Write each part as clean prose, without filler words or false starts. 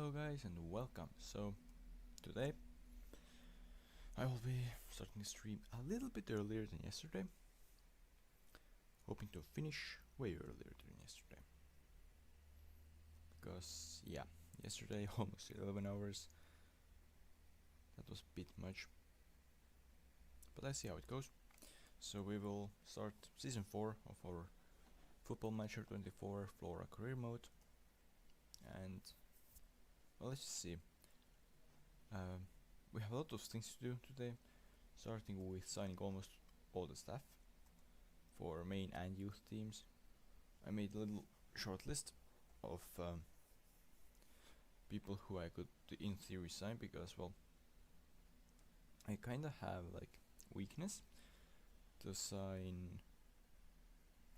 Hello guys and welcome. So today I will be starting the stream a little bit earlier than yesterday, hoping to finish way earlier than yesterday, because yesterday almost 11 hours, that was a bit much, but let's see how it goes. So we will start season 4 of our Football Manager 24 Flora career mode, and well, let's just see. We have a lot of things to do today, starting with signing almost all the staff for main and youth teams. I made a little short list of people who I could in theory sign, because well, I kinda have like weakness to sign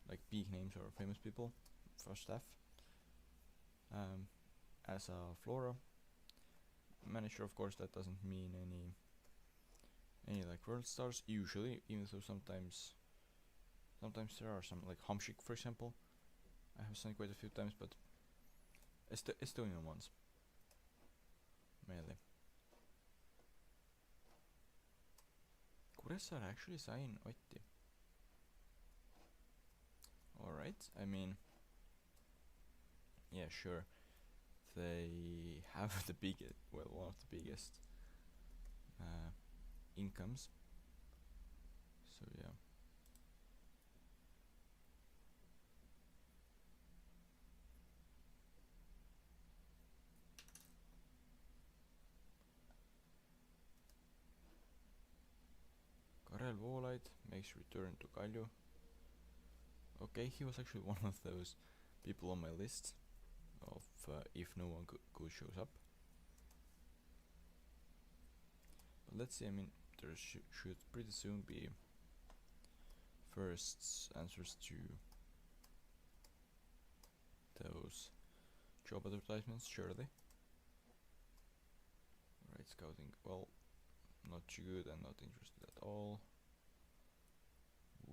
like big names or famous people for staff. As a Flora manager, of course, that doesn't mean any like world stars usually, even though sometimes there are some, like Hamšík for example. I have signed quite a few times, but Estonian ones mainly. Kuressaare actually sign Otti. Alright, I mean, yeah, sure, they have the biggest, well, one of the biggest incomes, so yeah. Karel Voolaid makes return to Kalju. Okay, he was actually one of those people on my list of if no one good shows up. But let's see, I mean, there should pretty soon be first answers to those job advertisements, surely. Right, scouting, well, not too good, I'm not interested at all.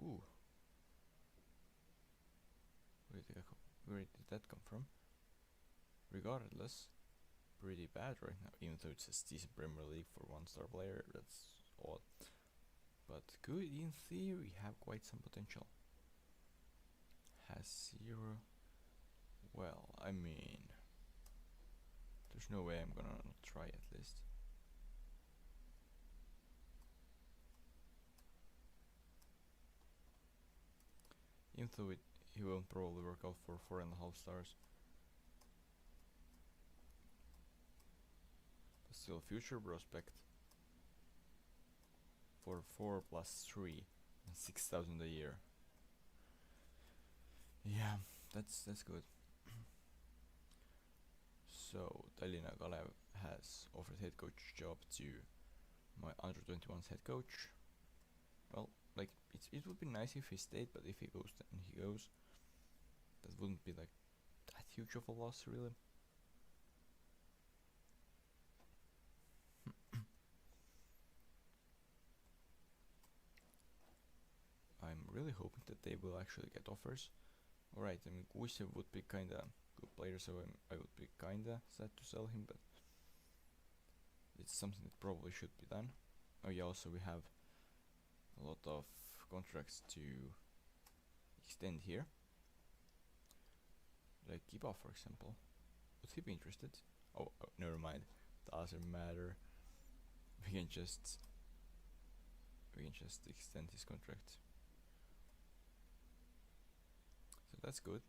Ooh. Where did that come from? Regardless, pretty bad right now, even though it's a decent Premier League for 1-star player, that's odd. But good in theory, have quite some potential. Has 0. Well, I mean, there's no way I'm gonna not try at least. Even though he won't probably work out for 4.5 stars. But still, future prospect for 4 plus 3 and 6,000 a year. Yeah, that's good. So Tallinna Kalev has offered head coach job to my under 21's head coach. Well, like it would be nice if he stayed, but if he goes, then he goes. That wouldn't be like that huge of a loss, really. I'm really hoping that they will actually get offers. Alright, I mean, Gusev would be kinda good player, so I would be kinda sad to sell him, but it's something that probably should be done. Oh yeah, also we have a lot of contracts to extend here. Like Kiba, for example. Would he be interested? Oh, never mind. Doesn't matter. We can just extend his contract. So that's good.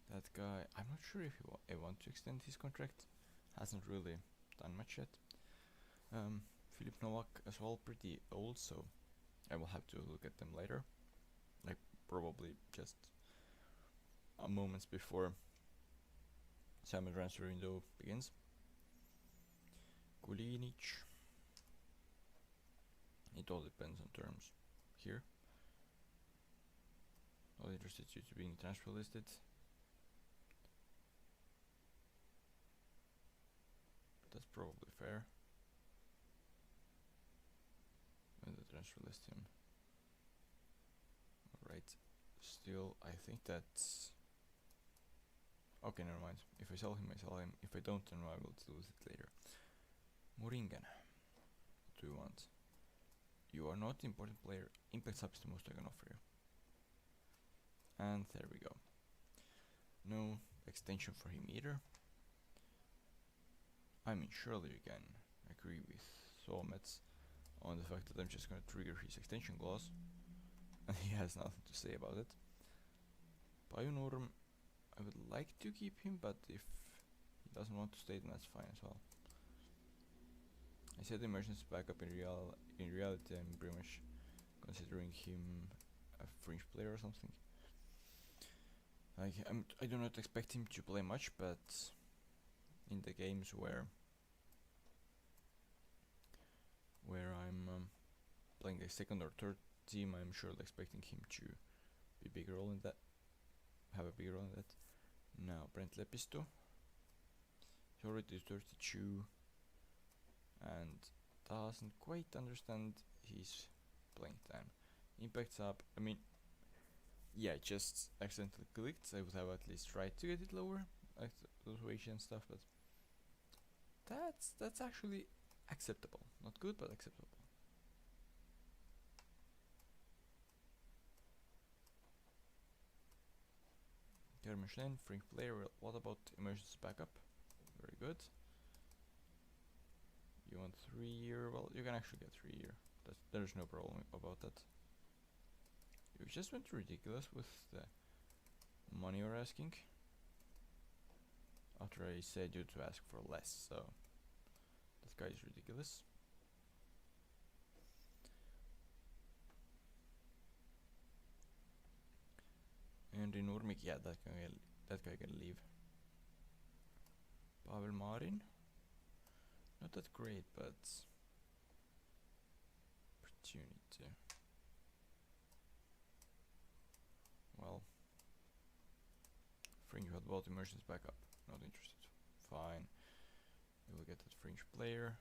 That guy, I'm not sure if he want to extend his contract. Hasn't really done much yet. Filip Novak as well, pretty old, so I will have to look at them later. Like probably just moments before summer transfer window begins. Kulinic. It all depends on terms here. Not interested due to being transfer listed. That's probably fair. When the transfer list him. Alright. Still, I think that's Okay, never mind. If I sell him, I sell him. If I don't, then I will lose it later. Moringen. What do you want? You are not the important player. Impact sub is the most I can offer you. And there we go. No extension for him either. I mean, surely you can agree with Solmets on the fact that I'm just gonna trigger his extension clause. And he has nothing to say about it. Bionorm, I would like to keep him, but if he doesn't want to stay, then that's fine as well. I said emergency backup. In reality, I'm pretty much considering him a fringe player or something. Like, I do not expect him to play much, but in the games where I'm playing a second or third team, I'm surely expecting him to be a big role in that. Have a big role in that. Now, Brent Lepisto. He's already 32 and doesn't quite understand his playing time. Impact's up. I mean, yeah, just accidentally clicked. I would have at least tried to get it lower, like those and stuff, but that's actually acceptable. Not good, but acceptable. Michelin, fringe player. What about emergency backup? Very good. You want 3 year? Well, you can actually get 3 year. There's no problem about that. You just went ridiculous with the money you're asking. After I said you to ask for less, so this guy is ridiculous. And in Urmik, yeah, that guy can leave. Pavel Marin, not that great, but opportunity. Well, fringe, what about emergency backup? Not interested. Fine. We will get that fringe player.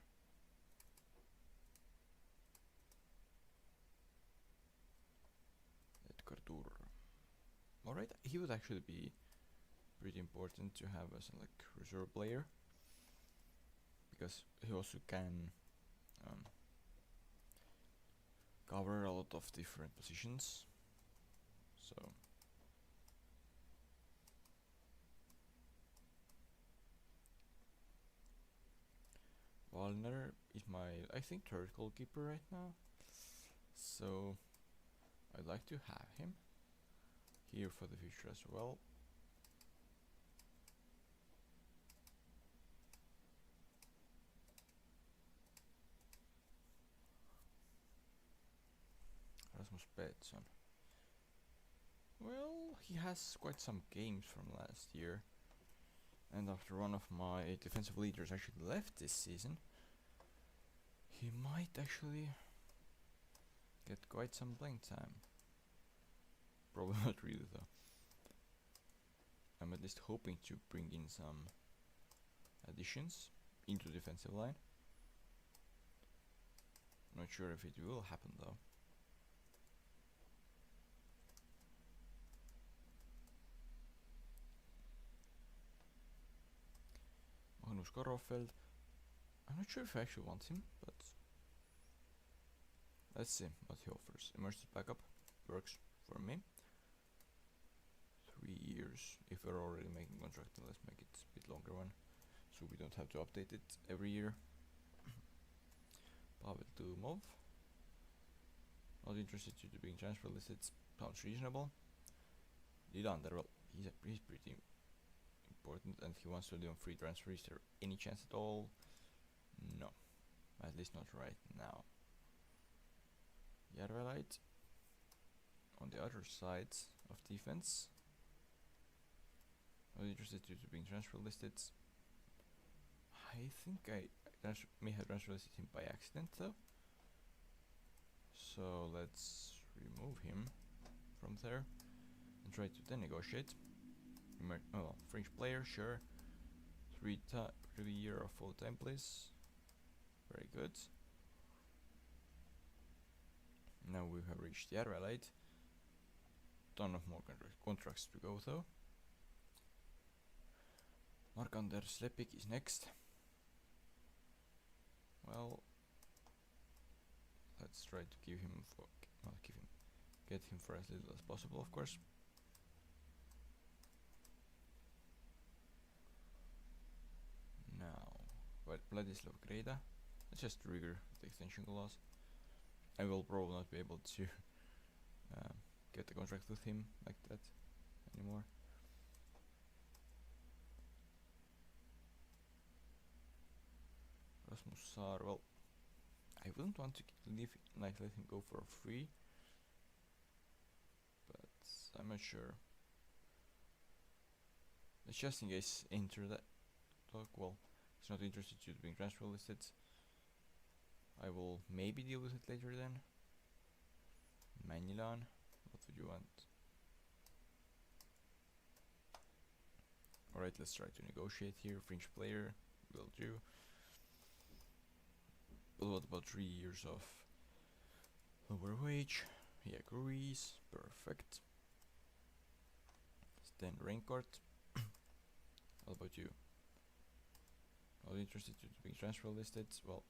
Edgar Dur. Alright, he would actually be pretty important to have as a reserve player, because he also can cover a lot of different positions. So Wallner is my, I think, third goalkeeper right now, so I'd like to have him here for the future as well. Rasmus Betsson. Well, he has quite some games from last year, and after one of my defensive leaders actually left this season, he might actually get quite some playing time. Probably not really though. I'm at least hoping to bring in some additions into the defensive line. Not sure if it will happen though. Magnus Karofeld. I'm not sure if I actually want him, but let's see what he offers. Emergency backup works for me. 3 years. If we're already making contract, then let's make it a bit longer one, so we don't have to update it every year. Pavel Dumov. Not interested due to being transfer listed. Sounds reasonable. Lilander, well, he's pretty important, and he wants to do on free transfer. Is there any chance at all? No, at least not right now. Järvelait on the other side of defense. Not interested due to being transfer listed. I think I may have transfer listed him by accident though. So let's remove him from there and try to then negotiate. Well, fringe player, sure. 3 year of full time, please. Very good. Now we have reached Järvelait. Ton of more contracts to go though. Markander Slepik is next. Well, let's try to get him for as little as possible, of course. Now, Vladislav Greda. Let's just trigger the extension clause. I will probably not be able to get the contract with him like that anymore. Rasmus Saar, well, I wouldn't want to let him go for free, but I'm not sure. Let's just in case enter that talk. Well, he's not interested due to being transfer listed. I will maybe deal with it later then. Manilan, what would you want? Alright, let's try to negotiate here. Fringe player, will do. But what about 3 years of lower wage? He agrees, perfect. Then Raincourt. What about you? Not interested to being transfer listed? Well,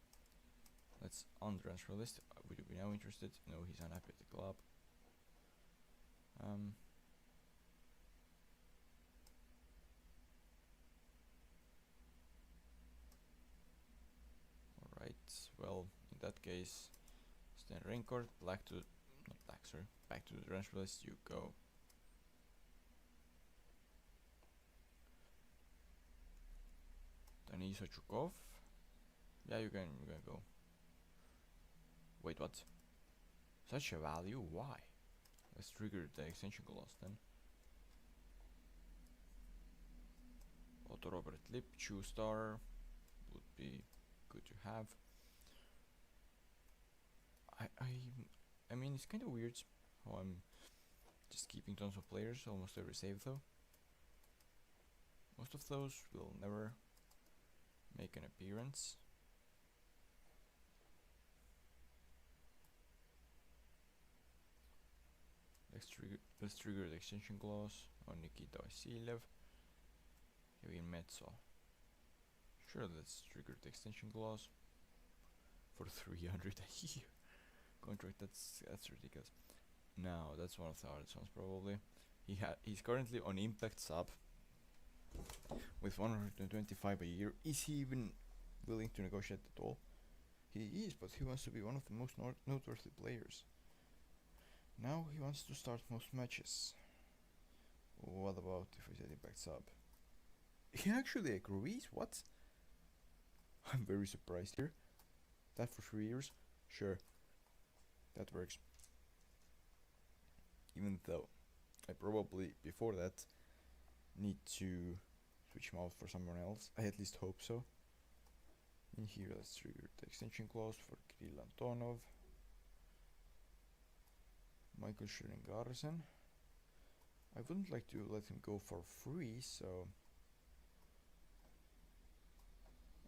let's untransfer list. Would you be now interested? No, he's unhappy at the club. Alright, well, in that case, Stan Raincourt, back to the transfer list you go. Denisa Chukov. Yeah, you can go. Wait, what? Such a value? Why? Let's trigger the extension clause then. Otto Robert Lip, 2-star would be good to have. I mean, it's kind of weird how I'm just keeping tons of players almost every save though. Most of those will never make an appearance. Let's trigger the extension clause on Nikita Vasilev. Kevin Metso. Sure, let's trigger the extension clause for 300 a year contract. That's ridiculous. Now that's one of the hardest ones probably. He's currently on impact sub with 125 a year. Is he even willing to negotiate at all? He is, but he wants to be one of the most noteworthy players. Now he wants to start most matches. What about if we set impact sub? He actually agrees? What? I'm very surprised here. That for 3 years? Sure. That works. Even though I probably, before that, need to switch him out for someone else. I at least hope so. In here, let's trigger the extension clause for Kirill Antonov. Michael Schering-Garsen. I wouldn't like to let him go for free, so...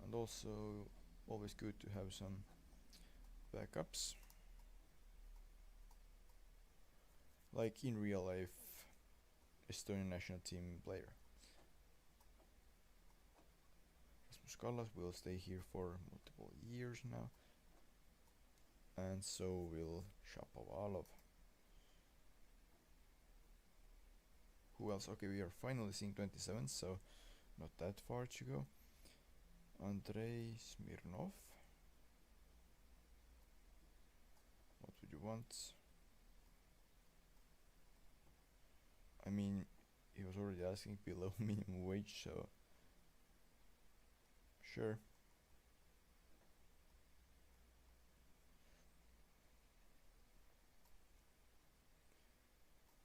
And also, always good to have some backups. Like in real life, Estonian national team player. Rasmus Kallas will stay here for multiple years now. And so will Shapovalov. Who else? Okay, we are finally seeing 27, so not that far to go. Andrei Smirnov. What would you want? I mean, he was already asking below minimum wage, so sure.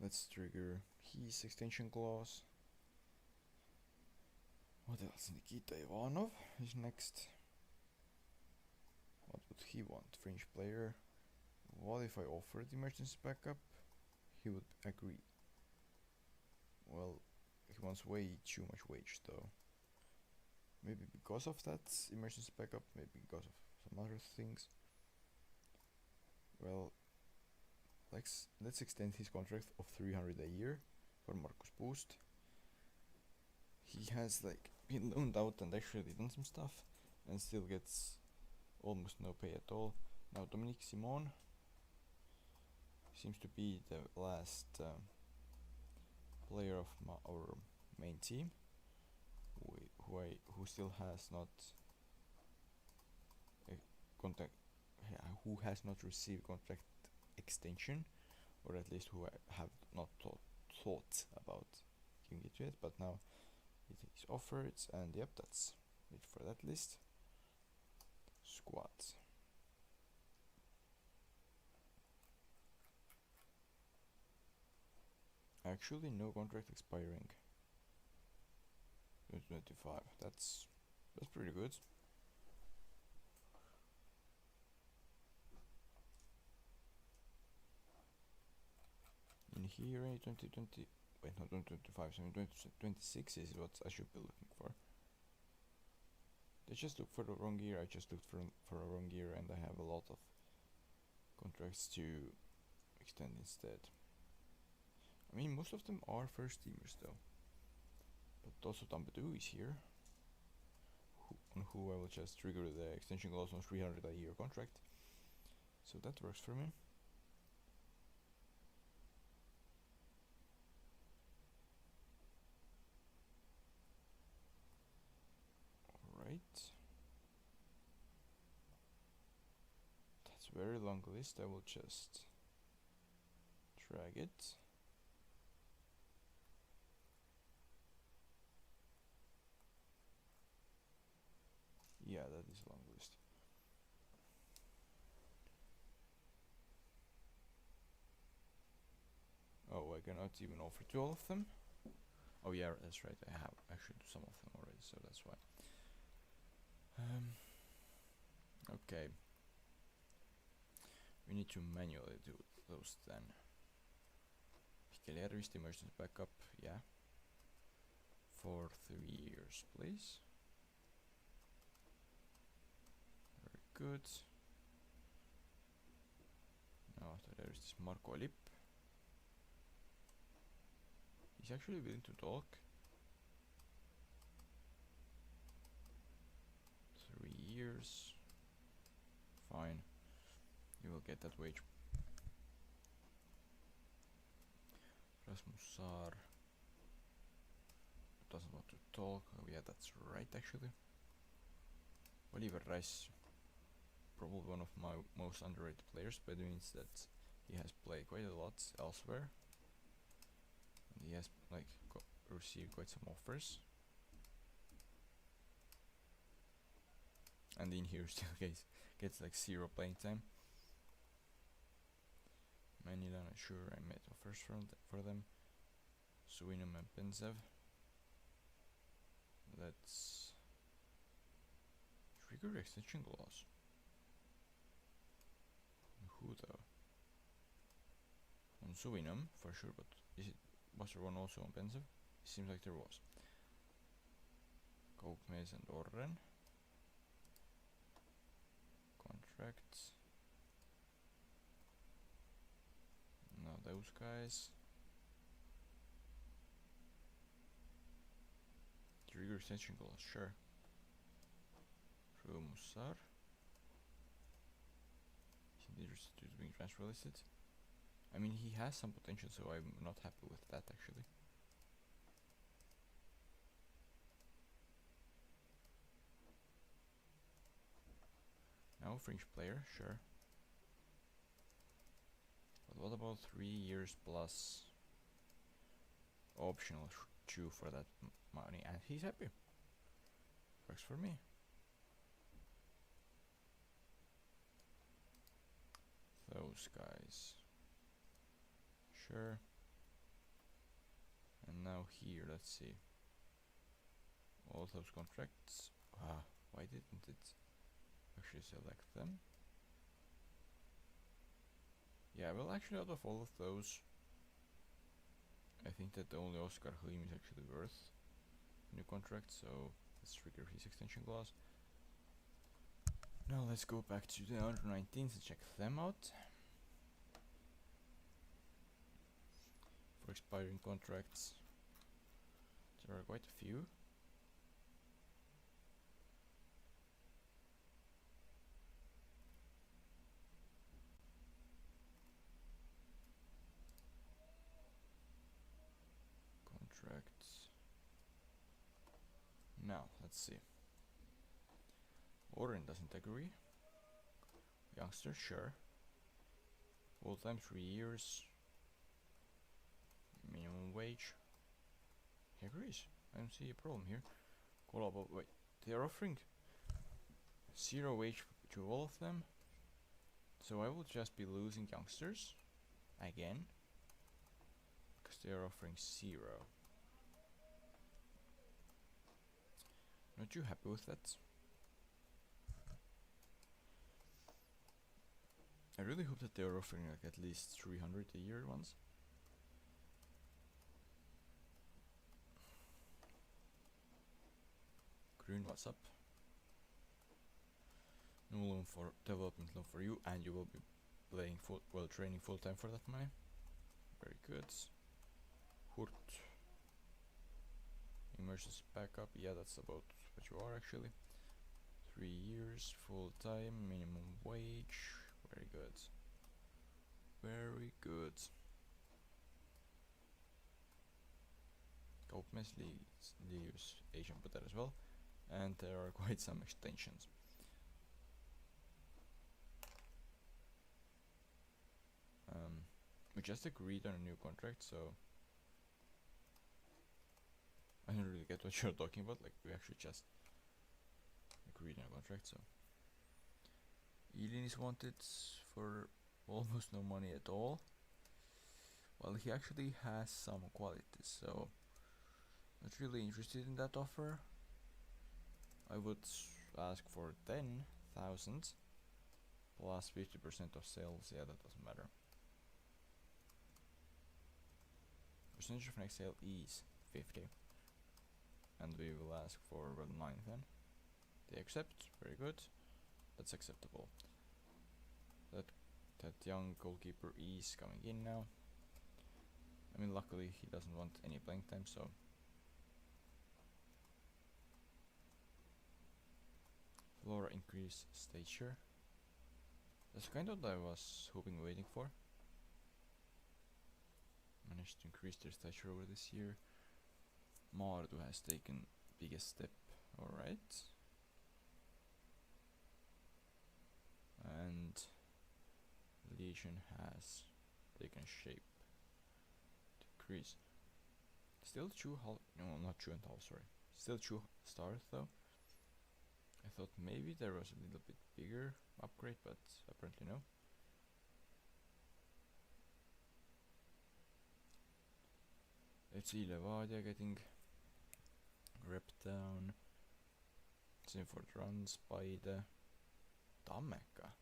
Let's trigger his extension clause. What else? Nikita Ivanov is next. What would he want? Fringe player. What if I offered emergency backup? He would agree. Well, he wants way too much wage though. Maybe because of that emergency backup, maybe because of some other things. Well, let's extend his contract of 300 a year for Marcus Boost. He has like been loaned out and actually done some stuff, and still gets almost no pay at all. Now Dominique Simon seems to be the last player of our main team who still has not who has not received contract extension, or at least who have not thought about giving it yet, but now it is offered, and yep, that's it for that list. Squad. Actually, no contract expiring 2025. That's pretty good. In here, 2020. Wait, not 2025. So 2026 is what I should be looking for. They just looked for the wrong year. I just looked for a wrong year, and I have a lot of contracts to extend instead. I mean, most of them are first teamers though. But also Tambadou is here, on who I will just trigger the extension clause on 300 a year contract. So that works for me. Alright. That's a very long list. I will just drag it. Yeah, that is a long list. Oh, I cannot even offer to all of them. Oh yeah, that's right. I have actually some of them already, so that's why. Okay. We need to manually do those then. Piquelerist emergency backup, yeah. For 3 years, please. Very good. Now after there is this Marco Lip. He's actually willing to talk. 3 years. Fine. You will get that wage. Rasmus Saar doesn't want to talk. Oh yeah, that's right actually. Oliver Rice, probably one of my most underrated players, but it means that he has played quite a lot elsewhere. And he has received quite some offers. And in here still gets like 0 playing time. Manila, not sure. I made offers for them. Suriname and Penzev. Let's trigger extension clause. Who though? On Suriname for sure, but was there one also on Penzev? It seems like there was. Koopmees and Orren. Contracts. No, those guys. Trigger extension clause, sure. Musar. He's interested to being transfer listed. I mean, he has some potential, so I'm not happy with that actually. Now fringe player, sure. But what about 3 years plus optional chew for that money? And he's happy. Works for me. Those guys. Sure. And now here, let's see. All those contracts. Why didn't it actually select them? Yeah, well actually out of all of those, I think that only Oscar Halim is actually worth a new contract, so let's trigger his extension clause. Now let's go back to the under 19s and check them out. For expiring contracts, there are quite a few. Now, let's see. Oren doesn't agree. Youngster, sure. Full time 3 years. Minimum wage. He agrees. I don't see a problem here. Cool, but wait, they are offering 0 wage to all of them. So I will just be losing youngsters again, because they are offering 0. Not too happy with that. I really hope that they are offering like at least 300 a year once. Green, what's up? No loan for development loan for you, and you will be playing training full time for that money. Very good. Hurt. Emergency backup. Yeah, that's about what you are actually. 3 years, full time, minimum wage. Very good. Very good. Opens leaves Asian put that as well. And there are quite some extensions. We just agreed on a new contract, so I don't really get what you're talking about. Like, we actually just agreed on a contract, so Elin is wanted for almost no money at all. Well, he actually has some qualities, so not really interested in that offer. I would ask for 10,000 plus 50% of sales. Yeah, that doesn't matter. Percentage of next sale is 50, and we will ask for 9 then. They accept. Very good. That's acceptable. That young goalkeeper is coming in now. I mean, luckily he doesn't want any playing time, so Flora increase stature. That's kind of what I was waiting for. Managed to increase their stature over this year. Mardu has taken biggest step. Alright. And Legion has taken shape. Decrease. Still 2 no, not 2.5, sorry. Still 2 stars though. I thought maybe there was a little bit bigger upgrade, but apparently no. Let's see, Levadia getting ripped down. Same for Run, Spider, Tammeka.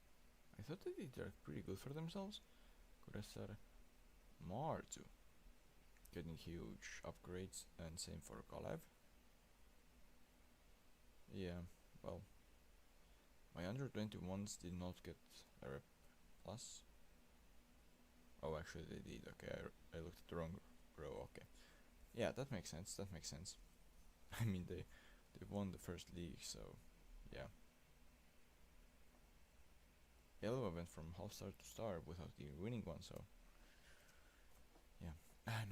I thought they did pretty good for themselves. Kuressaare, Mardu getting huge upgrades, and same for Kalev. Yeah, well, my under 21s did not get a rep plus. Oh, actually they did. Okay, I looked at the wrong row. Okay, yeah, that makes sense. That makes sense. I mean, they won the first league, so yeah. Yellow went from half star to star without even winning one, so yeah.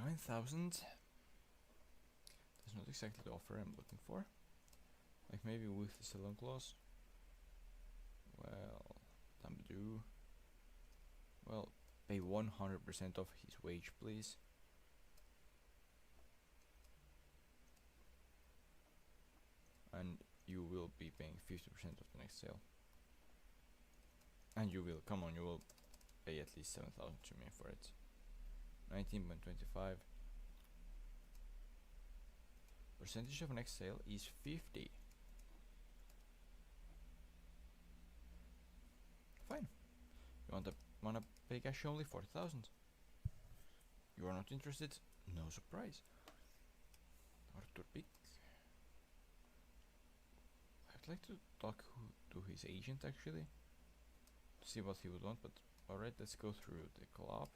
9,000. That's not exactly the offer I'm looking for. Like maybe with the Salon clause. Well, Tambadoo. Well, pay 100% of his wage, please. And you will be paying 50% of the next sale. And you will, come on, you will pay at least 7,000 to me for it. 19.25. Percentage of next sale is 50. Fine. You wanna pay cash only 40,000. You are not interested? No surprise. Arthur Pick. I'd like to talk to his agent actually, to see what he would want. But alright, let's go through the club.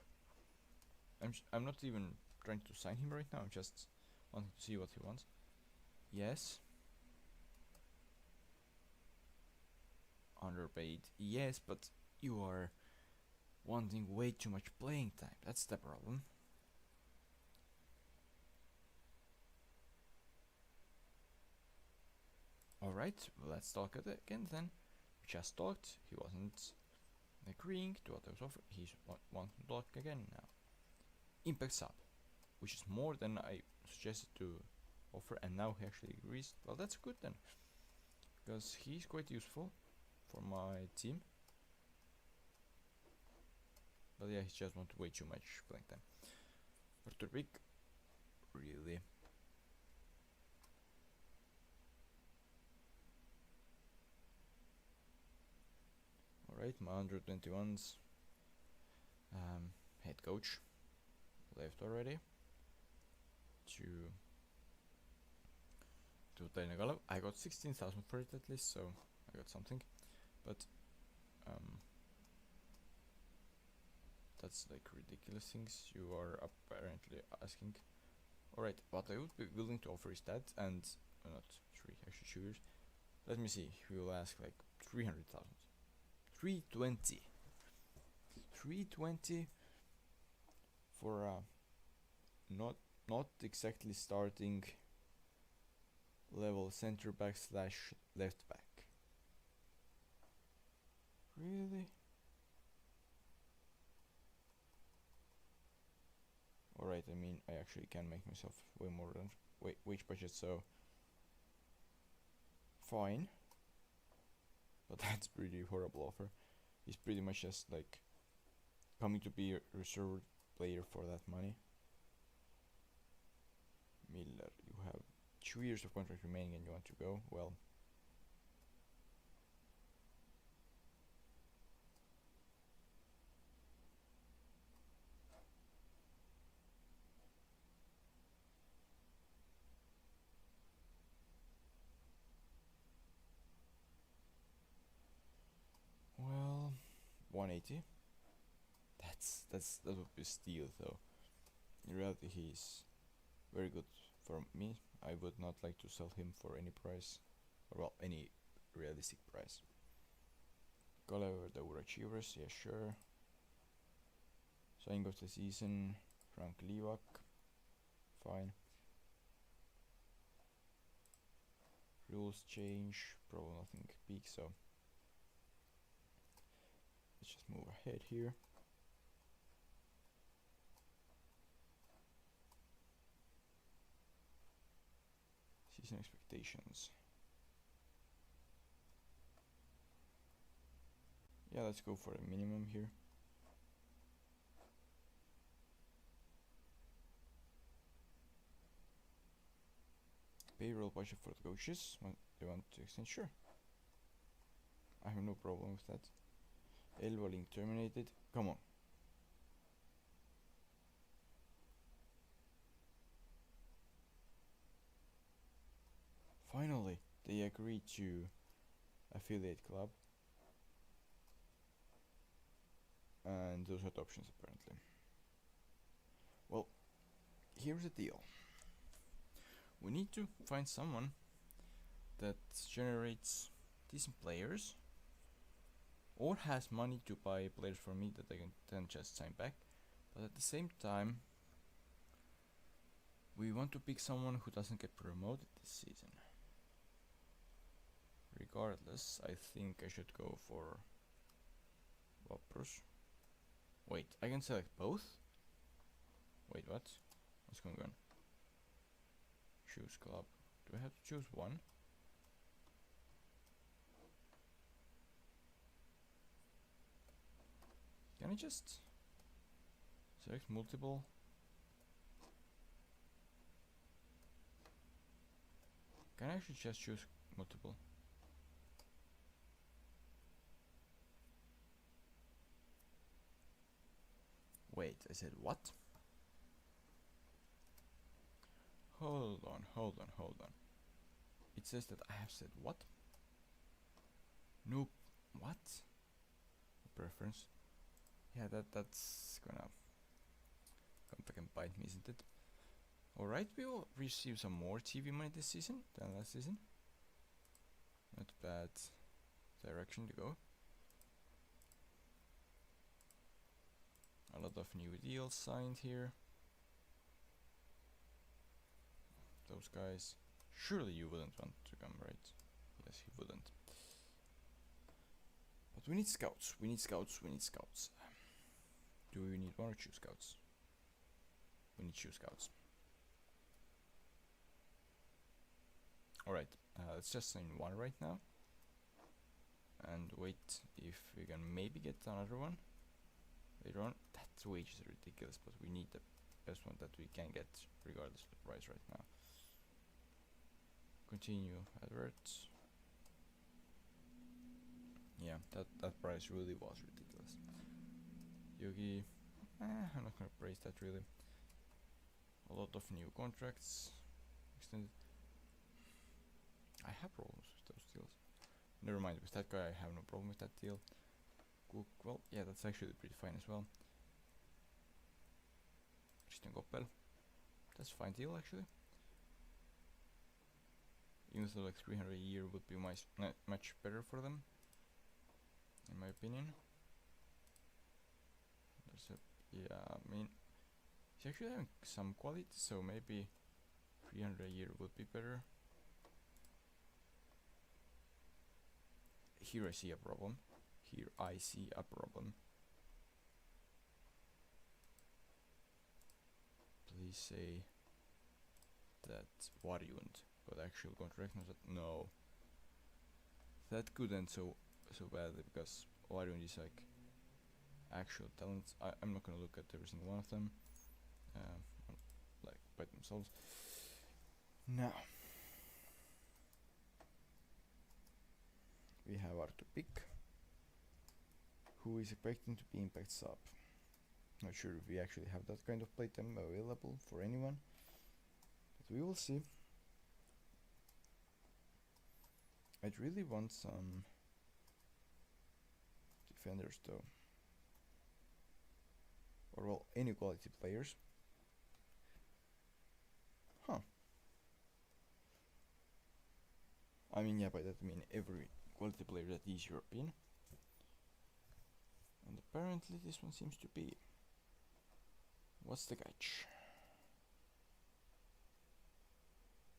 I'm not even trying to sign him right now. I'm just wanting to see what he wants. Yes. Underpaid. Yes, but you are wanting way too much playing time. That's the problem. Alright, well, let's talk it again then. We just talked, he wasn't agreeing to what I was offering. He's wanting to talk again now. Impact sub, which is more than I suggested to offer, and now he actually agrees. Well, that's good then, because he's quite useful for my team. But yeah, he just wanted way too much playing time. Arthur Big, really? Alright, my 121's head coach left already to Tainagalo. I got 16,000 for it at least, so I got something. But that's like ridiculous things you are apparently asking. Alright, what I would be willing to offer is that, and not 3, actually 2 years. Let me see, we will ask like 300,000. 320. 320 for not exactly starting level center back slash left back. Really? Alright, I mean, I actually can make myself way more than wage budget, so fine. But that's pretty horrible offer. He's pretty much just like coming to be a reserve player for that money. Miller, you have 2 years of contract remaining and you want to go? Well, well, 180. That would be a steal though. In reality, he's very good for me. I would not like to sell him for any price, or well, any realistic price. Gulliver, the overachievers, yeah, sure. Signing of the season, Frank Livak, fine. Rules change, probably nothing big, so let's just move ahead here. Season expectations. Yeah, let's go for a minimum here. Payroll budget for the coaches. They want to extend? Sure. I have no problem with that. Elva link terminated. Come on. Finally, they agreed to affiliate club. And those are the options apparently. Well, here's the deal. We need to find someone that generates decent players or has money to buy players for me that I can then just sign back. But at the same time, we want to pick someone who doesn't get promoted this season. Regardless, I think I should go for Wapros. Wait, I can select both? Wait, what? What's going on? Choose club. Do I have to choose one? Can I just select multiple? Can I actually just choose multiple? Wait, I said what? Hold on. It says that I have said what? Nope. What? Preference. Yeah, that's gonna come back and bite me, isn't it? Alright, we will receive some more TV money this season than last season. Not bad direction to go. A lot of new deals signed here. Those guys. Surely you wouldn't want to come, right? ridiculous. He wouldn't. But we need scouts. We need scouts. We need scouts. Do we need 1 or 2 scouts? We need 2 scouts. Alright, let's just sign 1 right now. And wait if we can maybe get another one later on. That wage is ridiculous, but we need the best one that we can get regardless of the price right now. Continue adverts. Yeah, that price really was ridiculous. Yogi, I'm not gonna praise that really. A lot of new contracts extended. I have problems with those deals. Never mind, with that guy I have no problem with that deal. Cool. Well, yeah, that's actually pretty fine as well. Christian Koppel. That's a fine deal actually. Even though like 300 a year would be much better for them, in my opinion. There's a, yeah, I mean, he's actually having some quality, so maybe 300 a year would be better. Here I see a problem. Here I see a problem. Please say that Varjund got actual contract. No. That could end so badly because Varjund is like actual talents. I'm not gonna look at every single one of them like by themselves. Now we have Artur Pick, who is expecting to be Impact sub. Not sure if we actually have that kind of playtime available for anyone, but we will see. I'd really want some defenders though, or well, any quality players. Huh. I mean, yeah, by that I mean every quality player that is European. And apparently this one seems to be. What's the catch?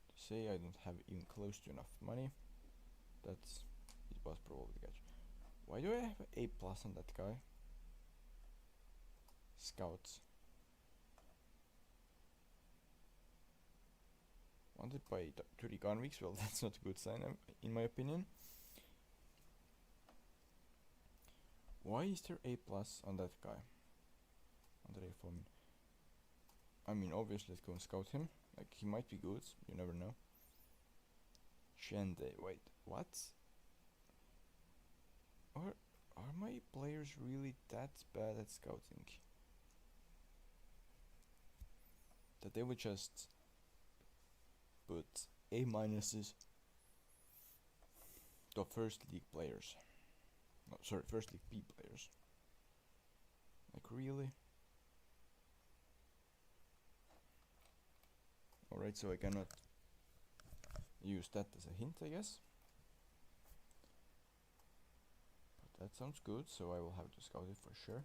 To say I don't have even close to enough money. It was probably the catch. Why do I have A plus on that guy? Scouts. Wanted by 30 convicts. Well, that's not a good sign in my opinion. Why is there A plus on that guy? Andre Fomin. I mean, obviously let's go and scout him. Like, he might be good, you never know. Shende, wait, what? Are my players really that bad at scouting? That they would just put A minuses to first league players. No, sorry, first league B players. Like, really? Alright, so I cannot use that as a hint, I guess. But that sounds good, so I will have to scout it for sure.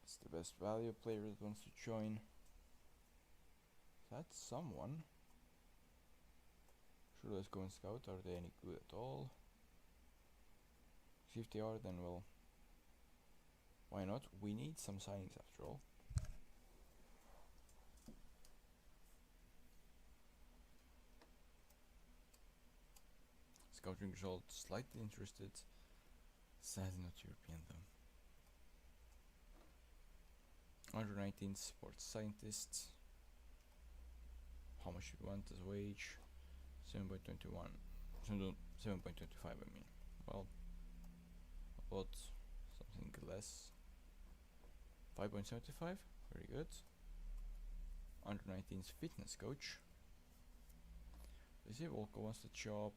It's the best value player that wants to join. That's someone. Sure, let's go and scout. Are they any good at all? If they are, then well, why not? We need some signings after all. Scouting results, slightly interested. Sadly not European though. Under 19 sports scientist. How much do you want as wage? 7.21. 7.25 I mean. Well, about something less. 5.75, very good. Under 19's fitness coach. They say Volko wants the job.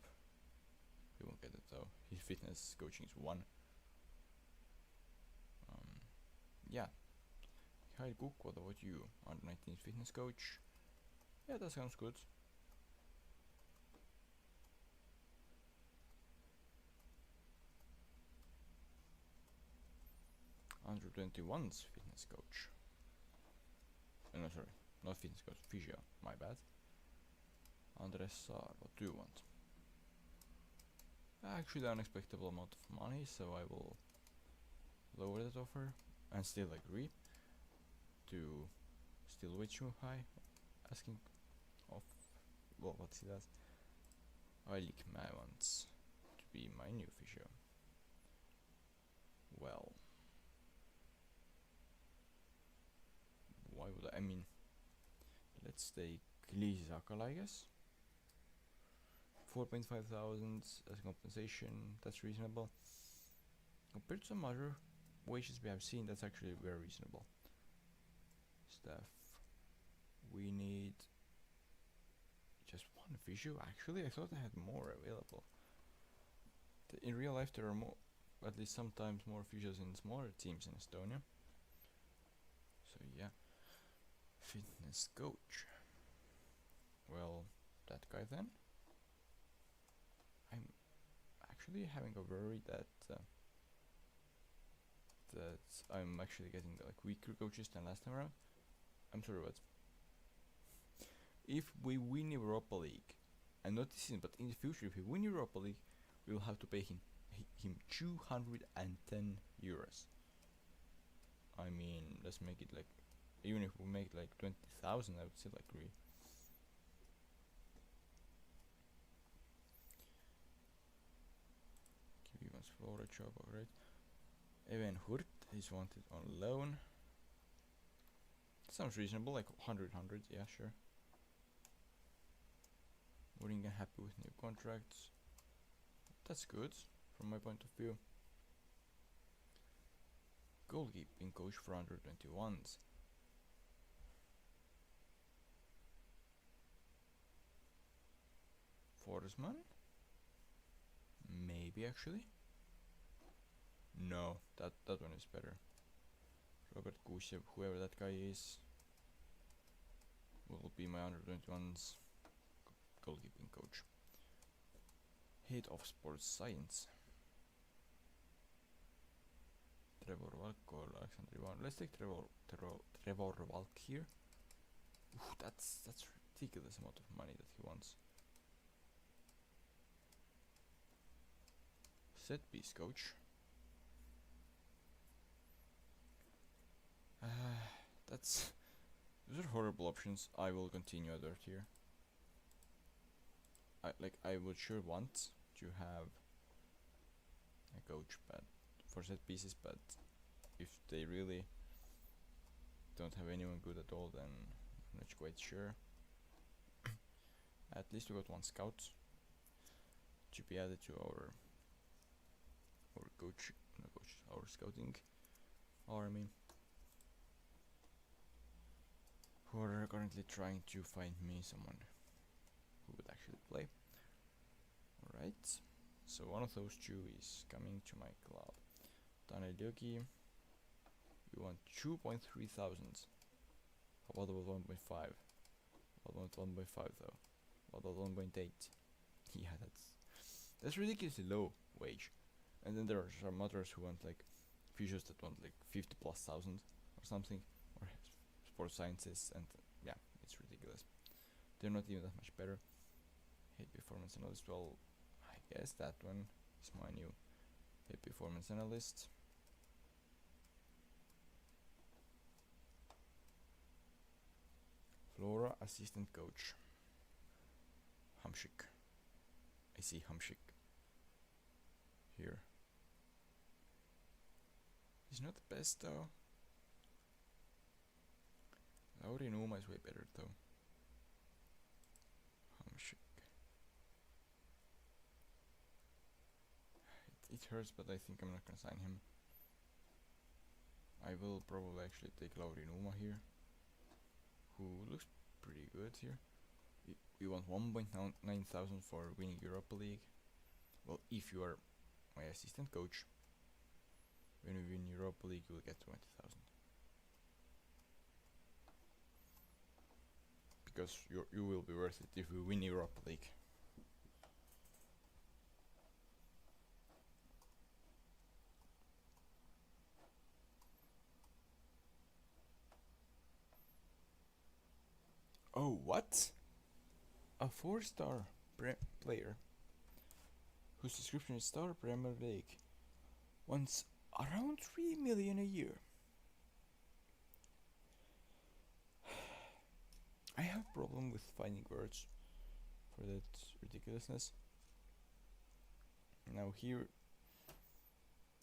He won't get it though. His fitness coaching is 1. Yeah. Hi Cook, what about you? Under 19's fitness coach. Yeah, that sounds good. Under 21's fitness coach. No, sorry, not fitness coach, physio. My bad. Andres Saar, what do you want? Actually, the unexpected amount of money, so I will lower that offer and still agree to still way too high, asking of well, what he does. Ailik Mä wants to be my new physio. Well, why would I mean, let's take Liisi Sakala, I guess. 4.5 thousand as compensation, that's reasonable. Compared to some other wages we have seen, that's actually very reasonable. Staff, we need just one physio. Actually, I thought I had more available. In real life there are more, at least sometimes more physios in smaller teams in Estonia. So yeah, fitness coach. Well, that guy then. I'm actually having a worry that I'm actually getting like weaker coaches than last time around. I'm sorry, but if we win Europa League, and not this season, but in the future, if we win Europa League, we will have to pay him 210 euros. I mean, let's make it like, even if we make like 20,000, I would still agree. He wants Flora job, alright. Even Hurt is wanted on loan. Sounds reasonable, like 100, yeah, sure. Moringa happy with new contracts. That's good, from my point of view. Goalkeeping coach for under 21s. Forsman? Maybe actually. No, that one is better. Robert Kushev, whoever that guy is, will be my under 21s goalkeeping coach. Head of sports science. Trevor Valk or Alexander Ivan. Let's take Trevor Valk here. Ooh, that's ridiculous amount of money that he wants. Set piece coach. Those are horrible options. I will continue a dirt here. I would sure want to have a coach, but for set pieces, but if they really don't have anyone good at all, then I'm not quite sure. At least we got one scout to be added to our our scouting army, who are currently trying to find me someone who would actually play. Alright, so one of those two is coming to my club. Tanel Yogi, we want 2.3 thousand. How about 1.5? What about 1.5 though? What about 1.8? Yeah, that's ridiculously low wage. And then there are some others who want like physios that want like 50 plus thousand or something, or sports sciences, and yeah, it's ridiculous. They're not even that much better. Head performance analyst, well, I guess that one is my new head performance analyst. Flora assistant coach. Hamshik. I see Hamshik here. He's not the best though. Lauri Numa is way better though. Hamshik. It hurts, but I think I'm not gonna sign him. I will probably actually take Lauri Numa here, who looks pretty good here. We want 1.9 thousand for winning Europa League. Well, if you are my assistant coach, when we win Europa League, you will get 20,000. Because you will be worth it if we win Europa League. Oh, what? A 4-star player whose description is Star Premier League wants around 3 million a year. I have a problem with finding words for that ridiculousness. Now here,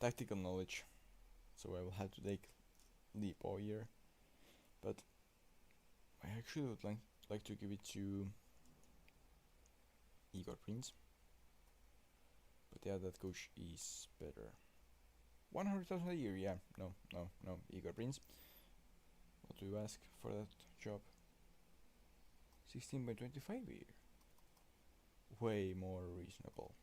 tactical knowledge, so I will have to take leap all year, but I actually would like to give it to Igor Prince. But yeah, that coach is better. 100,000 a year, yeah. No, Igor Prince. What do you ask for that job? 16.25 a year. Way more reasonable.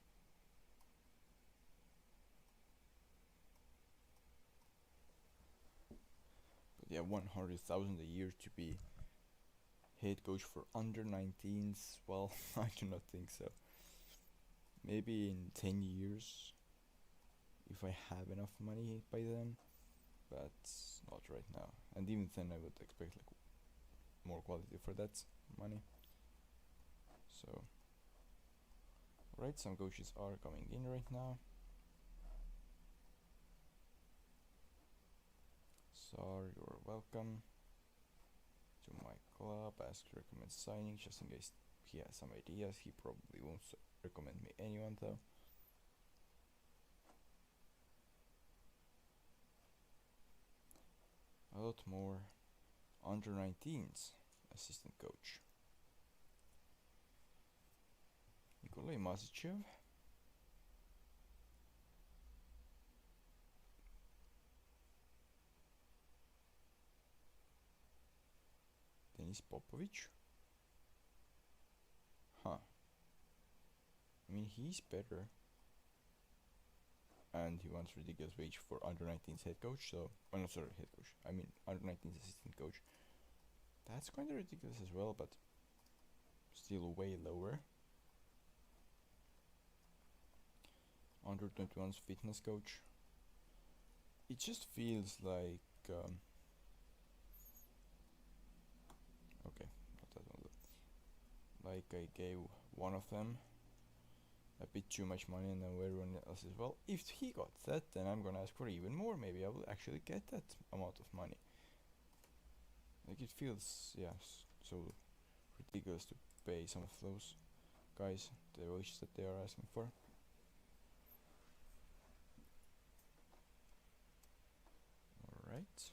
But yeah, 100,000 a year to be head coach for under 19s, well, I do not think so. Maybe in 10 years, if I have enough money by then, but not right now. And even then I would expect like more quality for that money. So, right, some coaches are coming in right now. Sar, you're welcome to my club. Ask to recommend signing just in case he has some ideas. He probably won't recommend me anyone though. A lot more under 19s assistant coach. Nikolai Masichev. Denis Popovic. Huh. I mean, he's better. And he wants ridiculous wage for under 19s head coach, so... Oh, no, sorry, head coach. I mean, under 19s assistant coach. That's kind of ridiculous as well, but still way lower. Under 21's fitness coach. It just feels like... okay, not that one. Like I gave one of them a bit too much money and then everyone else as well. If he got that, then I'm gonna ask for even more. Maybe I will actually get that amount of money. Like it feels, yeah, so ridiculous to pay some of those guys the wages that they are asking for. Alright.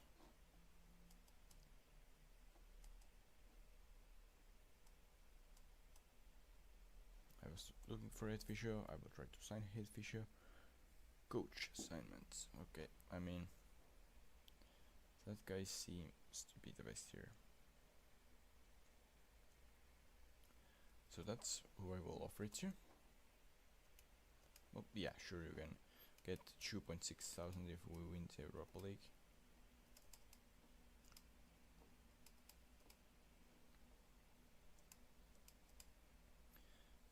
I was looking for head physio. I will try to sign head physio. Coach assignments. Okay, I mean, that guy seems to be the best here. So that's who I will offer it to. Well, yeah, sure, you can get 2.6 thousand if we win the Europa League.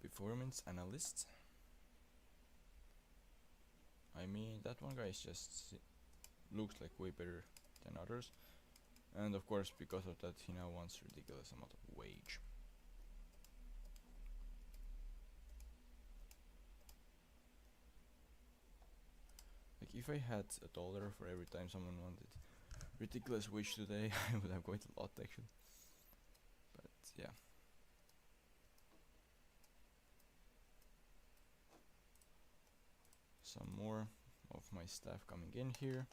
Performance analyst. I mean, that one guy is just looks like way better than others, and of course because of that he now wants ridiculous amount of wage. Like if I had $1 for every time someone wanted ridiculous wage today, I would have quite a lot actually. But yeah. Some more of my staff coming in here.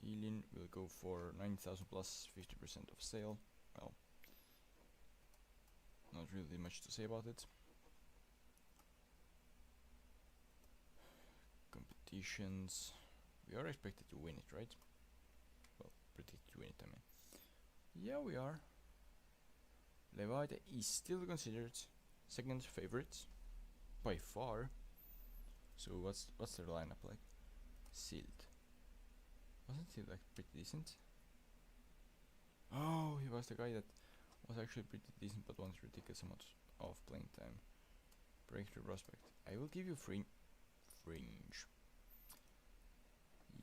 Elin will go for 9,000 plus 50% of sale. Well, not really much to say about it. Competitions. We are expected to win it, right? Well, predicted to win it, I mean. Yeah, we are. Levadia is still considered second favorite by far. So what's their lineup like? Silt. Wasn't he like pretty decent? Oh, he was the guy that was actually pretty decent but wants ridiculous amount of playing time. Breakthrough prospect. I will give you fringe.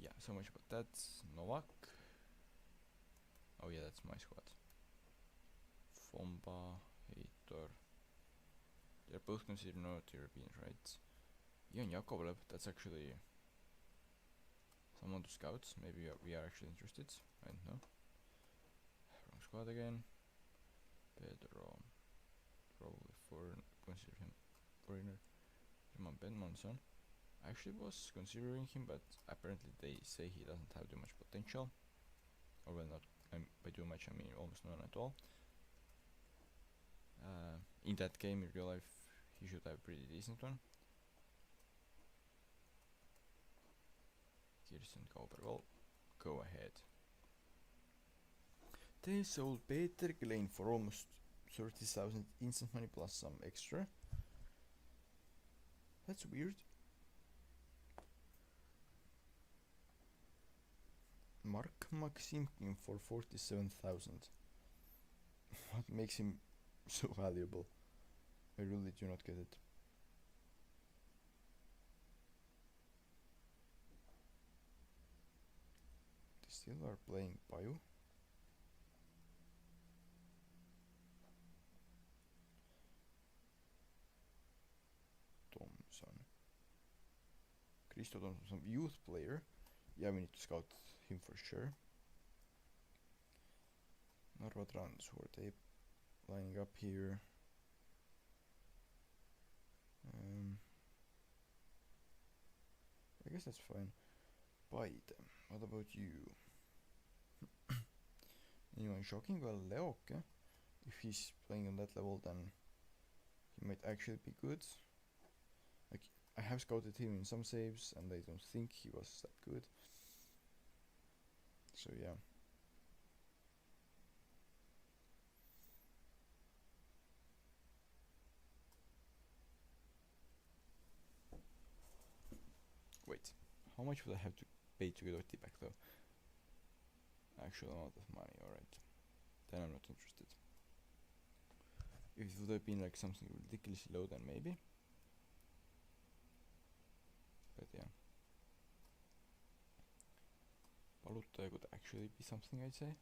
Yeah, so much about that. Novak. Oh yeah, that's my squad. Fomba, Heitor. They're both considered North Europeans, right? Ian Yakovlev, that's actually someone to scout. Maybe we are actually interested. I don't know. Wrong squad again. Pedro. Probably foreign. Consider him foreigner. Roman Benmonson. I actually was considering him, but apparently they say he doesn't have too much potential. Or well, not by too much, I mean almost none at all. In that game, in real life, he should have a pretty decent one. Kirsten Kauperwell, go ahead. They sold Peter Glein for almost 30,000 instant money plus some extra. That's weird. Mark Maximkin for 47,000. What makes him so valuable? I really do not get it. They still are playing Bio. Thompson. Christo Thompson, youth player. Yeah, we need to scout him for sure. Narva Trans, who are they lining up here? I guess that's fine. Buy them. What about you? Anyone shocking? Well, Leoke. If he's playing on that level, then he might actually be good. Like, I have scouted him in some saves, and I don't think he was that good. So yeah. Wait, how much would I have to pay to get Otti back though? Actual amount of money, alright. Then I'm not interested. If it would have been like something ridiculously low, then maybe. But yeah. Paluttaja could actually be something, I'd say.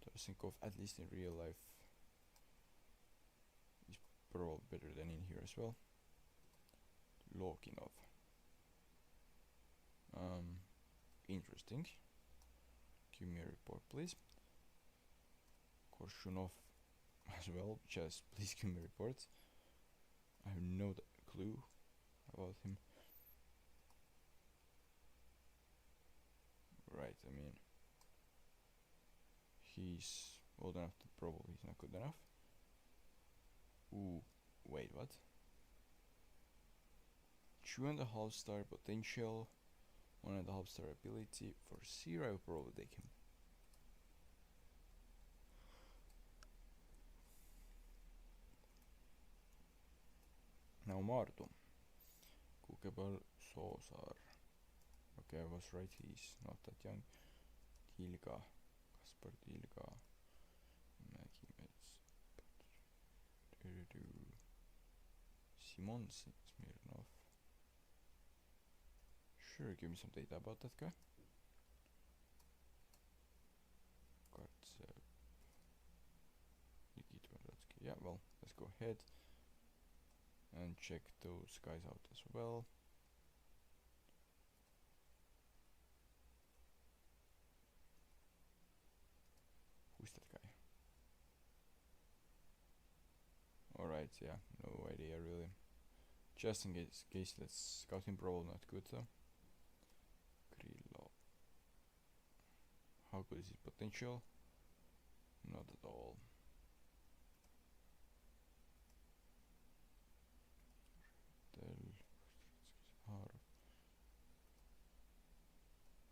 Tarasenkov, at least in real life, is probably better than in here as well. Lokinov. Interesting. Give me a report, please. Korshunov as well. Just please give me a report. I have no clue about him. Right, I mean, he's old enough to probably he's not good enough. Ooh, wait, what? 2.5 star potential, 1.5 star ability. For 0, I would probably take him. Now Martu. Kukebal Sosar. Okay, I was right, he's not that young. Tilga. Kaspar Tilga. Mäkimets. Simon Smirnov. Sure, give me some data about that guy. Kartsev. Nikita Radsky. Yeah, well, let's go ahead and check those guys out as well. Who's that guy? Alright, yeah, no idea really. Just in case let's scout him, probably not good though. Grillo. How good is his potential? Not at all.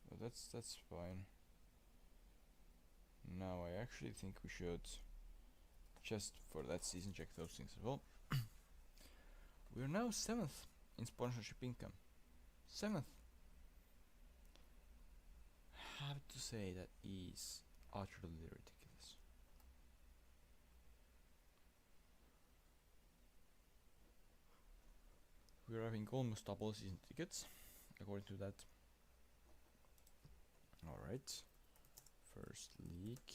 But that's fine. Now I actually think we should, just for that season, check those things as well. We are now 7th in sponsorship income. 7th. I have to say that is utterly ridiculous. we're having almost double season tickets, according to that. Alright. First league.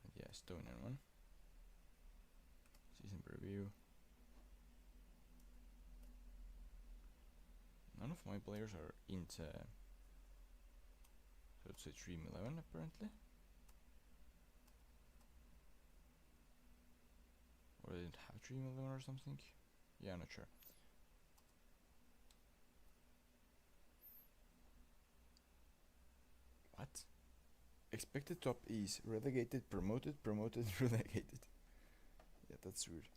And yeah, Estonian one. Season preview. None of my players are into, so it's a Dream 11 apparently. Or they didn't have Dream 11 or something. Yeah, not sure. What? Expected top is relegated, promoted, promoted, relegated. Yeah, that's weird.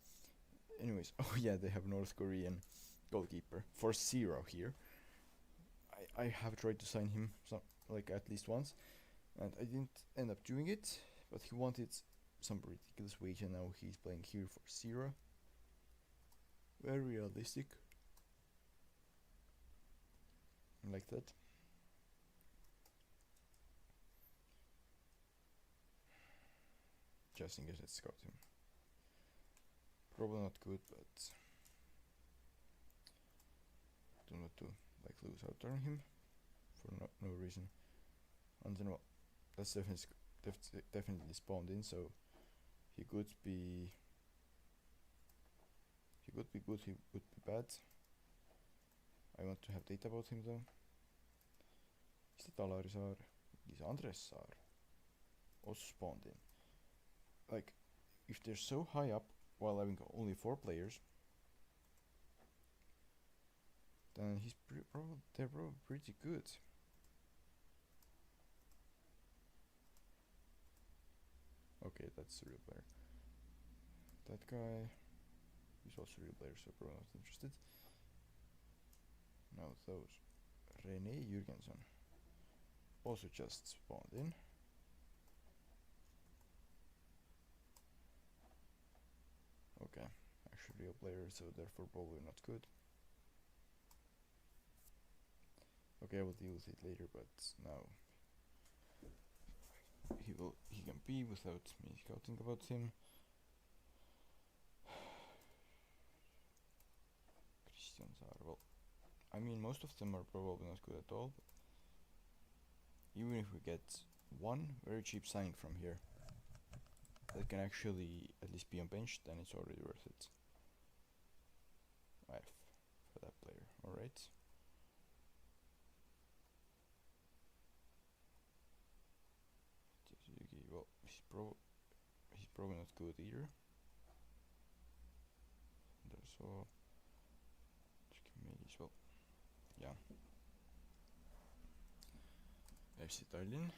Anyways, oh yeah, they have North Korean goalkeeper for 0 here. I have tried to sign him like at least once, and I didn't end up doing it, but he wanted some ridiculous wage and now he's playing here for 0. Very realistic. Like that. Just in case, let's scout him. Probably not good, but do not to like lose out on him for no reason. And then well, that's definitely spawned in, so he could be good, he would be bad. I want to have data about him though. Is that Alari Saar? Is Andres Saar also spawned in? Like, if they're so high up while having only 4 players, then they're probably pretty good. Okay, that's a real player. That guy is also a real player, so probably not interested. Now those. René Jürgensen also just spawned in. Okay, actually real player, so therefore probably not good. Okay, I will deal with it later, but now he can be without me scouting about him. Christian Saar, well, I mean most of them are probably not good at all, but even if we get one very cheap signing from here that can actually at least be on bench, then it's already worth it. F for that player, alright. Well, he's probably not good either. There's so well, yeah. FC Tallinn.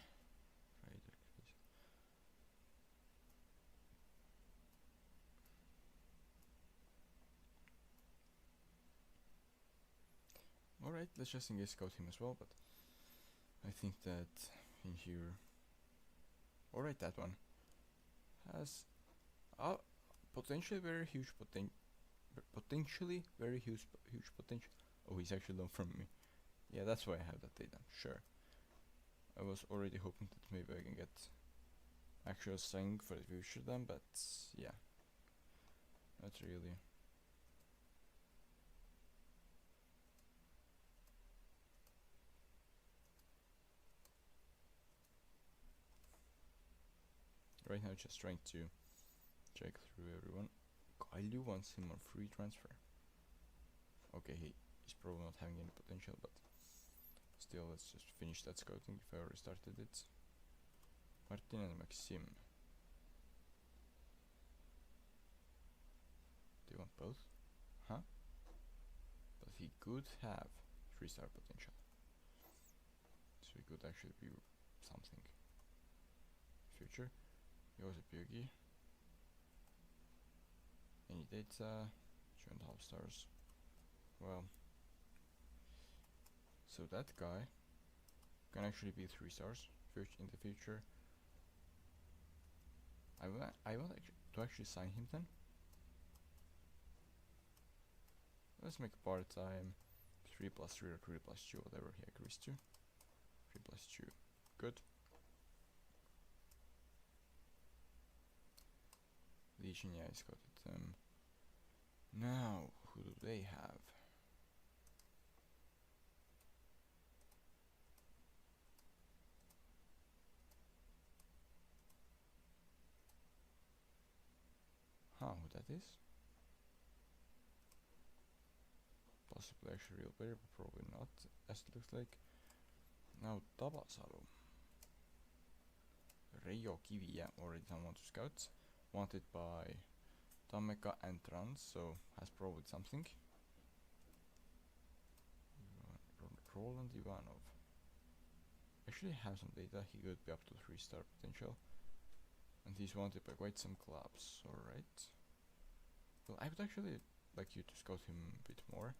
Alright, let's just in case scout him as well, but I think that in here. Alright, that one has potentially very huge potential. Oh, he's actually loaned from me. Yeah, that's why I have that data. Sure. I was already hoping that maybe I can get actual signing for the future then, but yeah, not really. Right now, just trying to check through everyone. Kalju wants him on free transfer. Okay, he's probably not having any potential, but still, let's just finish that scouting if I already started it. Martin and Maxim. They want both? Huh? But he could have 3-star potential. So he could actually be something. Future. Joosep-Jõgi. Any data? 2.5 stars. Well. So that guy can actually be 3 stars in the future. I want to actually sign him then. Let's make part-time 3+3 or 3+2, whatever he agrees to. 3+2. Good. Legion, yeah, I scouted them. Now, who do they have? Huh, who that is? Possibly actually real player, but probably not, as it looks like. Now Tabasalu. Reijo Kiviä, already someone to scout. Wanted by Tammeka and Trans, so has probably something. Roland Ivanov. Actually have some data, he could be up to 3-star potential. And he's wanted by quite some clubs, alright. Well, I would actually like you to scout him a bit more.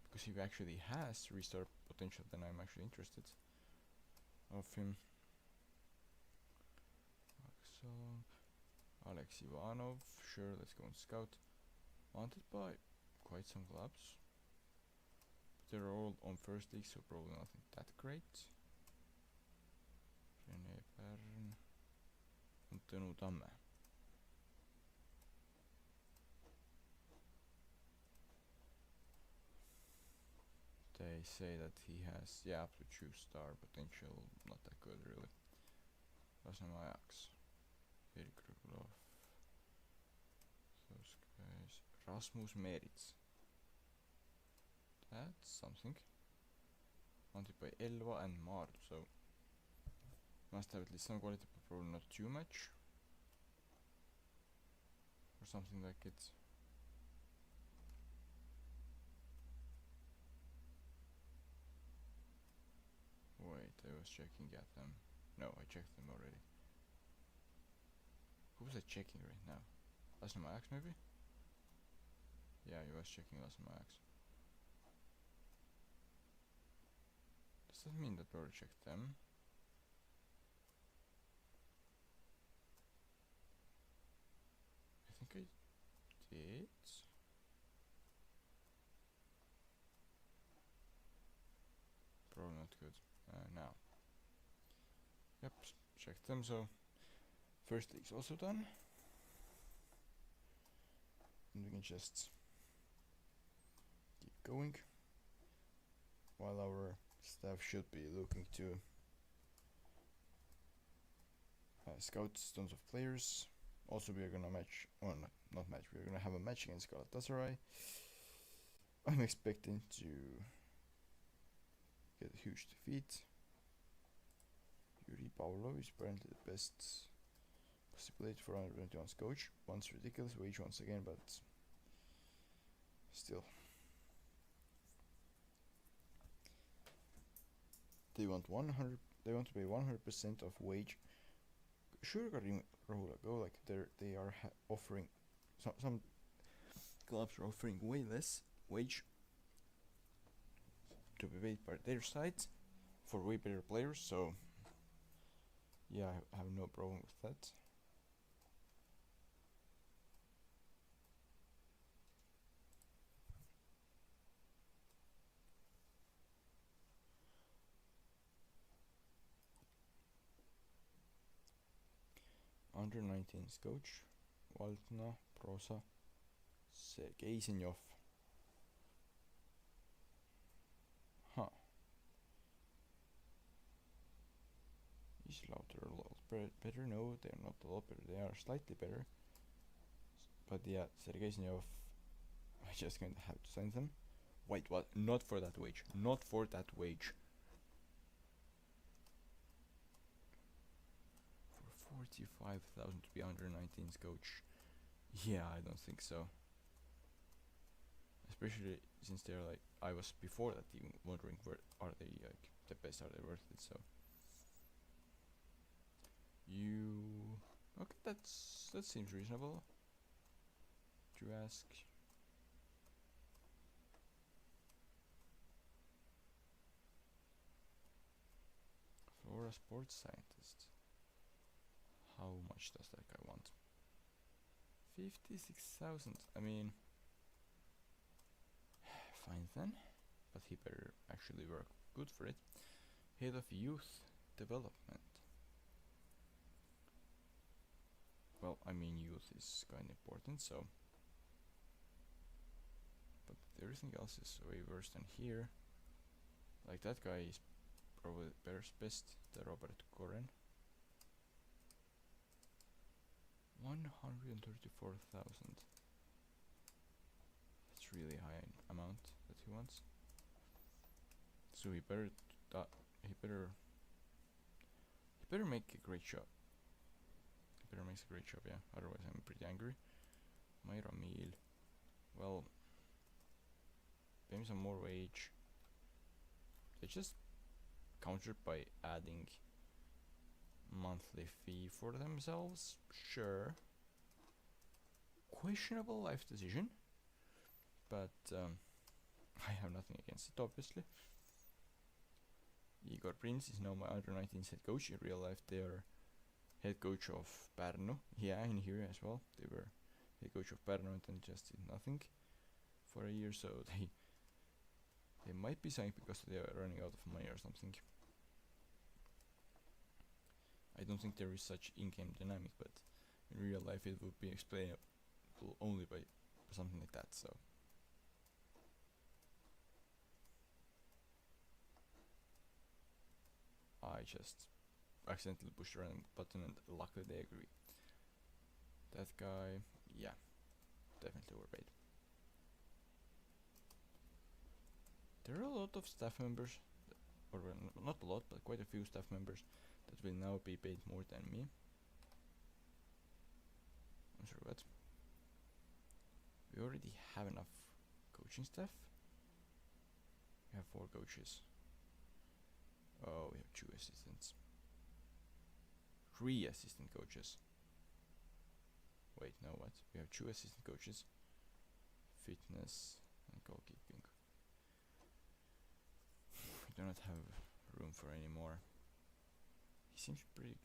Because if he actually has 3-star potential, then I'm actually interested of him. So, Alex Ivanov, sure, let's go and scout. Wanted by quite some clubs. But they're all on first league, so probably nothing that great. René Pern and Tõnu Tamme. They say that he has, up to 2-star potential, not that good really. Lasem Ajax. Erik Krugolov. Those guys. Rasmus Merits. That's something. Wanted by Elva and Maardu, so must have at least some quality, but probably not too much. Or something like it. Wait, I was checking at them. No, I checked them already. Who was I checking right now? Lasem Ajax maybe? Yeah, I was checking Lasem Ajax. Does that mean that I already checked them? I think I did. Probably not good. Now. Yep, checked them, so first league's also done. And we can just keep going. While our staff should be looking to scout tons of players. Also we are gonna match, or not match, we are gonna have a match against Galatasaray. I'm expecting to get a huge defeat. Yuri Pavlov is apparently the best possibility for 121's coach. Once ridiculous wage once again, but still. They want 100. They want to pay 100% of wage. Sure, Rahula, go like they are offering. Some clubs are offering way less wage to be paid by their side for way better players. So yeah, I have no problem with that. Under 19's coach, Valtna, Prosa, Sergei Sinyov. Huh. Is Lauter a lot better? No, they're not a lot better. They are slightly better. But yeah, Sergei Sinyov, I just going to have to send them. Wait, what? Not for that wage. Not for that wage. For 45,000 to be under 19's coach. Yeah, I don't think so. Especially since they're like, I was before that even wondering, where are they like the best, are they worth it? So okay, that seems reasonable to ask. Flora sports scientist. How much does that guy want? 56,000. I mean, fine then, but he better actually work good for it. Head of youth development. Well, I mean, youth is kind of important, so everything else is way worse than here. Like that guy is probably best, the Robert Goren. 134,000. That's really high amount that he wants. So he better make a great shot. He better make a great shot, yeah. Otherwise I'm pretty angry. Myra Meal. Well, pay me some more wage. They just countered by adding monthly fee for themselves. Sure. Questionable life decision. But I have nothing against it, obviously. Igor Prince is now my under-19s head coach. In real life, they are head coach of Pärnu. Yeah, in here as well. They were head coach of Pärnu and then just did nothing for a year, so they might be signed because they are running out of money or something. I don't think there is such in-game dynamic, but in real life it would be explainable only by something like that, so. I just accidentally pushed the random button and luckily they agree. That guy, yeah, definitely overpaid. There are a lot of staff members, or not a lot, but quite a few staff members that will now be paid more than me. I'm sorry, what? We already have enough coaching staff. We have 4 coaches. Oh, we have 2 assistants. 3 assistant coaches. Wait, no, what? We have 2 assistant coaches. Fitness and goalkeeping. We do not have room for any more. He seems pretty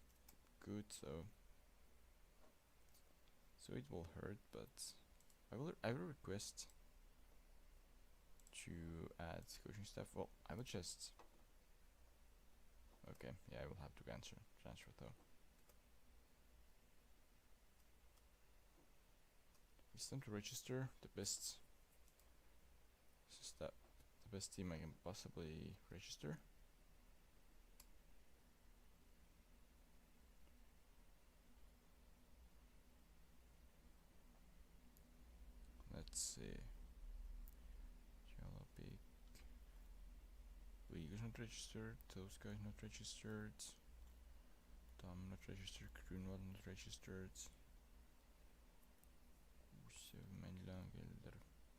good, so it will hurt, but I will request to add coaching staff. Well, I will just. Okay, yeah, I will have to transfer though. It's time to register the best. This is the best team I can possibly register. Let's see. Jalopik. Uyghur's not registered. Those guys not registered. Tom not registered. Grunwald not registered.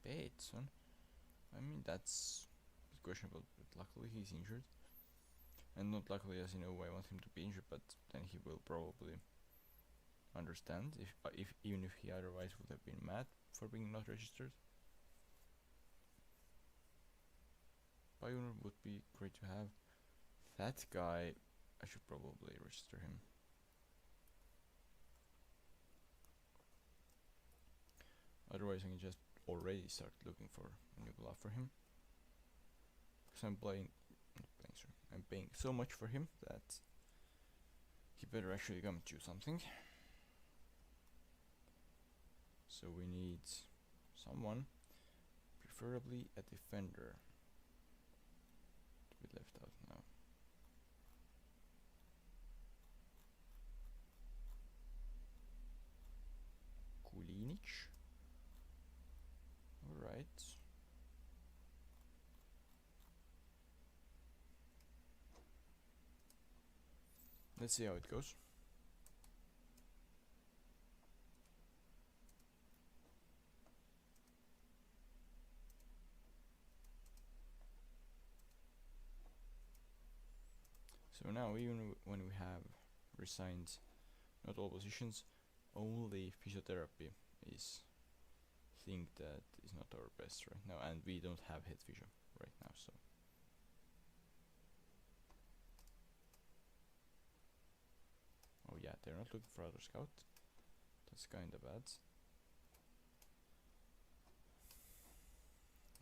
Bateson. I mean, that's questionable, but luckily he's injured. And not luckily, as you know, I want him to be injured, but then he will probably understand if even if he otherwise would have been mad for being not registered. Pioneer would be great to have. That guy, I should probably register him. Otherwise I can just already start looking for a new glove for him. Because I'm paying so much for him that he better actually come to something. So we need someone, preferably a defender, to be left out now. Kulinic. Alright. Let's see how it goes. So now, even when we have resigned not all positions, only physiotherapy is thing that is not our best right now, and we don't have head physio right now, so. Oh yeah, they're not looking for other scout. That's kinda bad.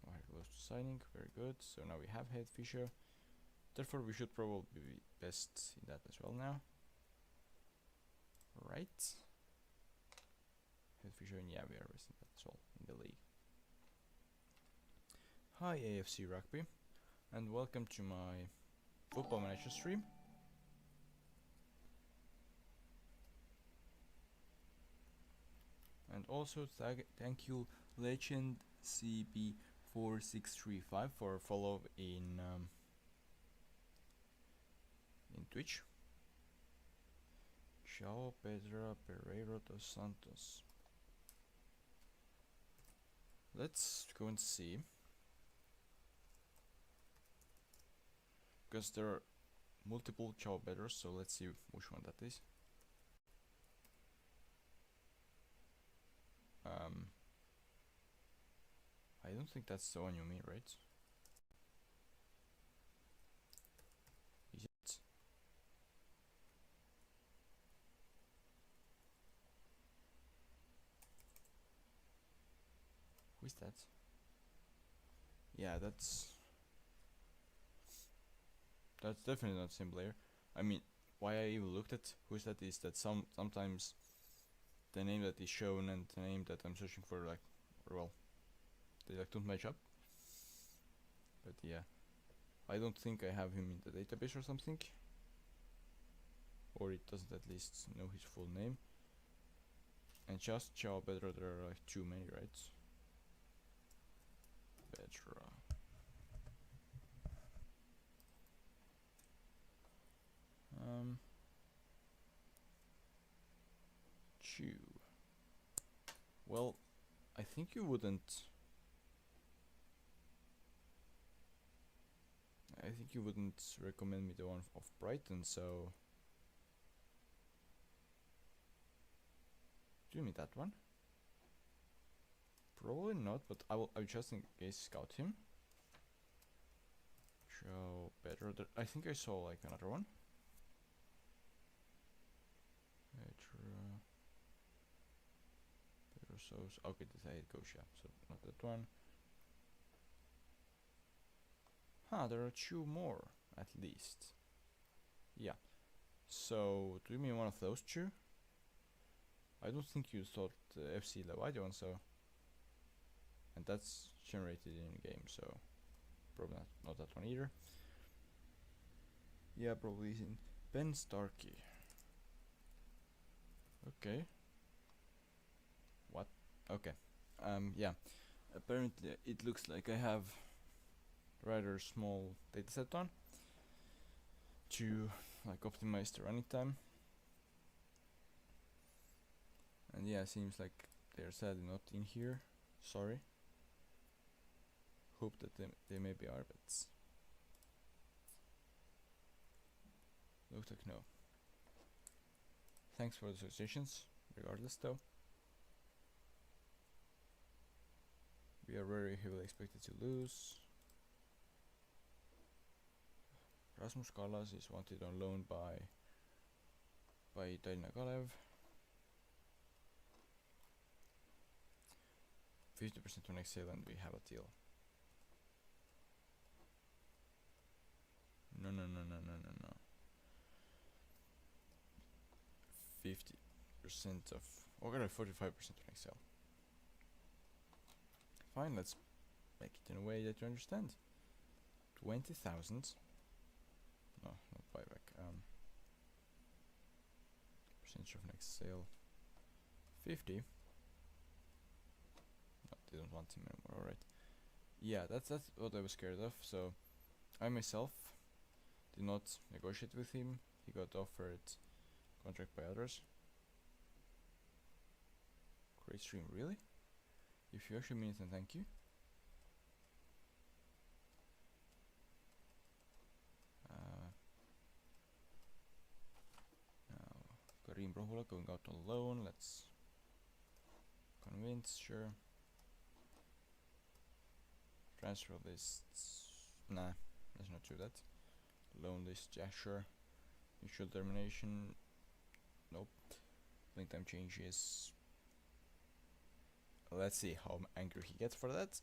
We're close to signing, very good. So now we have head physio. Therefore we should probably be best in that as well now. Right. Head physio, and yeah, we are best in that as well in the league. Hi AFC Rugby, and welcome to my football manager stream. And also thank you Legend CB4635 for follow in Twitch. João Pedro Pereira dos Santos. Let's go and see. Because there are multiple João Pedros, so let's see which one that is. I don't think that's the one you mean, right? Is it? Who is that? Yeah, that's definitely not the same player. I mean, why I even looked at who's that is that sometimes the name that is shown and the name that I'm searching for, like, well, they like don't match up. But yeah, I don't think I have him in the database or something, or it doesn't at least know his full name. And just João Pedro, there are like too many, right? Pedro. Chew. Well, I think you wouldn't. I think you wouldn't recommend me the one of Brighton, so. Do you mean that one? Probably not, but I will just in case scout him. João Pedro. I think I saw like another one. Okay, this is how it goes, yeah. So not that one. There are two more at least. Yeah. So do you mean one of those two? I don't think you thought FC Levadia one, so. And that's generated in game, so probably not that one either. Yeah, probably in Ben Starkey. Okay. What? Okay. Yeah. Apparently it looks like I have rather small dataset on to like optimize the running time. And yeah, seems like they're sadly not in here. Sorry. Hope that they maybe are, but looks like no. Thanks for the suggestions, regardless though. We are very heavily expected to lose. Rasmus Kallas is wanted on loan by Dalina Kalev. 50% on Excel and we have a deal. No. 50% of, or 45% on Excel. Fine, let's make it in a way that you understand. 20,000. No, not buyback. Percentage of next sale. 50. No, they don't want him anymore. Alright. Yeah, that's what I was scared of. So I myself did not negotiate with him. He got offered contract by others. Great stream, really? If you actually mean it, then thank you. Now, Karim Brohula going out on loan. Let's convince, sure. Transfer lists. Nah, let's not do that. Loan list, yeah, sure. Mutual termination. Nope. Link time changes. Let's see how angry he gets for that.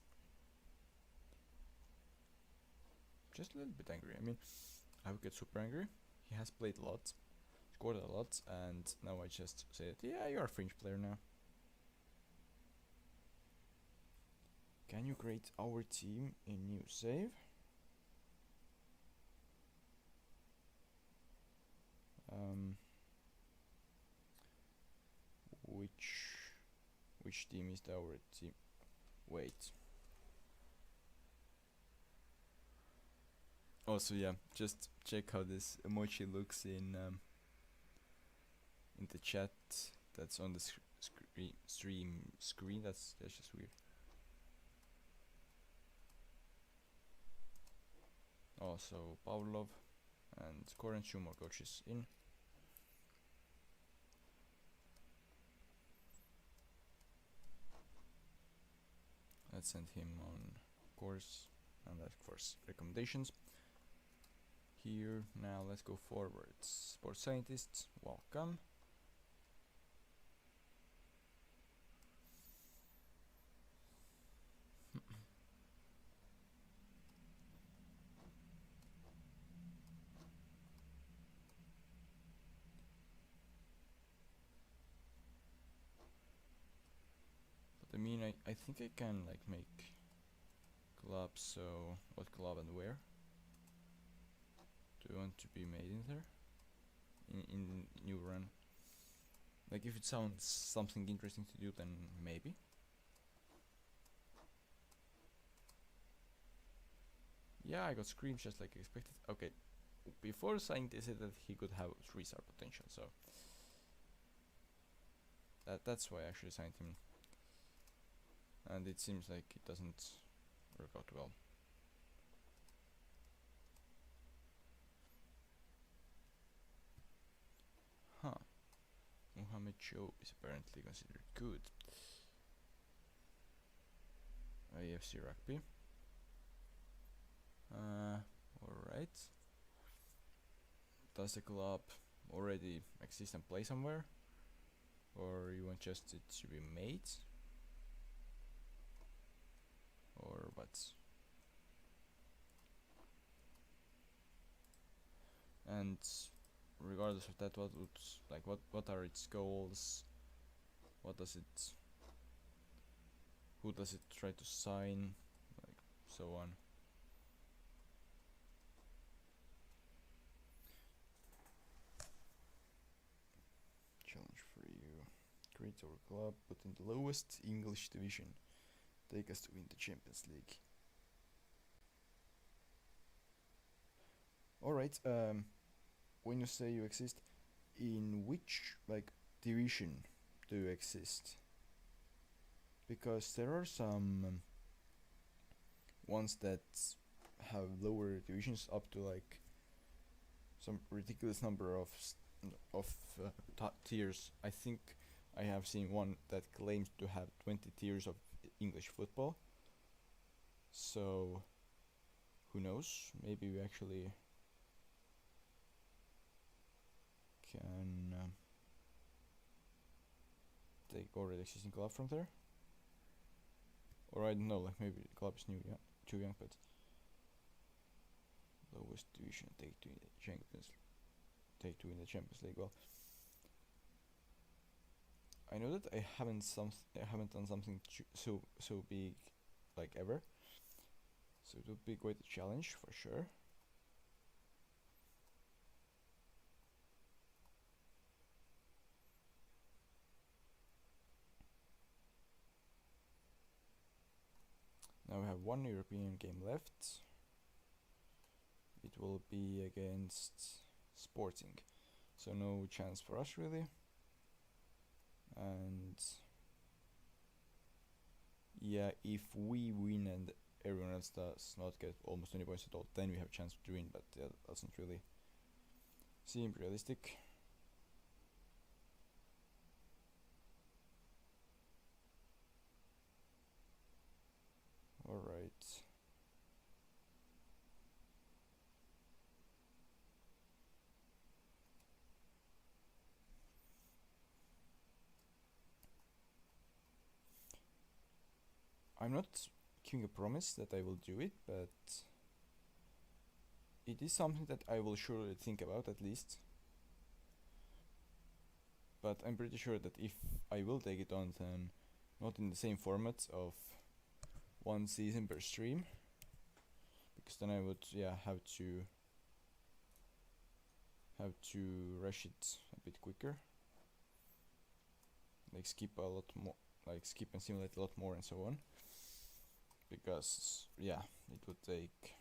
Just a little bit angry. I mean, I would get super angry. He has played a lot, scored a lot, and now I just say that, yeah, you're a fringe player now. Can you create our team in new save? Which team is our team? Wait. Also, yeah, just check how this emoji looks in the chat. That's on the stream screen. That's just weird. Also, Pavlov and Koren Sumo coach is in. Let's send him on course and of course recommendations. Here, now let's go forward. Sports scientists, welcome. But I mean, I think I can like make clubs, so what club and where? Do you want to be made in there? In new run? Like if it sounds something interesting to do, then maybe. Yeah, I got screams just like expected. Okay, before signing they said that he could have 3-star potential, so that's why I actually signed him. And it seems like it doesn't work out well. Huh. Mohamed Joe is apparently considered good. AFC Rugby. Alright. Does the club already exist and play somewhere? Or you want just it to be made? Or what? And regardless of that, what are its goals? What does it? Who does it try to sign? Like so on. Challenge for you. Create our club, but in the lowest English division. Take us to win the Champions League. Alright, when you say you exist, in which like division do you exist? Because there are some ones that have lower divisions up to like some ridiculous number of tiers. I think I have seen one that claims to have 20 tiers of English football. So who knows? Maybe we actually can take already existing club from there. Or I don't know, like maybe the club is new, yeah, too young, but lowest division, take two in the Champions League. Well, I know that I haven't done something so big like ever, so it would be quite a challenge for sure. Now we have one European game left. It will be against Sporting, so no chance for us really. And yeah, if we win and everyone else does not get almost any points at all, then we have a chance to win, but that doesn't really seem realistic. Alright. I'm not giving a promise that I will do it, but it is something that I will surely think about at least. But I'm pretty sure that if I will take it on, then not in the same format of one season per stream, because then I would have to rush it a bit quicker, like skip a lot more, like skip and simulate a lot more and so on, because it would take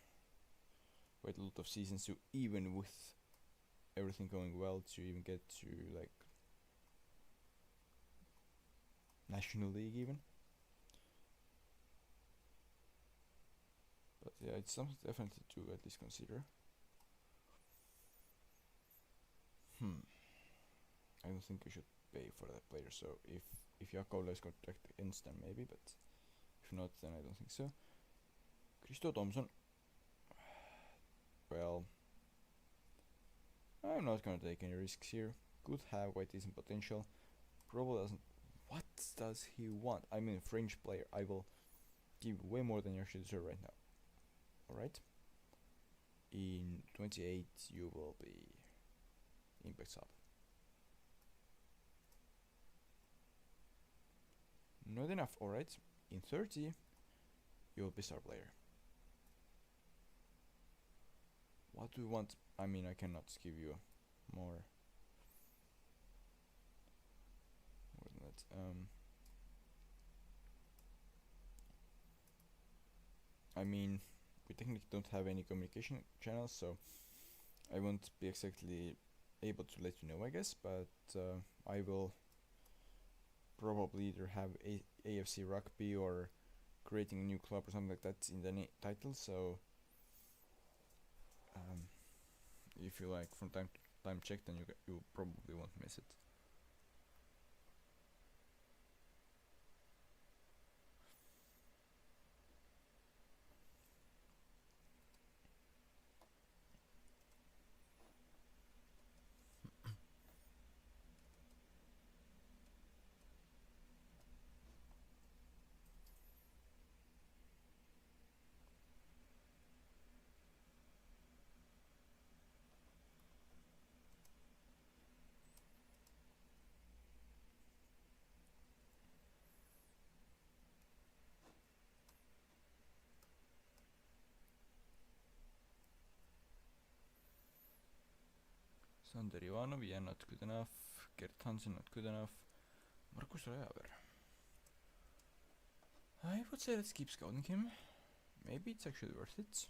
quite a lot of seasons to, even with everything going well, to even get to like National League even. But yeah, it's something definitely to at least consider. I don't think you should pay for that player, so if Jakola is contract ends, then maybe, but if not, then I don't think so. Christo Thompson. Well, I'm not gonna take any risks here. Could have quite decent potential. Probably doesn't. What does he want? I mean, fringe player. I will give way more than you actually deserve right now. Alright? In 28, you will be Impact Sub. Not enough, alright. In 30, you will be star player. What do you want? I mean, I cannot give you more than that. I mean, we technically don't have any communication channels, so I won't be exactly able to let you know, I guess, but I will probably either have AFC Rugby or creating a new club or something like that in the title, so if you like from time to time check, then you probably won't miss it. Sander Ivanov, yeah, not good enough. Gert Hansen, not good enough. Markus Rajaver. I would say let's keep scouting him. Maybe it's actually worth it.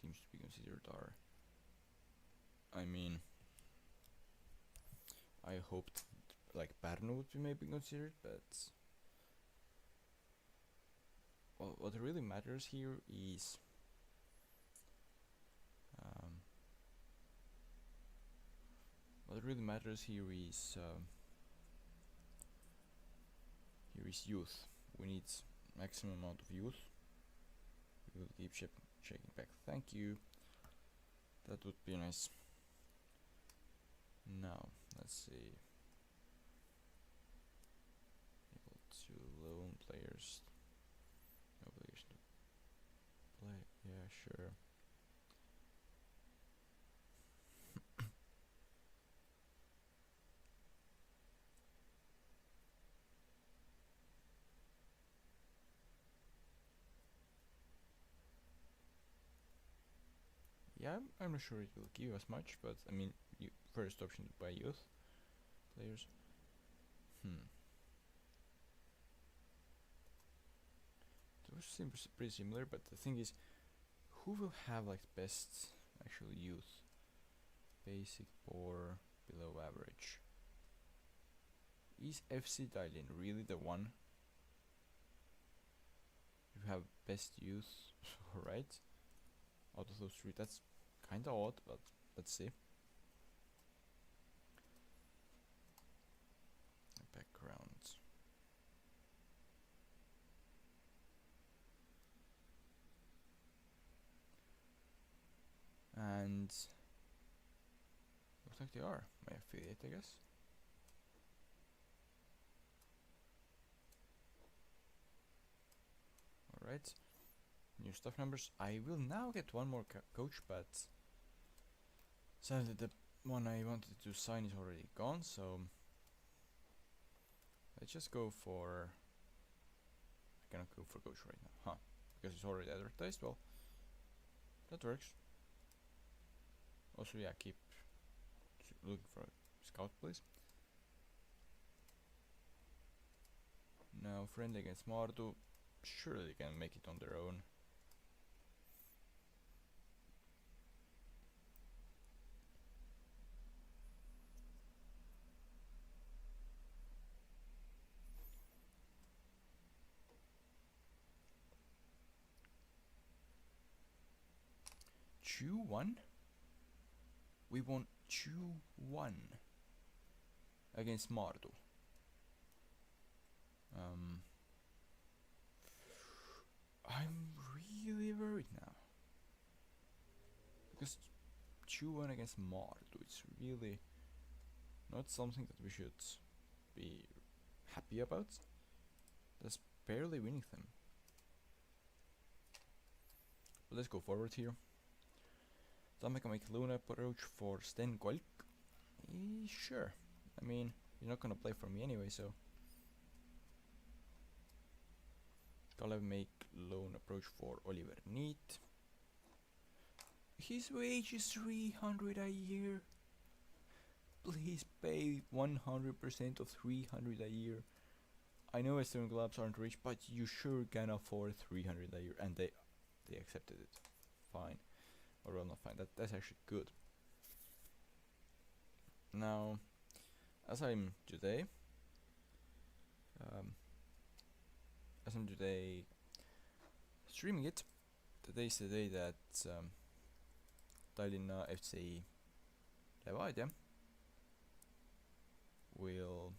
Teams to be considered are... I mean... I hoped like Pärnu would be maybe considered, but... Well, what really matters here is... What really matters here is youth. We need maximum amount of youth. We will keep checking back. Thank you. That would be nice. Now, let's see. Able to loan players. Obligation to play. Yeah, sure. Yeah, I'm not sure it will give us much, but I mean, first option to buy youth players. Those seem pretty similar, but the thing is, who will have like best actual youth? Basic, poor, below average. Is FC Dailin really the one? You have best youth, right? Out of those three, that's kinda odd, but let's see. Background. And looks like they are my affiliate, I guess. Alright. New staff numbers. I will now get one more coach, but sadly the one I wanted to sign is already gone, so let's just go for... I cannot go for coach right now, huh? Because it's already advertised. Well, that works. Also, yeah, keep looking for a scout, please. Now, friendly against Mardu. Surely they can make it on their own. Chew 1? We won 2-1 against Mardu. I'm really worried now. Because 2-1 against Mardu, it's really not something that we should be happy about. That's barely winning them. But let's go forward here. Tammeka make Luna approach for Sten Kolk. Sure. I mean, you're not gonna play for me anyway, so. Kalev make loan approach for Oliver Neat. His wage is 300 a year. Please pay 100% of 300 a year. I know Western clubs aren't rich, but you sure can afford 300 a year, and they accepted it. Fine. Or well, not fine. That's actually good. Now, as I'm today streaming it, today's the day that Tallinna FC Levadia will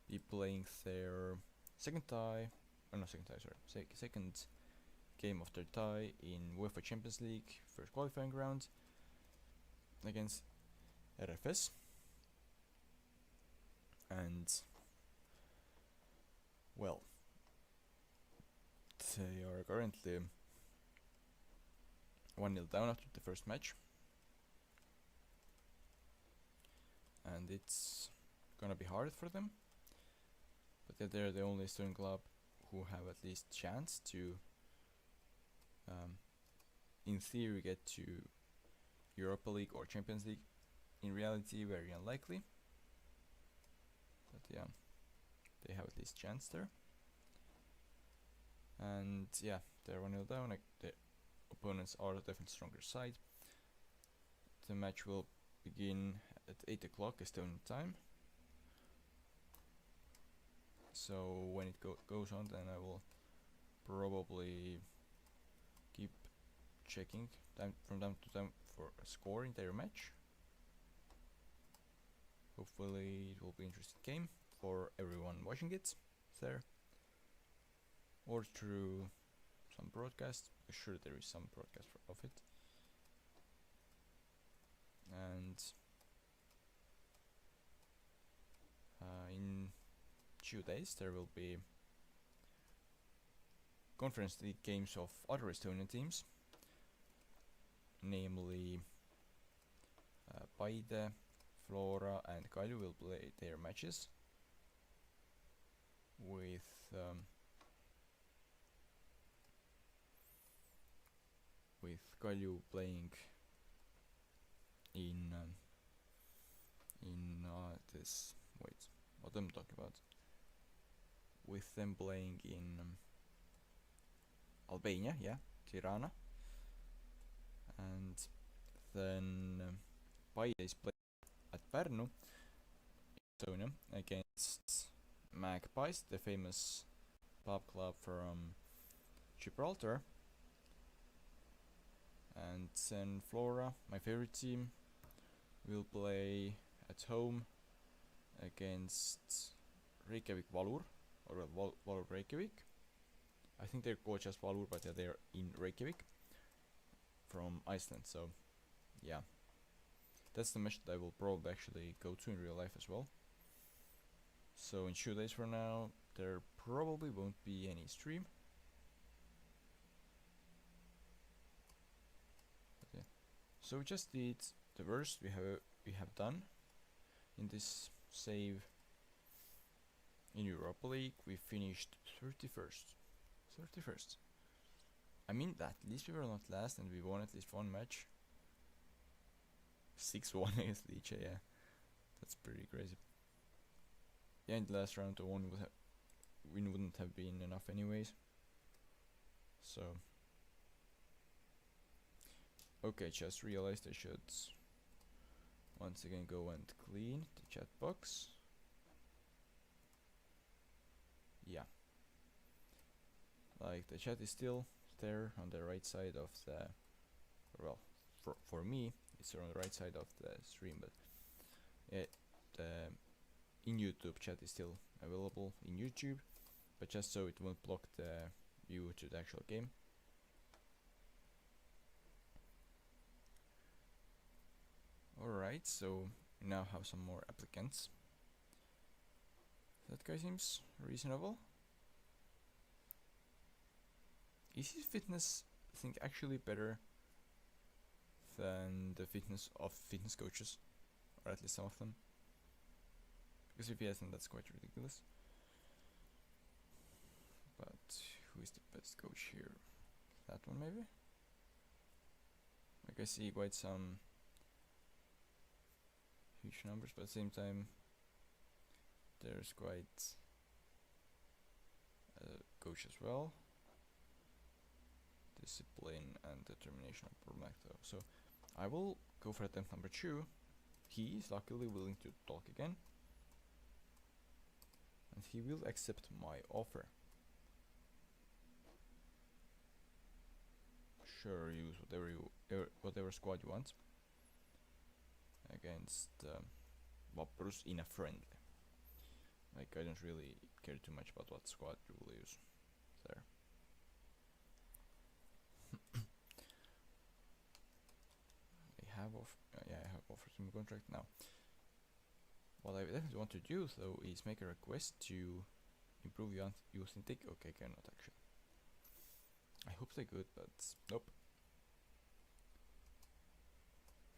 be playing their second game of their tie in UEFA Champions League first qualifying round against RFS. And well, they are currently 1-0 down after the first match, and it's gonna be hard for them, but they're the only Eastern club who have at least chance to in theory get to Europa League or Champions League. In reality, very unlikely, but yeah, they have at least chance there. And yeah, they're 1-0 down. The opponents are definitely stronger side. The match will begin at 8 o'clock Estonian time. So when it goes on, then I will probably keep checking from time to time for a score in their match. Hopefully it will be an interesting game for everyone watching it there, or through some broadcast. Sure, there is some broadcast of it. And in 2 days there will be Conference League games of other Estonian teams, namely Paide, Flora and Kalju will play their matches with Kalju playing in this, wait, what I'm talking about, with them playing in Albania, yeah, Tirana, and then Paide is playing at Pärnu, Estonia, against Magpies, the famous pub club from Gibraltar. And then Flora, my favorite team, will play at home against Reykjavik Valur, or Valur Reykjavik. I think they're called just Valur, but they're in Reykjavik from Iceland. So yeah, that's the match that I will probably actually go to in real life as well. So in 2 days from now, there probably won't be any stream. But yeah. So we just did the verse. We have we have done in this save. In Europa League, we finished 31st. 31st. I mean, at least we were not last, and we won at least one match. 6-1 against Lecce, yeah. That's pretty crazy. Yeah, in the last round, the one win wouldn't have been enough anyways. So, okay, just realized I should once again go and clean the chat box. Yeah, like the chat is still there on the right side of the, well, for me it's on the right side of the stream, but yeah, the in YouTube chat is still available in YouTube, but just so it won't block the view to the actual game. Alright, so we now have some more applicants. That guy seems reasonable. Is his fitness thing actually better than the fitness of fitness coaches? Or at least some of them? Because if yes, then that's quite ridiculous. But who is the best coach here? That one maybe? Like I see quite some huge numbers, but at the same time there's quite a coach as well. Discipline and determination are problematic though. So I will go for attempt number 2. He is luckily willing to talk again, and he will accept my offer. Sure, use whatever squad you want against Vaprus in a friendly. Like, I don't really care too much about what squad you will use there. I have offered him a contract now. What I definitely want to do though is make a request to improve youth intake. Okay, cannot actually. I hope they're good, but nope.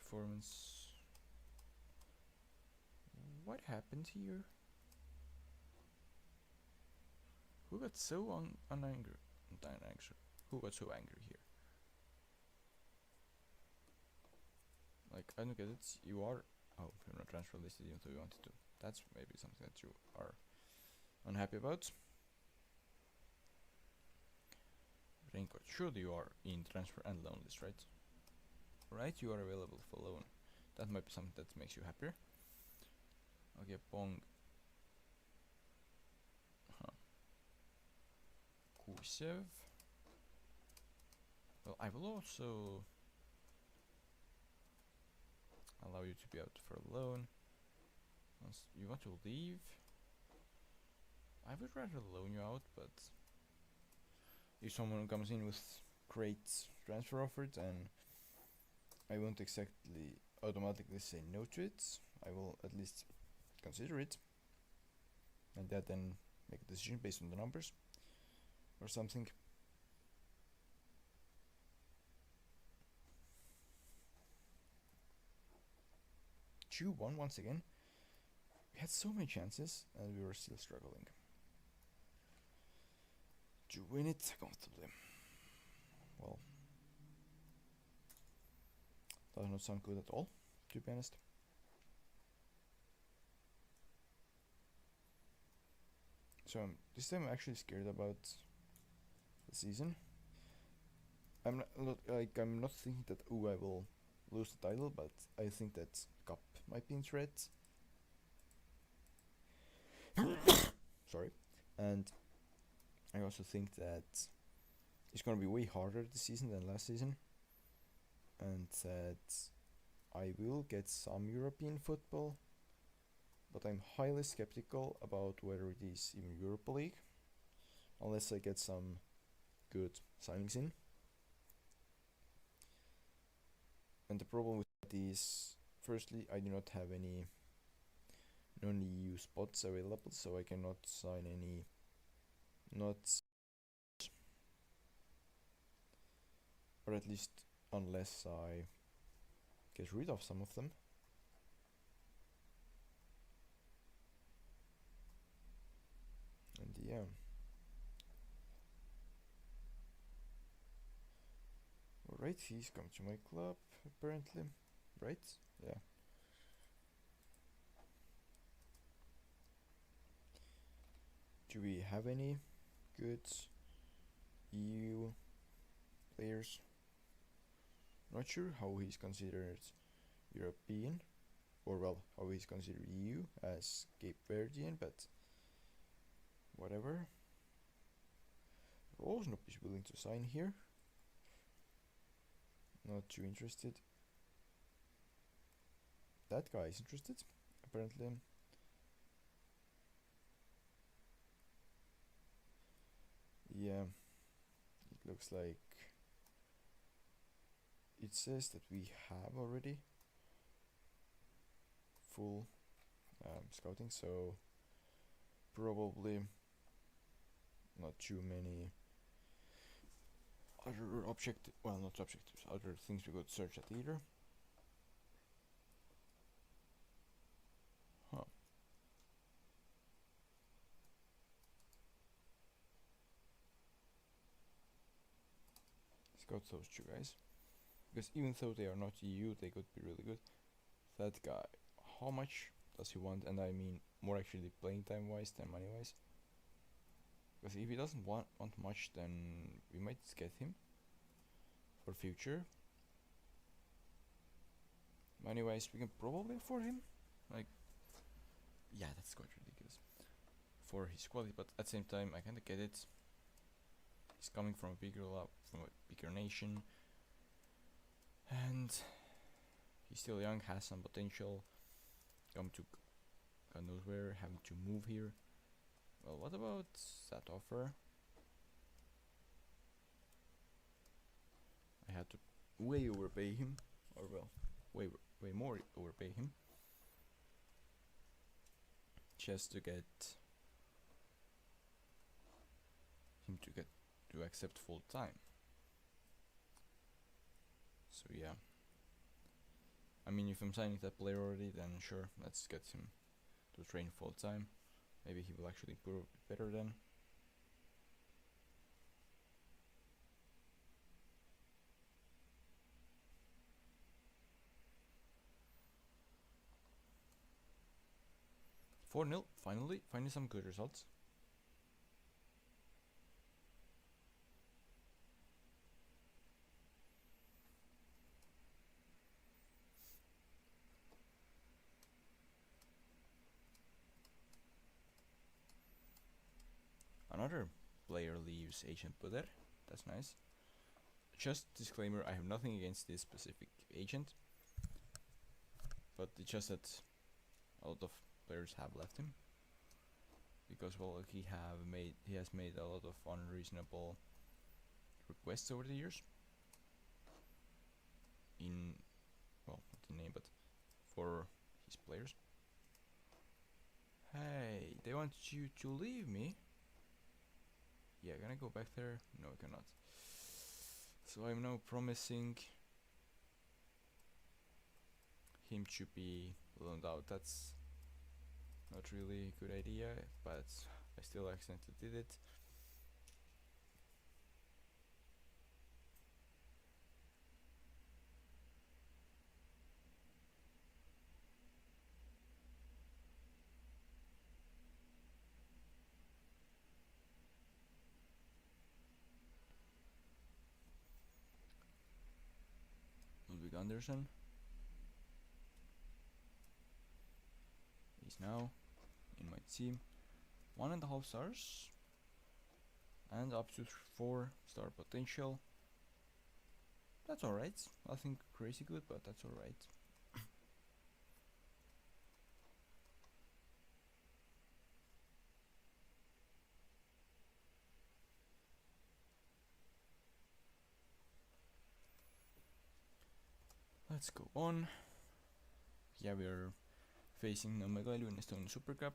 Performance. What happened here? Who got so angry? Who got so angry here? Like, I don't get it. You are. Oh, you're not transfer listed even though you wanted to. That's maybe something that you are unhappy about. Raincoat. Surely you are in transfer and loan list, right? Right, you are available for loan. That might be something that makes you happier. Okay, Pong. Kusev. Well, I will also allow you to be out for a loan. Once you want to leave, I would rather loan you out, but if someone comes in with great transfer offers, then I won't exactly automatically say no to it. I will at least consider it, and that then make a decision based on the numbers or something. Two won once again. We had so many chances and we were still struggling to win it comfortably. Well, does not sound good at all, to be honest. So this time I'm actually scared about the season. I'm not thinking that I will lose the title, but I think that cup might be in threat. Sorry. And I also think that it's gonna be way harder this season than last season, and that I will get some European football, but I'm highly skeptical about whether it is even Europa League, unless I get some good signings in. And the problem with that is, firstly, I do not have any non-EU spots available, so I cannot sign any or at least unless I get rid of some of them. Yeah. Alright, he's come to my club, apparently. Right? Yeah. Do we have any good EU players? Not sure how he's considered European, or well, how he's considered EU as Cape Verdean, but whatever. Rosnop is willing to sign here. Not too interested. That guy is interested, apparently. Yeah, it looks like it says that we have already full scouting, so probably not too many other not objectives, other things we could search at either. Huh. Scout those two guys, because even though they are not EU, they could be really good. That guy, how much does he want? And I mean more actually playing time wise than money wise. Because if he doesn't want much, then we might get him for future. Money wise, we can probably afford him. Like, yeah, that's quite ridiculous for his quality, but at the same time, I kinda get it. He's coming from a bigger nation, and he's still young, has some potential. Come to God knows where, having to move here. Well, what about that offer? I had to way overpay him, or well, way more overpay him, just to get him to accept full time. So yeah, I mean, if I'm signing that player already, then sure, let's get him to train full time. Maybe he will actually improve better then. Finally some good results. Another player leaves Agent Puder. That's nice. Just disclaimer, I have nothing against this specific agent, but it's just that a lot of players have left him because well, he has made a lot of unreasonable requests over the years. In well, not in name, but for his players. Hey, they want you to leave me. Yeah, can I go back there? No, I cannot. So I'm now promising him to be loaned out. That's not really a good idea, but I still accidentally did it. Ludwig Anderson. He's now in my team. 1.5 stars and up to 4-star potential. That's alright. Nothing crazy good, but that's alright. Let's go on. Yeah, we are facing Nõmme in Estonian Super Cup.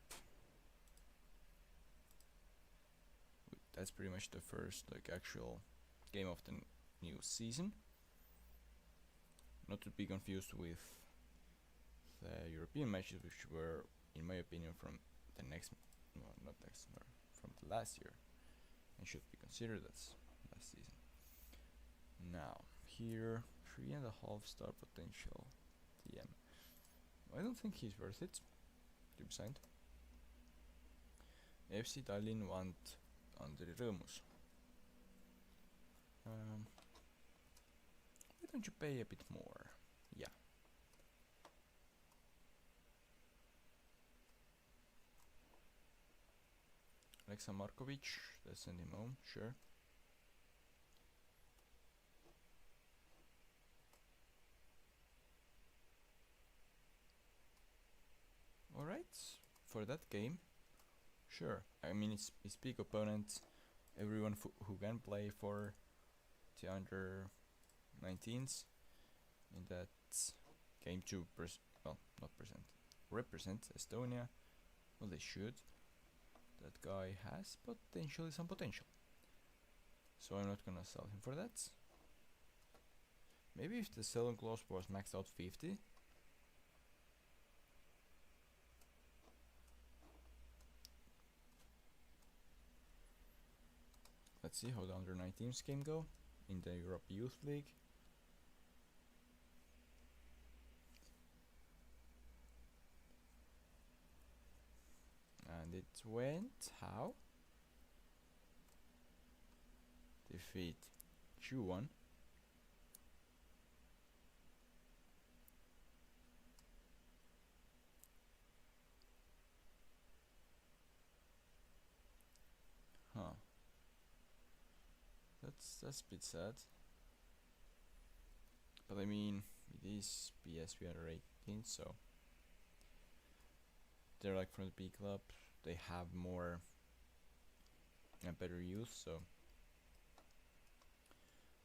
That's pretty much the first actual game of the new season. Not to be confused with the European matches, which were, in my opinion, from the from the last year and should be considered as last season. Now, here, 3.5 star potential TM. I don't think he's worth it to be signed. FC Tallinn want Andri Rõõmus. Why don't you pay a bit more? Yeah. Alexa Markovic, let's send him home, sure. Alright, for that game, sure. I mean, it's big opponent. Everyone who can play for the under 19s in that game to represent Estonia. Well, they should. That guy has potentially some potential. So I'm not gonna sell him for that. Maybe if the selling clause was maxed out 50. Let's see how the under 19s game go in the Europe Youth League. And it went how? Defeat 2-1. Huh. That's a bit sad. But I mean, it is PSV under 18, so they're like from the B club. They have more and better youth, so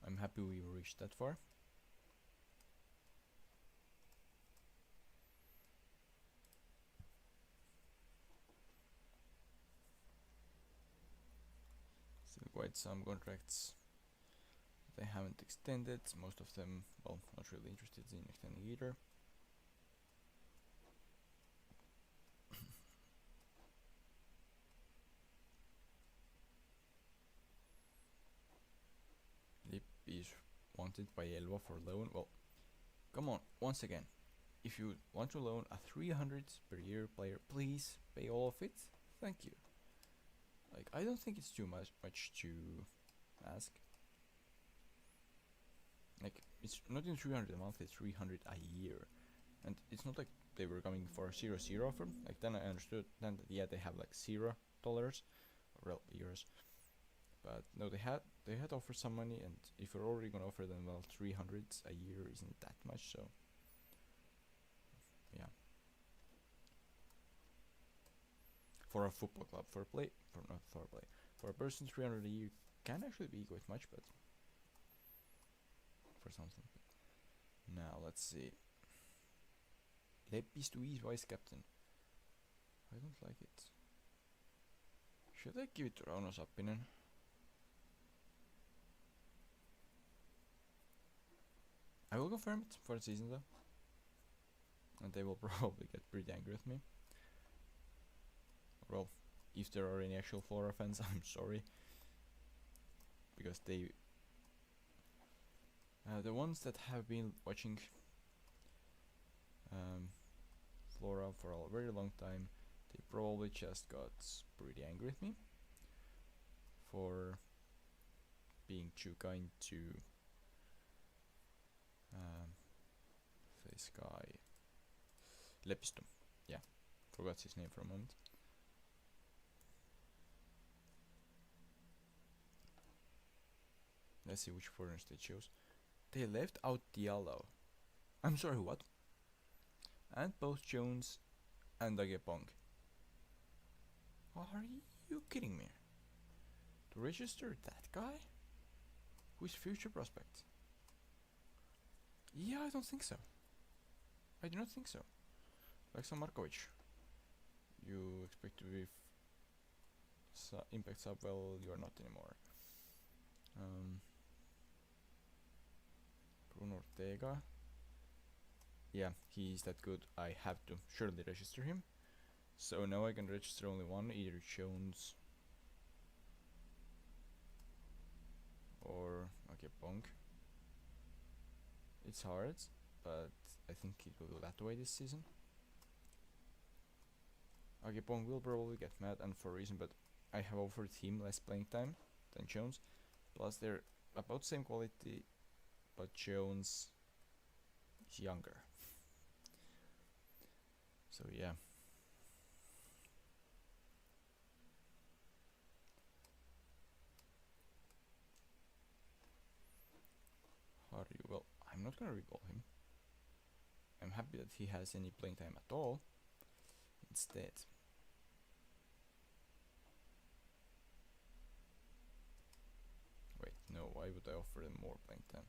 I'm happy we reached that far. Still quite some contracts they haven't extended. Most of them, well, not really interested in extending either. Lip is wanted by Elva for loan. Well, come on, once again, if you want to loan a 300 per year player, please pay all of it. Thank you. Like, I don't think it's too much to ask. Like, it's not even 300 a month, it's 300 a year. And it's not like they were coming for a 0-0 offer. Like, then I understood then that, yeah, they have like $0 or euros. But no, they had offered some money, and if you're already gonna offer them, well, 300 a year isn't that much, so yeah. For a football club, for a person, 300 a year can actually be quite much, but for something. Now let's see. Leppistu is vice captain. I don't like it. Should I give it to Rauno Sappinen? I will confirm it for the season though, and they will probably get pretty angry with me. Well, if there are any actual Flora fans, I'm sorry, because they, the ones that have been watching Flora for a very long time, they probably just got pretty angry with me for being too kind to this guy Leppistu. Yeah, forgot his name for a moment. Let's see which foreigners they chose. They left out Diallo. I'm sorry, what? And both Jones and Agepong. Are you kidding me? To register that guy? Who's future prospect? Yeah, I don't think so. I do not think so. Alexa Markovic. You expect to be impact sub? Well, you are not anymore. Bruno Ortega. Yeah, he's that good. I have to surely register him. So now I can register only one, either Jones or okay, Pong. It's hard, but I think it will go that way this season. Okay, Pong will probably get mad, and for a reason, but I have offered him less playing time than Jones. Plus, they're about same quality, but Jones is younger. So yeah. How do you? Well, I'm not gonna recall him. I'm happy that he has any playing time at all. Instead. Wait, no, why would I offer them more playing time?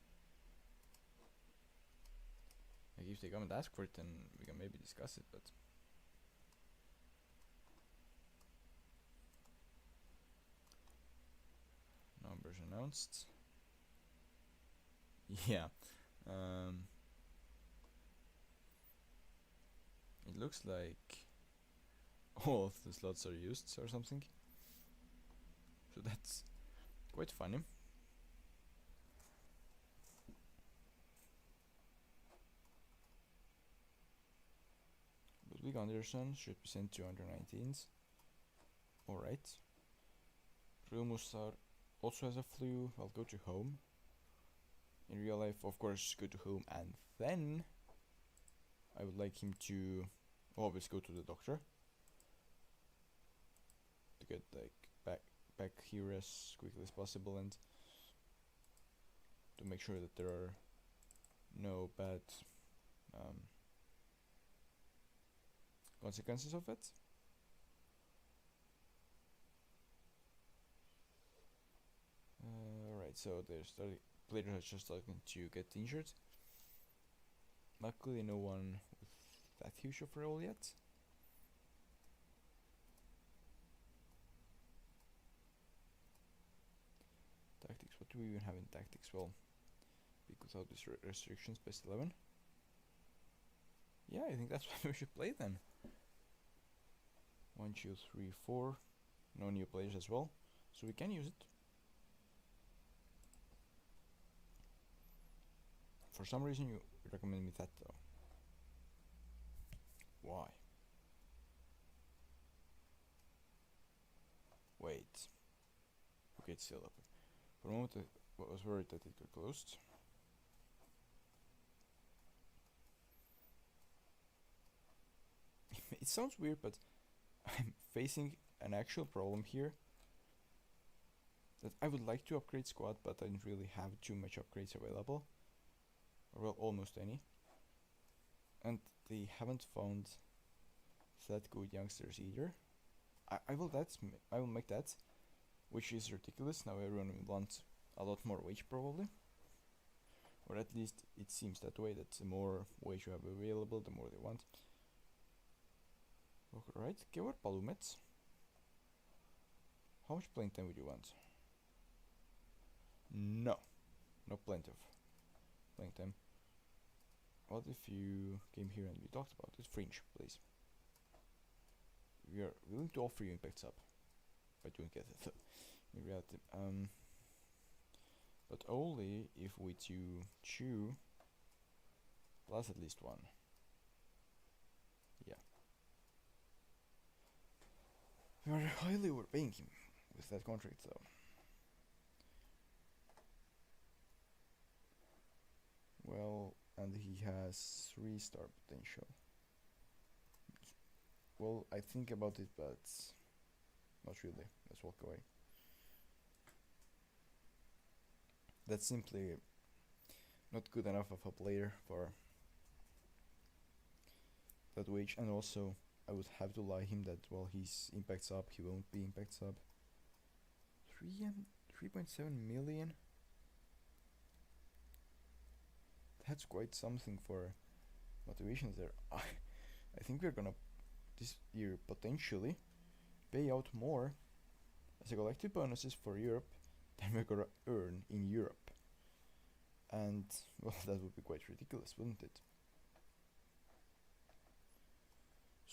Like, if they come and ask for it, then we can maybe discuss it, but... Numbers announced. Yeah. It looks like all of the slots are used or something. So that's quite funny. Ludwig Anderson should be sent to under 19s. Alright. Rumusar also has a flu. I'll go to home. In real life, of course, go to home, and then I would like him to always go to the doctor to get like back here as quickly as possible, and to make sure that there are no bad consequences of it. Alright, so there's players are just starting to get injured. Luckily, no one with that huge of a role yet. Tactics, what do we even have in tactics? Well, because of these restrictions, best 11. Yeah, I think that's what we should play then. 1, 2, 3, 4. No new players as well, so we can use it. For some reason you recommend me that though. Why? Wait. Okay, it's still open. For a moment I was worried that it got closed. It sounds weird, but I'm facing an actual problem here. That I would like to upgrade squad, but I didn't really have too much upgrades available. Or well, almost any. And they haven't found that good youngsters either. I will make that, which is ridiculous. Now everyone will want a lot more wage probably. Or at least it seems that way, that the more wage you have available, the more they want. Alright, Kevor Palumets. How much playing time would you want? No. No plenty of playing time. What if you came here and we talked about it? Fringe, please. We are willing to offer you impact sub, but you won't get it in reality. But only if we chew plus at least one. Yeah. We are highly overpaying him with that contract though. Well, and he has 3-star potential. Well, I think about it, but not really. Let's walk away. That's simply not good enough of a player for that wage, and also I would have to lie him that while he's impact sub, he won't be impact sub. 3.7 million? That's quite something for motivations there. I think we're gonna this year potentially pay out more as a collective bonuses for Europe than we're gonna earn in Europe. And well, that would be quite ridiculous, wouldn't it?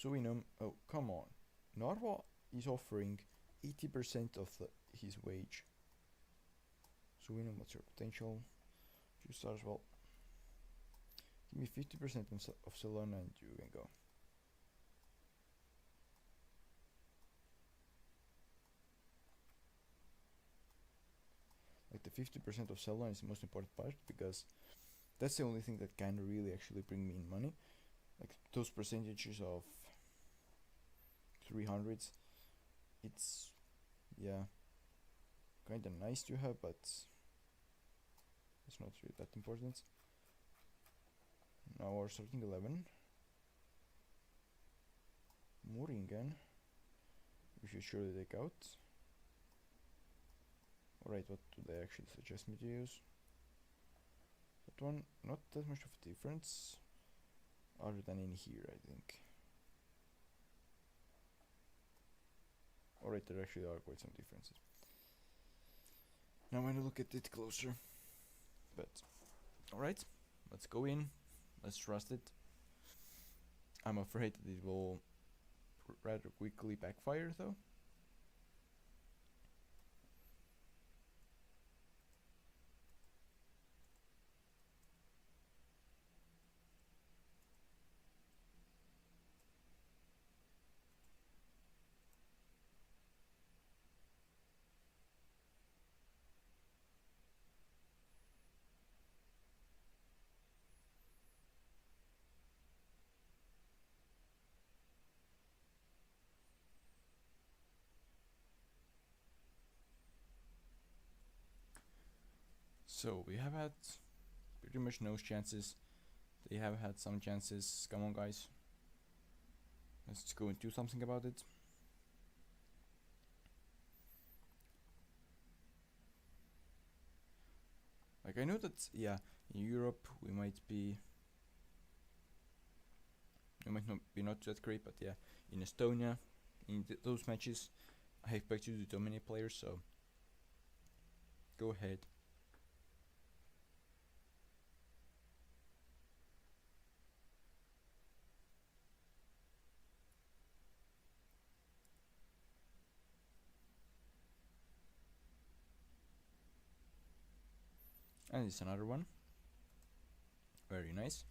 Suriname, oh come on. Narva is offering 80% of his wage. So we know what's your potential. 2 stars, well, give me 50% of Solana and you can go. Like the 50% of Solana is the most important part, because that's the only thing that can really actually bring me in money. Like those percentages of 300s, it's, yeah, kinda nice to have, but it's not really that important. Now our starting 11. Moringen. We should surely take out. Alright, what do they actually suggest me to use? That one, not that much of a difference, other than in here, I think. Alright, there actually are quite some differences. Now when I look at it closer. But, alright, let's go in, let's trust it. I'm afraid that it will rather quickly backfire though. So we have had pretty much no chances. They have had some chances. Come on, guys. Let's go and do something about it. Like I know that, yeah, in Europe we might not be that great, but yeah, in Estonia, in those matches, I expect you to dominate players. So go ahead. And it's another one. Very nice.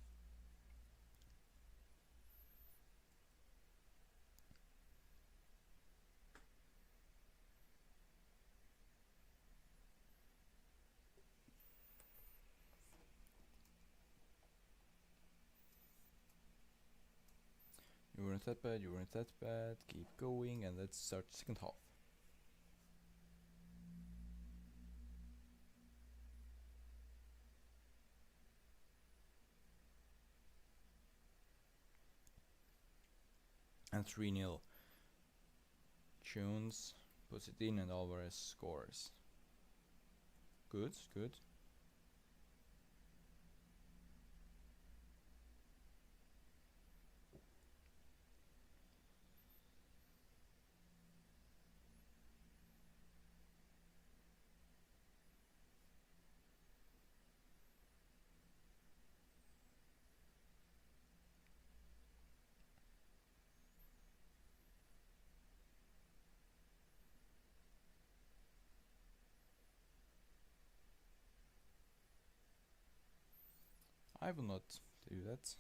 You weren't that bad, you weren't that bad. Keep going, and let's start the second half. And 3-0. Jones puts it in and Alvarez scores. Good, good. I will not do that.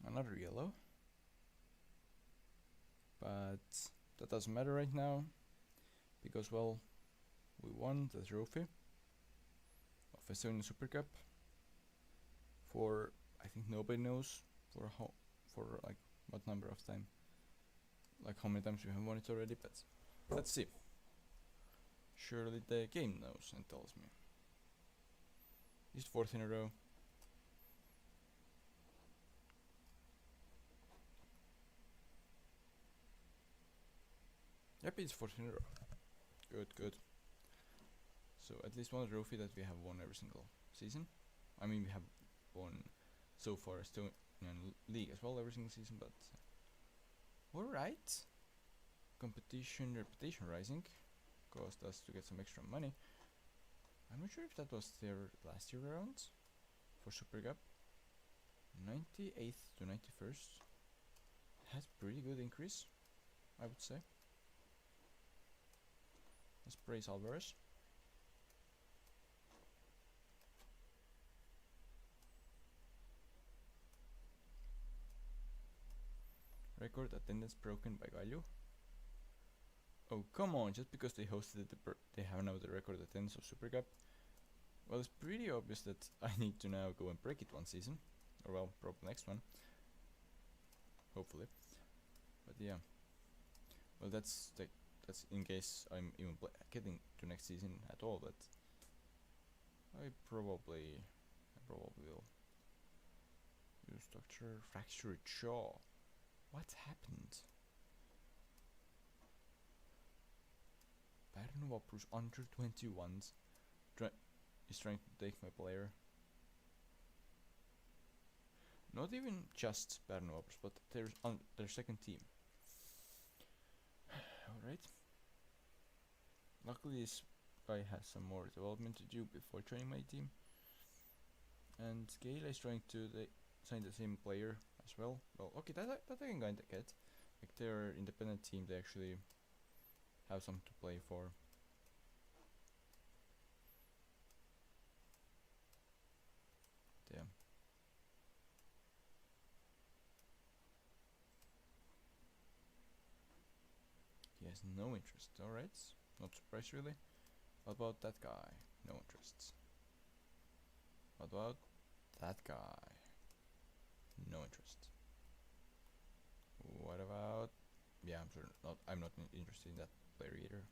Another yellow. But that doesn't matter right now, because, well, we won the trophy of Estonian Super Cup for, I think nobody knows for like what number of time, like how many times we have won it already, but let's see. Surely the game knows and tells me. It's 4th in a row. Yep, it's 4th in a row. Good, good. So at least one trophy that we have won every single season. I mean, we have won so far Estonian League as well every single season, but alright. Competition, reputation rising. caused us to get some extra money. I'm not sure if that was their last year around for Super Cup. 98th to 91st. Has pretty good increase, I would say. Let's praise Alvarez. Record attendance broken by Gallo. Oh, come on, just because they hosted they have now the record attendance of Super Cup. Well, it's pretty obvious that I need to now go and break it one season. Or well, probably next one. Hopefully. But yeah. Well, that's in case I'm even getting to next season at all, but I probably will use structure fractured jaw. What happened? Bernova plus under 21s is trying to take my player. Not even just Bernova, but their second team. Alright. Luckily this guy has some more development to do before joining my team. And Gale is trying to sign the same player as well. Well, okay, that I can kinda get. Like, they're independent team, they actually have something to play for. Damn. He has no interest, alright. Not surprised really. What about that guy? No interests. What about that guy? No interest. What about... Yeah, I'm not interested in that player either.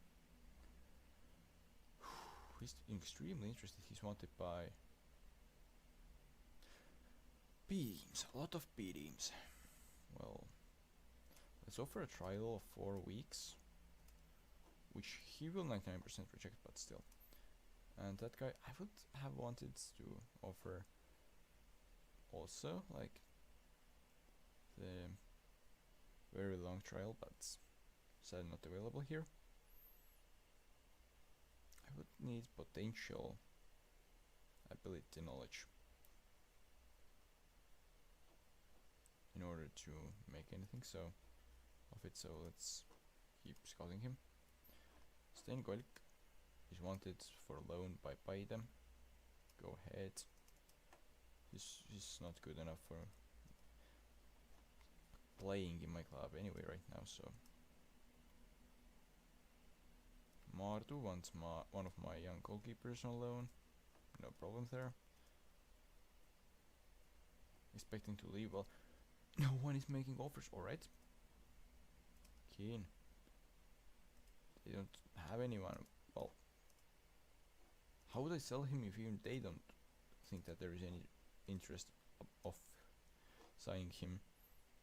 He's extremely interested. He's wanted by B-teams, a lot of B-teams. Well, let's offer a trial of 4 weeks, which he will 99% reject, but still. And that guy, I would have wanted to offer also, like, the very long trial, but sadly not available here. I would need potential ability knowledge in order to make anything of it, so let's keep scouting him. Steingolik is wanted for loan by Paidem. Go ahead. He's not good enough for playing in my club anyway right now, so Martu wants one of my young goalkeepers on loan. No problem there. Expecting to leave. Well, no one is making offers. Alright. Keen. They don't have anyone. Well, how would I sell him if even they don't think that there is any interest of signing him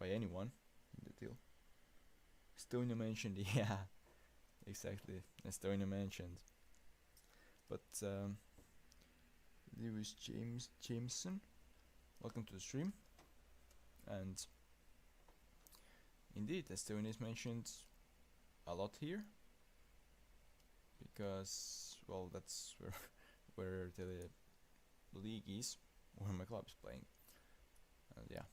by anyone in the deal? Estonia mentioned, yeah, exactly. Estonia mentioned. But Lewis Jameson, welcome to the stream. And indeed, Estonia is mentioned a lot here, because well, that's where the league is, where my club is playing. And yeah.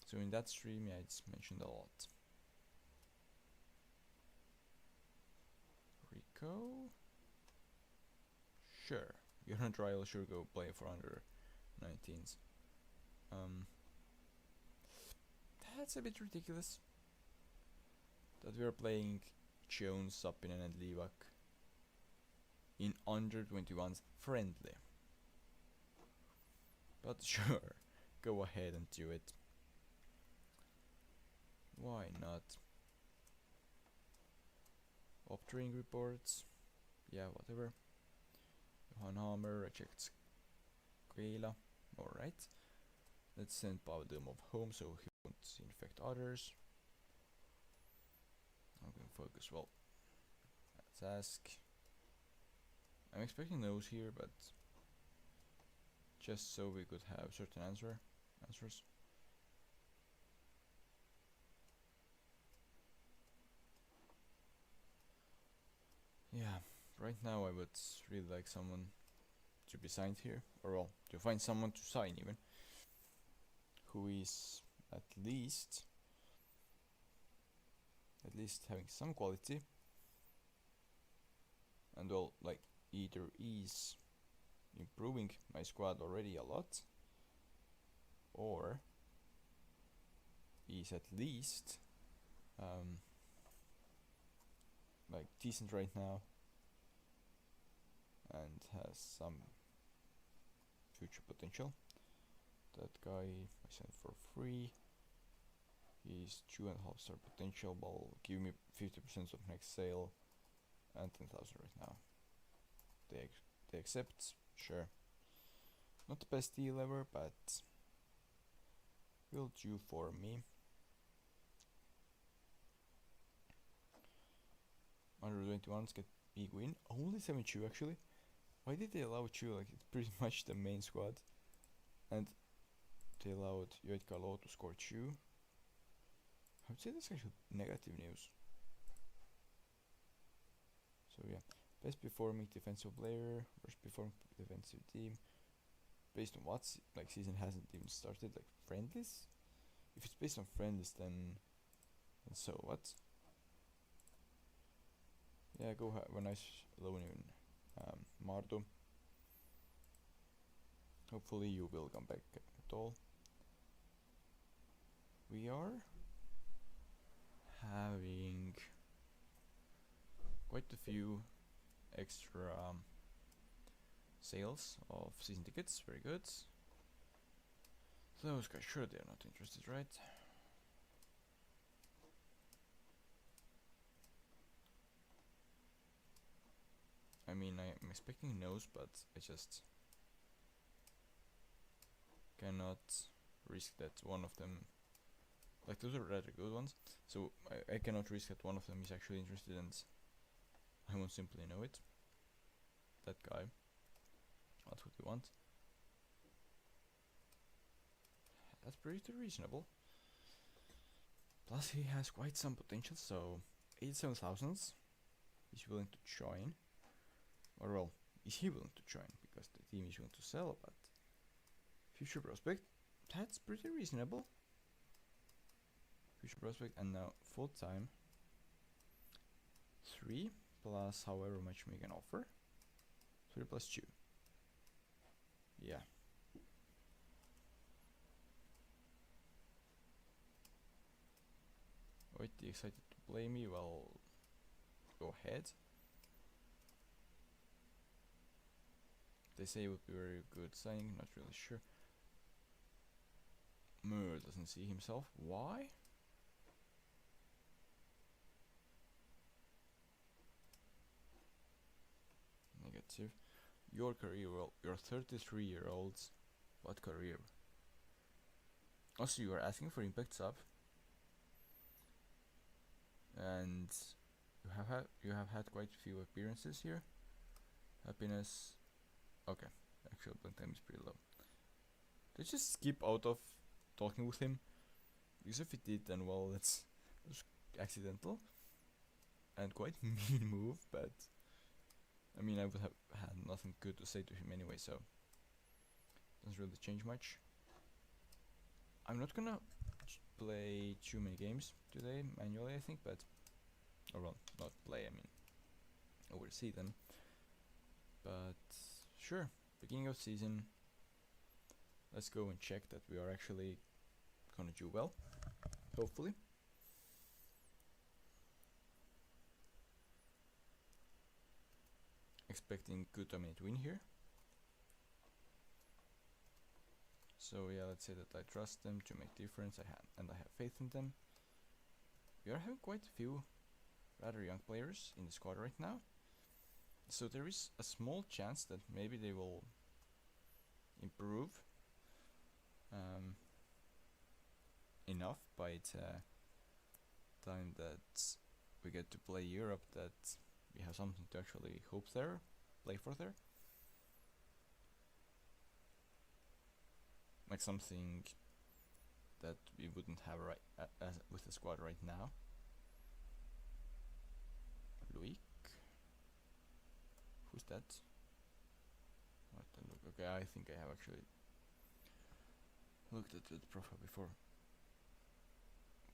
So in that stream, yeah, it's mentioned a lot. Rico? Sure. You're on trial, sure, go play for under 19s. That's a bit ridiculous. That we are playing Jones, Sapinen and Livak in under 21s friendly. But sure, go ahead and do it. Why not? Optering reports. Yeah, whatever. Johan Hammer rejects Kveila. Alright. Let's send Pavdumov home so he won't infect others. I'm going to focus. Well, let's ask. I'm expecting no's here, but just so we could have certain answers. Yeah, right now I would really like someone to be signed here, or well, to find someone to sign even, who is at least having some quality, and well, like either is improving my squad already a lot, or is at least like decent right now and has some future potential. That guy I sent for free. He's 2.5 star potential, but will give me 50% of next sale and 10,000 right now. They accept, sure. Not the best deal ever, but will do for me. 121s get big win. Only 7-2 actually. Why did they allow 2? Like, it's pretty much the main squad. And they allowed Yoit Kalo to score 2. I would say that's actually negative news. So yeah, best performing defensive player, worst performing defensive team. Based on what? Like, season hasn't even started. Like, friendlies? If it's based on friendlies, then so what? Yeah, go have a nice loan in Mardo. Hopefully you will come back at all. We are having quite a few extra sales of season tickets. Very good. Those guys, sure, they're not interested, right? I mean, I'm expecting no's, but I just cannot risk that one of them, like, those are rather good ones, so I cannot risk that one of them is actually interested and I won't simply know it. That guy, that's what we want. That's pretty reasonable. Plus he has quite some potential, so 87,000 he's willing to join. Or well, is he willing to join? Because the team is willing to sell, but future prospect, that's pretty reasonable. Future prospect, and now full time 3 plus however much we can offer. 3 plus 2. Yeah. Wait, excited to play me? Well, go ahead. They say it would be very good signing, not really sure. Mur doesn't see himself. Why? Negative. Your career, well, you're 33-year-olds. What career? Also, you are asking for impact sub. And you have had quite a few appearances here. Happiness. Okay, actual playing time is pretty low. Let's just skip out of talking with him. Because if it did, then well, that's accidental. And quite mean move, but I mean, I would have had nothing good to say to him anyway, so doesn't really change much. I'm not gonna play too many games today manually, I think, but or well, not play, I mean oversee them. But sure, beginning of season, let's go and check that we are actually gonna do well, hopefully. Expecting good dominate win here. So yeah, let's say that I trust them to make difference, and I have faith in them. We are having quite a few rather young players in the squad right now, so there is a small chance that maybe they will improve enough by the time that we get to play Europe that we have something to actually hope there, play for there. Like something that we wouldn't have right with the squad right now. Luik. Who's that? What the look? Okay, I think I have actually looked at the profile before.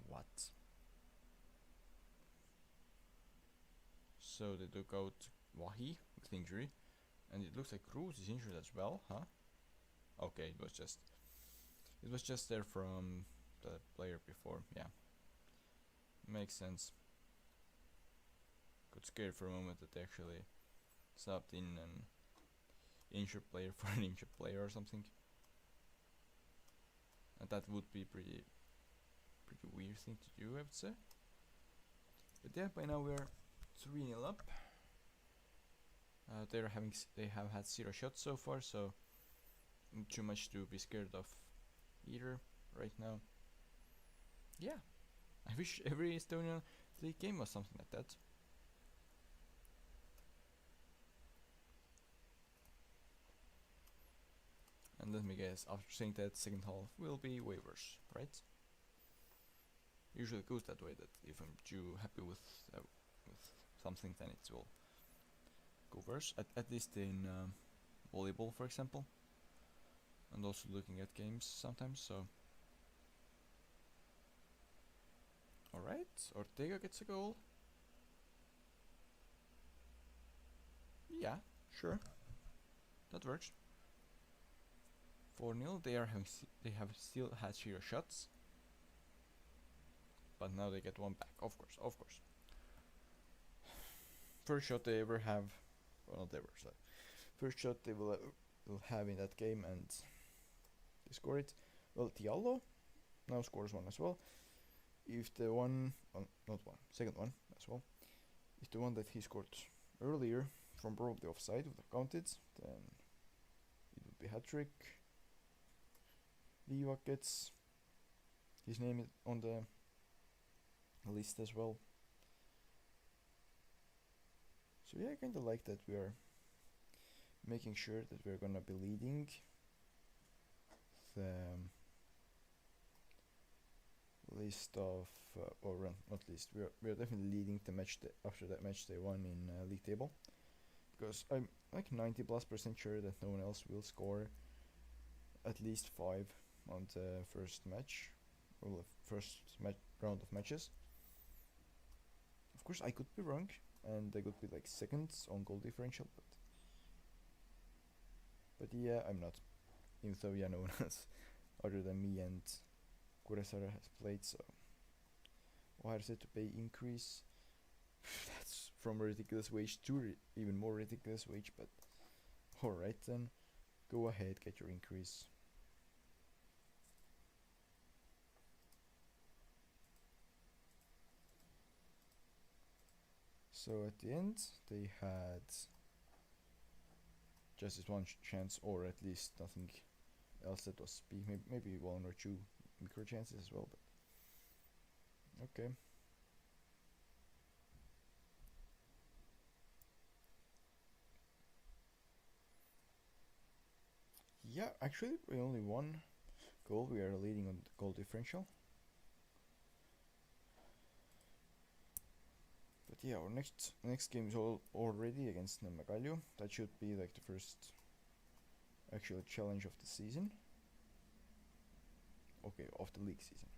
What? So they took out Wahi with injury, and it looks like Cruz is injured as well, huh? Okay, it was just there from the player before. Yeah, makes sense. Got scared for a moment that they actually subbed in an injured player for an injured player or something, and that would be pretty weird thing to do, I would say. But yeah, by now we are 3-0 up. They have had 0 shots so far, so not too much to be scared of either right now. Yeah, I wish every Estonian League game was something like that. And let me guess, after saying that, second half will be way worse, right? Usually it goes that way, that if I'm too happy with something, then it will go worse. At least in volleyball, for example, and also looking at games sometimes. So, all right, Ortega gets a goal. Yeah, sure, that works. 4-0. They have still had 0 shots, but now they get one back. Of course. First shot they ever have, well, not ever. So first shot they will have in that game, and they score it. Well, Diallo now scores one as well. If the second one as well. If the one that he scored earlier from probably offside would have counted, then it would be hat-trick. Liivak gets his name on the list as well. So yeah, I kinda like that we are making sure that we're gonna be leading the list of, not list, we are definitely leading the match after that match day 1 in league table, because I'm like 90+% sure that no one else will score at least 5 on the first match, or the first round of matches. Of course, I could be wrong, and I could be like seconds on goal differential, but yeah, I'm not. Even though, yeah, no one else other than me and Kuressaare has played, so why is it to pay increase? That's from a ridiculous wage to even more ridiculous wage, but alright then, go ahead, get your increase. So at the end, they had just this one chance, or at least nothing else that was big. Maybe 1 or 2 micro chances as well, but okay. Yeah, actually, we only 1 goal. We are leading on the goal differential. But yeah, our next game is already against Nemagalju. That should be like the first actual challenge of the season. Okay, of the league season.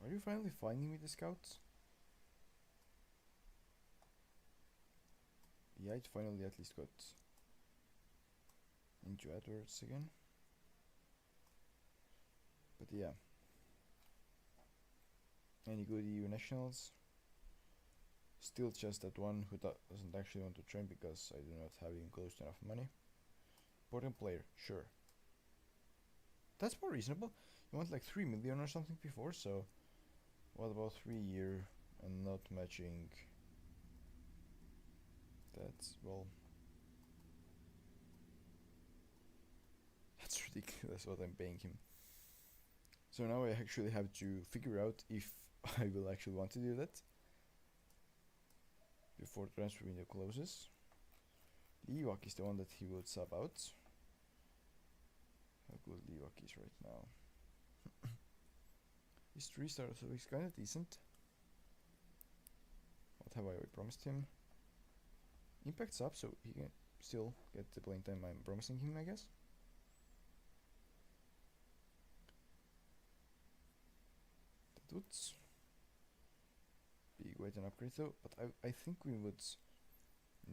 Are you finally finding me, the scouts? Yeah, it finally at least got into AdWords again. But yeah. Any good EU nationals? Still just that one who doesn't actually want to train because I do not have even close to enough money. Important player, sure. That's more reasonable. You want like 3 million or something before, so what about 3 year and not matching? That's, well, that's ridiculous what I'm paying him. So now I actually have to figure out if I will actually want to do that before transfer window closes. Liivak is the one that he will sub out. How good Liivak is right now. He's 3 stars, so he's kinda decent. What have I promised him? Impact's up, so he can still get the playing time I'm promising him, I guess. That would be quite an upgrade though, but I think we would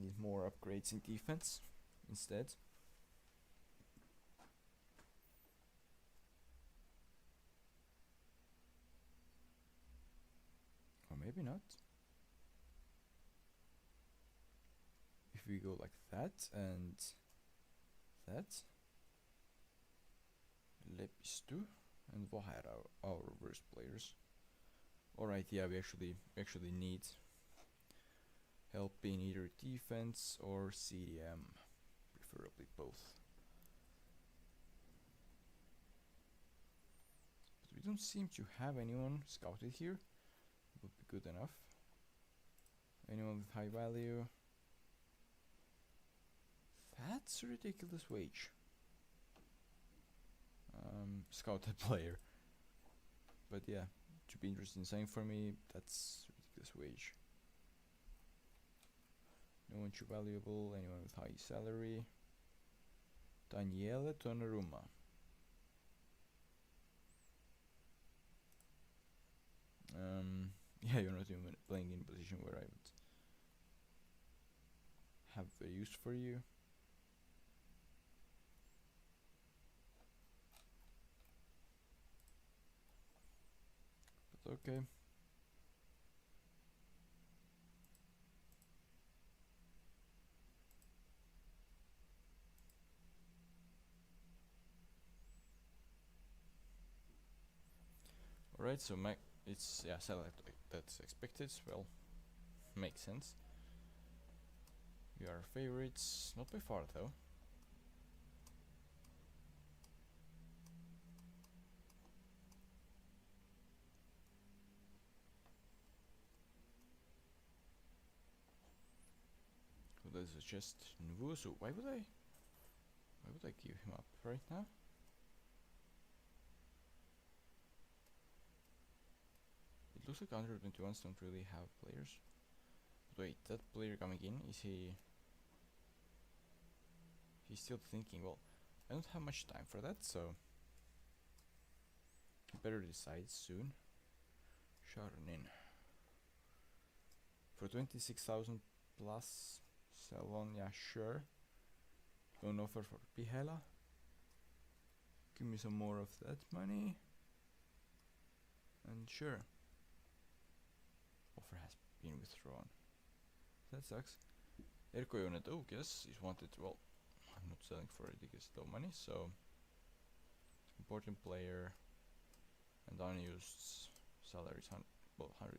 need more upgrades in defense instead. Or maybe not. If we go like that and that, Lepistu and Vaher are our worst players. Alright, yeah, we actually need help in either defense or CDM, preferably both. But we don't seem to have anyone scouted here. Would be good enough. Anyone with high value? That's a ridiculous wage. Scouted player. But yeah, to be interesting sign for me, that's ridiculous wage. No one too valuable, anyone with high salary. Daniele Donnarumma. Yeah, you're not even playing in a position where I would have a use for you. But okay. Alright, so it's select like that's expected. Well, makes sense. We are favorites, not by far though. So this is just Nvu. So why would I give him up right now? It looks like 121s don't really have players. But wait, that player coming in, is he... He's still thinking, well, I don't have much time for that, so... He better decide soon. Sharonin. For 26,000 plus, sell on, yeah, sure. Don't offer for Pihela. Give me some more of that money. And sure. Offer has been withdrawn. That sucks. Erko Jonedoukes is wanted. Well, I'm not selling for ridiculous low money, so important player and unused salaries 100.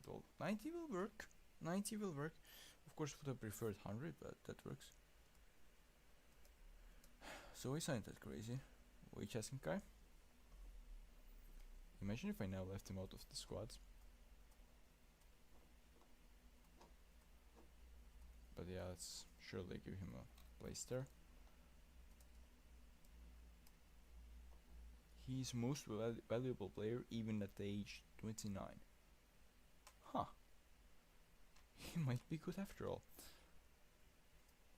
Well, 90 will work. 90 will work. Of course, would have preferred 100, but that works. So I signed that crazy wage asking guy. Imagine if I now left him out of the squad. But yeah, let's surely give him a place there. He's most valuable player even at the age 29. Huh. He might be good after all.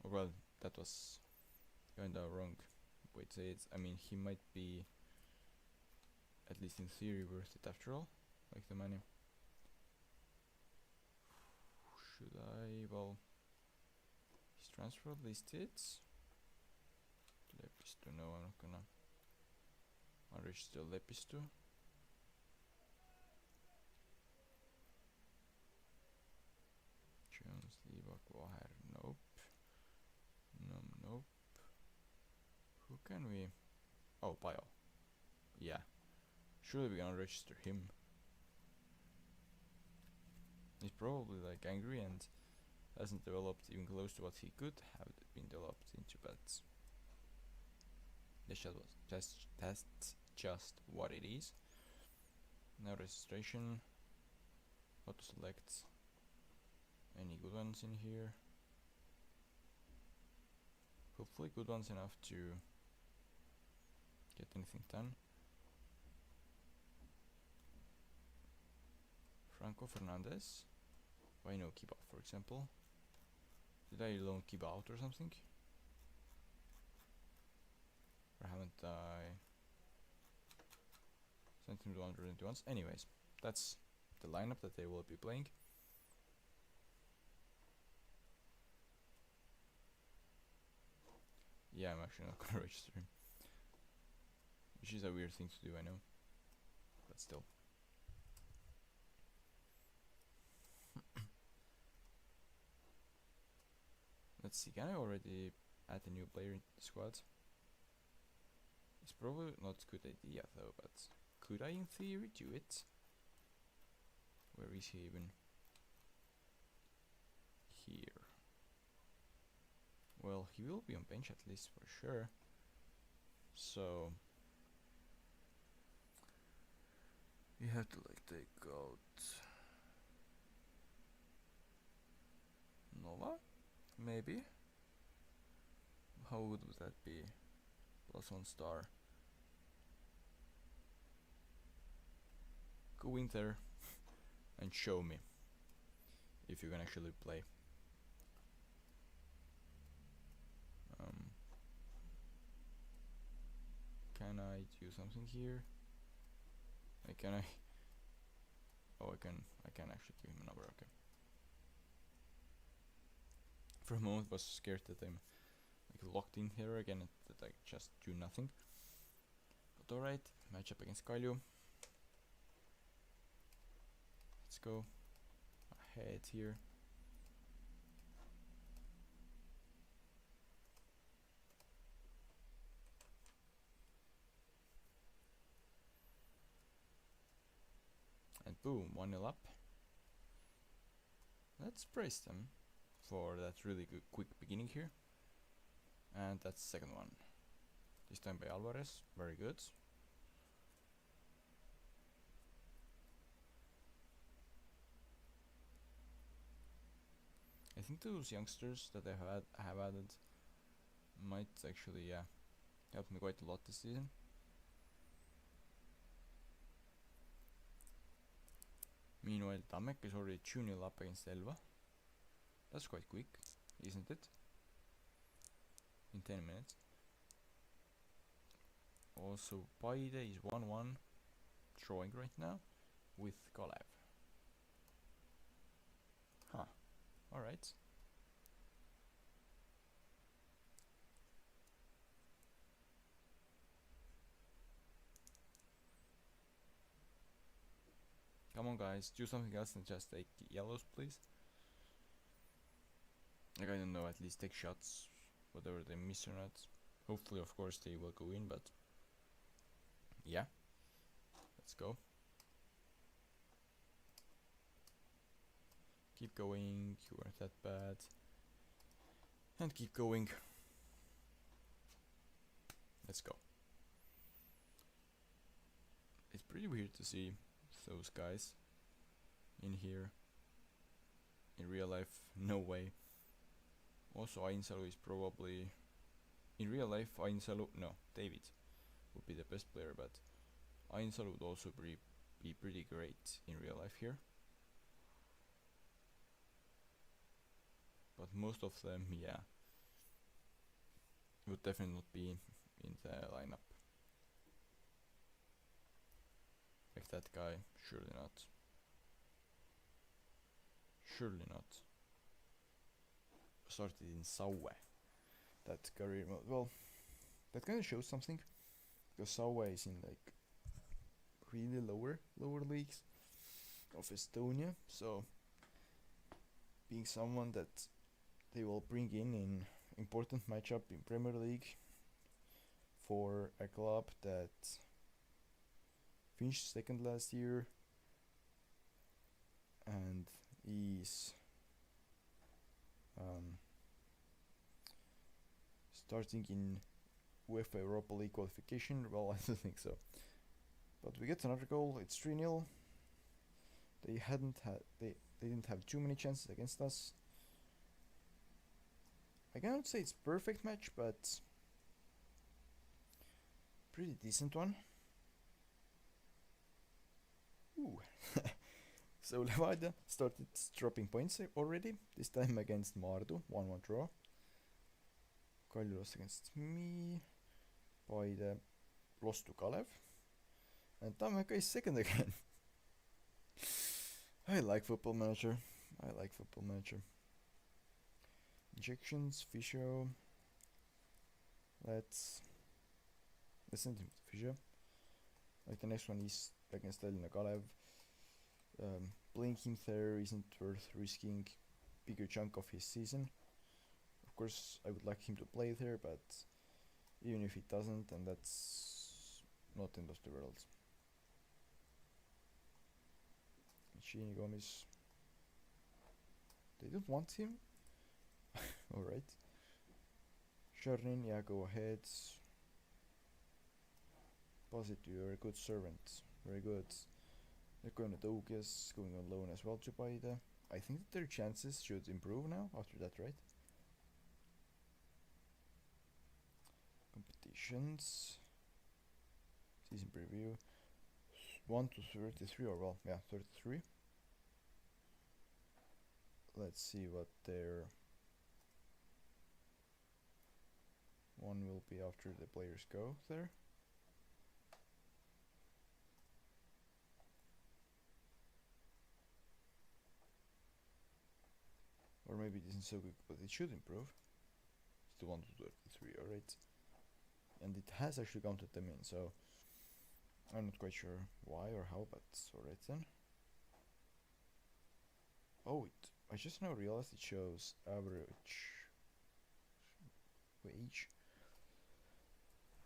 Or well, that was kinda wrong way to say it. I mean, he might be, at least in theory, worth it after all. Like the money. Should I? Well, his transfer listed. Lepistu, no, I'm not gonna unregister Lepistu. Jones, Livak, Vaher, nope. Nope. Who can we? Oh, Bio. Yeah. Surely we can register him. He's probably like angry and hasn't developed even close to what he could have been developed into, but that's just what it is. Now registration. How to select any good ones in here. Hopefully good ones enough to get anything done. Franco Fernandez. Why no keep out, for example? Did I alone keep out or something? Or haven't I sent him to 121s? Anyways, that's the lineup that they will be playing. Yeah, I'm actually not gonna register him. Which is a weird thing to do, I know. But still. Let's see, can I already add a new player in the squad? It's probably not a good idea though, but could I in theory do it? Where is he even? Here. Well, he will be on bench at least for sure. So we have to like take out Nova, maybe. How good would that be? +1 star. Go in there and show me if you can actually play. Can I do something here? Can I? Oh, I can actually give him a number. Okay. For a moment, was scared that I'm like locked in here again and that I just do nothing. But alright, matchup against Kalju. Let's go ahead here. And boom, 1-0 up. Let's praise them for that really good quick beginning here. And that's the second one. This time by Alvarez, very good. I think those youngsters that I have added might actually help me quite a lot this season. Meanwhile, Tamek is already 2-0 up against Elva. That's quite quick, isn't it? In 10 minutes. Also, Paide is 1-1, drawing right now with Kalev. Huh. Alright. Come on guys, do something else than just take yellows, please. Like, I don't know, at least take shots, whether they miss or not. Hopefully, of course, they will go in, but yeah. Let's go. Keep going, you aren't that bad. And keep going. Let's go. It's pretty weird to see those guys in here. In real life, no way. Also, Ainsalu is probably... In real life, Ainsalu... No, David would be the best player, but Ainsalu would also be pretty great in real life here. But most of them, yeah, would definitely not be in the lineup. Like that guy, surely not. Surely not. Started in Saue. That career mode. Well, that kind of shows something, because Saue is in like really lower leagues of Estonia, so being someone that they will bring in important matchup in Premier League for a club that finished second last year and is starting in UEFA Europa League qualification. Well, I don't think so. But we get another goal. It's 3-0. They didn't have too many chances against us. I cannot say it's perfect match, but pretty decent one. Ooh. So Levada started dropping points already, this time against Mardu, 1-1 draw. Kalju lost against me, Paide lost to Kalev, and Tammeka is second again. I like Football Manager. Injections, physio. Let's send him to physio. Like the next one is against Tallinna Kalev. Playing him there isn't worth risking bigger chunk of his season. Of course, I would like him to play there, but even if he doesn't, then that's not end of the world. Gini Gomes. They don't want him? Alright. Sharnin, yeah, go ahead. Positive, you're a good servant. Very good. They're going to Douglas, going on loan as well to Paide. I think that their chances should improve now after that, right? Competitions. Season preview. 1 to 33, or well, yeah, 33. Let's see what their one will be after the players go there. Or maybe it isn't so good, but it should improve. Still 1 to 33, alright. And it has actually counted them in, so I'm not quite sure why or how, but alright then. Oh, I just now realized it shows average wage.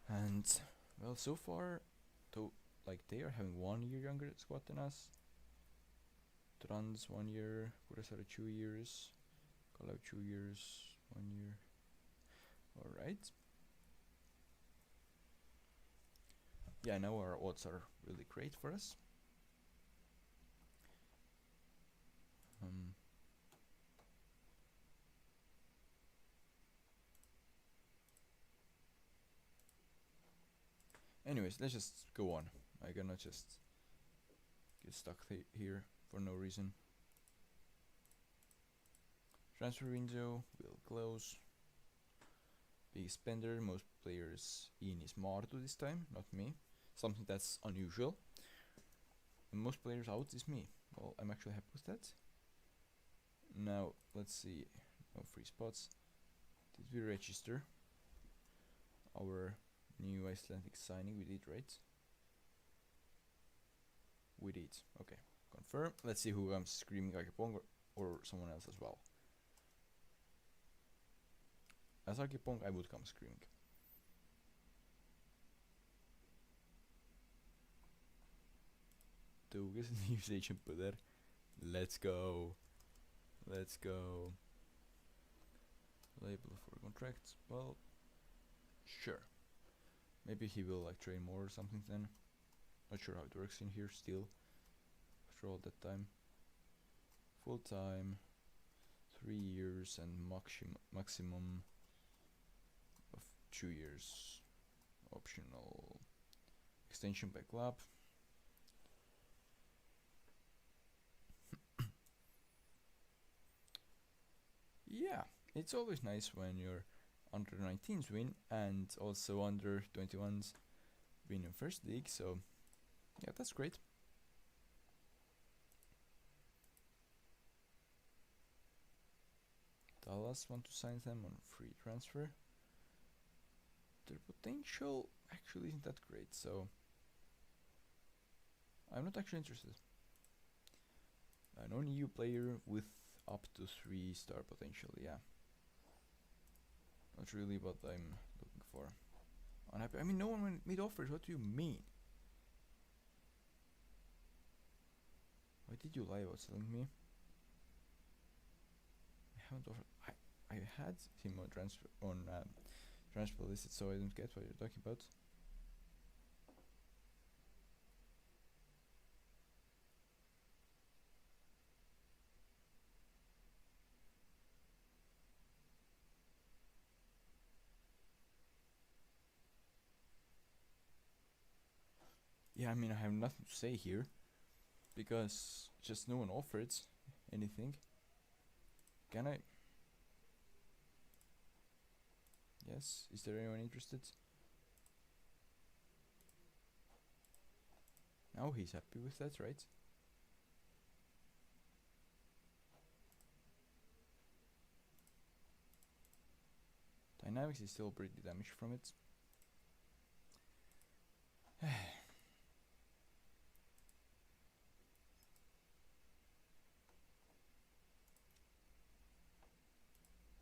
And, well, so far, though, like, they are having 1 year younger squad than us. Trans 1 year, Kuressaare 2 years, Kalev 2 years, 1 year. Alright. Yeah, now our odds are really great for us. Anyways, let's just go on. I cannot just get stuck here for no reason. Transfer window will close. Big spender, most players in is Martu this time, not me. Something that's unusual. And most players out is me. Well, I'm actually happy with that. Now, let's see. No free spots. Did we register our new Icelandic signing? We did, right? We did. Okay. Confirm. Let's see who I'm screaming Akipong or someone else as well. As Akipong, I would come screaming. Tugas news agent Puder. Let's go. Let's go. Label for contracts. Well, sure. Maybe he will like train more or something then. Not sure how it works in here still. After all that time. Full time. 3 years and maximum of 2 years. Optional extension by club. Yeah, it's always nice when your under 19s win and also under 21s win in first league, so yeah, that's great. Dallas want to sign them on free transfer. Their potential actually isn't that great, so I'm not actually interested. An EU player with up to 3-star potential, yeah. Not really what I'm looking for. Unhappy. I mean, no one made offers. What do you mean? Why did you lie about selling me? I haven't offered. I had him on transfer listed, so I don't get what you're talking about. Yeah, I mean, I have nothing to say here. because just no one offered anything. Can I? Yes, is there anyone interested? Now he's happy with that, right? Dynamics is still pretty damaged from it.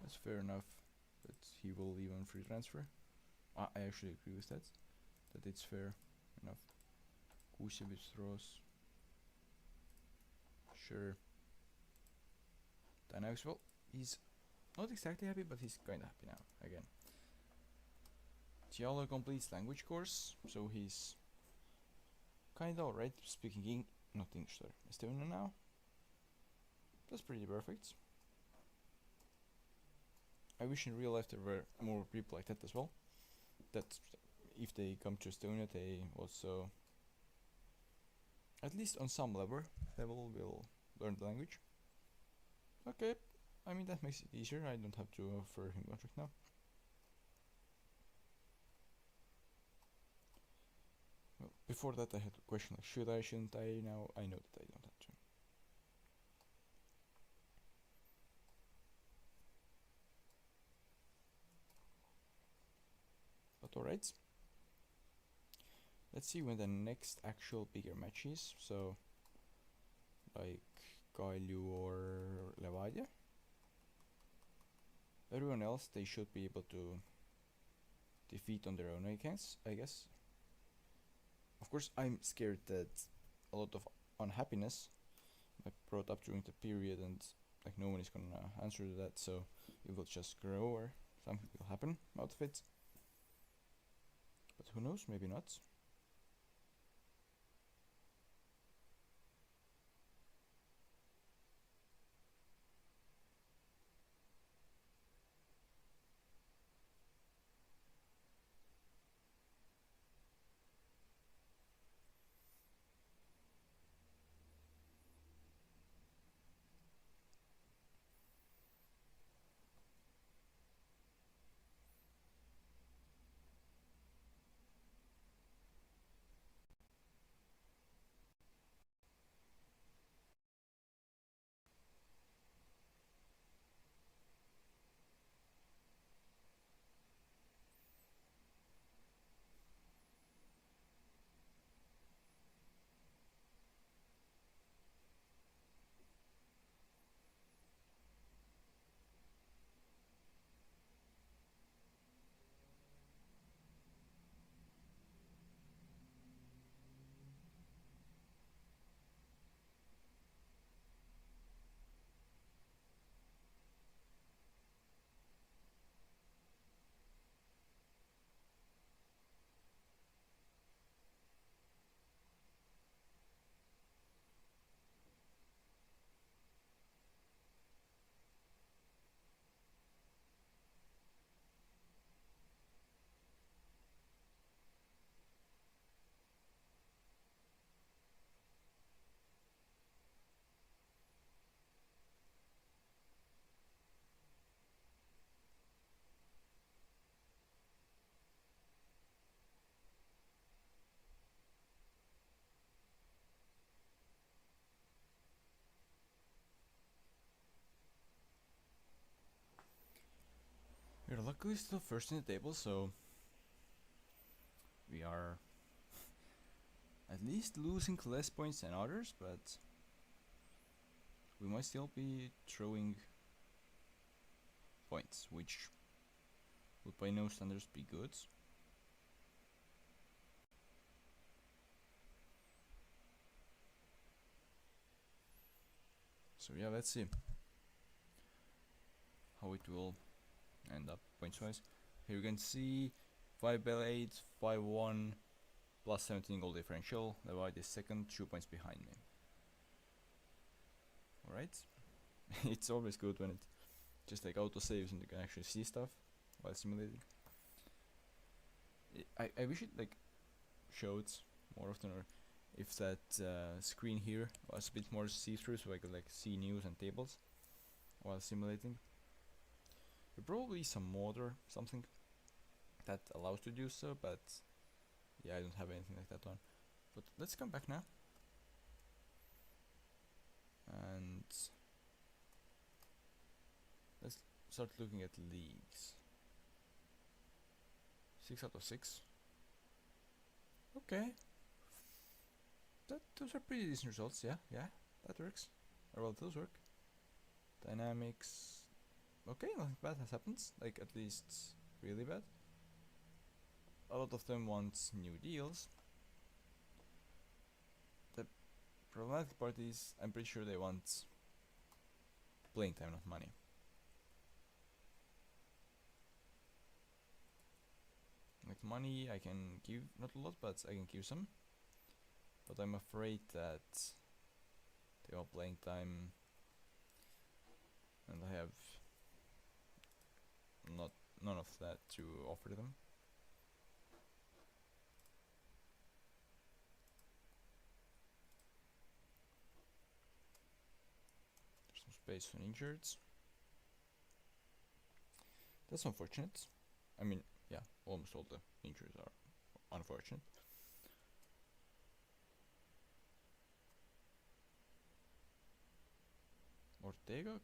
That's fair enough that he will leave on free transfer. I actually agree with that. That it's fair enough. Kusevich throws. Sure. Dynamics, well, he's not exactly happy, but he's kinda happy now, again. Giallo completes language course, so he's kinda alright speaking not English, sorry, Estonian now. That's pretty perfect. I wish in real life there were more people like that as well. That if they come to Estonia, they also, at least on some level will learn the language. Okay, I mean that makes it easier. I don't have to offer him contract now. Well, before that I had a question like should I, shouldn't I? Now I know that I don't have to. But alright. Let's see when the next actual bigger match is. So, like Kalju or Levadia. Everyone else they should be able to defeat on their own, I guess. Of course, I'm scared that a lot of unhappiness might brought up during the period, and like no one is gonna answer to that, so it will just grow or something will happen out of it. But who knows? Maybe not. We're luckily still first in the table, so we are at least losing less points than others, but we might still be throwing points, which would by no standards be good. So yeah, let's see how it will end up points wise. Here you can see 5-8, 5-1, plus 17 goal differential. Levadia is second, 2 points behind me. Alright. It's always good when it just like auto saves and you can actually see stuff while simulating. I wish it like showed more often, or if that screen here was a bit more see-through, so I could like see news and tables while simulating. There's probably some mod or something that allows to do so, but yeah, I don't have anything like that on. But let's come back now and let's start looking at leagues. 6 out of 6. Okay. Those are pretty decent results, yeah, that works. Or well, those work. Dynamics. Okay, nothing bad has happened, like at least really bad. A lot of them want new deals. The problematic part is, I'm pretty sure they want playing time, not money. Like money I can give, not a lot, but I can give some. But I'm afraid that they want playing time and I have none of that to offer them. There's some space on injureds. That's unfortunate. I mean, yeah, almost all the injuries are unfortunate. Ortega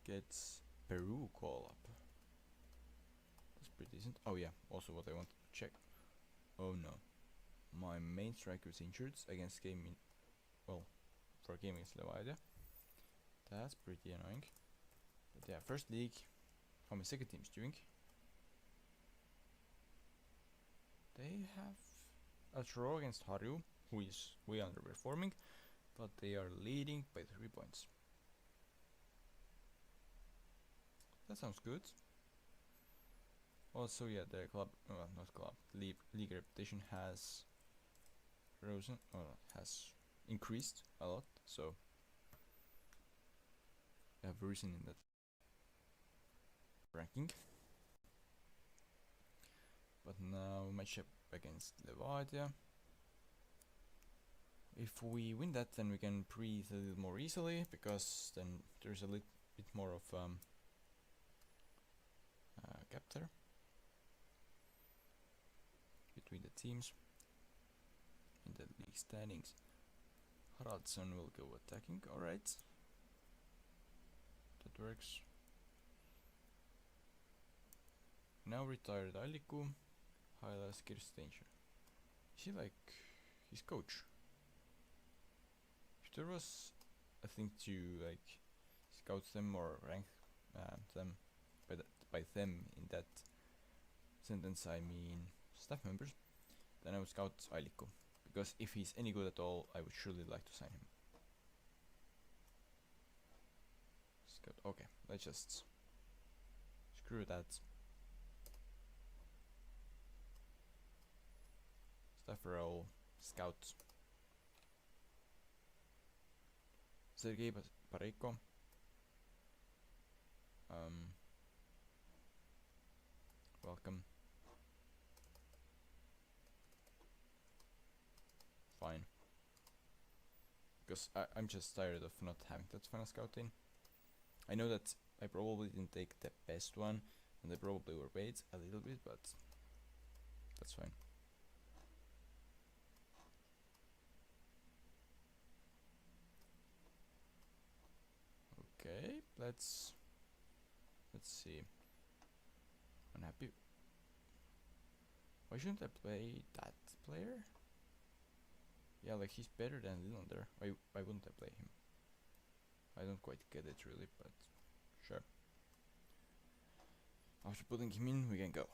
gets Peru call up. That's pretty decent. Oh yeah, also what I wanted to check. Oh no. My main striker is injured against gaming. Well, for a game against Levadia. That's pretty annoying. But yeah, first league. How my second team's doing. They have a draw against Haru, who is way underperforming, but they are leading by 3 points. That sounds good. Also, yeah, the club, well, not club, league reputation has risen, has increased a lot, so they have risen in that ranking. But now matchup against Levadia. If we win that, then we can breathe a little more easily, because then there's a little bit more of gap there between the teams in the league standings. Haraldsson will go attacking, alright. That works. Now retired Aliku, Hailas Kirstenger. Is he like his coach? If there was a thing to like scout them or rank them, by them in that sentence I mean staff members, then I would scout Ailikko, because if he's any good at all, I would surely like to sign him. Scout, okay, let's just screw that. Staff role, scout. Sergei Pareko. Welcome. Fine. Because I'm just tired of not having that final scouting. I know that I probably didn't take the best one, and they probably overpaid a little bit, but that's fine. Okay, let's see. Unhappy. Why shouldn't I play that player? Yeah, like he's better than Lilander. Why wouldn't I play him? I don't quite get it really, but sure. After putting him in, we can go.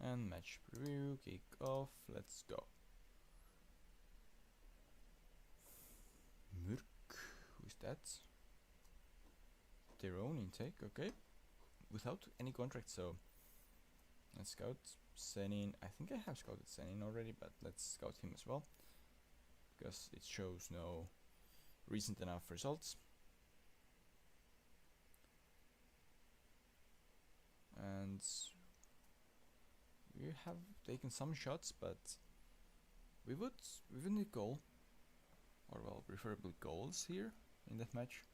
And match preview, kick off, let's go. Murk, who's that? Their own intake, okay. Without any contract, so Let's scout Zenin. I think I have scouted Zenin already, but let's scout him as well, because it shows no recent enough results. And we have taken some shots, but we would need goal, or well, preferably goals here in that match,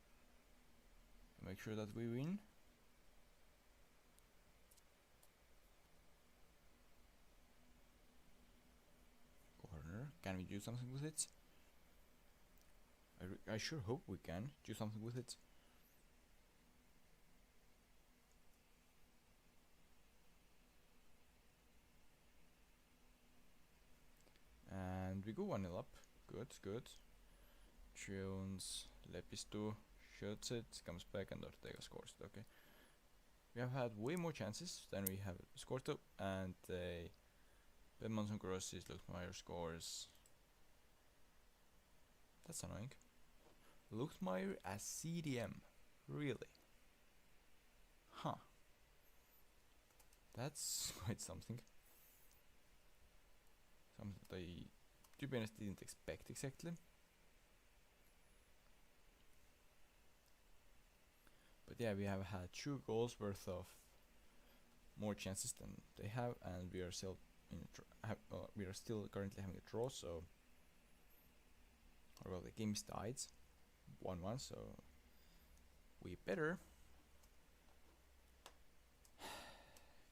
to make sure that we win. Corner, can we do something with it? I sure hope we can do something with it. And we go 1-0 up. Good. Jones, Lepisto shoots it, comes back, and Ortega scores it. Okay. We have had way more chances than we have scored to, and Benmonson crosses, Luchtmeyer scores. That's annoying. Luchtmeyer as CDM. Really? Huh. That's quite something. Something that I, to be honest, didn't expect exactly. But yeah, we have had 2 goals worth of more chances than they have, and we are still we are still currently having a draw. So, or well, the game is tied 1-1. So we better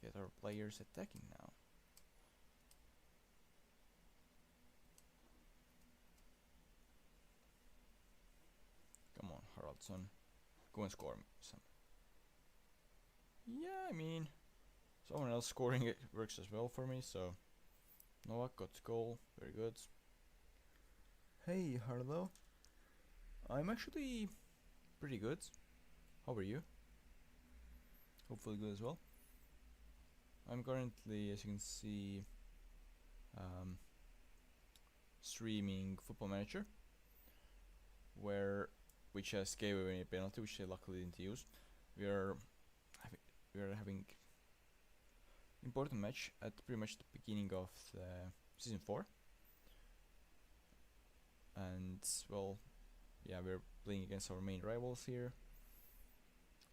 get our players attacking now. Come on, Haraldsson, go and score some. Yeah, I mean, someone else scoring it works as well for me. So Novak got goal, very good. Hey, Harlow. I'm actually pretty good. How are you? Hopefully good as well. I'm currently, as you can see, streaming Football Manager, which has gave away a penalty, which I luckily didn't use. We are having important match at pretty much the beginning of the season 4, and well, yeah, we're playing against our main rivals here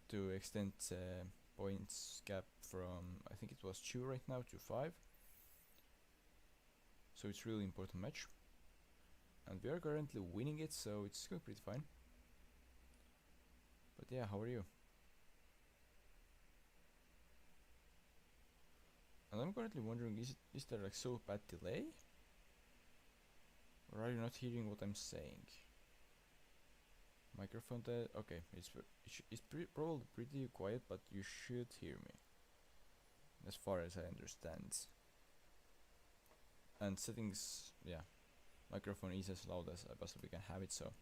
to extend points gap from, I think it was 2 right now to 5. So it's really important match, and we are currently winning it, so it's going pretty fine. But yeah, how are you? And I'm currently wondering, is there like so bad delay, or are you not hearing what I'm saying? Microphone dead. Okay, it's probably pretty quiet, but you should hear me, as far as I understand. And settings, yeah, microphone is as loud as I possibly can have it. So,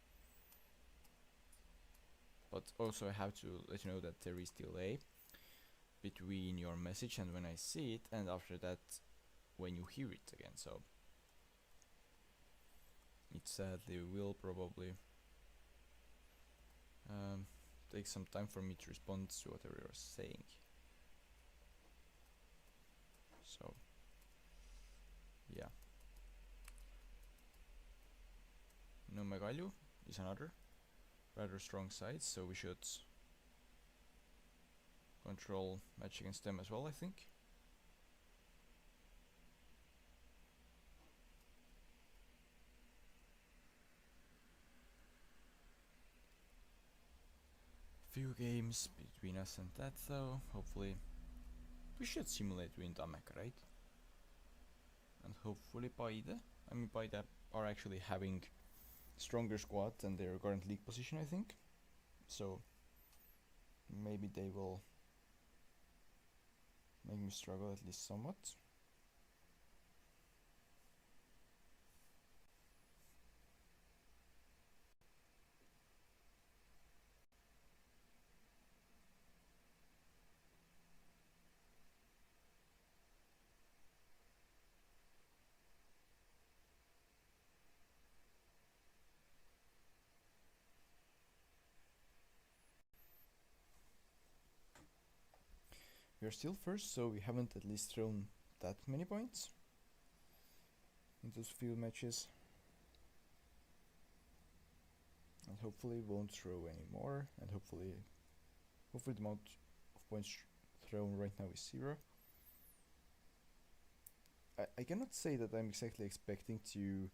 but also I have to let you know that there is delay between your message and when I see it, and after that when you hear it again. So it sadly will probably take some time for me to respond to whatever you're saying. So yeah, no Megalio is another rather strong side, so we should control match against them as well, I think. Few games between us and that, though. Hopefully we should simulate win Tamek, right? And hopefully Paide are actually having stronger squad than their current league position, I think. So maybe they will make me struggle at least somewhat. we are still first, so we haven't at least thrown that many points in those few matches. And hopefully won't throw any more, and hopefully the amount of points thrown right now is 0. I cannot say that I'm exactly expecting to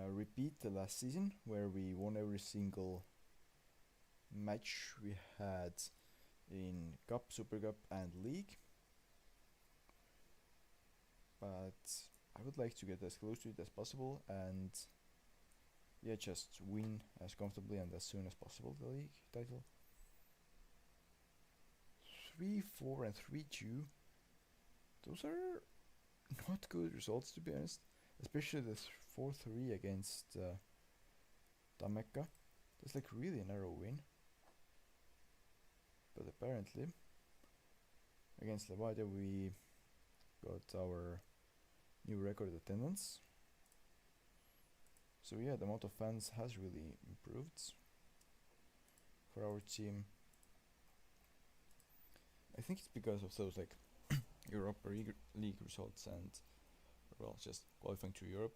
repeat the last season, where we won every single match we had in Cup, Super Cup and League. But I would like to get as close to it as possible, and yeah, just win as comfortably and as soon as possible the league title. 3-4 and 3-2. Those are not good results, to be honest. Especially the 4-3 against Tammeka. That's like really a narrow win. But apparently, against Levadia we got our new record attendance. So yeah, the amount of fans has really improved for our team. I think it's because of those like Europa League results and, well, just qualifying to Europe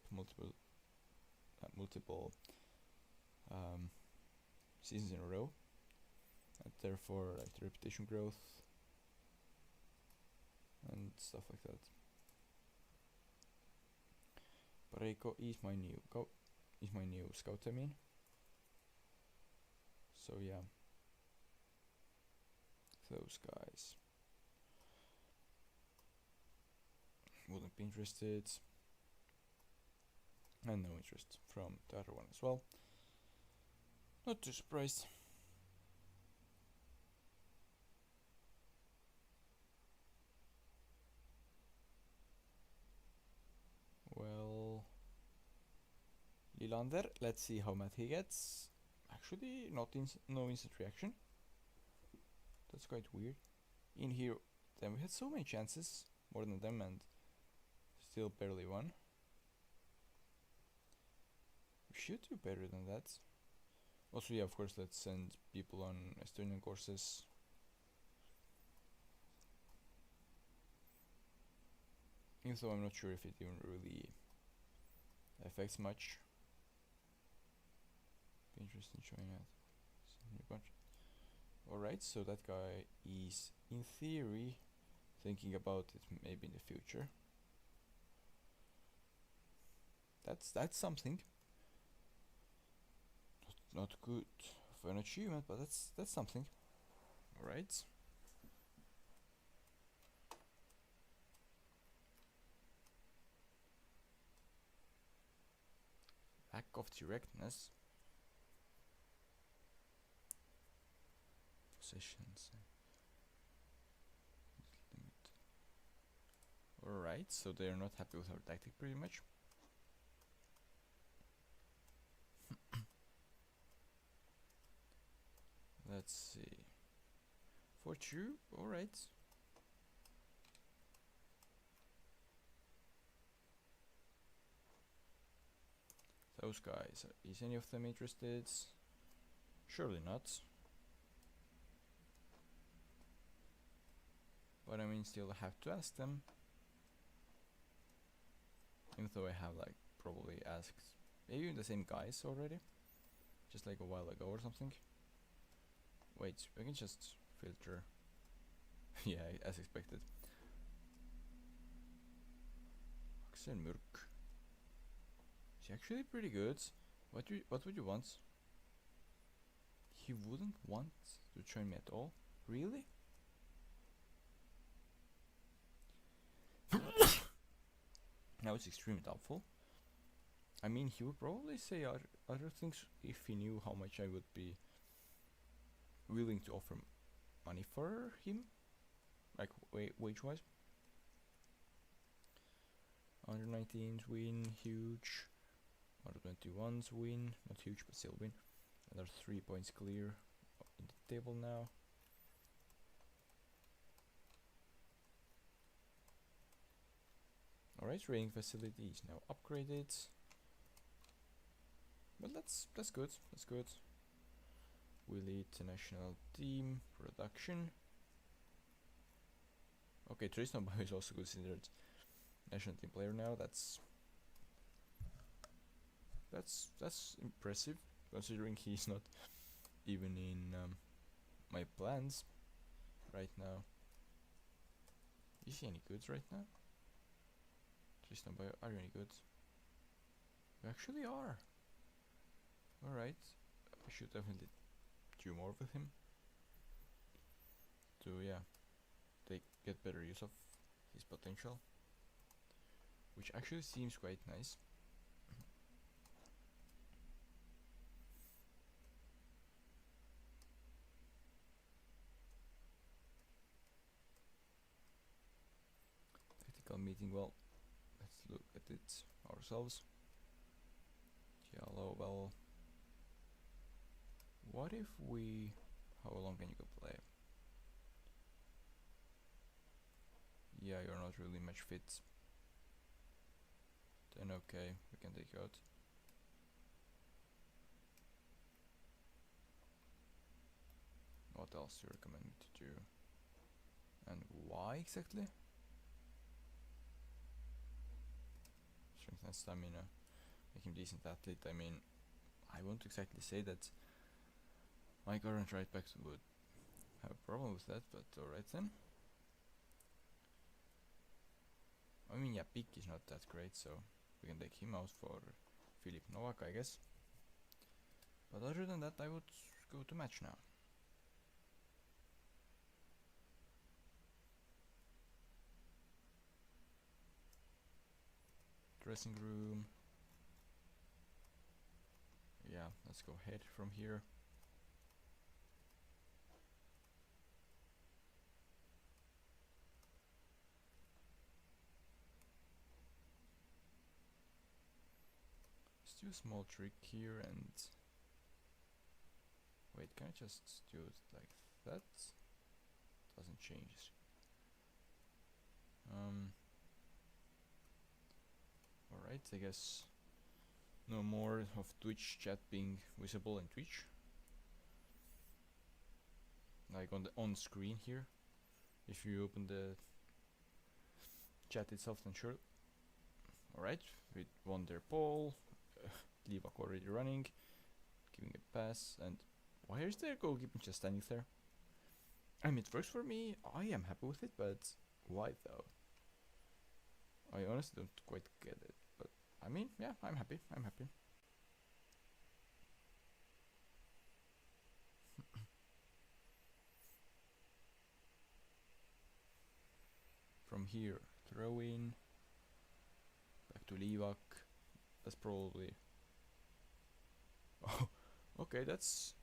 multiple seasons in a row, and therefore like the reputation growth and stuff like that. Pareiko is my new scout, I mean. So yeah, those guys wouldn't be interested, and no interest from the other one as well. Not too surprised. Well, Lilander, let's see how mad he gets. Actually, no instant reaction. That's quite weird. In here, then we had so many chances, more than them, and still barely won. We should do better than that. Also, yeah, of course, let's send people on Estonian courses. Even though I'm not sure if it even really affects much. Be interesting showing that. Alright, so that guy is in theory thinking about it maybe in the future. That's something. Not good for an achievement, but that's something. Alright. Lack of directness. Possessions. Alright, so they're not happy with our tactic pretty much. Let's see. 4-2, alright. Those guys, is any of them interested? Surely not. But I mean, still have to ask them. Even though I have like probably asked maybe the same guys already, just like a while ago or something. Wait, we can just filter. Yeah, as expected. Axel Murk. He's actually pretty good. What would you want? He wouldn't want to join me at all? Really? Now it's extremely doubtful. I mean, he would probably say other things if he knew how much I would be willing to offer money for him, like wage-wise. Under 19s win, huge. Under 21s win, not huge but still win. Another 3 points clear in the table now. Alright, training facility is now upgraded. But that's good. That's good. We lead the national team production. Okay, Tristan is also considered national team player now. That's impressive, considering he's not even in my plans right now. Is he any good right now? Tristan Bayo, are you any good? You actually are. Alright, I should definitely do more with him to, yeah, get better use of his potential, which actually seems quite nice. Tactical meeting, well, let's look at it ourselves. Yellow, well, what if we... How long can you go play? Yeah, you're not really much fit. Then okay, we can take you out. What else do you recommend me to do? And why exactly? Strength and stamina. Make him decent athlete. I mean, I won't exactly say that my current right back would have a problem with that, but alright then. I mean, yeah, Pick is not that great, so we can take him out for Filip Novak, I guess. But other than that, I would go to match now. Dressing room. Yeah, let's go ahead from here. Let's do a small trick here and... Wait, can I just do it like that? Doesn't change. Alright, I guess no more of Twitch chat being visible in Twitch. Like on screen here. If you open the chat itself, then sure. Alright, we won their ball. Livak already running, giving a pass, and why is their goalkeeper just standing there? I mean, it works for me, I am happy with it, but why though? I honestly don't quite get it, but I mean, yeah, I'm happy. From here, throw in, back to Livak, that's probably... Oh, okay, that's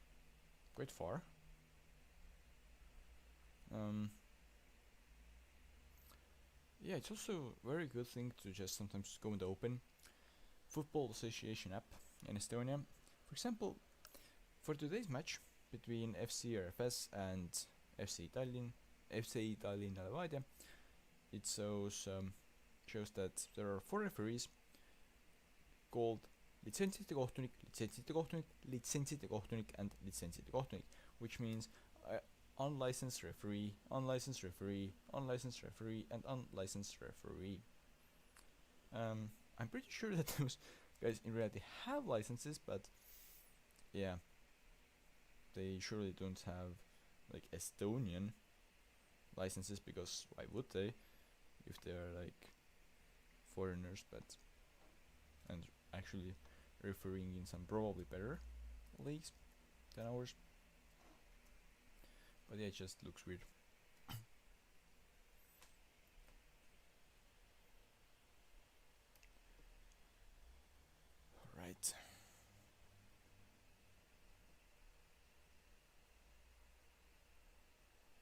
quite far. Yeah, it's also a very good thing to just sometimes go in the open. Football Association app in Estonia. For example, for today's match between FC RFS and FC Tallinn Levadia, it shows that there are 4 referees called litsentsite kohtunik, and litsentsite kohtunik, which means unlicensed referee, unlicensed referee, unlicensed referee, and unlicensed referee. I'm pretty sure that those guys in reality have licenses, but yeah, they surely don't have like Estonian licenses, because why would they if they are like foreigners, but and actually refereeing in some probably better leagues than ours. But yeah, it just looks weird. Right.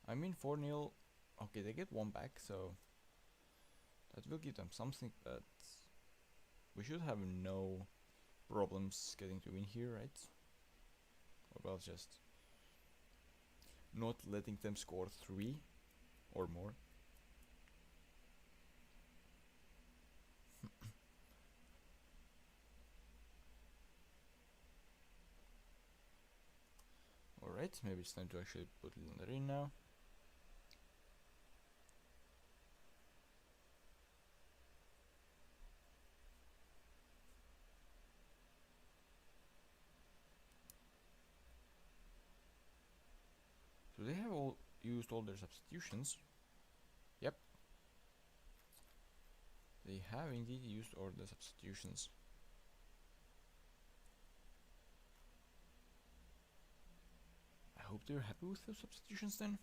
I mean 4-0, okay, they get 1 back, so that will give them something, but we should have no problems getting to win here, right? Or well, just not letting them score 3 or more. Alright, maybe it's time to actually put Linder in now. used all their substitutions. Yep. They have indeed used all the substitutions. I hope they're happy with the substitutions then.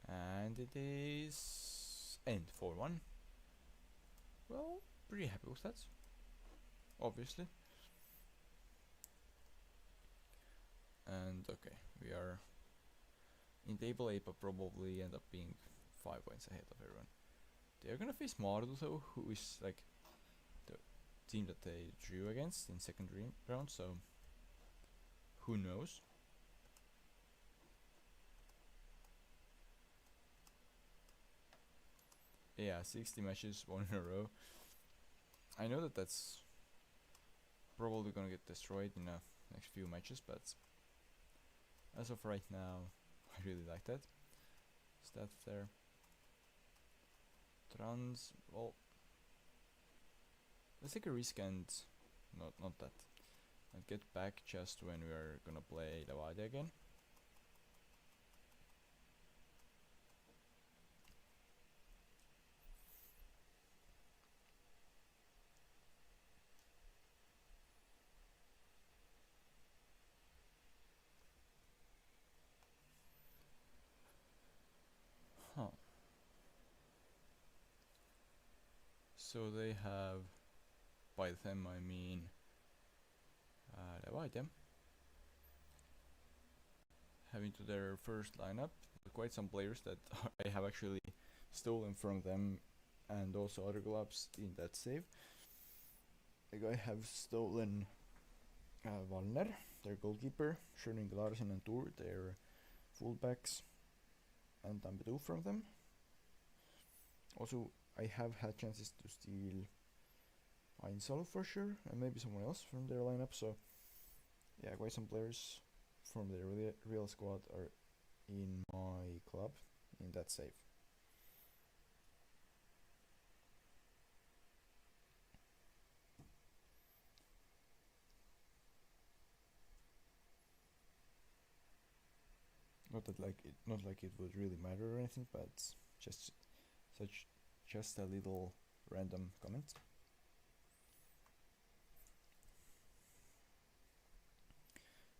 And it is end 4-1. Well, pretty happy with that, obviously. And okay, we are in table A, but probably end up being 5 points ahead of everyone. They're gonna face Mardu though, who is like the team that they drew against in second round, so who knows? Yeah, 60 matches, 1 in a row. I know that that's probably gonna get destroyed in the next few matches, but as of right now, I really like that. Stats there. Trans, well, let's take a risk and not that. And get back just when we are gonna play Levade again. Huh. So they have, by them I mean Levade, having to their first lineup quite some players that I have actually stolen from them, and also other clubs in that save. Like I have stolen Valner, their goalkeeper, Schöning Larsen and Tour, their fullbacks, and Tambedou from them. Also, I have had chances to steal Ainsal for sure, and maybe someone else from their lineup. So, yeah, quite some players from their real squad are in my club in that save. Not like it would really matter or anything, but just a little random comment.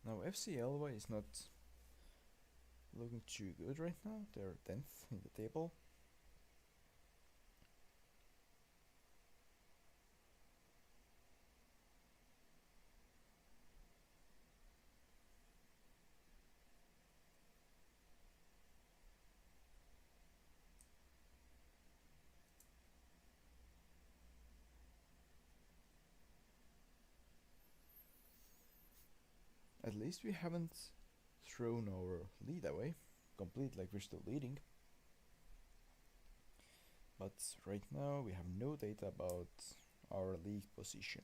Now FC Elva is not looking too good right now. They're 10th in the table. At least we haven't thrown our lead away complete, like we're still leading. But right now we have no data about our league position,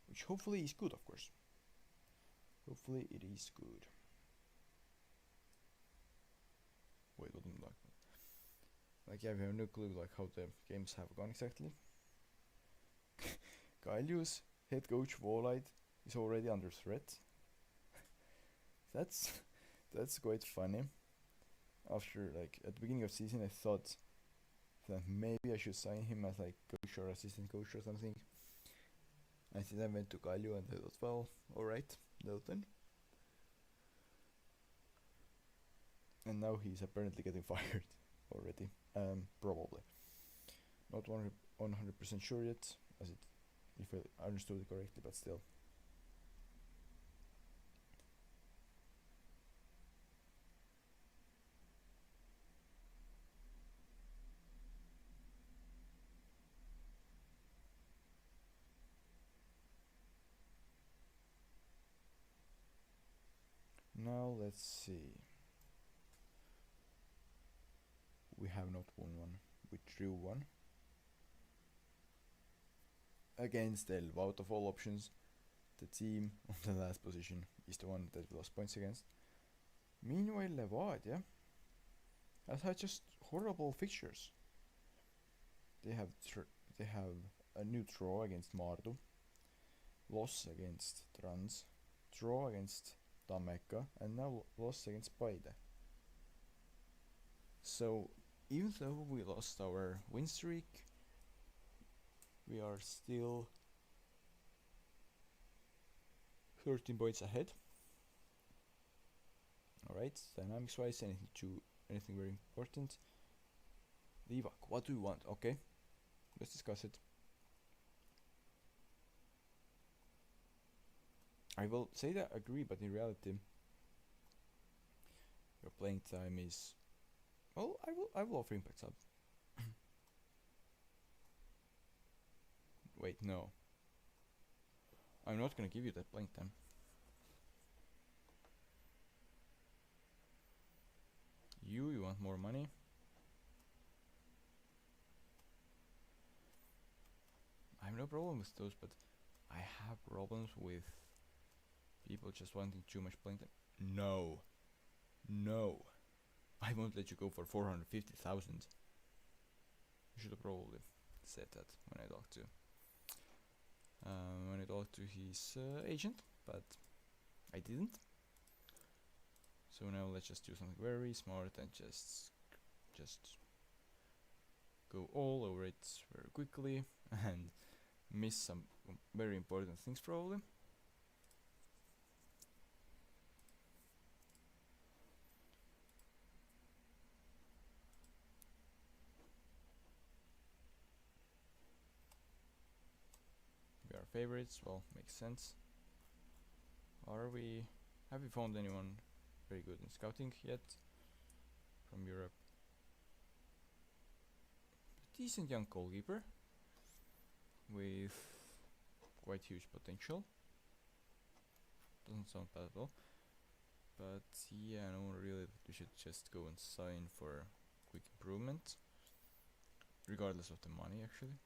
which hopefully is good, of course. Hopefully it is good. Wait, what didn't like yeah, we have no clue like how the games have gone exactly. Gailius, head coach Wallite, is already under threat. That's quite funny. After like at the beginning of season, I thought that maybe I should sign him as like coach or assistant coach or something. I think I went to Gailiu and I thought, well, alright, then. And now he's apparently getting fired already. Probably. Not 100% sure yet, if I understood it correctly, but still. Now let's see. We have not won one. We drew one. Against Elva, out of all options, the team on the last position is the one that we lost points against. Meanwhile, Levadia has had just horrible fixtures. They have a new draw against Mardu, loss against Trans, draw against Tammeka, and now loss against Paide. So even though we lost our win streak, we are still 13 points ahead. Alright, dynamics wise, anything very important? The evac, what do we want? Okay, let's discuss it. I will say that I agree, but in reality, your playing time is, well, I will offer impact sub. Wait, no. I'm not gonna give you that playing time. You want more money? I have no problem with those, but I have problems with people just wanting too much playing time. No. No. I won't let you go for 450,000. You should have probably said that when I talked to his agent, but I didn't. So now let's just do something very smart and just go all over it very quickly and miss some very important things probably. We are favorites, well, makes sense. Have we found anyone very good in scouting yet from Europe? A decent young goalkeeper with quite huge potential. Doesn't sound bad at all. But yeah, no, really, we should just go and sign for quick improvement, regardless of the money actually.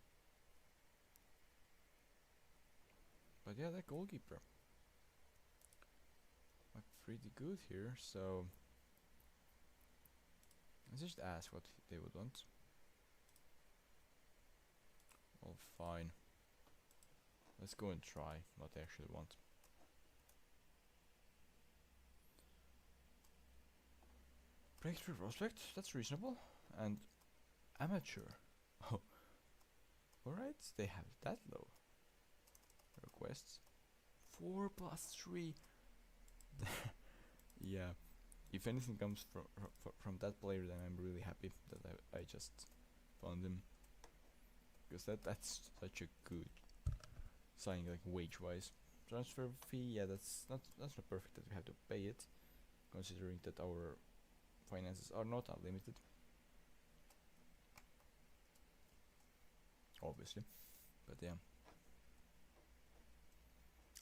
But yeah, that goalkeeper, like, pretty good here, so let's just ask what they would want. Well, fine. Let's go and try what they actually want. Breakthrough prospect, that's reasonable. And amateur. Oh, alright, they have that low requests. 4+3. Yeah, if anything comes from that player, then I'm really happy that I just found him, because that's such a good signing, like wage wise. Transfer fee, yeah, that's not perfect that we have to pay it, considering that our finances are not unlimited, obviously. But yeah,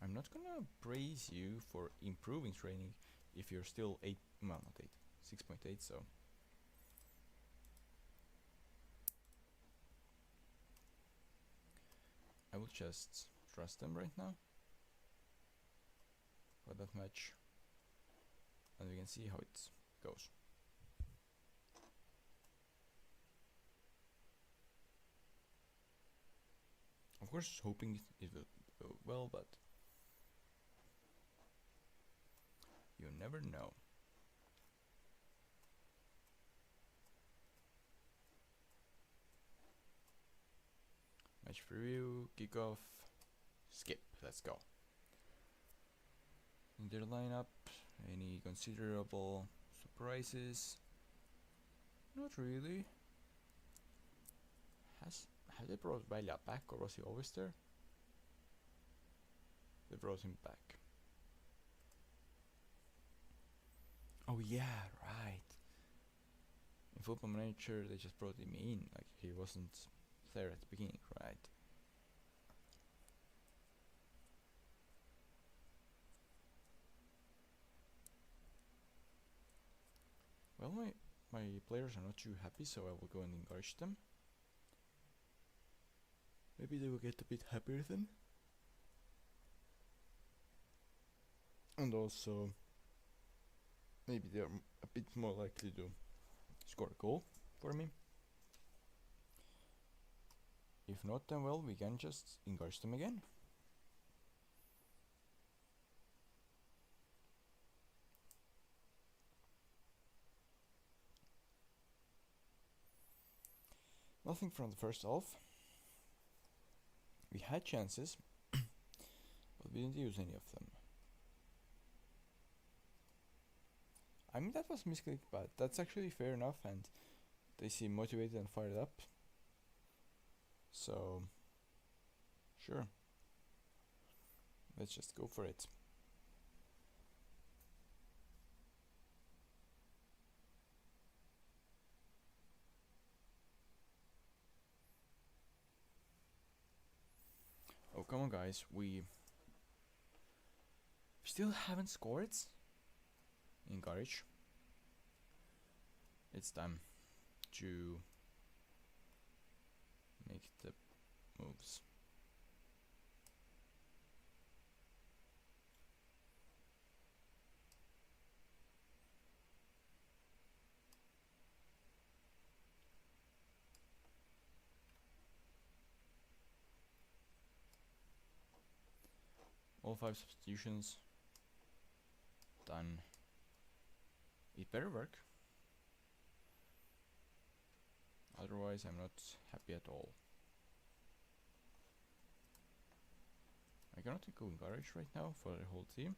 I'm not gonna praise you for improving training if you're still 8, well, not 8, 6.8, so I will just trust them right now for that match, and we can see how it goes. Of course, hoping it will go well, but you never know. Match preview, kickoff, skip, let's go. In their lineup, any considerable surprises? Not really. Have they brought Velja back, or was he always there? They brought him back. Oh yeah, right. In Football Manager, they just brought him in, like he wasn't there at the beginning, right? Well, my players are not too happy, so I will go and encourage them. Maybe they will get a bit happier then. And also, maybe they are a bit more likely to score a goal for me. If not, then well, we can just encourage them again. Nothing from the first half. We had chances, but we didn't use any of them. I mean, that was misclick, but that's actually fair enough, and they seem motivated and fired up. So, sure. Let's just go for it. Oh, come on, guys. We still haven't scored in Garage. It's time to make the moves. All 5 substitutions done. It better work. Otherwise, I'm not happy at all. I cannot go in Garage right now for the whole team.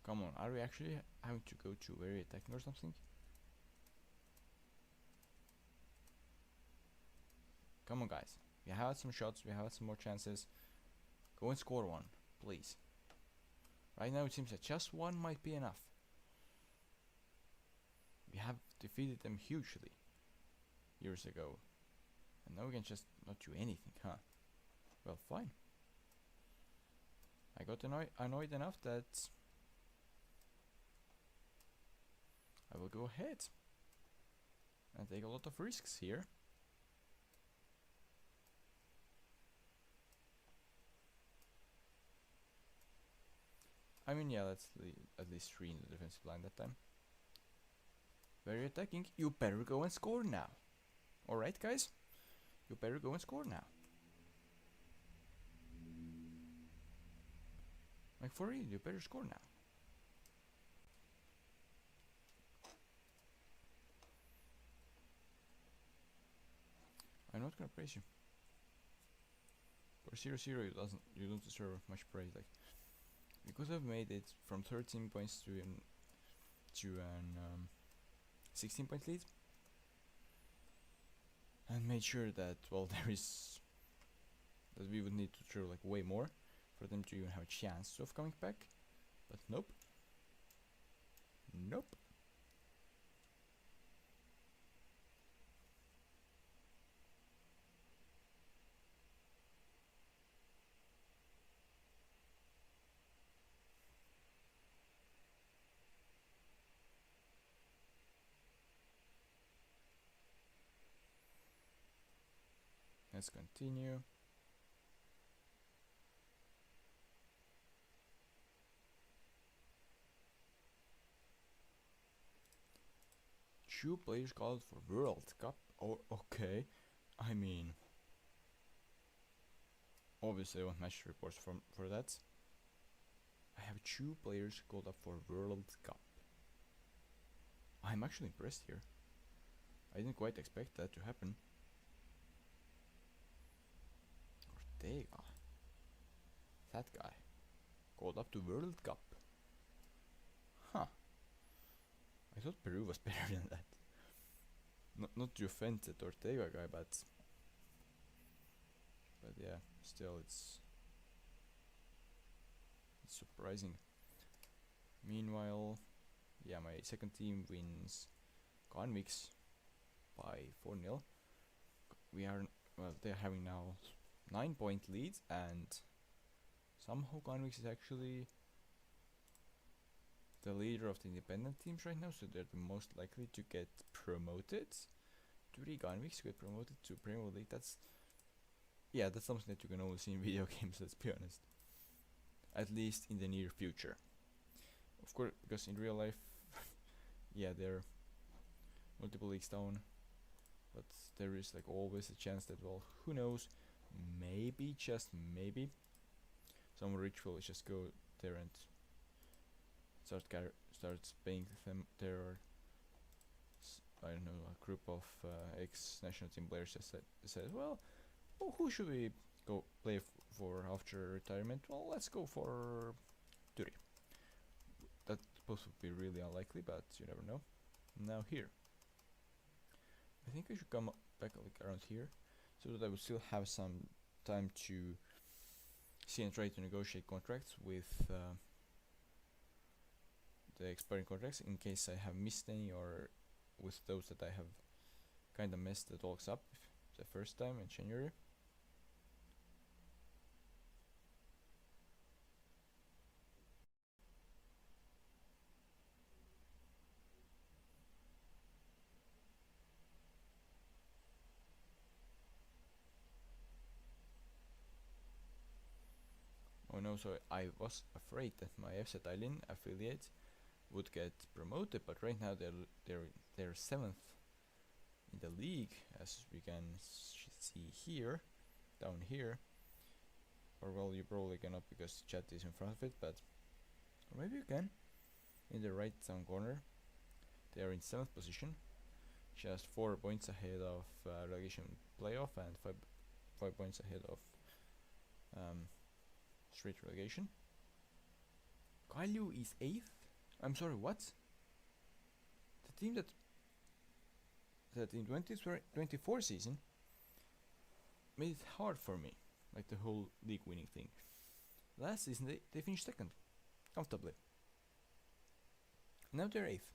Come on, are we actually having to go to very attacking or something? Come on, guys. We have had some shots, we have had some more chances. Go and score one, please. Right now it seems that just one might be enough. We have defeated them hugely years ago. And now we can just not do anything, huh? Well, fine. I got annoyed enough that I will go ahead and take a lot of risks here. I mean, yeah, that's at least 3 in the defensive line that time. Very attacking. You better go and score now. Alright, guys? You better go and score now. Like, for real, you better score now. I'm not gonna praise you. For 0-0, you don't deserve much praise. Like, we could have made it from 13 points to an 16 point lead, and made sure that, well, that we would need to throw like way more for them to even have a chance of coming back. But nope. Nope. Let's continue. Two players called for World Cup. Oh, okay. I mean, obviously I want match reports for that. I have 2 players called up for World Cup. I'm actually impressed here. I didn't quite expect that to happen. Ortega. That guy. Called up to World Cup. Huh. I thought Peru was better than that. Not to offend the Ortega guy, but yeah, still it's surprising. Meanwhile, yeah, my second team wins Convicts by 4-0. We are, well, they're having now 9-point leads, and somehow Convicts is actually the leader of the independent teams right now, so they're the most likely to get promoted. 3 Convicts get promoted to Premier League. That's something that you can only see in video games, let's be honest. At least in the near future. Of course, because in real life, yeah, they're multiple leagues down. But there is like always a chance that, well, who knows, maybe, just maybe, some rich will just go there and starts paying them their I don't know, a group of ex-national team players just said, well, who should we go play for after retirement? Well, let's go for Turi. That both would be really unlikely, but you never know. Now here, I think I should come back like around here, so that I would still have some time to see and try to negotiate contracts with the expiring contracts in case I have missed any, or with those that I have kinda messed the talks up the first time in January. Oh no, so I was afraid that my FC Tallinn affiliate would get promoted, but right now they're 7th in the league, as we can see here, down here. Or well, you probably cannot because the chat is in front of it, but or maybe you can. In the right down corner, they are in 7th position, just 4 points ahead of relegation playoff and 5 points ahead of straight relegation. Kalju is 8th. I'm sorry, what? The team that in 2024 season made it hard for me, like the whole league winning thing. Last season they finished 2nd, comfortably. Now they're 8th.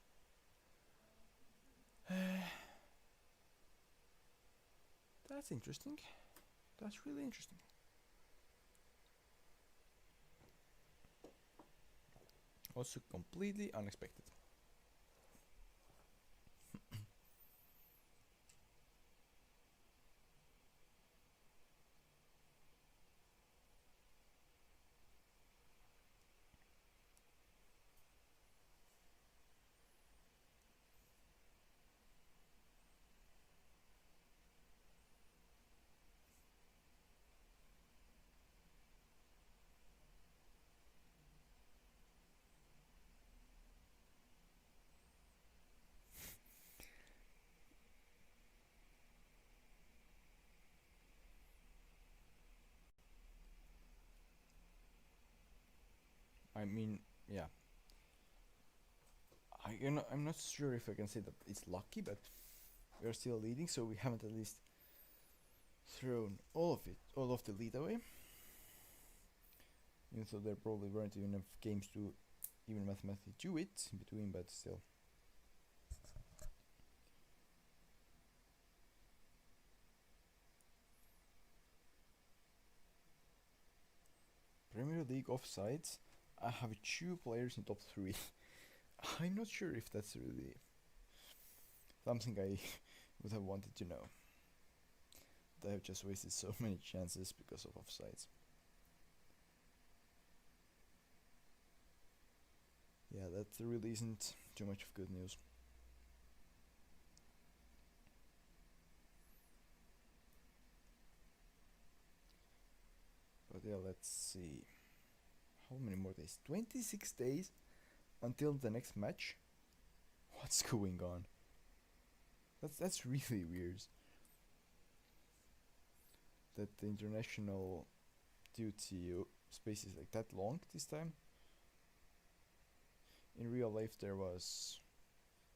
That's interesting. That's really interesting. Also completely unexpected. I mean, yeah. I'm not sure if I can say that it's lucky, but we're still leading, so we haven't at least thrown all of the lead away. Even though there probably weren't even enough games to even mathematically do it in between, but still. Premier League offsides. I have 2 players in top 3. I'm not sure if that's really something I would have wanted to know. They have just wasted so many chances because of offsides. Yeah, that really isn't too much of good news. But yeah, let's see. How many more days? 26 days until the next match? What's going on? That's really weird. That the international duty space is like that long this time. In real life there was,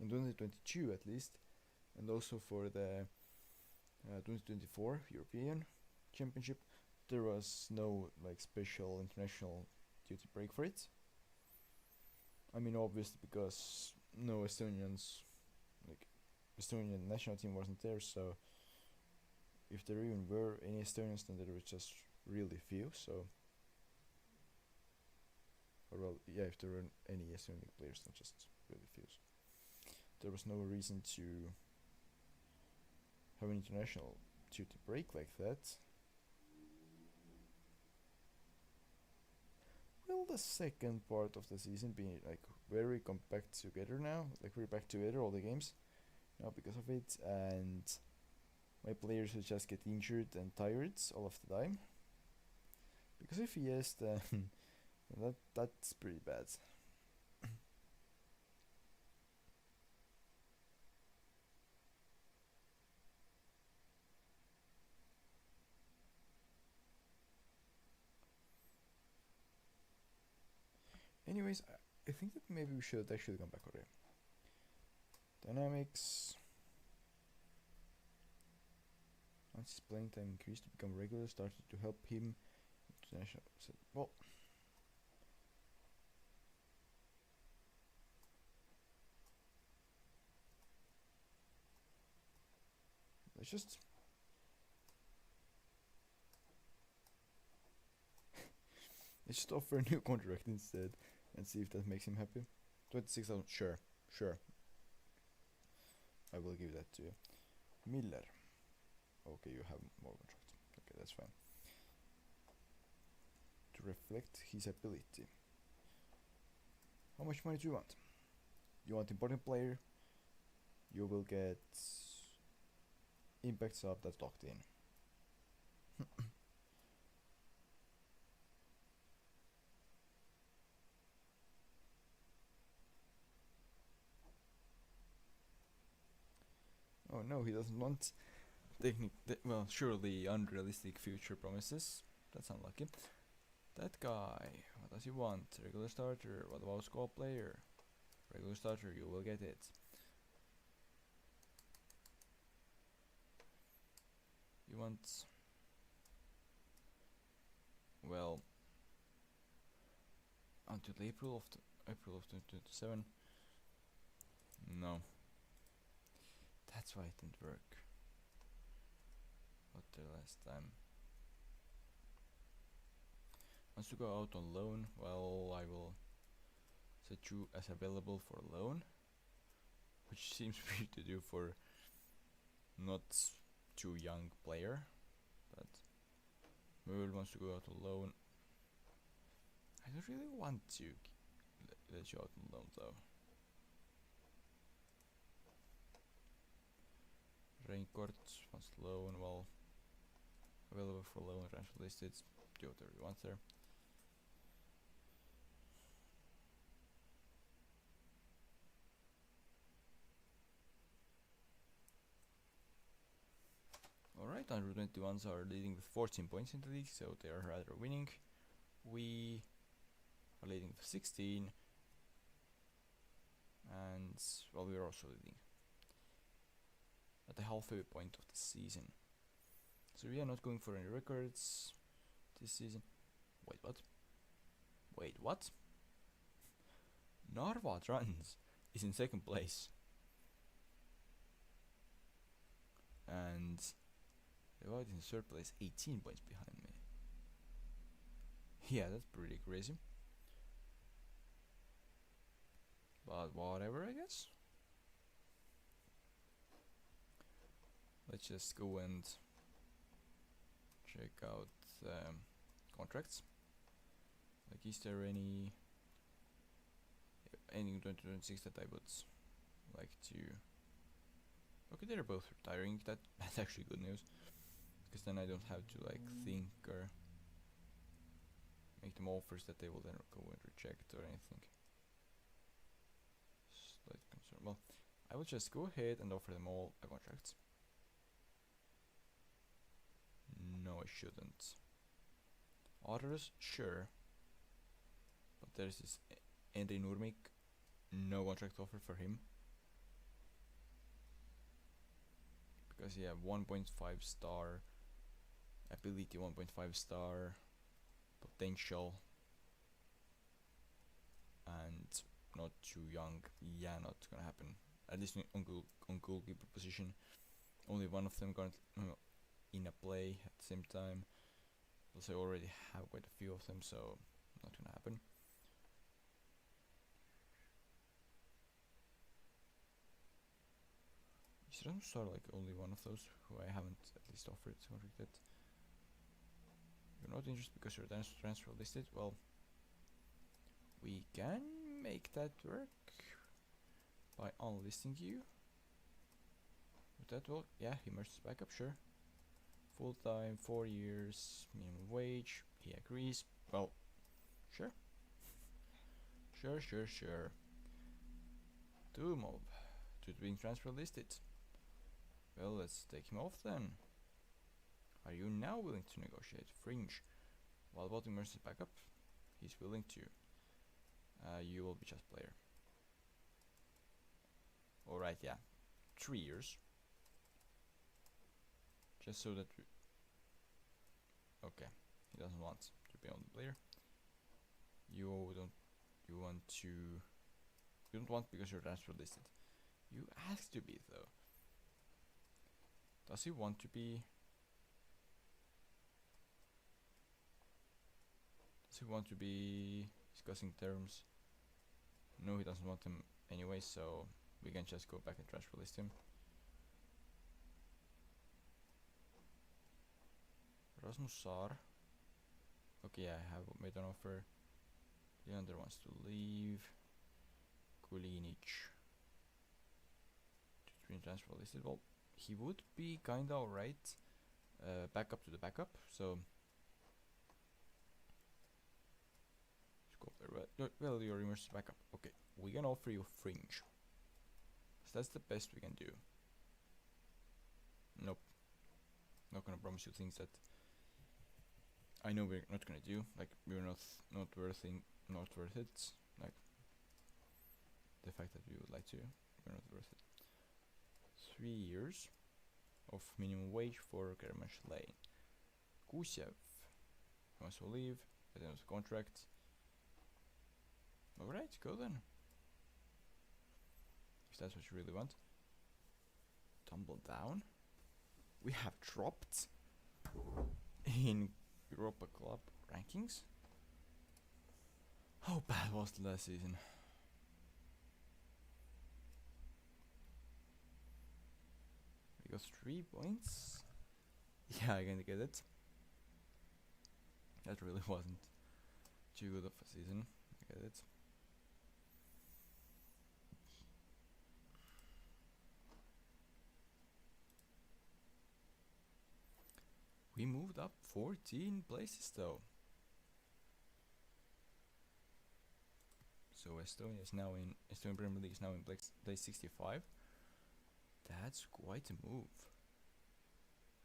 in 2022 at least, and also for the 2024 European Championship, there was no like special international duty break for it. I mean, obviously because no Estonians, like Estonian national team wasn't there, so if there even were any Estonians, then there was just really few. So, or well, yeah, if there were any Estonian players, then just really few. There was no reason to have an international duty break like that. Will the second part of the season be like very compact together now? Like we're back together, all the games? because of it, and my players will just get injured and tired all of the time. Because if yes, then that's pretty bad. Anyways, I think that maybe we should actually come back already. Dynamics. Once his playing time increased to become regular, started to help him. International. Well, let's just offer a new contract instead and see if that makes him happy. 26,000, sure. I will give that to you. Miller. Okay, you have more contract. Okay, that's fine. To reflect his ability. How much money do you want? You want important player? You will get impact sub that's locked in. Oh no, he doesn't want well, surely unrealistic future promises. That's unlucky. That guy, what does he want? Regular starter. What about squad player? Regular starter, you will get it. You want, well, until April of 2027. No, that's why it didn't work. What the last time? Wants to go out on loan? Well, I will set you as available for loan, which seems weird to do for not too young player, but Merle wants to go out on loan. I don't really want to let you out on loan though. Raincourt wants loan, well, available for loan, transfer listed, do whatever you want there. Alright, 121s are leading with 14 points in the league, so they are rather winning. We are leading with 16, and well, we are also leading at the halfway point of the season. So we are not going for any records this season. Wait, what? Narva Trans is in second place. And the Wild in third place, 18 points behind me. Yeah, that's pretty crazy. But whatever, I guess. Let's just go and check out contracts. Like, is there any in 2026 that I would like to? Okay, they're both retiring. That's actually good news, because then I don't have to like think or make them offers that they will then go and reject or anything. Slight concern. Well, I will just go ahead and offer them all a contract. No, I shouldn't. Others, sure. But there's this Andre Nurmik, no contract offer for him. Because he have 1.5 star ability, 1.5 star potential, and not too young. Yeah, not gonna happen. At least on goalkeeper position, only one of them got in a play at the same time. Plus I already have quite a few of them, so not gonna happen. Is Ramsar like only one of those who I haven't at least offered contract yet? You're not interested because you're transfer listed? Well, we can make that work by unlisting you. that will, yeah, he merges back up, sure. Full time, 4 years, minimum wage, he agrees. Well, sure. Sure. Tumov, to being transfer listed. Well, let's take him off then. Are you now willing to negotiate? Fringe. While voting merges back up, he's willing to. You will be just player. Alright, yeah. 3 years. Just so that we... Okay, he doesn't want to be on the player. You don't want because you're transfer listed. You ask to be though. Does he want to be? Does he want to be discussing terms? No, he doesn't want them anyway, so we can just go back and transfer list him. Rasmus Saar. Okay, I have made an offer. Leander wants to leave. Kulinic. To be transfer listed. Well, he would be kinda alright. Backup to the backup, so. Well, your immerse backup. Okay, we can offer you fringe. So that's the best we can do. Nope. Not gonna promise you things that I know we're not gonna do. Like we're not worth it. Like the fact that we would like to, we're not worth it. 3 years of minimum wage for Kermash Lane. Kusyev wants to leave at the end of the contract. Alright, go then. If that's what you really want. Tumble down. We have dropped in Europa Club rankings. How bad was the last season? We got 3 points. Yeah, I can get it. That really wasn't too good of a season. I get it. We moved up 14 places though. So Estonian Premier League is now in place 65. That's quite a move.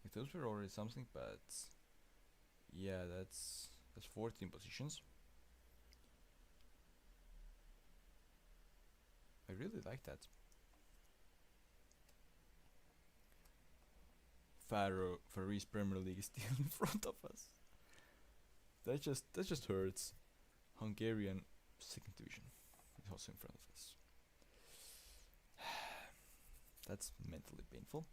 Like those were already something, but yeah, that's 14 positions. I really like that. Faroese Premier League is still in front of us. That just hurts. Hungarian second division is also in front of us. That's mentally painful.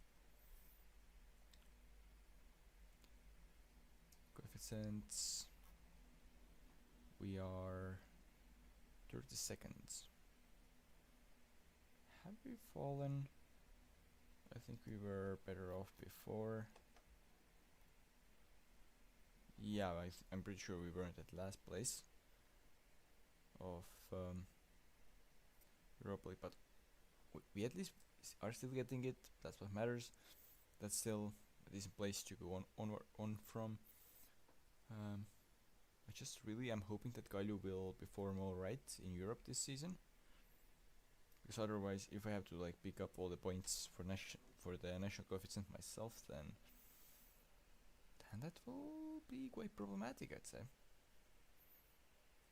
Coefficients. We are 32nd. Have we fallen? I think we were better off before. Yeah, I'm pretty sure we weren't at last place of Europa League, but we at least are still getting it. That's what matters. That's still a decent place to go on from. I just really am hoping that Galio will perform alright in Europe this season. Because otherwise, if I have to like pick up all the points for the national coefficient myself, then that will be quite problematic, I'd say.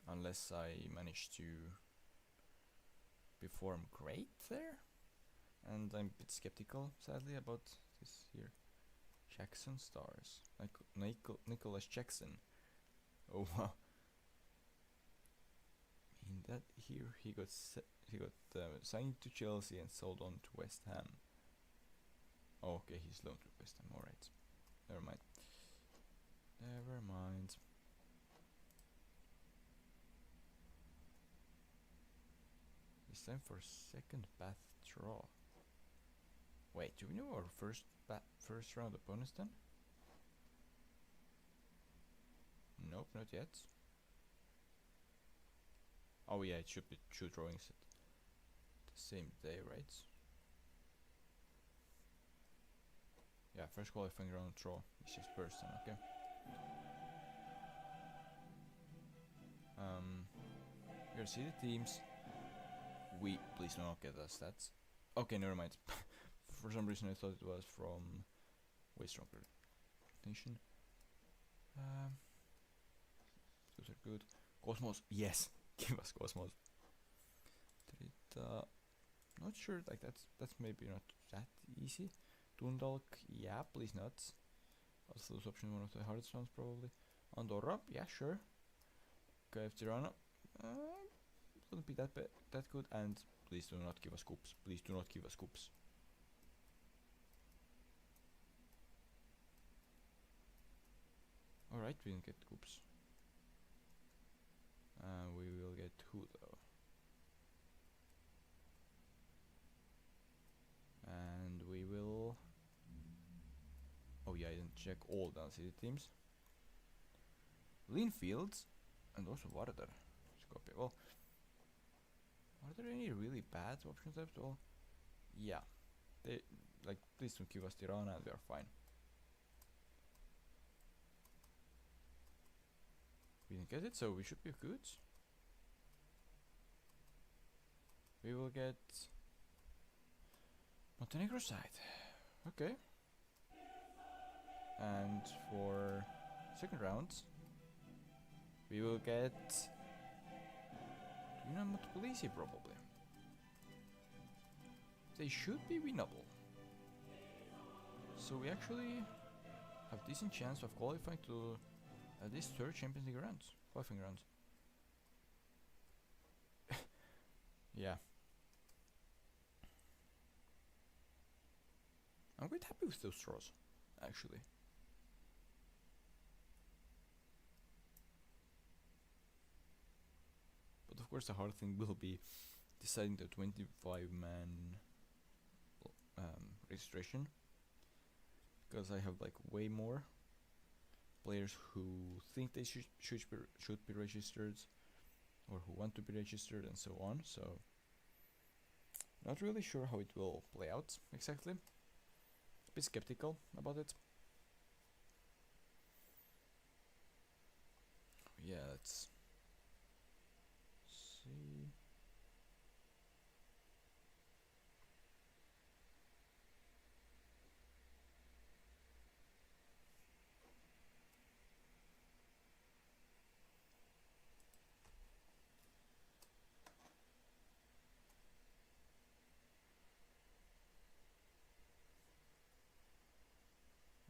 Unless I manage to perform great there, and I'm a bit skeptical, sadly, about this here. Jackson stars, Nicholas Jackson. Oh wow! In that here he got signed to Chelsea and sold on to West Ham. Oh, okay, he's loaned to West Ham. All right, never mind. It's time for second bath draw. Wait, do we know our first round opponents then? Nope, not yet. Oh yeah, it should be 2 drawings at the same day, right? Yeah, first qualifying round draw is just person, okay. Here see the teams. We please do not get the stats. Okay, never mind. For some reason I thought it was from way stronger nation. Those are good. Cosmos, yes, give us Cosmos. Trita, not sure. Like that's maybe not that easy. Dundalk, yeah, please not. Also, those options one of the hardest ones probably. Andorra, yeah, sure. KF Tirana, wouldn't be that good. And please do not give us scoops. Please do not give us scoops. Alright, we didn't get scoops. We will get who though? And we will. Oh yeah, I didn't check all the city teams. Linfields and also Vardar. Skopje. Well, are there any really bad options left? Well, yeah. They like please don't give us Tirana and we are fine. We didn't get it, so we should be good. We will get Montenegro side. Okay. And for second round, we will get Dinamo Tbilisi probably. They should be winnable. So we actually have decent chance of qualifying to this third Champions League round, qualifying round. Yeah. I'm quite happy with those draws, actually. But of course the hard thing will be deciding the 25-man registration. Because I have like way more players who think they should be registered or who want to be registered and so on. So not really sure how it will play out exactly. A bit skeptical about it. Yeah, let's see.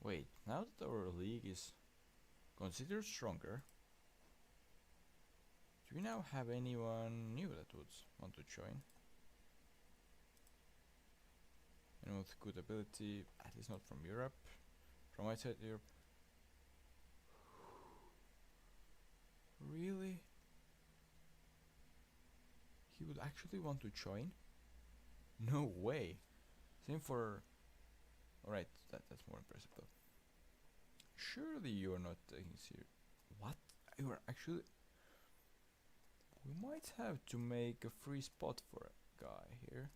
Wait, now that our league is considered stronger, do we now have anyone new that would want to join? Anyone with good ability, at least not from Europe, from outside Europe. Really? He would actually want to join? No way. Same for. Alright, that's more impressive though. Surely you are not taking serious. What? You are actually. We might have to make a free spot for a guy here.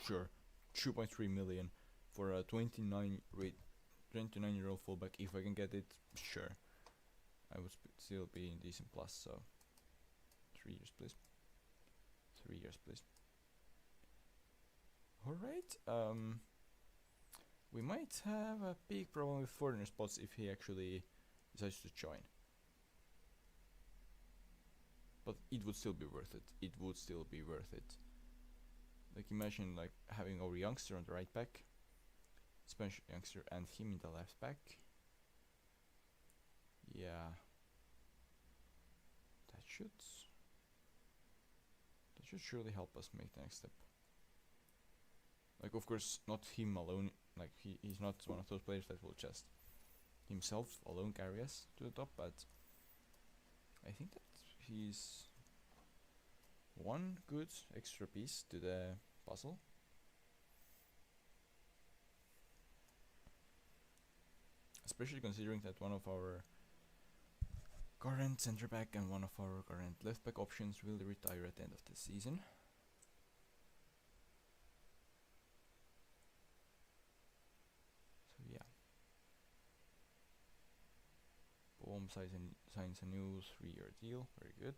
Sure, 2.3 million for a 29-year-old fullback. If I can get it, sure. I would still be in decent plus. So 3 years, please. 3 years, please. Alright, we might have a big problem with foreigner spots if he actually decides to join. But it would still be worth it. It would still be worth it. Like imagine like having our youngster on the right back, Spanish youngster, and him in the left back. Yeah. That should surely help us make the next step. Like of course not him alone, like he's not one of those players that will just himself alone carry us to the top, but I think that he's one good extra piece to the puzzle. Especially considering that one of our current centre back and one of our current left back options will retire at the end of the season. home signs a new 3-year deal. Very good.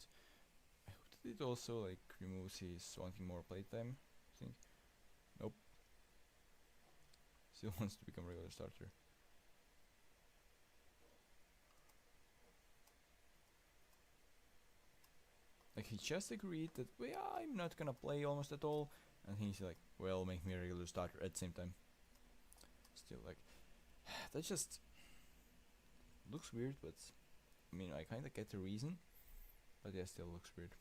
I hope that it also like removes his wanting more playtime thing. Nope. Still wants to become regular starter. Like he just agreed that I'm not gonna play almost at all, and he's like, well, make me a regular starter at the same time. Still like, that just looks weird, but I mean I kinda get the reason, but yeah, still looks weird.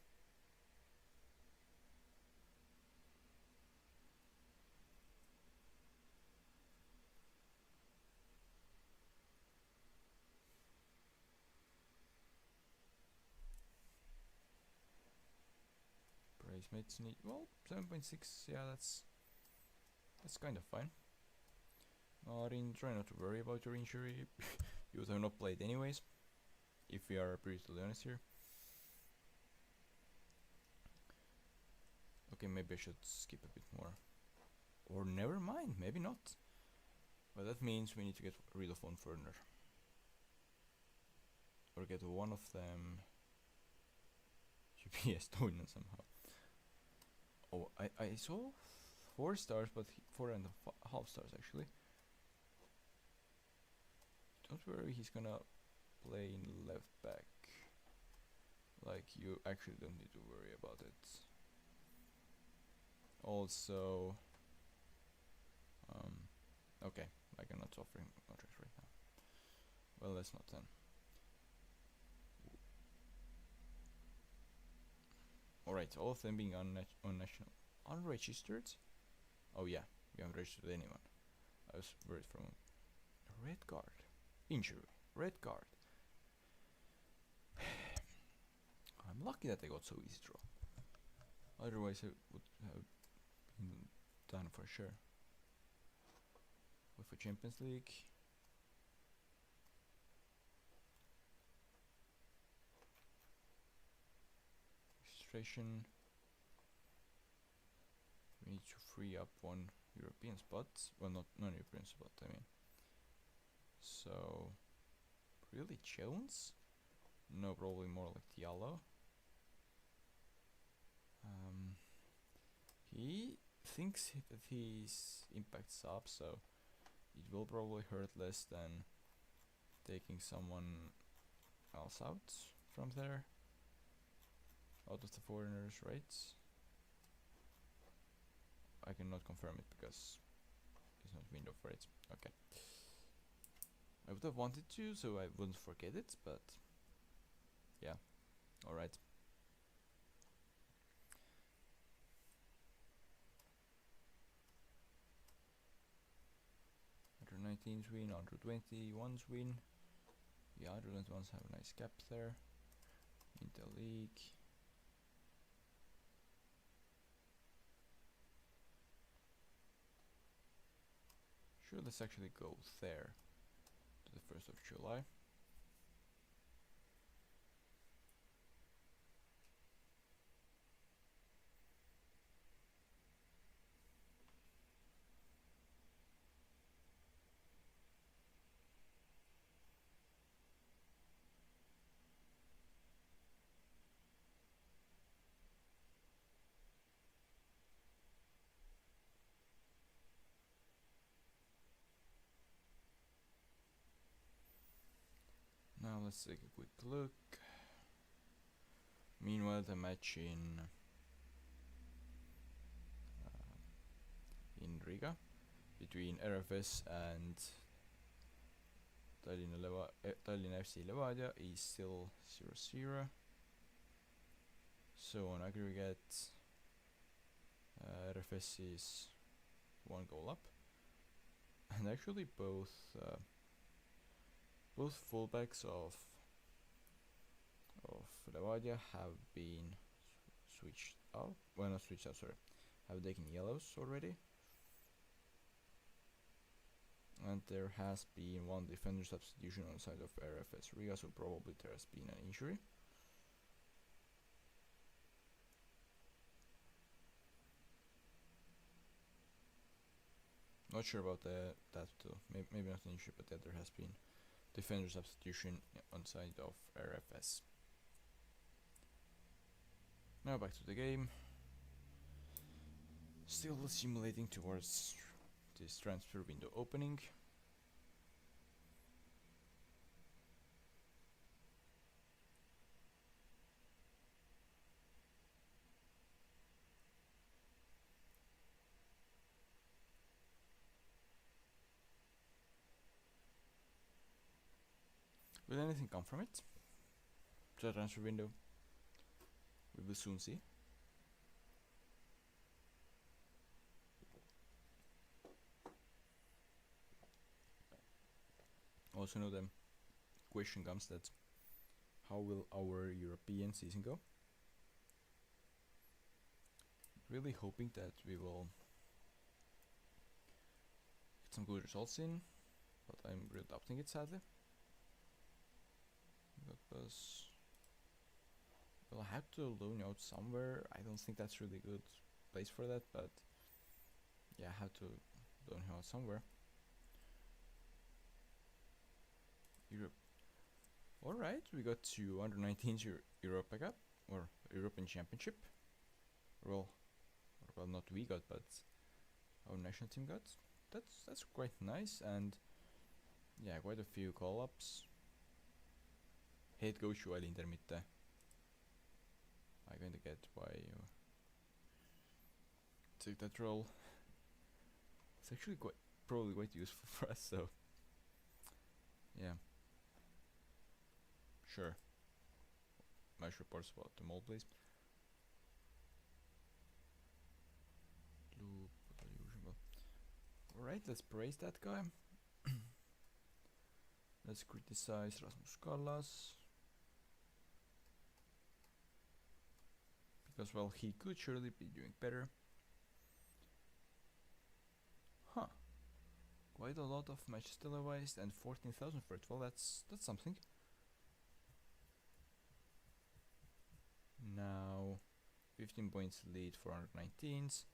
Price mates need 7.6. Yeah, that's kind of fine. Marin, try not to worry about your injury. You would have not played anyways, if we are brutally honest here. Okay, maybe I should skip a bit more. Or never mind, maybe not. But that means we need to get rid of one foreigner. Or get one of them to be Estonian somehow. Oh, I saw 4 stars, but 4.5 stars actually. Don't worry, he's gonna play in left back. Like, you actually don't need to worry about it. Also, okay, I cannot offer him contracts right now. Well, that's not then. Alright, all of them being unregistered. Oh yeah, we haven't registered anyone. I was worried from a red card. Injury. Red card. I'm lucky that I got so easy draw. Otherwise I would have been done for sure. With a Champions League. Registration. We need to free up one European spot. Well, not non-European spot, I mean. So, really Jones? No, probably more like Diallo. He thinks that his impact's up, so it will probably hurt less than taking someone else out from there. Out of the foreigners, right? I cannot confirm it because it's not window for it. Okay. I would have wanted to, so I wouldn't forget it, but yeah, alright. Under 19s win, under 21s win. Yeah, under 21s have a nice gap there. In the league. Sure, let's actually go there to the 1st of July. Now let's take a quick look. Meanwhile, the match in Riga between RFS and Tallinn FC Levadia is still 0-0. So on aggregate, RFS is 1 goal up, and actually both fullbacks of Levadia have been switched out. Well, not switched out, sorry. Have taken yellows already. And there has been 1 defender substitution on the side of RFS Riga, so probably there has been an injury. Not sure about that too. Maybe not an injury, but yeah, there has been defender substitution on side of RFS. Now back to the game. Still simulating towards this transfer window opening. Will anything come from it? The transfer window? We will soon see. Also know the question comes that how will our European season go? Really hoping that we will get some good results in, but I'm really doubting it sadly. Because well, I have to loan out somewhere. I don't think that's really good place for that, but yeah, I have to loan him out somewhere. Europe. Alright, we got to under 19s Europa Cup or European Championship. Well, not we got, but our national team got. That's quite nice, and yeah, quite a few call-ups. Head coach while Inter mitte. I'm going to get why you take that role. It's actually probably quite useful for us, so yeah. Sure. Match reports about the mall, please. Loop, usual. Alright, let's praise that guy. Let's criticize Rasmus Kallas. Because, well, he could surely be doing better. Huh. Quite a lot of matches televised and 14,000 for it. Well, that's something. Now, 15 points lead for under 19s.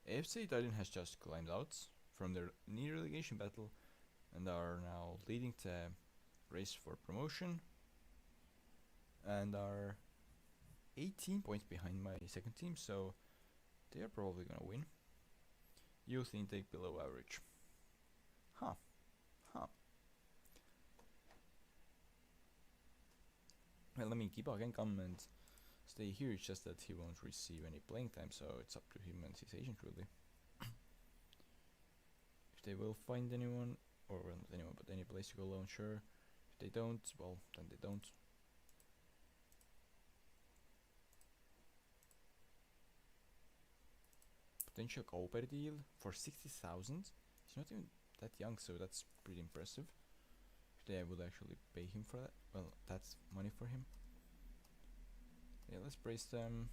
AFC Italian has just climbed out from their near relegation battle and are now leading the race for promotion and are 18 points behind my second team, so they are probably gonna win. Youth intake below average. Huh. Well, I mean, Kiba can come and stay here, it's just that he won't receive any playing time, so it's up to him and his agent, really. If they will find anyone, or well, not anyone, but any place to go loan, sure. If they don't, well, then they don't. Potential Cooper deal for 60,000. He's not even that young, so that's pretty impressive. If they would actually pay him for that, well, that's money for him. Yeah, let's praise them.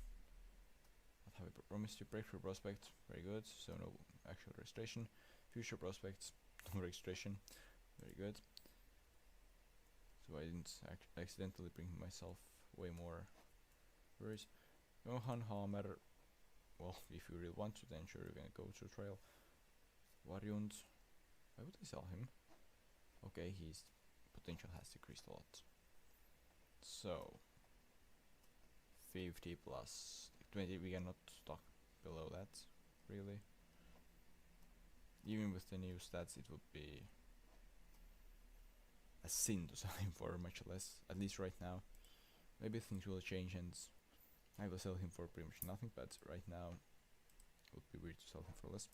What have we promised you? Breakthrough prospect, very good. So no actual registration. Future prospects, no registration, very good. So I didn't accidentally bring myself way more worries. Johan Hamer. Well, if you really want to, then sure you're gonna go to trial. Variant. Why would I sell him? Okay, his potential has decreased a lot. So 50 plus 20, we cannot stock below that, really. Even with the new stats, it would be a sin to sell him for much less, at least right now. Maybe things will change and I will sell him for pretty much nothing, but right now it would be weird to sell him for less.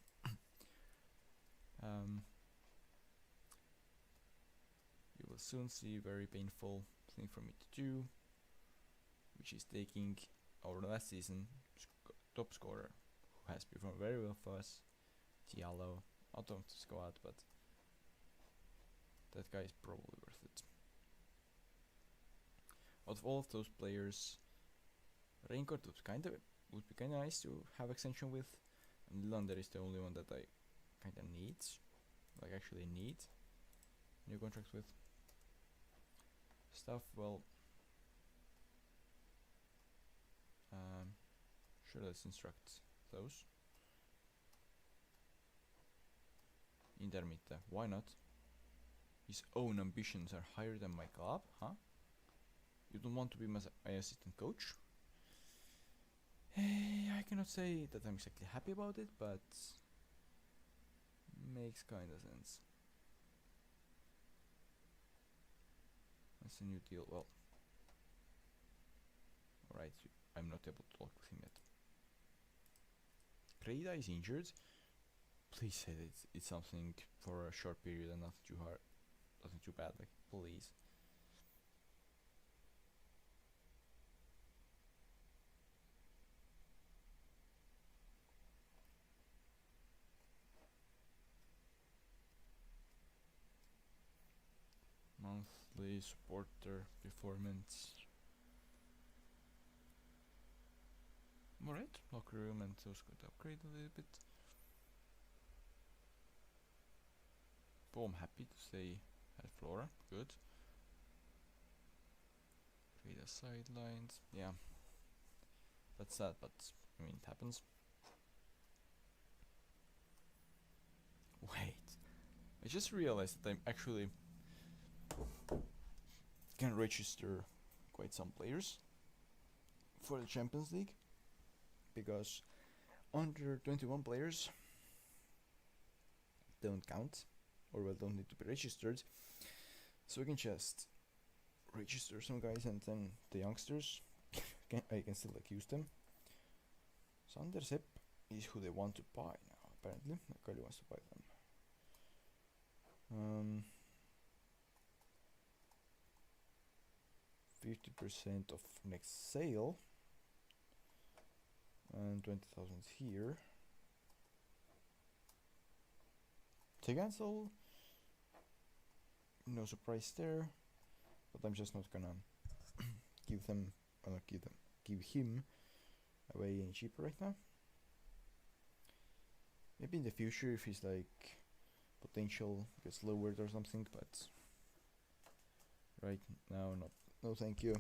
You will soon see a very painful thing for me to do, which is taking our last season top scorer, who has performed very well for us, Diallo, out of the squad, but that guy is probably worth it. Out of all of those players, Reincourt would be kinda nice to have extension with, and Lilander is the only one that I kinda actually need new contracts with. Stuff, well, sure, let's instruct those. Intermitte, why not? his own ambitions are higher than my club, huh? You don't want to be my assistant coach? I cannot say that I'm exactly happy about it, but makes kinda sense. That's a new deal. Well, alright, I'm not able to talk with him yet. Greda is injured. Please say that it's something for a short period and nothing too hard, nothing too bad. Like, please. Monthly supporter performance. Alright, locker room and those could upgrade a little bit. But I'm happy to say at Flora, good. Create a sidelines, yeah. That's sad, but I mean it happens. Wait, I just realized that I'm actually can register quite some players for the Champions League, because under 21 players don't count, or well, don't need to be registered, so I can just register some guys, and then the youngsters I can still like use them. Sander Sepp is who they want to buy now, apparently. Kalju wants to buy them. 50% of next sale and 20,000 here. To cancel, no surprise there, but I'm just not gonna give him away any cheaper right now. Maybe in the future if his like potential gets lowered or something, but right now not. No thank you.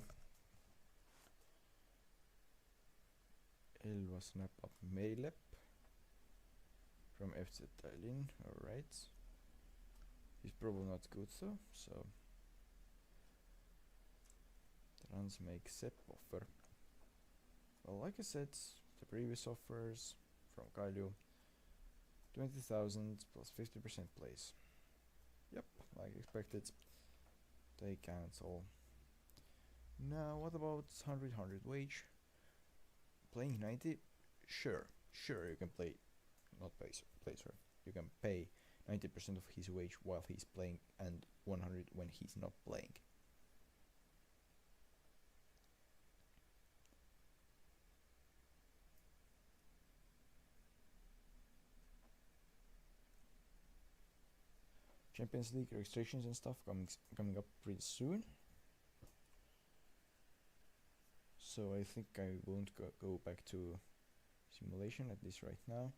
Elva snap up Meilep from FC Tallinn, alright. He's probably not good though, so Trans make Sepp offer. Well, like I said, the previous offers from Kalju, 20,000 plus 50% place. Yep, like expected. They cancel. Now, what about 100 wage? Playing 90? Sure, you can play, not play, sir. You can pay 90% of his wage while he's playing and 100 when he's not playing. Champions League registrations and stuff coming up pretty soon. So I think I won't go back to simulation at least right now.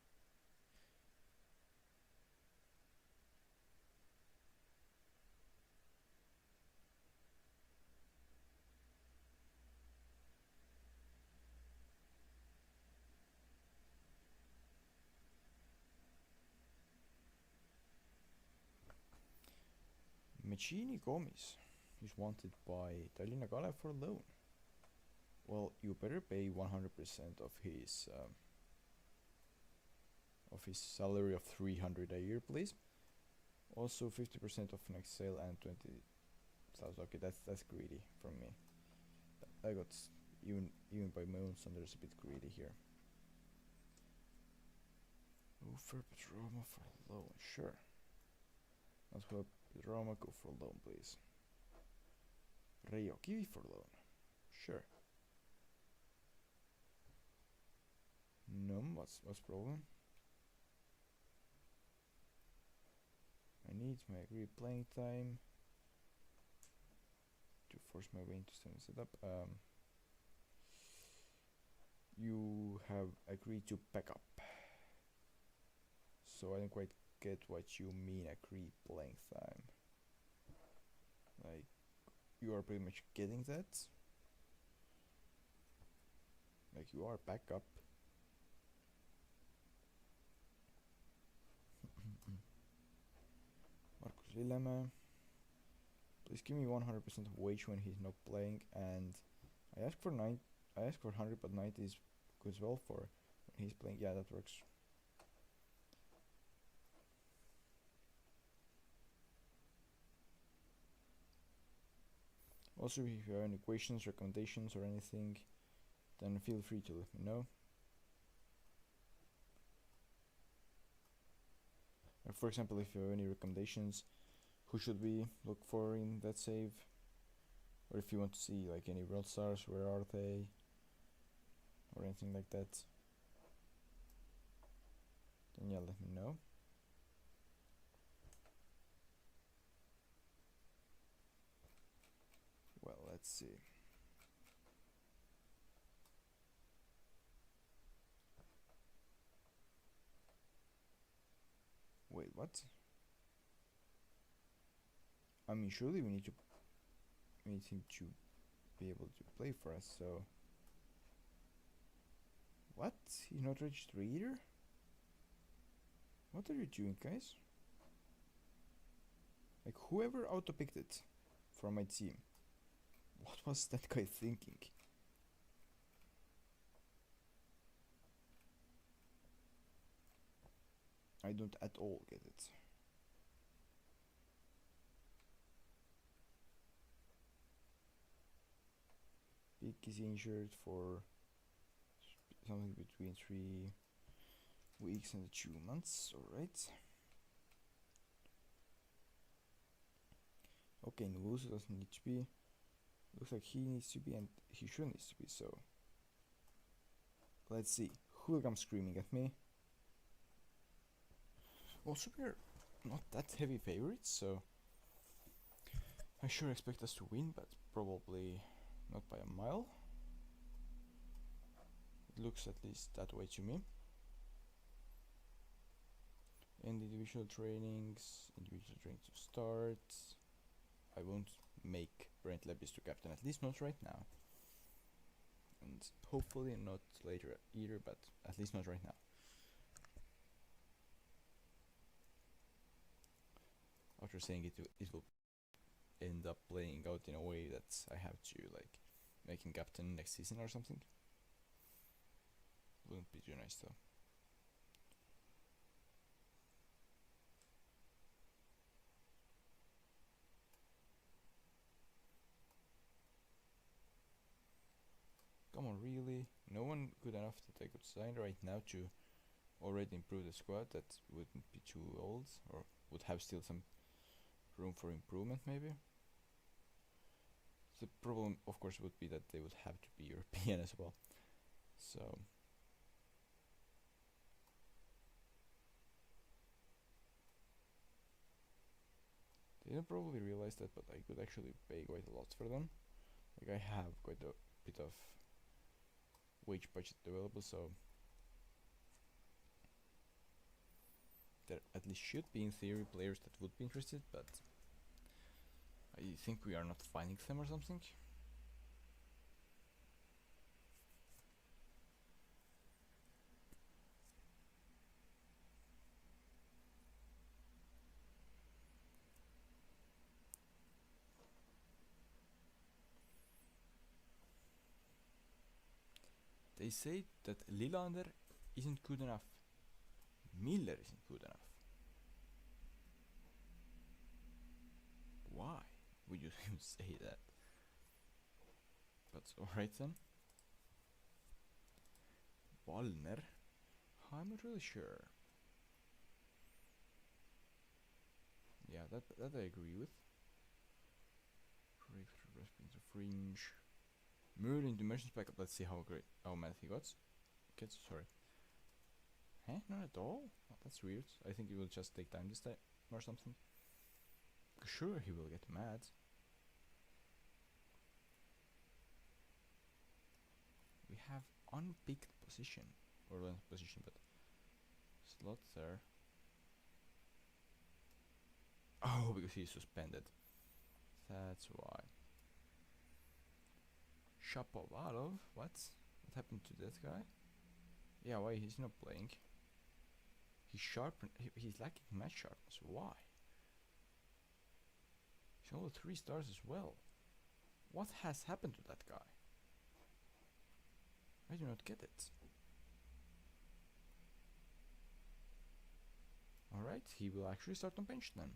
Machini Gomis is wanted by Tallinna Kalev for loan. Well, you better pay 100% of his salary of 300 a year, please. Also 50% of next sale and 20,000. Okay, that's greedy from me. I got even by my own standards a bit greedy here. Offer Petroma for loan, sure. Let's go Petroma, go for loan, please. Reijo Kivi for loan, sure. No, what's problem? I need my agreed playing time to force my way into standard setup. You have agreed to back up. So I don't quite get what you mean agreed playing time. Like, you are pretty much getting that. Like, you are back up. Markus Lillemäe, Please give me 100% of wage when he's not playing, and I asked for 9. I asked for 100, but 90 is good as well for when he's playing. Yeah, that works. Also, if you have any questions, recommendations, or anything, then feel free to let me know. For example, if you have any recommendations, who should we look for in that save? Or if you want to see like any world stars, where are they? Or anything like that. Then yeah, let me know. Well, let's see. Wait, what? I mean, surely we need him to be able to play for us, so... What? He's not registered either? What are you doing, guys? Like, whoever auto-picked it from my team, what was that guy thinking? I don't at all get it. Pick is injured for something between 3 weeks and 2 months, alright. Okay, Nuvuso doesn't need to be. Looks like he needs to be, and he sure needs to be, so. Let's see. Who will come screaming at me? Also, we're not that heavy favorites, so. I sure expect us to win, but probably not by a mile. It looks at least that way to me. And individual trainings to start. I won't make Brent Lebis to captain, at least not right now. And hopefully not later either, but at least not right now. After saying it will end up playing out in a way that I have to like make him captain next season or something. Wouldn't be too nice though. Come on, really? No one good enough that I could sign right now to already improve the squad that wouldn't be too old or would have still some room for improvement maybe? The problem of course would be that they would have to be European as well. So they didn't probably realize that, but I could actually pay quite a lot for them. Like I have quite a bit of wage budget available, so there at least should be in theory players that would be interested, but I think we are not finding them or something. They say that Lillander isn't good enough. Miller isn't good enough. Why would you even say that? But alright then. Wallner? I'm not really sure. Yeah, that I agree with. Fringe. Mood into merchant's backup. Let's see how mad he gets. Sorry. Huh? Not at all? Oh, that's weird. I think he will just take time this time or something. Sure, he will get mad. We have unpicked position. Or not position, but slot there. Oh, because he's suspended. That's why. Shapovalov? What happened to that guy? Yeah, why he's not playing? He's lacking match sharpness. Why? He's only 3 stars as well. What has happened to that guy? I do not get it. Alright, he will actually start on bench then.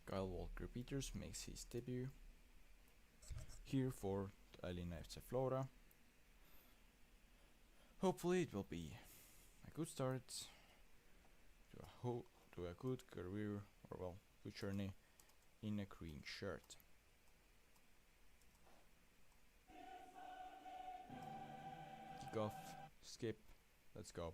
Kyle Walker-Peters makes his debut here for the Alien FC Flora. Hopefully it will be a good start to a good career, or well, good journey in a green shirt. Kick off, skip, let's go.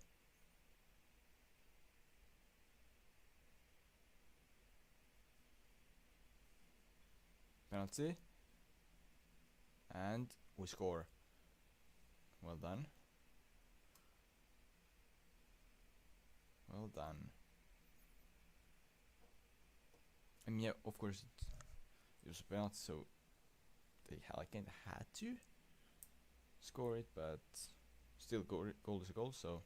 Penalty, and we score. Well done. Well done. I mean, yeah, of course it was a penalty, so they kind of had to score it, but still goal is a goal, so...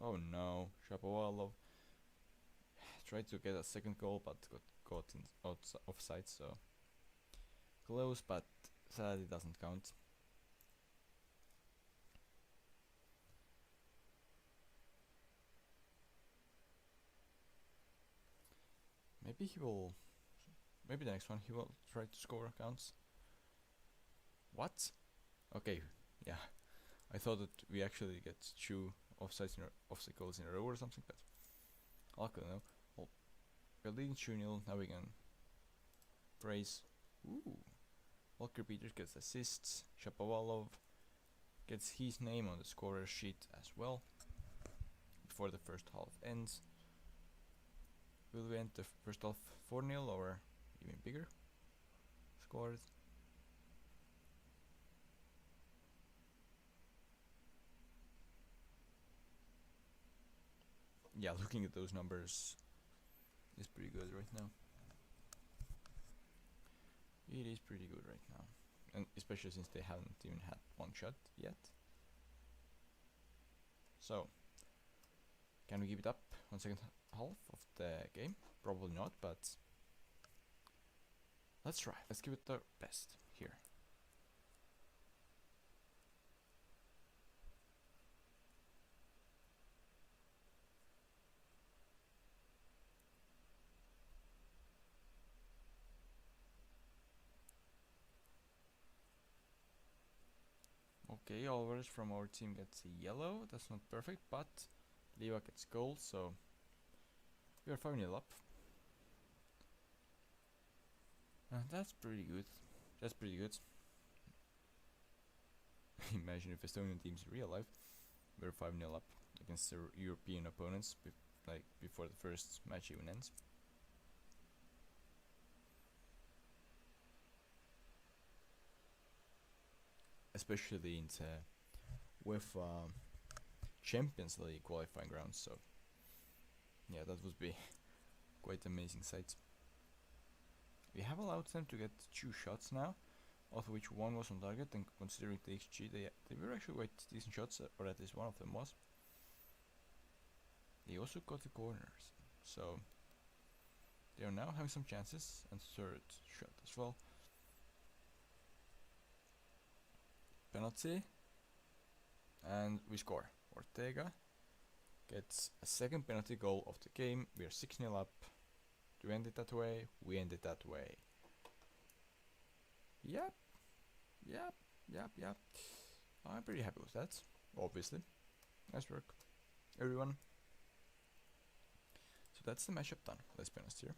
Oh no, Shapovalov tried to get a second goal, but got caught in offside, so... Close, but sadly doesn't count. Maybe the next one he will try to score counts. What? Okay, yeah. I thought that we actually get 2 offside goals in a row or something, but luckily no. Well, we're leading 2-0, now we can praise. Ooh. Walker-Peters gets assists, Shapovalov gets his name on the scorer sheet as well before the first half ends. Will we end the first half 4-0 or even bigger scores? Yeah, looking at those numbers is pretty good right now. It is pretty good right now, and especially since they haven't even had one shot yet. So, can we keep it up on second half of the game? Probably not, but let's try. Let's give it our best here. Okay, Alvarez from our team gets a yellow. That's not perfect, but Leva gets goal, so we are 5-0 up. That's pretty good. That's pretty good. Imagine if Estonian teams in real life were 5-0 up against their European opponents, like before the first match even ends. Especially in with Champions League qualifying rounds, so yeah, that would be quite amazing sight. We have allowed them to get 2 shots now, of which one was on target, and considering the XG, they were actually quite decent shots, or at least one of them was. They also got the corners, so they are now having some chances, and third shot as well. Penalty, and we score. Ortega gets a second penalty goal of the game. We are 6-0 up. Do we end it that way? We end it that way. Yep. I'm pretty happy with that, obviously. Nice work, everyone. So that's the matchup done, let's be honest here.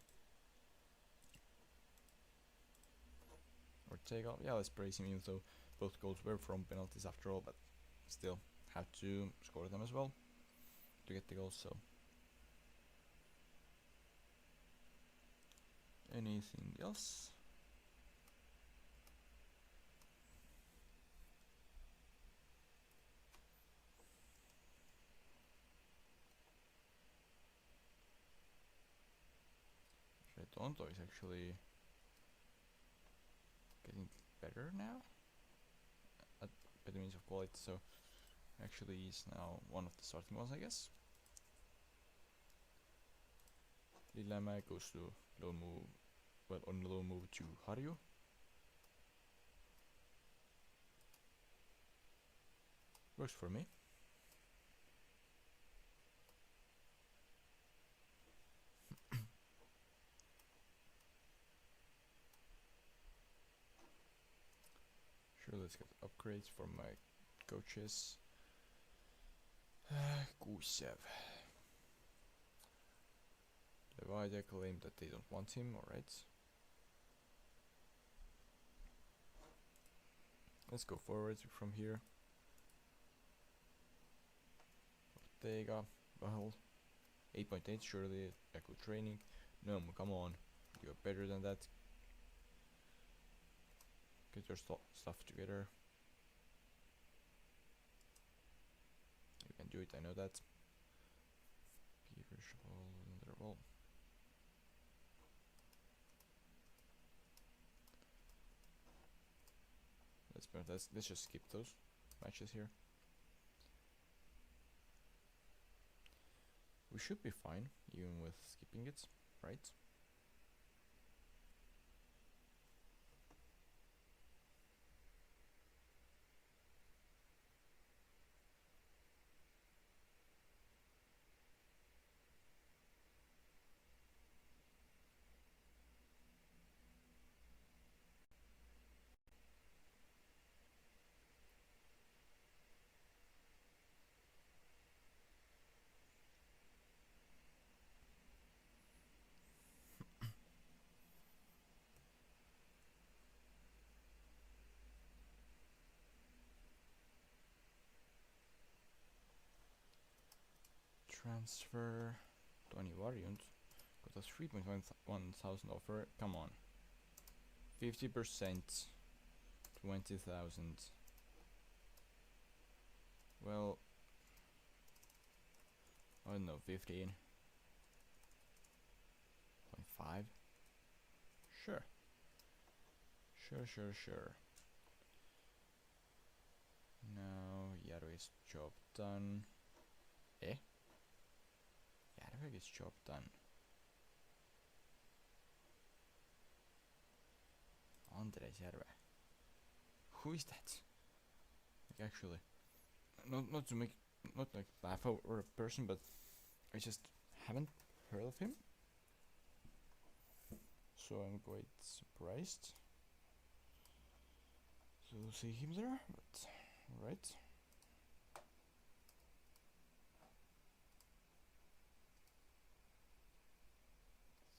Ortega, yeah, let's praise him, even though both goals were from penalties after all, but still have to score them as well to get the goals, so. Anything else? Redondo is actually getting better now at better means of quality, so actually is now one of the starting ones, I guess. Lillemäe goes to low move, well, on low move to Harju. Works for me. Sure, let's get upgrades for my coaches. Gusev. Levadia claimed that they don't want him, alright. Let's go forward from here. Ortega, well, 8.8, surely a good training. No, come on, you're better than that. Get your stuff together. You can do it, I know that. Well. Let's just skip those matches here. We should be fine, even with skipping it, right? Transfer 20 variant. Got a 3.1 thousand offer. Come on. 50%. 20,000. Well, I don't know, 15.5. Sure. Sure. Now Järvi's job done. Järvi's job done. Andres Järve. Who is that? Like actually, not to make not like laugh over a person, but I just haven't heard of him. So I'm quite surprised to see him there, but alright.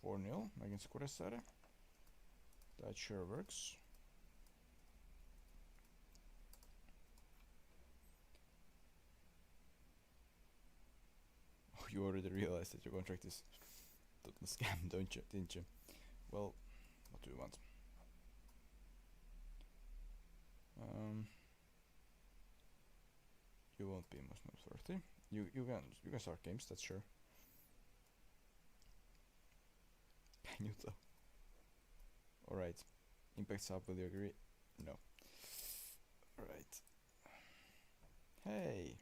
(4-0) against Kuressaare. That sure works. Oh, you already realized that your contract is total scam, didn't you? Well, what do we want? You won't be most noteworthy. You can start games, that's sure. Can you though? Alright. Impact sub, will you agree? No. Alright. Hey.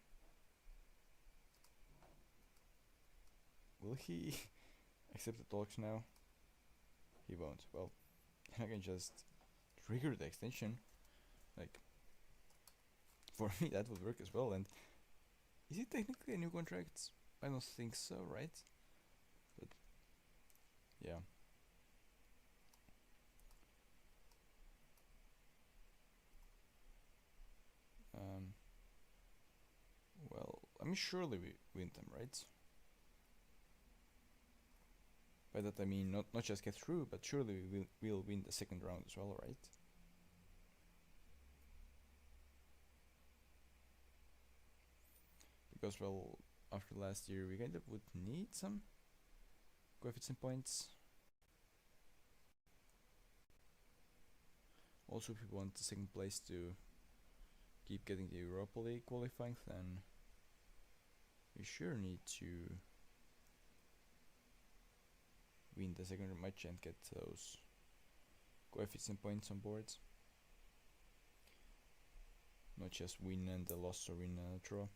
Will he accept the talks now? He won't. Well, then I can just trigger the extension. Like, for me that would work as well. And is it technically a new contract? I don't think so, right? But yeah. Well, I mean, surely we win them, right? By that I mean not just get through, but surely we'll win the second round as well, right? Because, well, after last year we kind of would need some coefficient points. Also, if we want the second place to keep getting the Europa League qualifying, then we sure need to win the second match and get those coefficient points on board. not just win and a loss or win and a draw.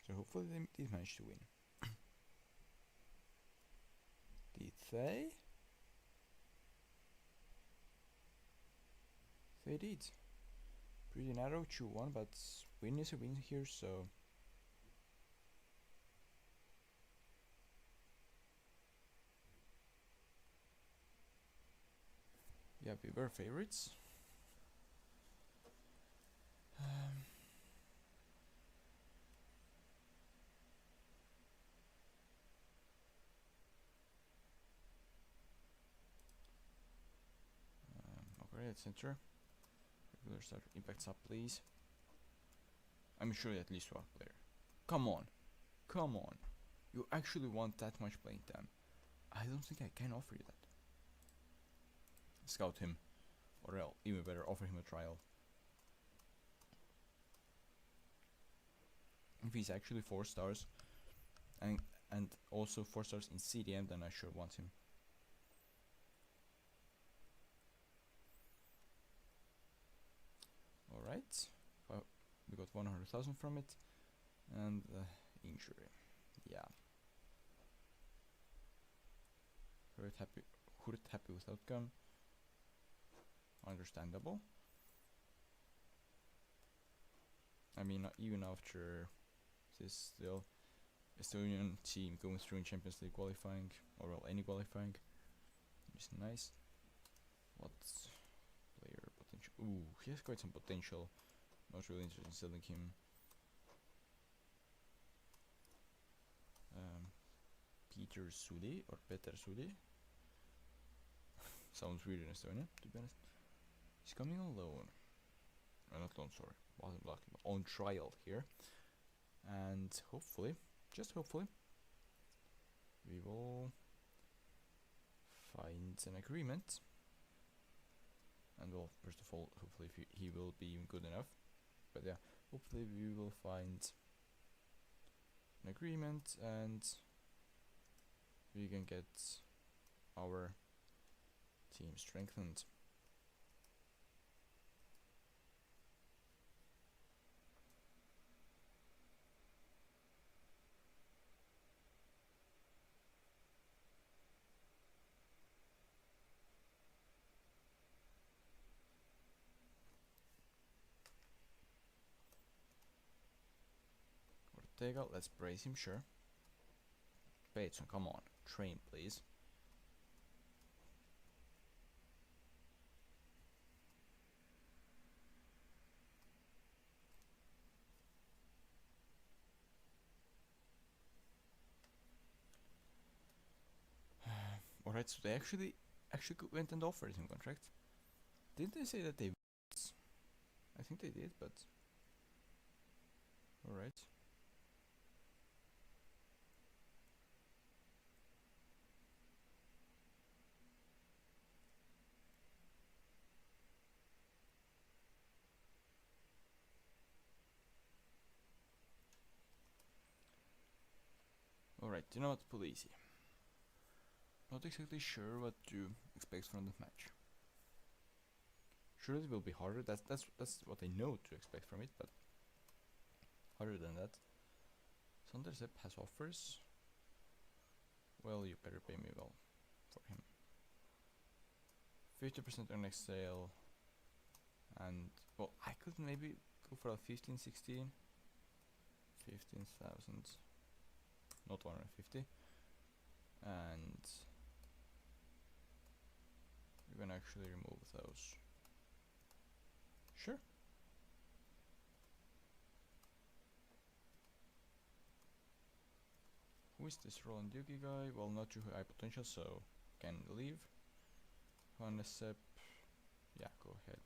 So hopefully they did manage to win. Did they? They did. Pretty narrow, 2-1, but win is a win here, so... Yeah, we were favorites. Okay, let's enter. Regular starter impacts up, please. I'm sure at least one player. Come on. Come on. You actually want that much playing time. I don't think I can offer you that. Scout him. Or else, even better, offer him a trial. If he's actually 4 stars and also 4 stars in CDM, then I sure want him. Alright, we got 100,000 from it, and injury, yeah. Hurt happy with outcome, understandable. I mean, even after this still Estonian team going through in Champions League qualifying, or well, any qualifying, which is nice. What's player potential? Ooh, he has quite some potential. Not really interested in selling him. Peter Suli or Peter Suli. Sounds weird in Estonian, to be honest. He's coming on loan. Not loan, sorry. Wasn't on trial here. And hopefully, just hopefully, we will find an agreement. And well, first of all, hopefully he will be good enough. But yeah, hopefully we will find an agreement and we can get our team strengthened. Ortega, let's praise him, sure. Bateson, come on, train please. Alright, so they actually went and offered him contract. Didn't they say that they? I think they did, but alright. Alright, you know what, Polisi. Not exactly sure what to expect from the match. Sure, it will be harder. That's what I know to expect from it, but harder than that. Sondersep has offers. Well, you better pay me well for him. 50% on next sale, and well, I could maybe go for a 15, 16, 15,000, not 150, and we can actually remove those. Sure. Who is this Roland Yuki guy? Well, not too high potential, so can leave. Honesep, yeah, go ahead.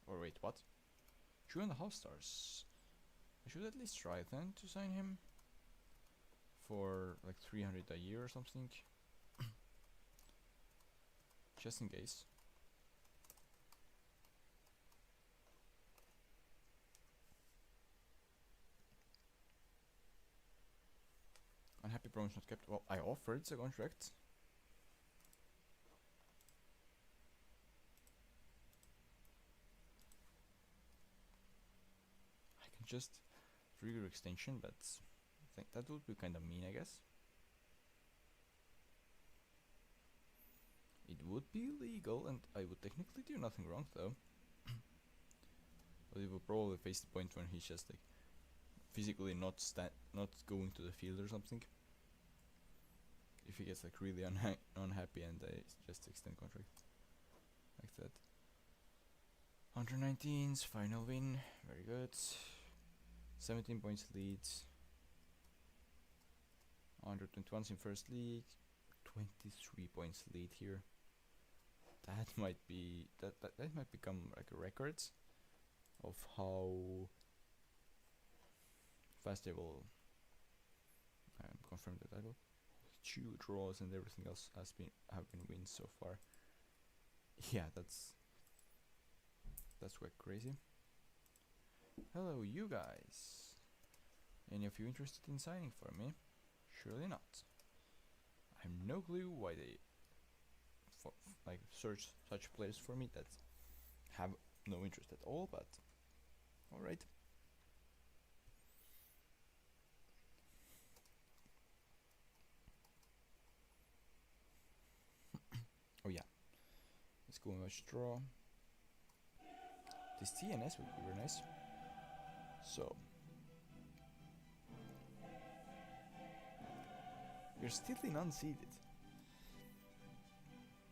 Or wait, what? 2.5 stars. I should at least try then to sign him for like 300 a year or something. Just in case. Unhappy promise not kept. Well, I offered the contract. just 3-year extension, but I think that would be kind of mean, I guess. It would be legal, and I would technically do nothing wrong, though. But it would probably face the point when he's just like physically not going to the field or something. If he gets like really unhappy and I just extend contract like that. 119's final win, very good. 17 points leads. 121's in first league. 23 points lead here. That might be that might become like a record of how fast they will confirm the title. 2 draws and everything else have been wins so far. Yeah, that's quite crazy. Hello, you guys. Any of you interested in signing for me? Surely not. I have no clue why they like search such players for me that have no interest at all, but alright. Oh yeah, let's go and watch draw. This TNS would be very nice. So you're still in unseeded.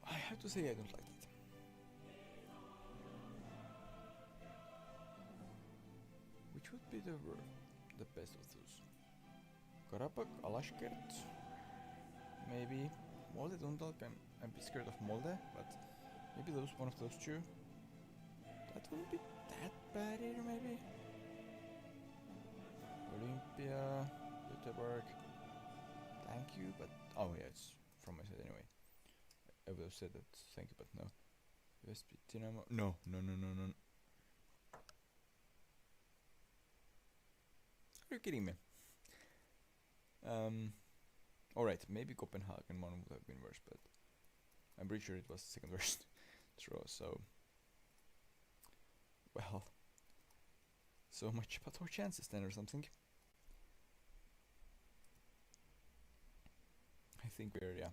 I have to say I don't like it. Which would be the best of those? Karabakh, Alashkert, maybe Molde, Dundalk. I'm a bit scared of Molde, but maybe one of those two. That wouldn't be that bad either, maybe. Olympia, Göteborg. Thank you, but oh yeah, it's from my side anyway. I would have said that thank you, but no. USP Dynamo. No. Are you kidding me? Alright, maybe Copenhagen one would have been worse, but I'm pretty sure it was the second worst draw, so well, so much about our chances then or something. I think we're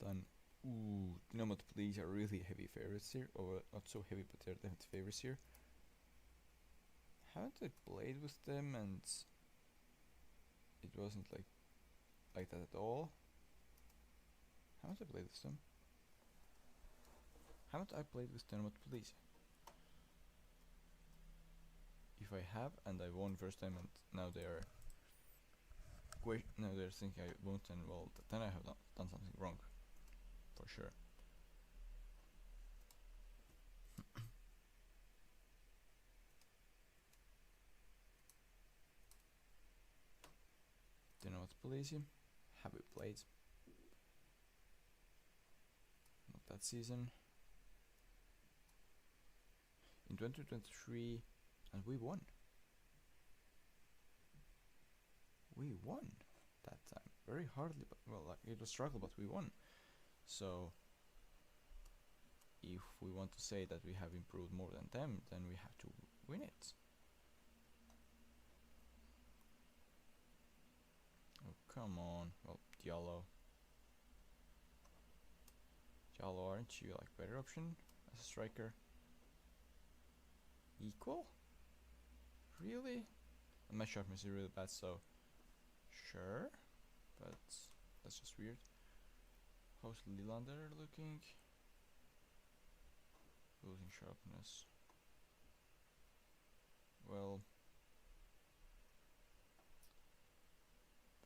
done. Ooh, Dynamo Tbilisi are really heavy favorites here, or not so heavy, but they're definitely favorites here. Haven't I played with them and it wasn't like that at all? Haven't I played with them? Haven't I played with Dynamo Tbilisi? If I have and I won first time and now they're thinking I won't, then well, then I have done something wrong, for sure. Dynamo Tbilisi, have we played? Not that season. In 2023, and we won. We won that time very hardly, but well, like, it was a struggle, but we won. So if we want to say that we have improved more than them, then we have to win it. Oh, come on. Well, Diallo, aren't you like better option as a striker? Equal? Really? And my sharpness is really bad, so sure, but that's just weird. How's Lilander looking? Losing sharpness. Well,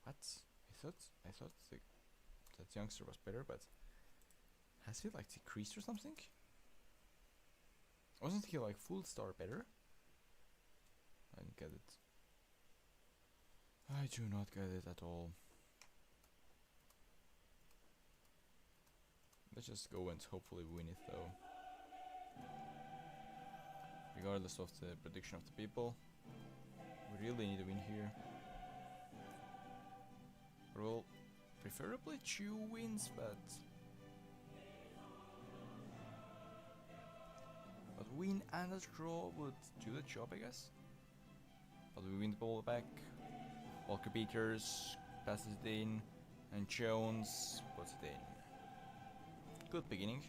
what? I thought that youngster was better, but has he like decreased or something? Wasn't he like full star better? I don't get it. I do not get it at all. Let's just go and hopefully win it though. Regardless of the prediction of the people, we really need to win here. Well, preferably 2 wins, but win and a draw would do the job, I guess. But we win the ball back. Walker Peters passes it in, and Jones puts it in. Good beginning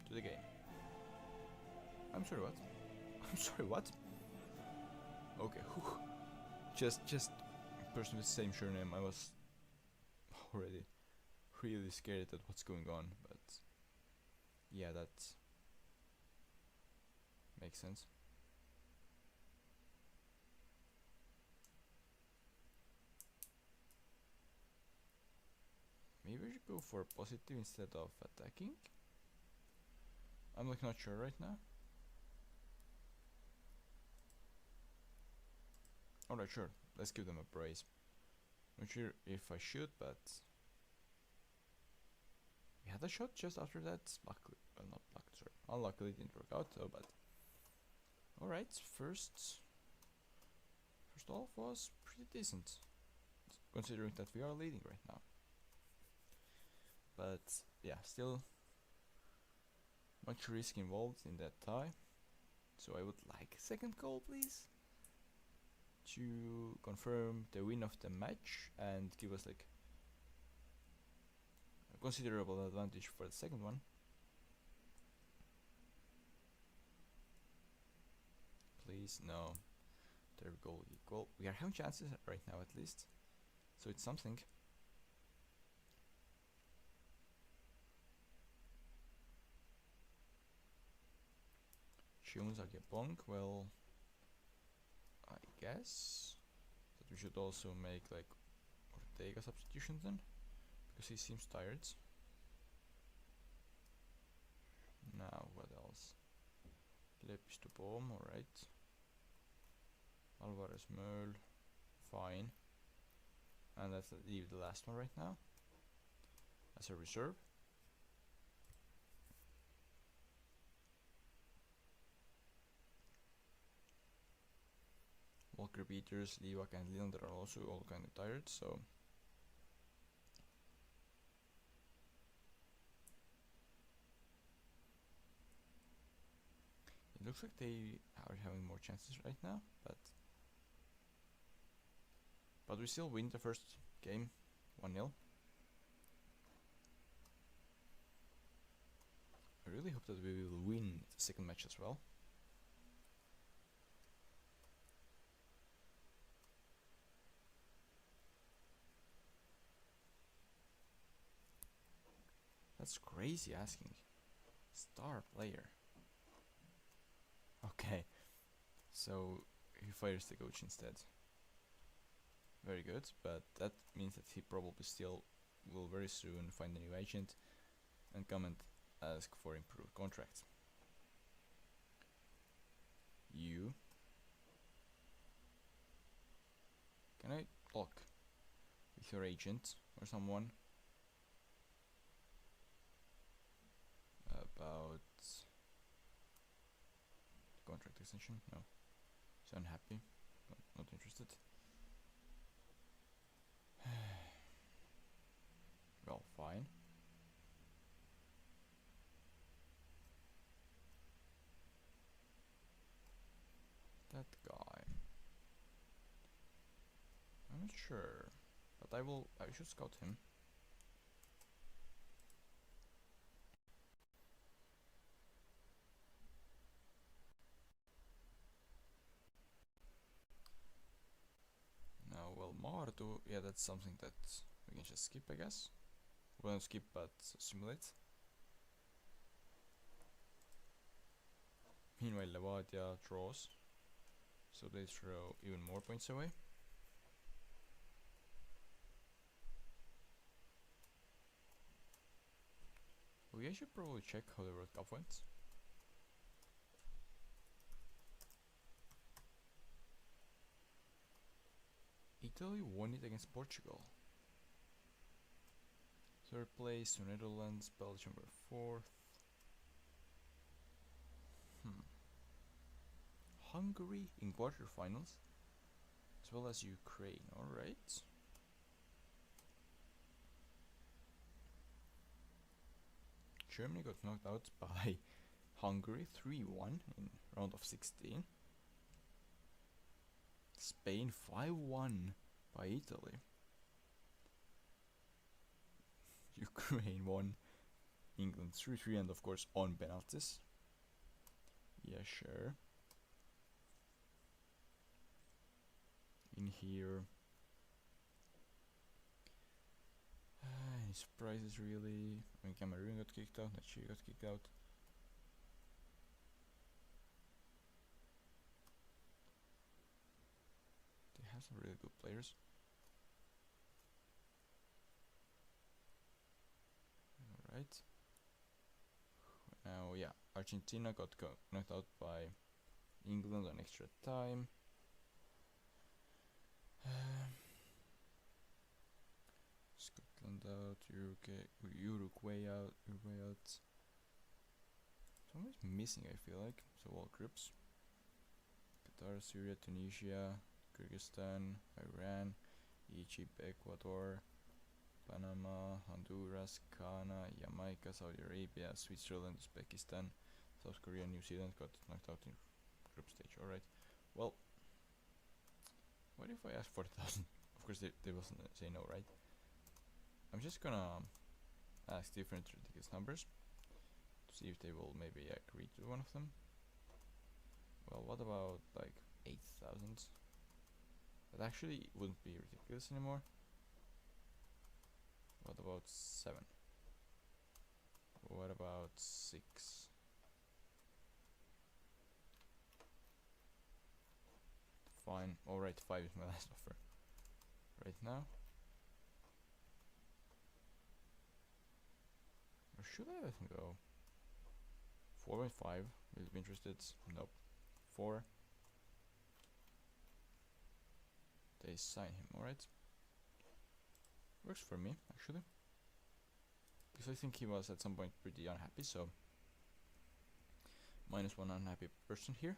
to the game. I'm sorry, what? I'm sorry, what? Okay, whew. Just person with the same surname. I was already really scared at what's going on, but yeah, that makes sense. Maybe I should go for positive instead of attacking. I'm like not sure right now. Alright, sure. Let's give them a praise. Not sure if I should, but we had a shot just after that. Luckily, well, not luckily, sorry. Unluckily, it didn't work out though. But alright, first off was pretty decent, considering that we are leading right now. But yeah, still much risk involved in that tie. So I would like a second goal, please, to confirm the win of the match and give us like a considerable advantage for the second one. Please, no. Third goal equal. We are having chances right now at least, so it's something. Jones Agabong, well, I guess that we should also make like Ortega substitutions then, because he seems tired. Now what else? Lepis to Bohm, alright. Alvarez Merl, fine. And let's leave the last one right now as a reserve. Walker Peters, Livak and Lilander are also all kind of tired, so it looks like they are having more chances right now, but we still win the first game 1-0. I really hope that we will win the second match as well. That's crazy asking. Star player. Okay, so he fires the coach instead. Very good, but that means that he probably still will very soon find a new agent and come and ask for improved contracts. You can I talk with your agent or someone about contract extension? No. He's unhappy. Not interested. Well, fine. That guy. I'm not sure, but I should scout him. Now, well, Mardu, yeah, that's something that we can just skip, I guess. Well, not skip, but simulate. Meanwhile, Levadia draws, so they throw even more points away. We should probably check how the World Cup went. Italy won it against Portugal. Third place to Netherlands, Belgium were fourth. Hungary in quarterfinals, as well as Ukraine. Alright. Germany got knocked out by Hungary 3-1 in round of 16. Spain 5-1 by Italy. Ukraine 1, England 3-3, and of course on penalties. Yeah, sure. In here, any surprises really? I mean, Cameroon got kicked out, Nigeria got kicked out. They have some really good players. Alright. Now, yeah, Argentina got knocked out by England on extra time. Scotland out, Uruguay out. Someone's missing, I feel like. So all groups. Qatar, Syria, Tunisia, Kyrgyzstan, Iran, Egypt, Ecuador, Panama, Honduras, Ghana, Jamaica, Saudi Arabia, Switzerland, Uzbekistan, South Korea, New Zealand got knocked out in group stage. Alright. Well, what if I ask 40,000? Of course they will say no, right? I'm just gonna ask different ridiculous numbers to see if they will maybe agree to one of them. Well, what about like 8,000? That actually wouldn't be ridiculous anymore. What about 7? What about 6? Fine. Alright, 5 is my last offer. Right now. Or should I let him go? 4.5. Will you be interested? Nope. 4. They sign him, alright. Works for me, actually. Because I think he was at some point pretty unhappy, so -1 unhappy person here.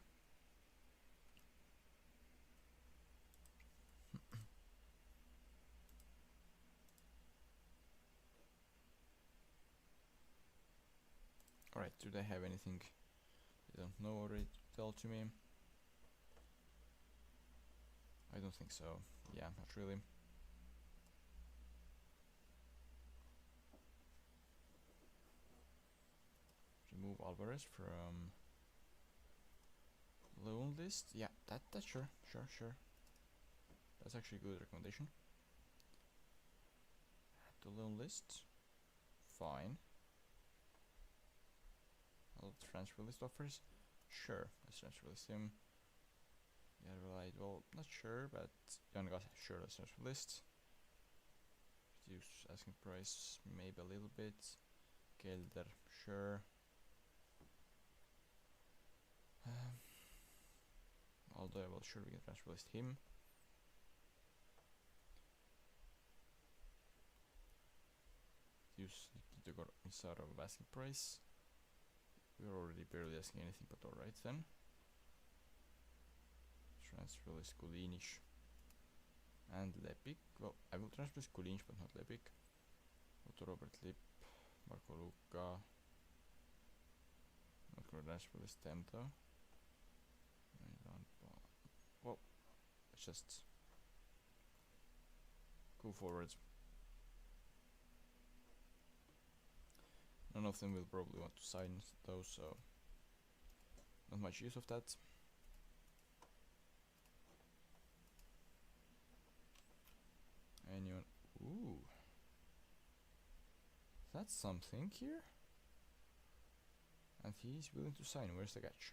Alright, do they have anything they don't know already to tell to me? I don't think so. Yeah, not really. Remove Alvarez from loan list. Yeah, that's sure. That's actually a good recommendation. Add to loan list. Fine. Transfer list offers. Sure, let's transfer list him. Yeah, right. Well, not sure, but Jan sure, let's transfer list. Reduce asking price, maybe a little bit. Gelder, sure. Although, well, sure, we can transfer list him. Use Nikita Misarov asking price. We're already barely asking anything, but alright then. Transfer list Kulinic and Lepik. Well, I will transfer list Kulinic, but not Lepik. Otto Robert Lip, Marco Luca. Not gonna transfer list them though. Well, let's just go forwards. None of them will probably want to sign those, so not much use of that. Anyone? Ooh, that's something here. And he's willing to sign. Where's the catch?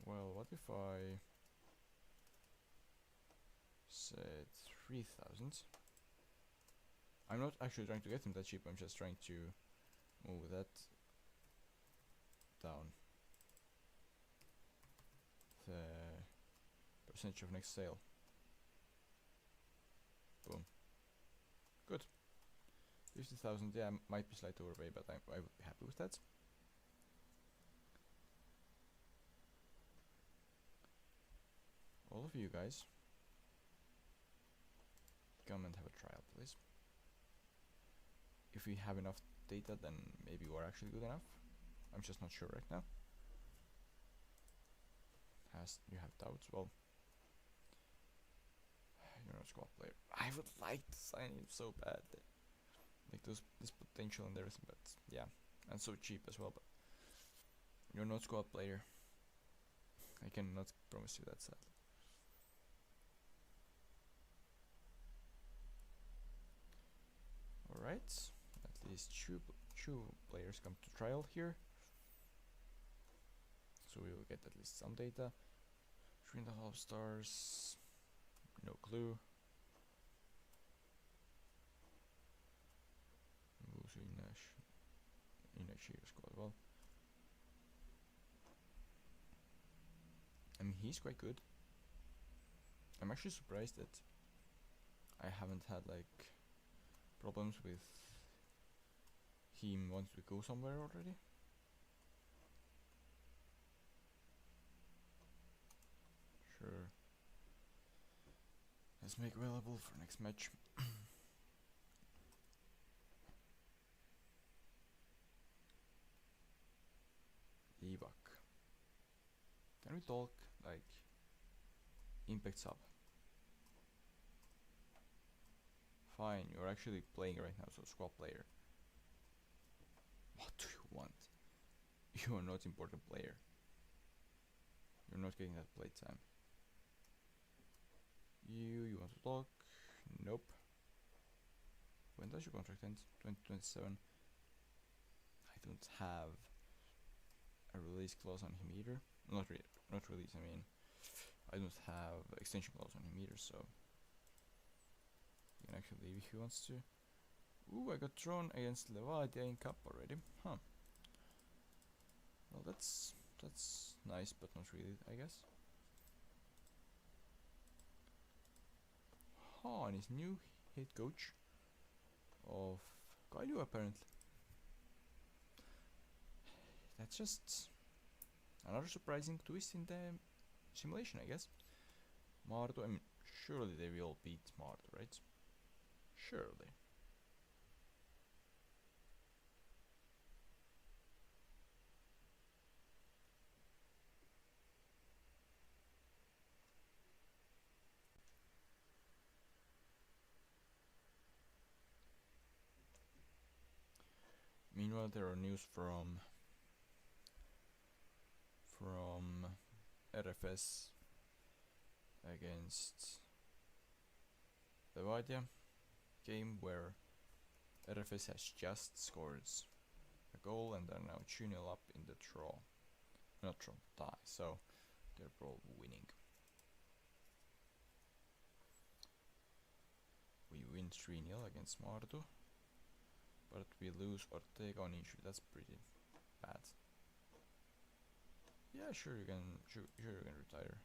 Well, what if I said 3,000? I'm not actually trying to get him that cheap, I'm just trying to move that down. The percentage of next sale. Boom. Good. 50,000, yeah, might be slightly overpay, but I would be happy with that. All of you guys, come and have a trial, please. if we have enough data, then maybe we're actually good enough. I'm just not sure right now. As you have doubts, well, you're not a squad player. I would like to sign him so bad. Like this potential and everything, but yeah, and so cheap as well. But you're not squad player. I cannot promise you that, sadly. All right, at least two players come to trial here, so we will get at least some data. 3.5 stars. No clue. In a cheer squad. Well, I mean, he's quite good. I'm actually surprised that I haven't had like problems with him wanting to go somewhere already. Sure. Let's make available for next match. Evac. Can we talk like impact sub? Fine, you're actually playing right now, so squad player. What do you want? You are not important player. You're not getting that play time. You want to talk? Nope. When does your contract end? 2027. I don't have a release clause on him either. Not release, I mean, I don't have extension clause on him either, so he can actually leave if he wants to. Ooh, I got drawn against Levadia in Cup already. Huh. Well, that's nice, but not really, I guess. Oh, and he's new head coach of Kailu, apparently. That's just another surprising twist in the simulation, I guess. Mardu, I mean, surely they will beat Mardu, right? Surely. Meanwhile, there are news from RFS against Levadia game where RFS has just scored a goal and are now 2-0 up in the draw. Not draw, tie, so they're probably winning. We win 3-0 against Mardu, but we lose Ortega on injury. That's pretty bad. Yeah, sure you can retire.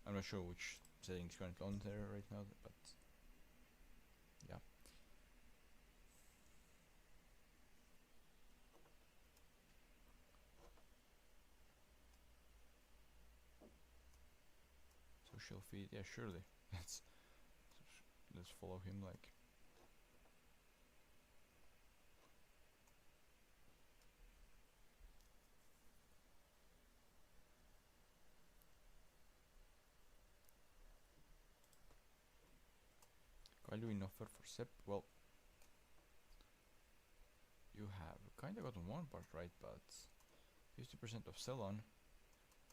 I'm not sure which settings currently on there right now, but yeah. Social feed, yeah, surely. Let's follow him like. Kailuin offer for Sepp, well, you have kinda gotten one part right, but 50% of sell on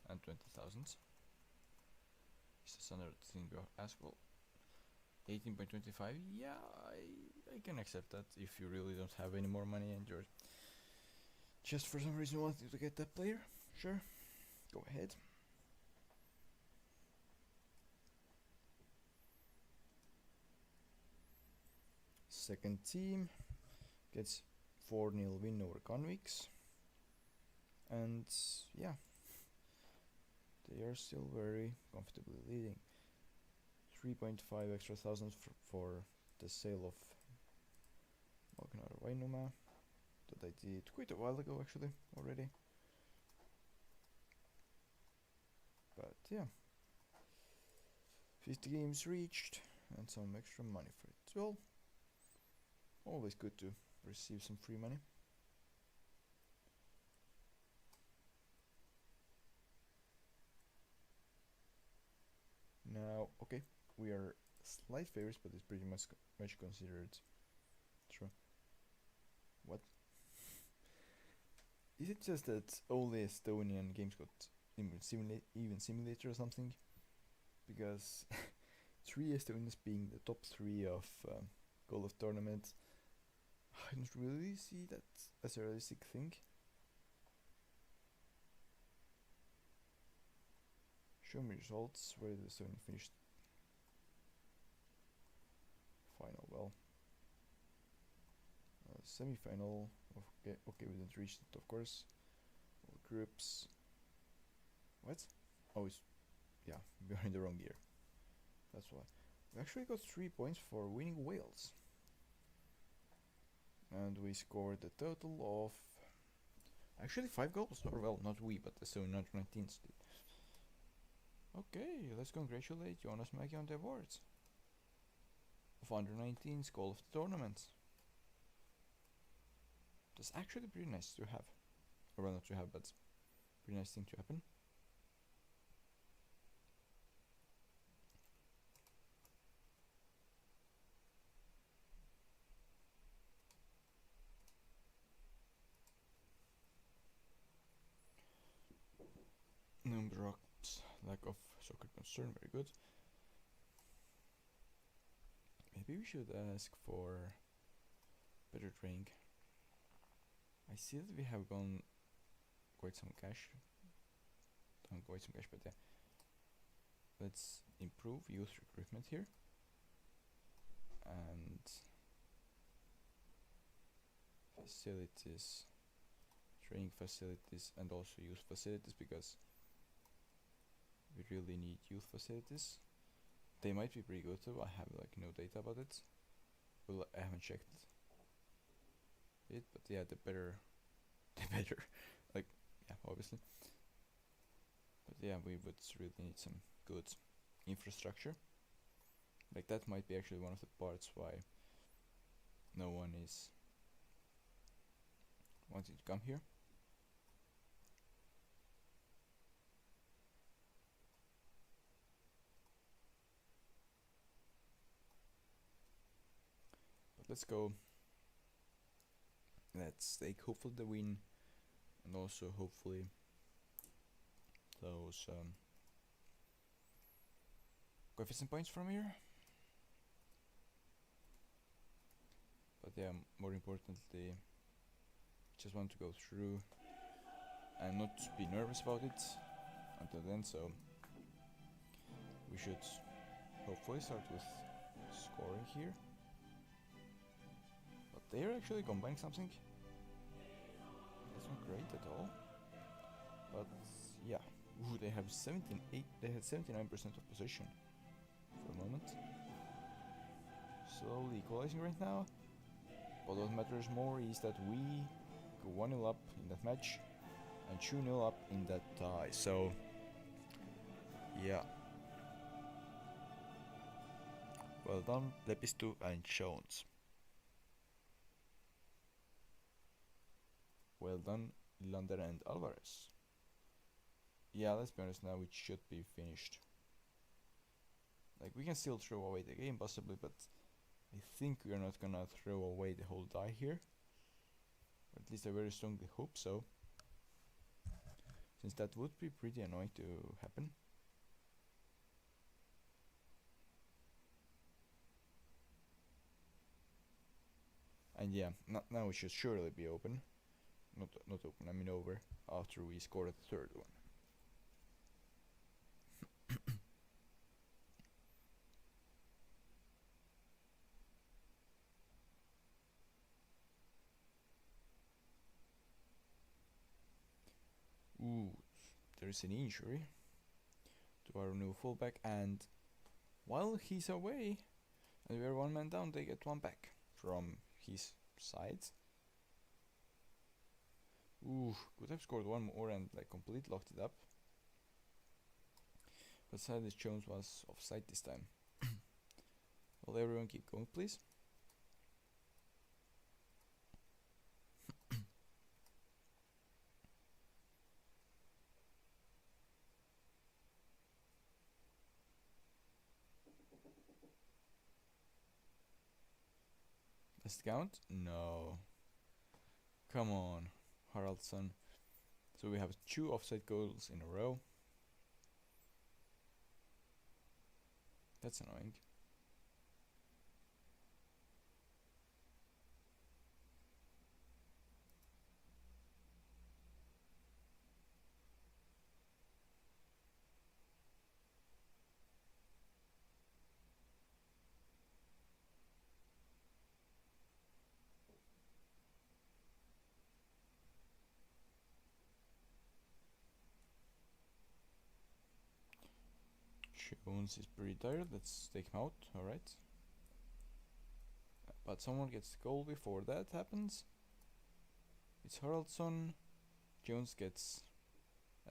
and 20,000. Is this another thing we ask? Well, 18.25, yeah, I can accept that if you really don't have any more money and you're just for some reason wanting to get that player. Sure, go ahead. Second team gets 4-0 win over Convicts, and yeah, they are still very comfortably leading. 3.5 extra thousand for the sale of Magnar Vainuma that I did quite a while ago actually already. But yeah, 50 games reached and some extra money for it. Well, Always good to receive some free money. Now, okay, we are slight favorites, but it's pretty much considered true. What? Is it just that only Estonian games got even simulator or something? Because 3 Estonians being the top 3 of Goal of Tournament, I don't really see that as a realistic thing. Show me results. Where did Estonia finish? Final, well. Semi-final. Okay, we didn't reach it, of course. All groups. What? Oh, yeah, we are in the wrong year. That's why. We actually got 3 points for winning Wales. And we scored a total of actually 5 goals. Or well, not we, but the Estonia 19s did. Okay, let's congratulate Jonas Mägi on the awards of under 19's goal of the tournament. That's actually pretty nice to have. Or well, not to have, but pretty nice thing to happen. Number ups, lack of soccer concern, very good. Maybe we should ask for better training. I see that we have gone quite some cash. But yeah. Let's improve youth recruitment here. And facilities, training facilities, and also youth facilities, because we really need youth facilities. They might be pretty good though. I have like no data about it. Well, I haven't checked it, but yeah, the better, like, yeah, obviously. But yeah, we would really need some good infrastructure. Like that might be actually one of the parts why no one is wanting to come here. But let's go. Let's take hopefully the win, and also hopefully those coefficient points from here. But yeah, more importantly, just want to go through and not be nervous about it until then. So we should hopefully start with scoring here. But they're actually combining something. That's not great at all. But yeah, ooh, they have 79% of possession for a moment. Slowly equalizing right now. But what matters more is that we go 1-0 up in that match and 2-0 up in that tie. So yeah. Well done, Lepistu and Jones. Well done, Lander and Alvarez. Yeah, let's be honest now, it should be finished. Like, we can still throw away the game possibly, but I think we are not gonna throw away the whole die here. Or at least I very strongly hope so, since that would be pretty annoying to happen. And yeah, now it should surely be open. Not open, I mean over, after we scored the third one. Ooh, there's an injury to our new fullback, and while he's away and we are 1 man down, they get 1 back from his side. Ooh, could have scored 1 more and like completely locked it up. But sadly Jones was offside this time. Will everyone keep going, please? Does it count? No. Come on, Haraldsson. So we have 2 offside goals in a row. That's annoying. Jones is pretty tired. Let's take him out. Alright. But someone gets the goal before that happens. It's Haraldsson. Jones gets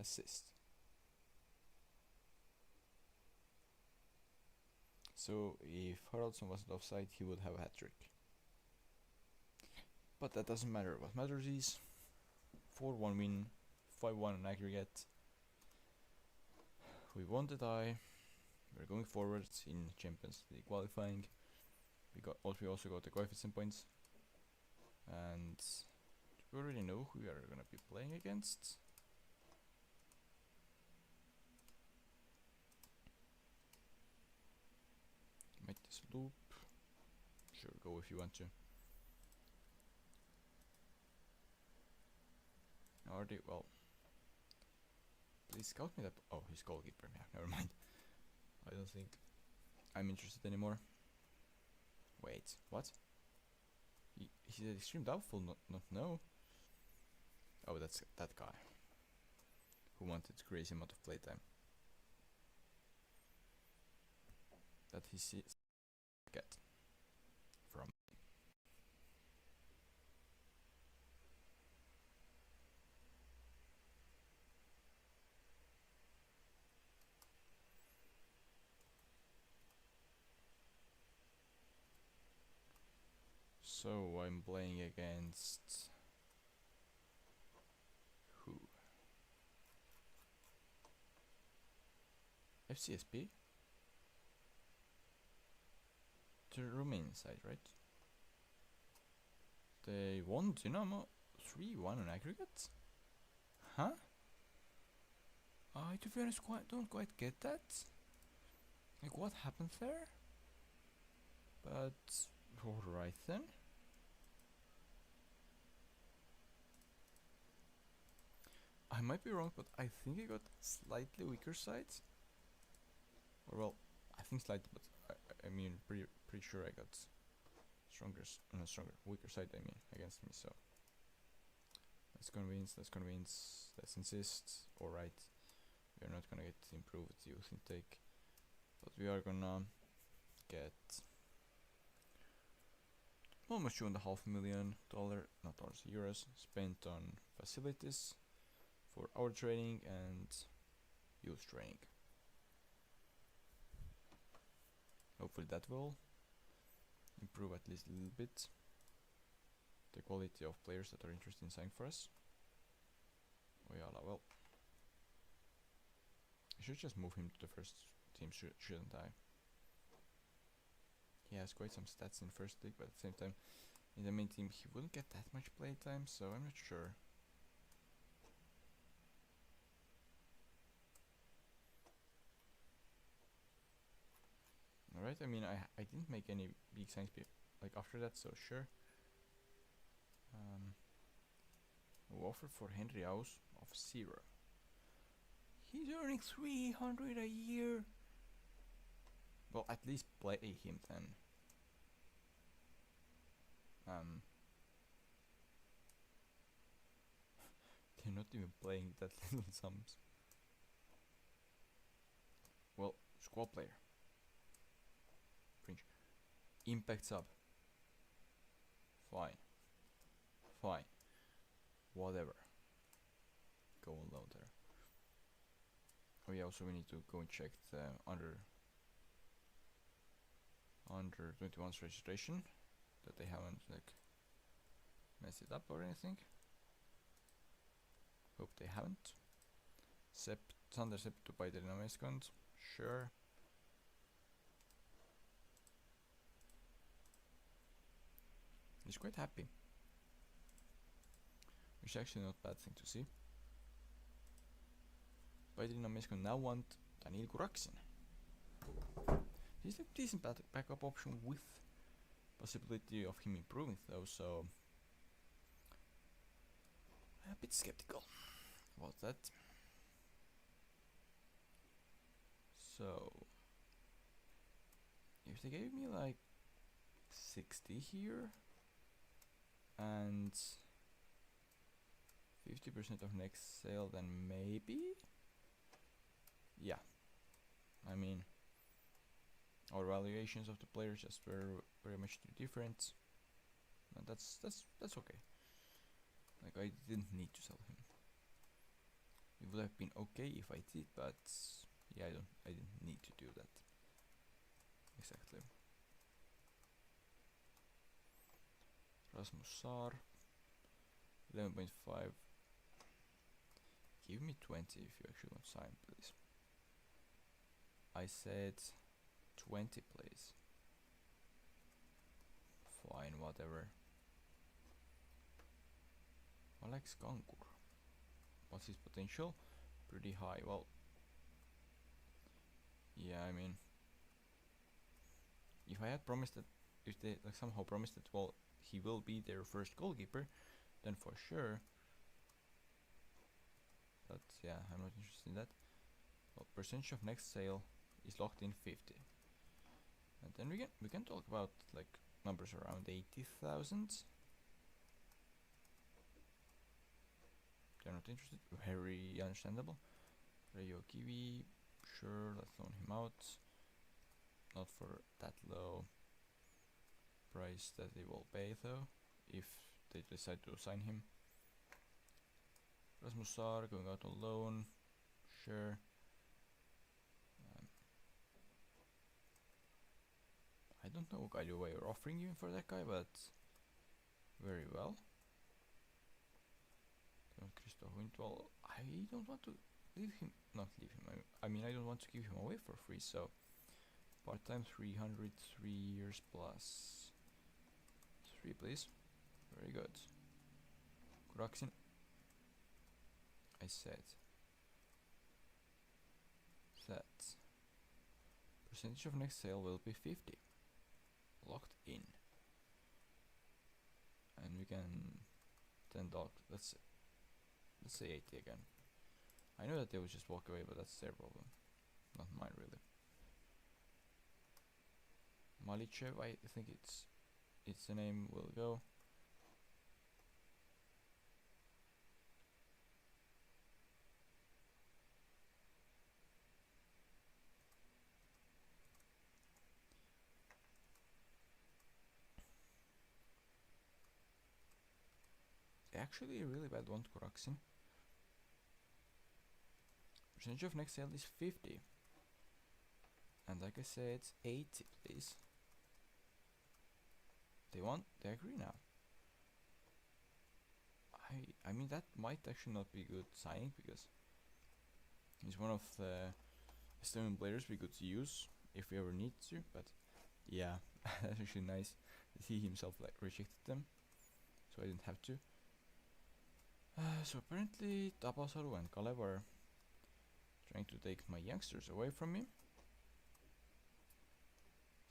assist. So if Haraldsson wasn't offside, he would have a hat-trick. But that doesn't matter. What matters is 4-1 win, 5-1 in aggregate. We won the tie. We're going forward in Champions League qualifying. We also got the coefficient points. And we already know who we are gonna be playing against. Make this loop. Sure, go if you want to. Already, well. Please scout me that. Oh, he's goalkeeper. Yeah, never mind. I don't think I'm interested anymore. Wait, what? He's an extreme doubtful, not no. Oh, that's that guy who wanted crazy amount of playtime. That he sees get from. So I'm playing against who? FCSP? The Romanian side, right? They won Dynamo 3-1 on aggregate? Huh? I, to be honest, don't quite get that. Like, what happened there? But, alright then. I might be wrong, but I think I got slightly weaker sides. Or well, I think slightly, but I mean pretty sure I got weaker side. I mean against me. So let's convince. Let's insist. All right, we are not gonna get improved youth intake, but we are gonna get almost $2.5 million, not dollars, euros spent on facilities for our training and youth training. Hopefully that will improve at least a little bit the quality of players that are interested in signing for us. Oyala, well, I should just move him to the first team, shouldn't I? He has quite some stats in first league, but at the same time, in the main team he wouldn't get that much play time, so I'm not sure. Alright, I mean, I didn't make any big signs like after that, so sure. We'll offer for Henry Aus of 0. He's earning 300 a year. Well, at least play him then. They're not even playing that little sums. Well, squad player. Fringe. Impact sub. Fine. Whatever. Go on loan there. Oh yeah, also we need to go and check the under 21's registration, that they haven't like messed it up or anything. Hope they haven't. Sander Septu by the Dynamo. Sure. He's quite happy, which is actually not a bad thing to see. Paidina meeskond now want Daniil Kuraksin. He's a decent backup option with possibility of him improving though, so I'm a bit skeptical about that. So if they gave me like 60 here and 50% of next sale, then maybe? Yeah. I mean, our valuations of the players just were very much too different. And that's okay. Like, I didn't need to sell him. It would have been okay if I did, but yeah, I didn't need to do that. Exactly. Rasmus Saar, 11.5. Give me 20 if you actually want to sign, please. I said 20, please. Fine, whatever. Alex Kangur. What's his potential? Pretty high. Well, yeah, I mean, if I had promised that, if they like somehow promised that, well, he will be their first goalkeeper, then for sure. But yeah, I'm not interested in that. Well, percentage of next sale is locked in 50, and then we can talk about like numbers around 80,000. They're not interested. Very understandable. Reijo Kivi, sure, let's loan him out. Not for that low price that they will pay though, if they decide to sign him. Rasmus Saar going out on loan, sure. I don't know what kind of way you're offering you for that guy, but very well. Christoph Wintwall, I don't want to leave him, not leave him, I mean I don't want to give him away for free, so part-time 300, 3 years plus 3 please. Very good. Kuraksin, I said that percentage of next sale will be 50, locked in, and we can $10, let's say 80 again. I know that they would just walk away, but that's their problem, not mine really. Malichev, I think it's the name will go. Actually, a really bad one, Kuraksin. Percentage of next sale is 50, and like I said, 80 please. They agree now. I mean that might actually not be good signing, because he's one of the Estonian players we could use if we ever need to, but yeah, that's actually nice that he himself like rejected them, so I didn't have to. So apparently Tabasaru and Kalev are trying to take my youngsters away from me.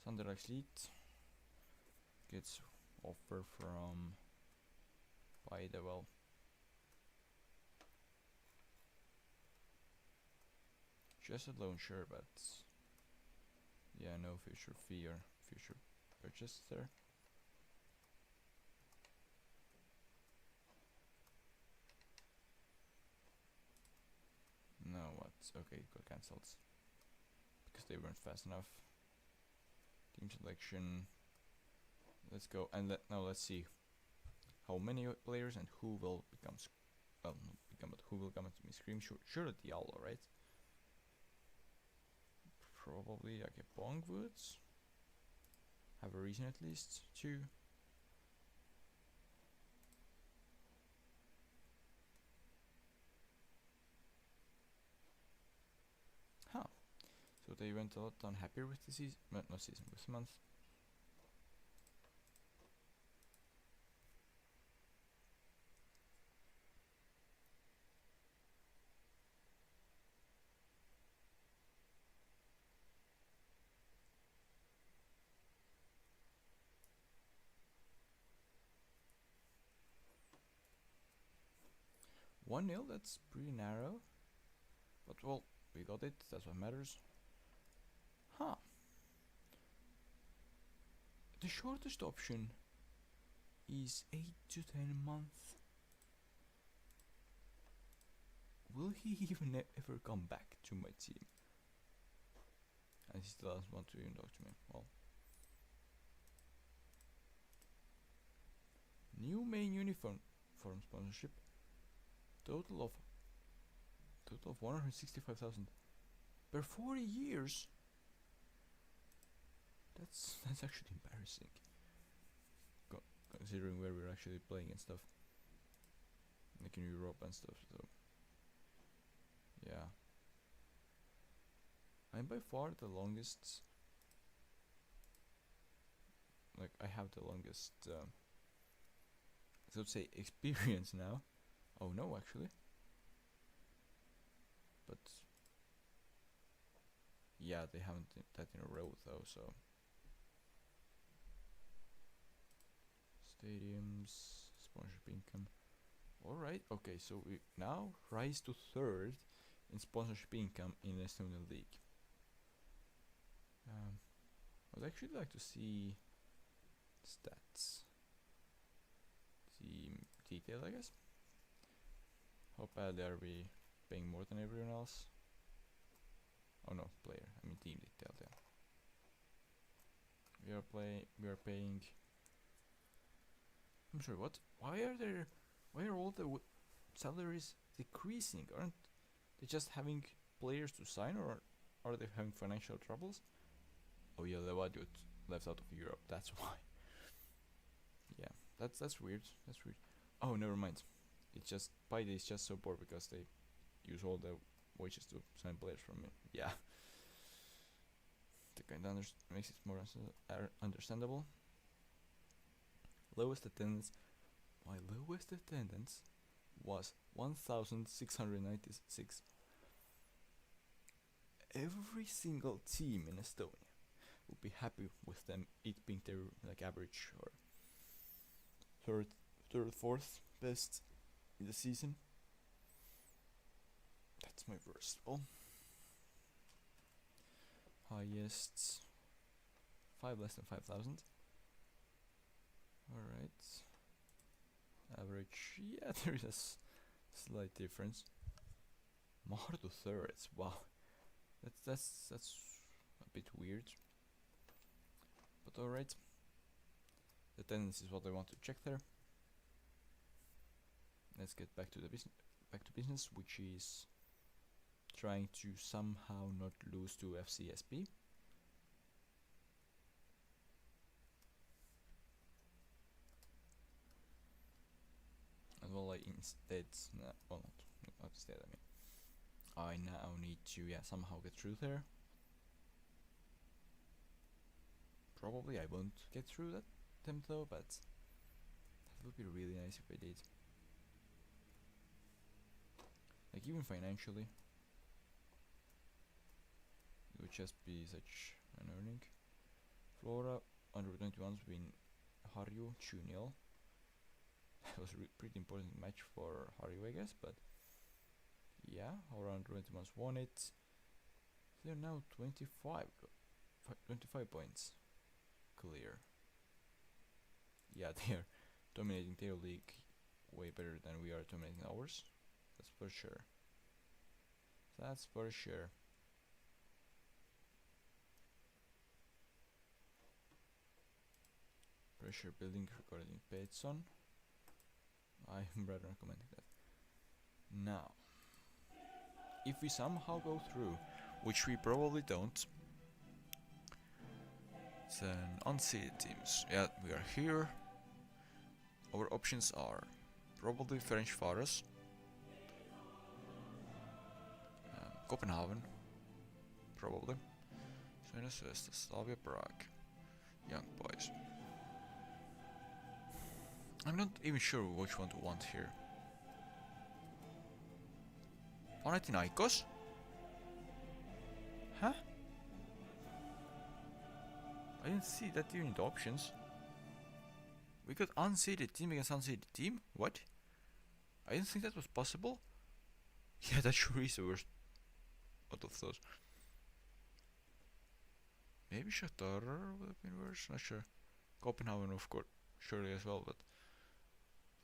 Sander Axlit gets offer from Paide, well, just a loan, sure, but yeah, no future fee or future purchase there. No, what? Okay, it got cancelled because they weren't fast enough. Team selection. Let's go, and now let's see how many players and who will become well, not become, but who will come into me scream. Sure, Diallo, right? Probably like a Bongwoods. Have a reason at least to. Huh. So they went a lot unhappier with the season, not season, with the month. 1-0, that's pretty narrow. But well, we got it, that's what matters. Huh. The shortest option is 8 to 10 months. Will he even ever come back to my team? And he still doesn't want to even talk to me. Well. New main uniform sponsorship. Total of 165,000 per 40 years. That's actually embarrassing. Considering where we're actually playing and stuff. Like in Europe and stuff, so yeah. I'm by far the longest, like I have the longest so to say experience now. Oh no, actually. But yeah, they haven't that in a row though, so stadiums, sponsorship income. Alright, okay, so we now rise to third in sponsorship income in the Estonian League. I'd actually like to see stats. Team detail, I guess. How badly are we paying more than everyone else? Oh no, player. I mean team detail. Yeah. We are paying. I'm sorry. What? Why are all the salaries decreasing? Aren't they just having players to sign, or are they having financial troubles? Oh yeah, Levadiot left out of Europe. That's why. Yeah, that's weird. That's weird. Oh, never mind. It's just Paide is just so poor because they use all the wages to sign players from it. Yeah. That kind of makes it more understandable. Lowest attendance. My lowest attendance was 1,696. Every single team in Estonia would be happy with them, it being their like average or third, fourth best in the season. That's my worst. Well, highest 5 less than 5,000. Alright. Average, yeah, there is a slight difference. Mardo thirds, wow. That's a bit weird. But alright. The attendance is what I want to check there. Let's get back to business, which is trying to somehow not lose to FCSB. And well, I instead, well, not instead, I now need to, somehow get through there. Probably I won't get through that attempt though, but that would be really nice if I did. Like even financially, it would just be such an earning. Flora under 21s win Harju 2-0. That was a pretty important match for Harju, I guess, but yeah, our under 21s won it. They're now 25 points clear. Yeah, they are dominating their league way better than we are dominating ours. That's for sure. That's for sure. Pressure building regarding Petson. I'm rather recommending that. Now, if we somehow go through, which we probably don't, then unseeded teams. Yeah, we are here. Our options are probably Ferencváros, Copenhagen, probably, Svennes Vesta, Slavia Prague, Young Boys. I'm not even sure which one to want here. Panathinaikos? Huh? I didn't see that even in the options. We got unseeded team against unseeded team? What? I didn't think that was possible. Yeah, that sure is the worst out of those. Maybe Shakhtar would have been worse, not sure. Copenhagen, of course, surely as well, but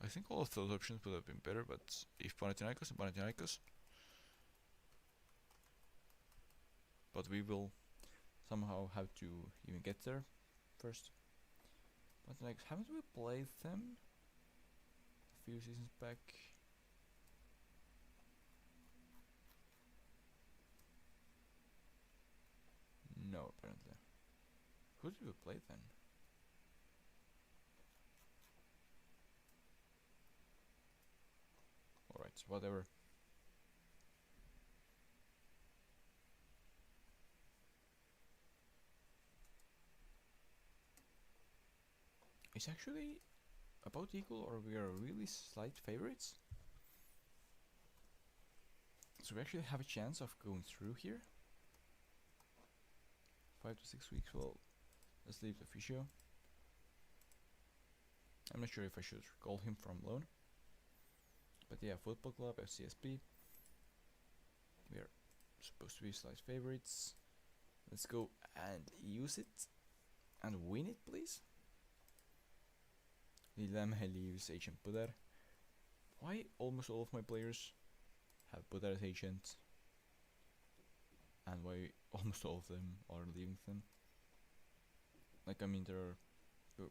I think all of those options would have been better, but if Panathinaikos and Panathinaikos. But we will somehow have to even get there first. Panathinaikos, haven't we played them a few seasons back? No, apparently. Who did we play then? Alright, whatever. It's actually about equal, or we are really slight favorites. So we actually have a chance of going through here. 5 to 6 weeks, well, let's leave the physio. I'm not sure if I should call him from loan. But yeah, Football Club, FCSB. We are supposed to be slight favorites. Let's go and use it. And win it, please. Lillehammer leaves agent Budar. Why almost all of my players have Budar as agent? And why almost all of them are leaving them? Like, I mean, there are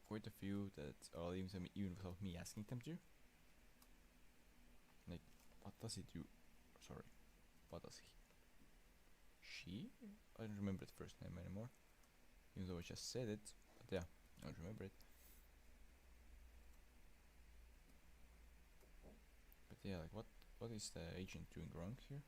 quite a few that are leaving them even without me asking them to. Like, what does he do? Sorry, what does he? She? I don't remember the first name anymore. Even though I just said it, but yeah, I don't remember it. But yeah, like what is the agent doing wrong here?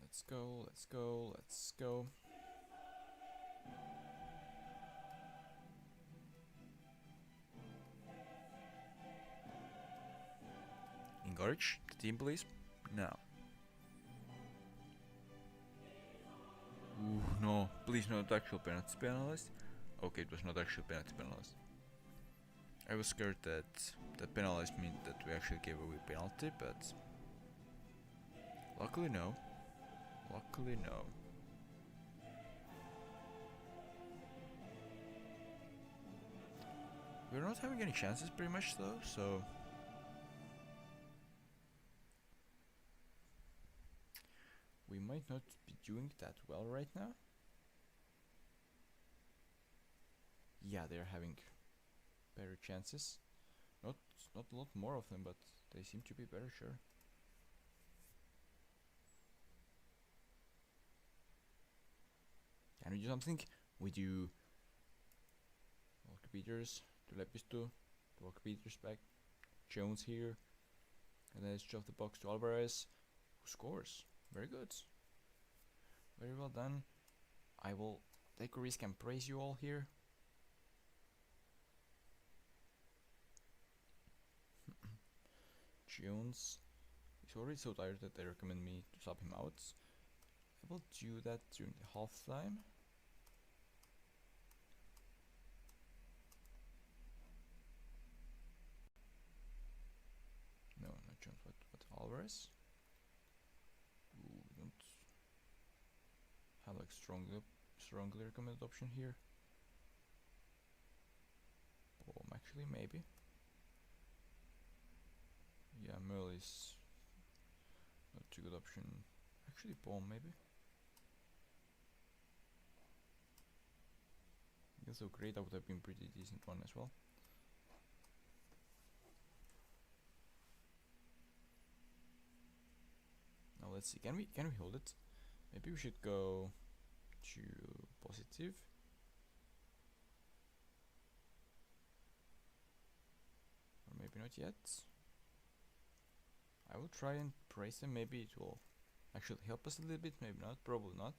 Let's go, let's go, let's go. Encourage the team, please. Now. Ooh, no, please not actual penalty penalized. Okay, it was not actual penalty penalized. I was scared that penalized meant that we actually gave away penalty, but luckily no. Luckily no. We're not having any chances pretty much though, so we might not be doing that well right now. Yeah, they're having better chances. Not a lot more of them, but they seem to be better, sure. Can we do something? We do Walker Peters to Lepisto, Walker Peters back, Jones here, and then it's off the box to Alvarez, who scores. Very good. Very well done. I will take a risk and praise you all here. Jones is already so tired that they recommend me to sub him out. I will do that during the half time. No, not Jones, but Alvarez. Ooh, we don't have like strongly recommended option here. Actually, maybe. Yeah, Merle is not too good option. Actually, Bomb maybe. So great, that would have been pretty decent one as well. Now let's see. Can we hold it? Maybe we should go to positive. Or maybe not yet. I will try and praise them. Maybe it will actually help us a little bit. Maybe not. Probably not.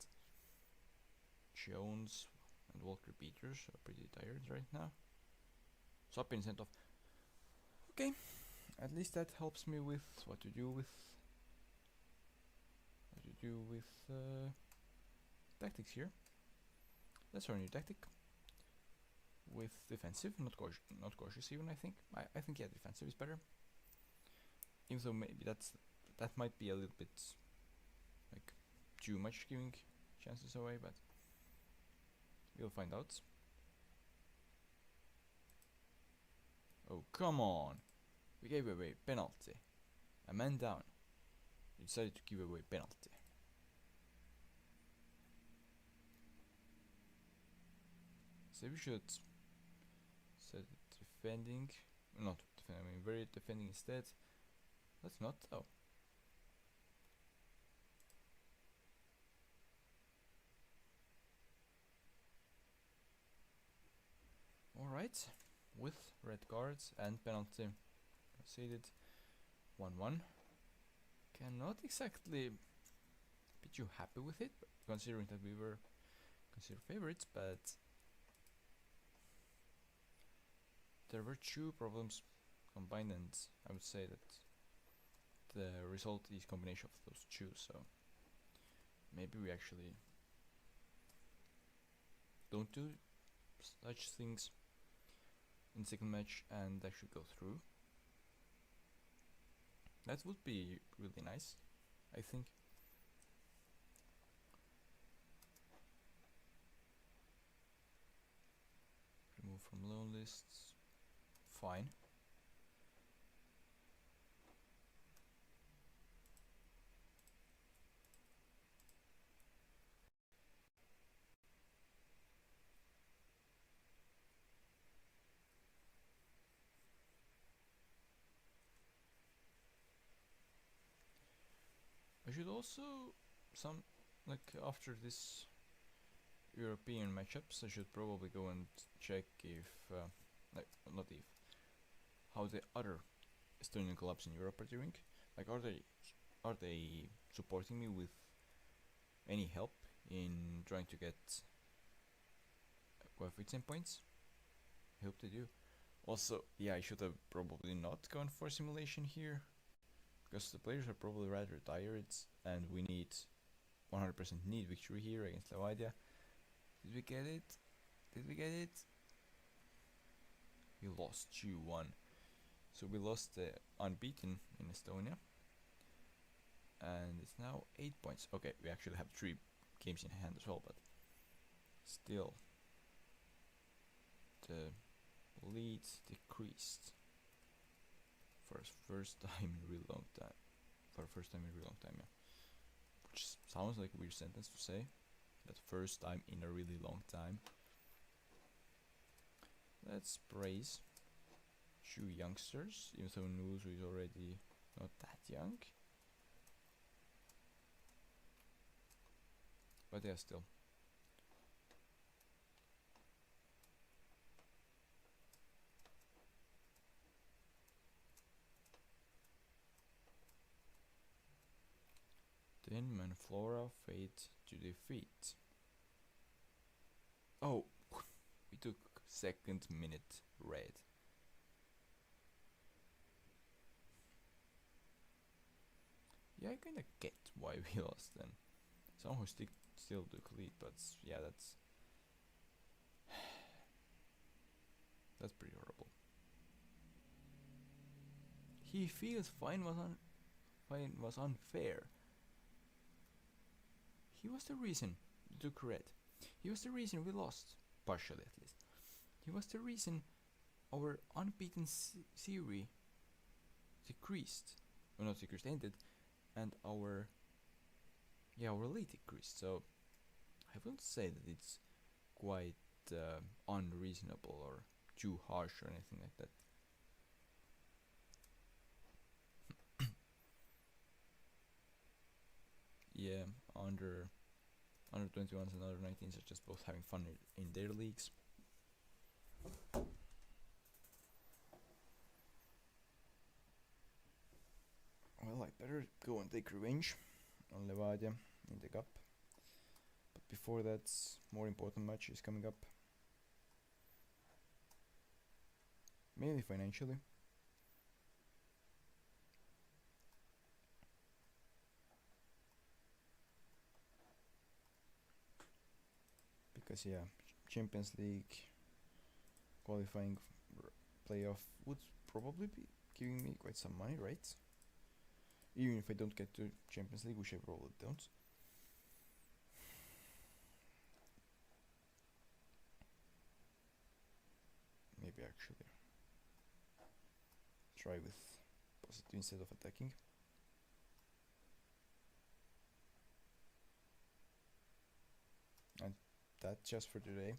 Jones and Walker Peters are pretty tired right now. Swap in off. Okay, at least that helps me with what to do with tactics here. Let's run a new tactic with defensive, not cautious even. I think yeah, defensive is better. Even though maybe that might be a little bit like too much giving chances away, but we'll find out. Oh, come on! We gave away penalty. A man down. You decided to give away penalty. So we should set defending, not defending, I mean very defending instead. Let's not, oh. Alright, with red cards and penalty conceded, 1-1. Cannot exactly be too happy with it, considering that we were considered favorites, but there were two problems combined, and I would say that the result is a combination of those two, so maybe we actually don't do such things in the second match and actually go through. That would be really nice, I think. Remove from loan lists. Fine. I should also after this European matchups, I should probably go and check if how the other Estonian clubs in Europe are doing. Like, are they supporting me with any help in trying to get coefficient points? I hope they do. Also, yeah, I should have probably not gone for simulation here, because the players are probably rather tired, and we need 100% need victory here against Slovakia. Did we get it? Did we get it? We lost 2-1. So we lost unbeaten in Estonia. And it's now 8 points. Okay, we actually have 3 games in hand as well, but still the lead decreased for first time in a really long time. Yeah. Which sounds like a weird sentence to say. That first time in a really long time. Let's praise 2 youngsters, even though Nuzu is already not that young. But yeah, still. Then when Flora fade to defeat. Oh, we took second minute red. Yeah, I kinda get why we lost then. Somehow still took lead, but yeah, that's pretty horrible. He feels fine was unfair. He was the reason we took red. He was the reason we lost, partially at least. He was the reason our unbeaten series decreased, well, not decreased, ended, and our lead decreased. So I wouldn't say that it's quite unreasonable or too harsh or anything like that. Yeah, under 21s and under 19s are just both having fun in their leagues. Well, I better go and take revenge on Levadia in the cup. But before that, more important match is coming up. Mainly financially. Because yeah, Champions League qualifying playoff would probably be giving me quite some money, right? Even if I don't get to Champions League, which I probably don't. Maybe actually try with positive instead of attacking. And that's just for today.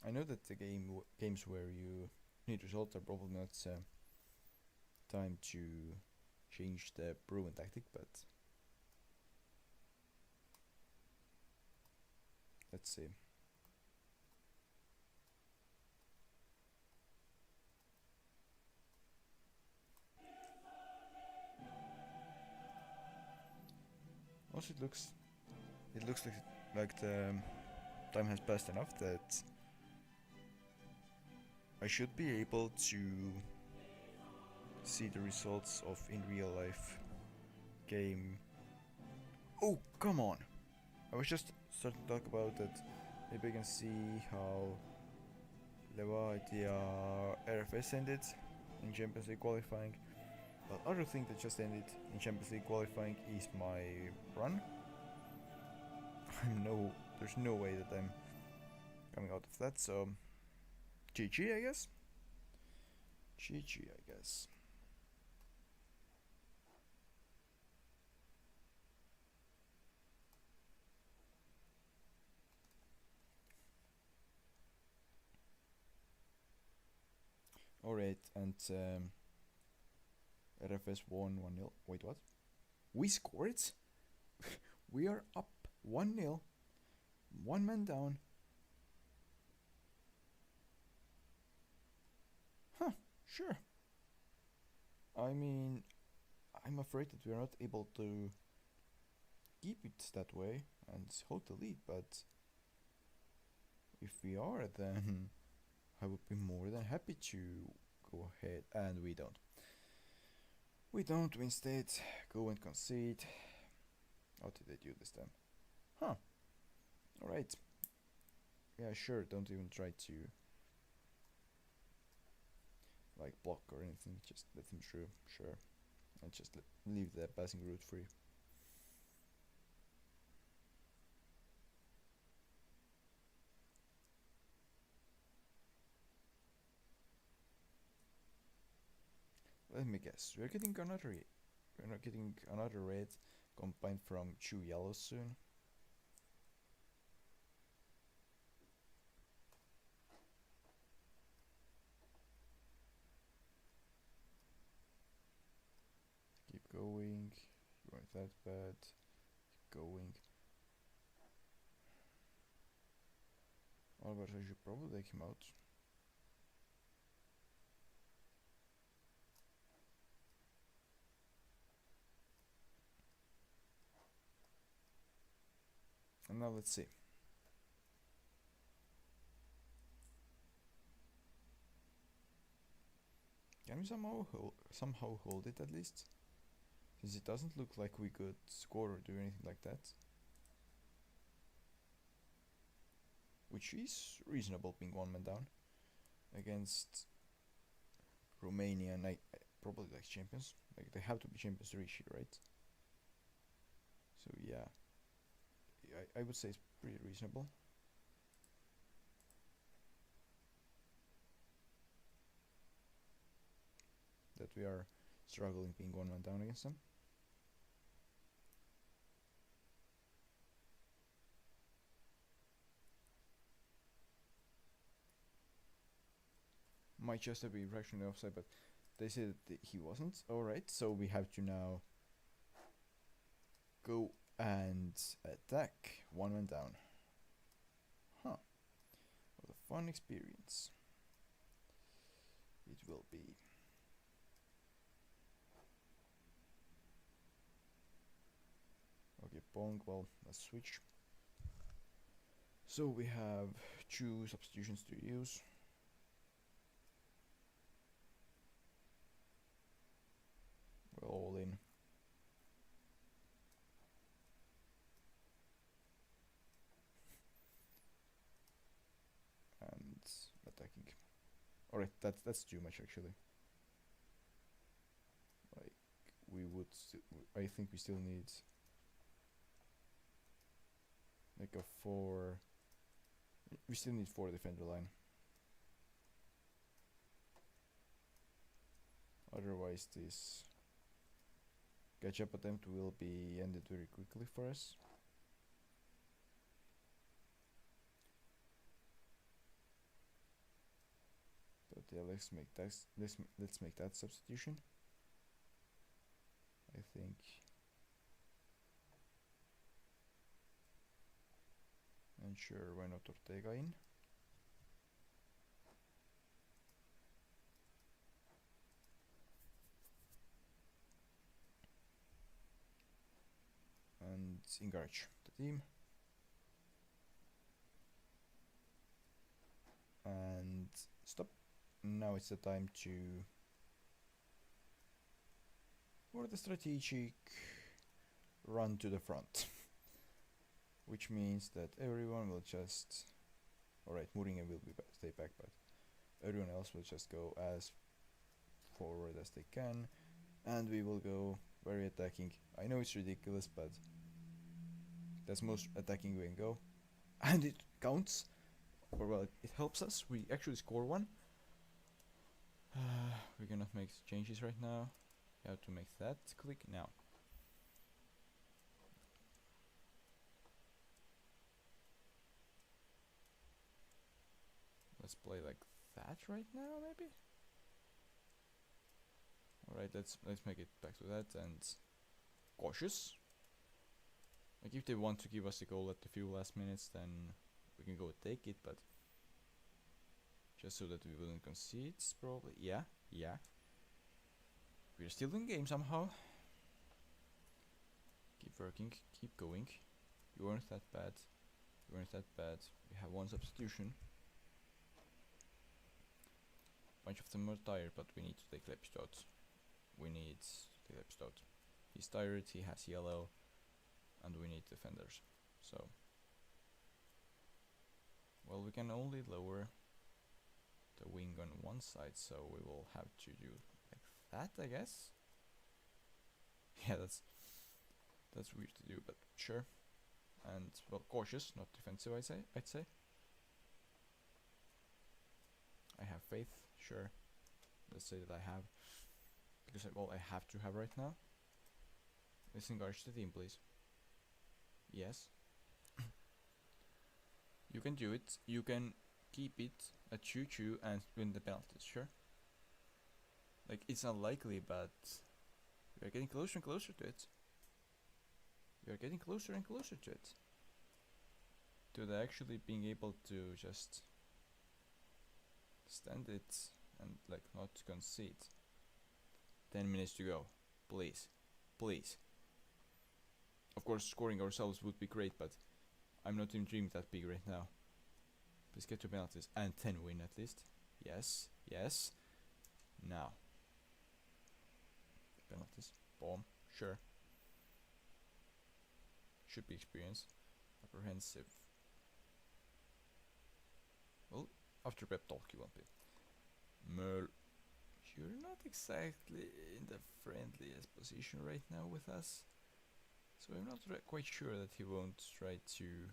I know that the games where you need results are probably not time to change the proven tactic, but let's see. Also, it looks like the time has passed enough that I should be able to see the results of in real life game. Oh, come on! I was just starting to talk about that. Maybe I can see how Levadia RFS ended in Champions League qualifying. But other thing that just ended in Champions League qualifying is my run. There's no way that I'm coming out of that, so GG, I guess. GG, I guess. Alright, and RFS won 1-0. Wait, what? We scored? We are up 1-0. One man down. Huh, sure. I mean, I'm afraid that we're not able to keep it that way and hold the lead, but if we are, then I would be more than happy to go ahead, and we don't. We instead go and concede. How did I do this time? Huh. Alright. Yeah, sure, don't even try to like block or anything, just let him through, sure. And just leave the passing route free. Let me guess, we're getting another red combined from 2 yellows soon. Keep going. You weren't that bad. Keep going. Albert, I should probably take him out. And now let's see. Can we somehow hold it at least? Since it doesn't look like we could score or do anything like that. Which is reasonable being one man down against Romania and I probably like champions. Like they have to be champions to reach here, right? So yeah. I would say it's pretty reasonable. That we are struggling being one man down against them. Might just have been fractionally offside, but they said that he wasn't. Alright, so we have to now go and attack. One man down. Huh. What a fun experience it will be. Okay, Pong, well, let's switch. So we have 2 substitutions to use. We're all in. Alright, that's too much actually. Like, I think we still need like a 4. We still need 4 defender line. Otherwise, this catch-up attempt will be ended very quickly for us. But yeah, let's make that substitution. I think. And sure, why not Ortega in? And encourage the team. And stop. Now it's the time for the strategic run to the front. Which means that everyone will just... Alright, Mourinho will stay back, but everyone else will just go as forward as they can. And we will go very attacking. I know it's ridiculous, but that's most attacking we can go. And it counts. Or well, it helps us. We actually score one. We cannot make changes right now. We have to make that click now. Let's play like that right now, maybe. All right, let's make it back to that and cautious. Like if they want to give us a goal at the few last minutes, then we can go take it, but just so that we wouldn't concede, probably. Yeah. We're still in game somehow. Keep working, keep going. You weren't that bad. We have one substitution. Bunch of them are tired, but we need to take Lepstot. He's tired, he has yellow, and we need defenders. So, well, we can only lower the wing on one side, so we will have to do like that, I guess. Yeah, that's weird to do, but sure. And well, cautious, not defensive, I'd say. I have faith, sure. Let's say that I have, because I have to have right now. Let's encourage the team, please. Yes. You can do it. You can keep it a 2-2 and win the penalties, sure. Like, it's unlikely, but we are getting closer and closer to it. To the actually being able to just stand it and like not concede. 10 minutes to go. Please. Of course, scoring ourselves would be great, but I'm not even dreaming that big right now. Please get to penalties and 10 win at least. Yes. Now. Penalties. Boom. Sure. Should be experienced. Apprehensive. Well, after pep talk you won't be. Merle. You're not exactly in the friendliest position right now with us. So I'm not quite sure that he won't try to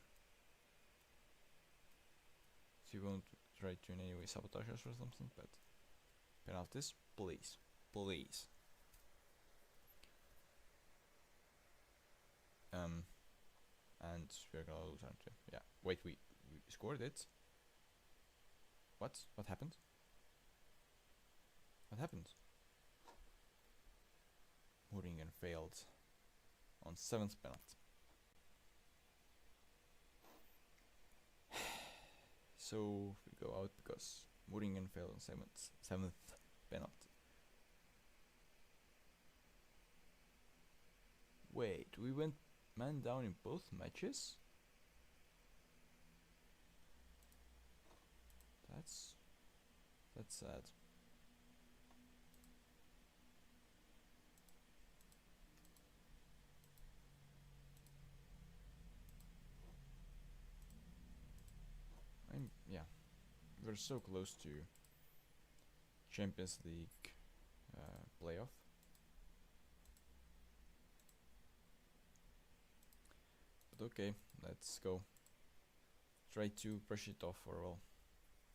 in any way sabotage us or something, but penalties, please. And we're gonna lose, aren't we? Yeah. Wait, we scored it. What happened? Mourinho failed on 7th penalty. So we go out because Mourinho failed on 7th penalty. Wait, we went man down in both matches? That's sad. Yeah, we're so close to Champions League playoff. But okay, let's go. Try to brush it off, or well,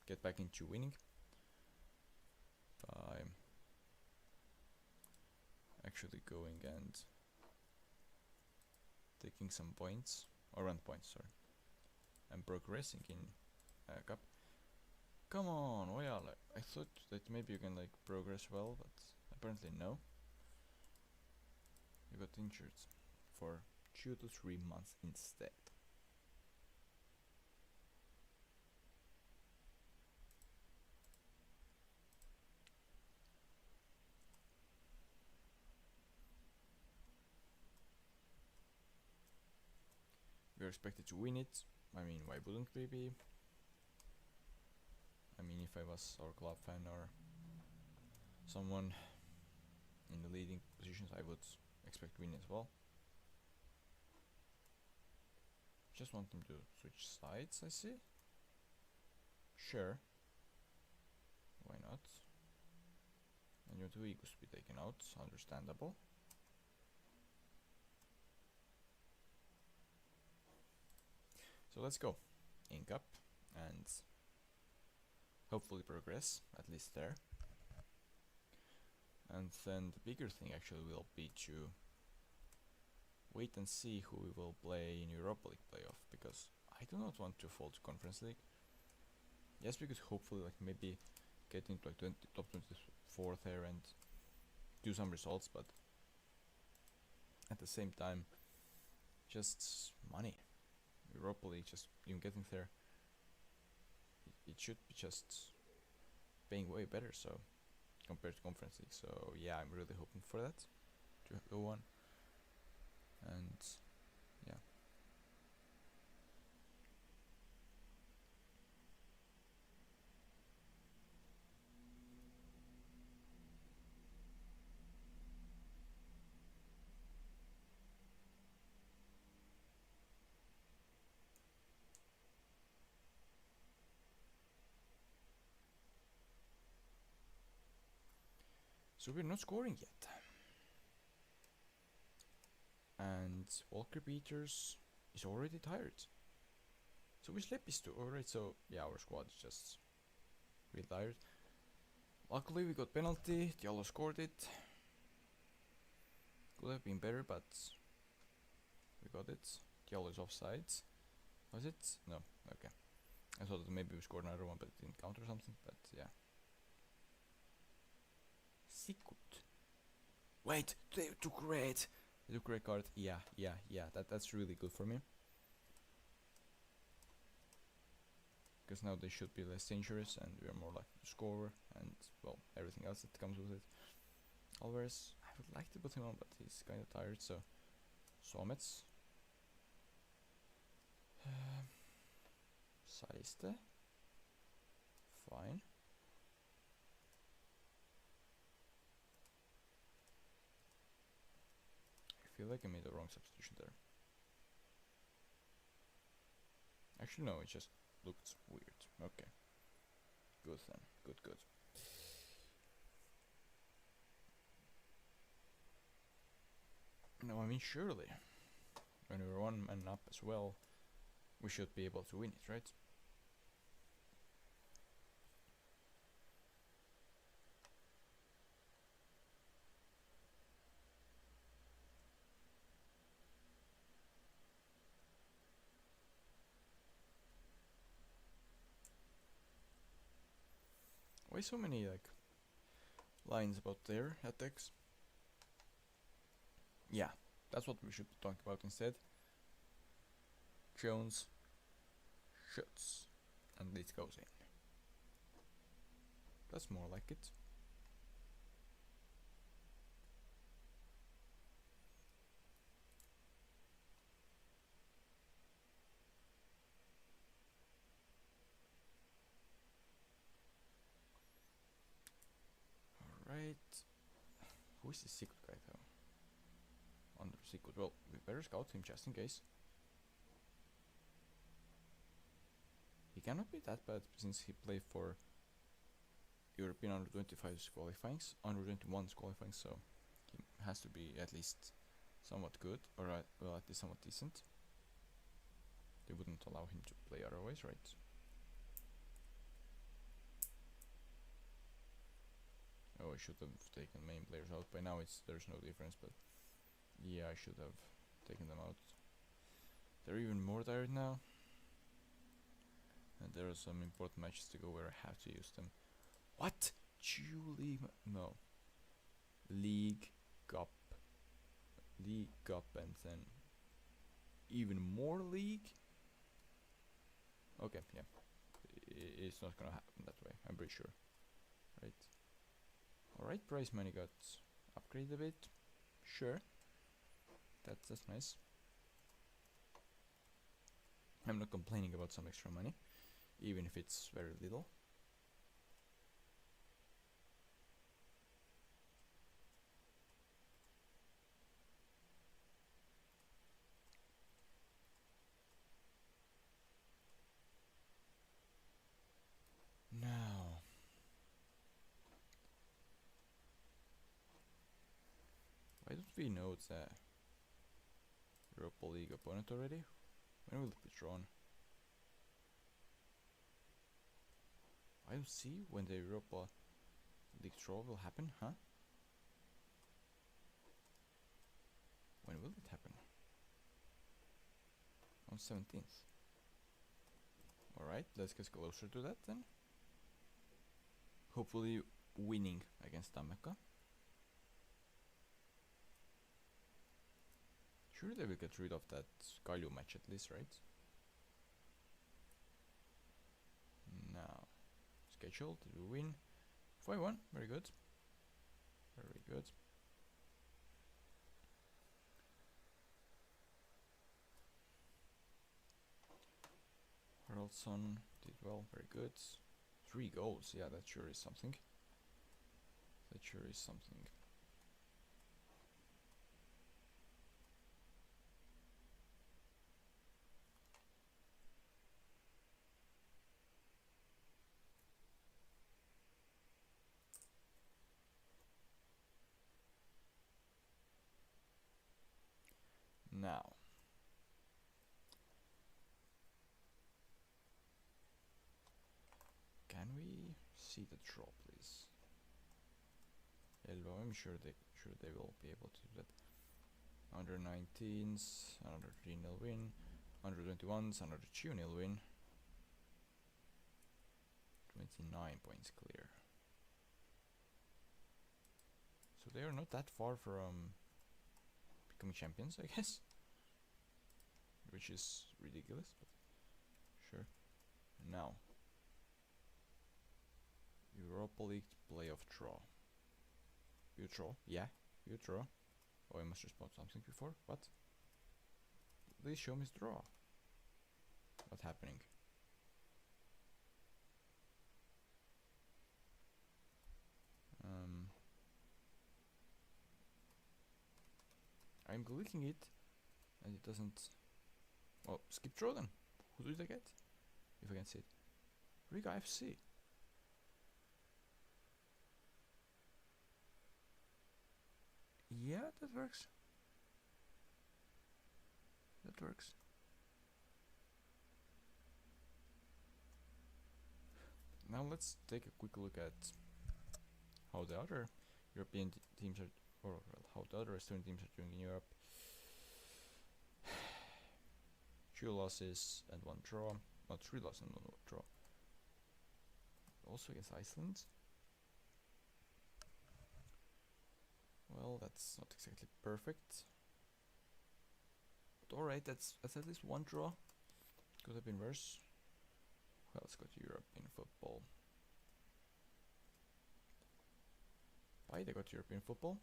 get back into winning by actually going and taking some points, or 1 point, sorry, and progressing in cup. Come on, Oyale. I thought that maybe you can like progress well, but apparently no. You got injured for 2 to 3 months instead. We're expected to win it. I mean, why wouldn't we be? I mean, if I was our club fan or someone in the leading positions, I would expect to win as well. Just want them to switch sides, I see. Sure. Why not? And your 2 egos to be taken out, understandable. So let's go. In cup and hopefully progress, at least there. And then the bigger thing actually will be to wait and see who we will play in Europa League playoff, because I do not want to fall to Conference League. Yes, we could hopefully like maybe get into like top 24 there and do some results, but at the same time, just money. Europa League, just even getting there, it should be just paying way better, so compared to Conference League. So yeah, I'm really hoping for that to go on, and yeah. So we're not scoring yet. And Walker Peters is already tired. So we slept is too. Alright, so yeah, our squad is just really tired. Luckily we got penalty, Diallo scored it. Could have been better, but we got it. Diallo is offsides. Was it? No, okay. I thought that maybe we scored another one, but it didn't count or something, but yeah. Sikut. Wait, they took red. They took red card. Yeah. That's really good for me. Because now they should be less dangerous and we are more likely to score and, well, everything else that comes with it. Alvarez, I would like to put him on, but he's kind of tired, so Somets. Saiste. Fine. I feel like I made the wrong substitution there. Actually, no, it just looked weird. Okay. Good then. Good. No, I mean, surely, when we're 1 man up as well, we should be able to win it, right? Why so many like lines about their attacks? Yeah, that's what we should be talking about instead. Jones shoots and it goes in. That's more like it. Alright. Who is the secret guy though? Under secret. Well, we better scout him just in case. He cannot be that bad since he played for European under 25's qualifying, under 21's qualifying, so he has to be at least somewhat good, or well, at least somewhat decent. They wouldn't allow him to play otherwise, right? Oh, I should have taken main players out. By now there's no difference, but yeah, I should have taken them out. They're even more tired now. And there are some important matches to go where I have to use them. What? Julie? No. League, Cup, and then even more League? Okay, yeah. It's not gonna happen that way, I'm pretty sure. Right. Alright, prize money got upgraded a bit. Sure. That's nice. I'm not complaining about some extra money, even if it's very little. Now, why don't we know the Europa League opponent already? When will it be drawn? I don't see when the Europa League draw will happen, huh? When will it happen? On 17th. Alright, let's get closer to that then. Hopefully winning against Tammeka. Surely they will get rid of that Kalju match at least, right? Now, schedule, did we win? 5-1, very good. Very good. Haraldsson did well, very good. 3 goals, yeah, that sure is something. That sure is something. Now, can we see the draw, please? Hello, I'm sure they will be able to do that. Under 19s, another 3-0 win. Under 21s, another 2-0 win. 29 points clear. So they are not that far from becoming champions, I guess. Which is ridiculous, but sure. Now, Europa League playoff draw. You draw? Yeah, you draw. Oh, I must respond something before. What? Please show me draw. What's happening? I'm clicking it and it doesn't. Oh, skip draw then. Who did I get? If I can see it. Riga FC. Yeah, that works. That works. Now let's take a quick look at how the other European teams are, or well, how the other Estonian teams are doing in Europe. 2 losses and 1 draw. Not 3 losses and 1 draw. Also against Iceland. Well, that's not exactly perfect. But alright, that's at least 1 draw. Could have been worse. Well, let's go to European football. Why they got European football?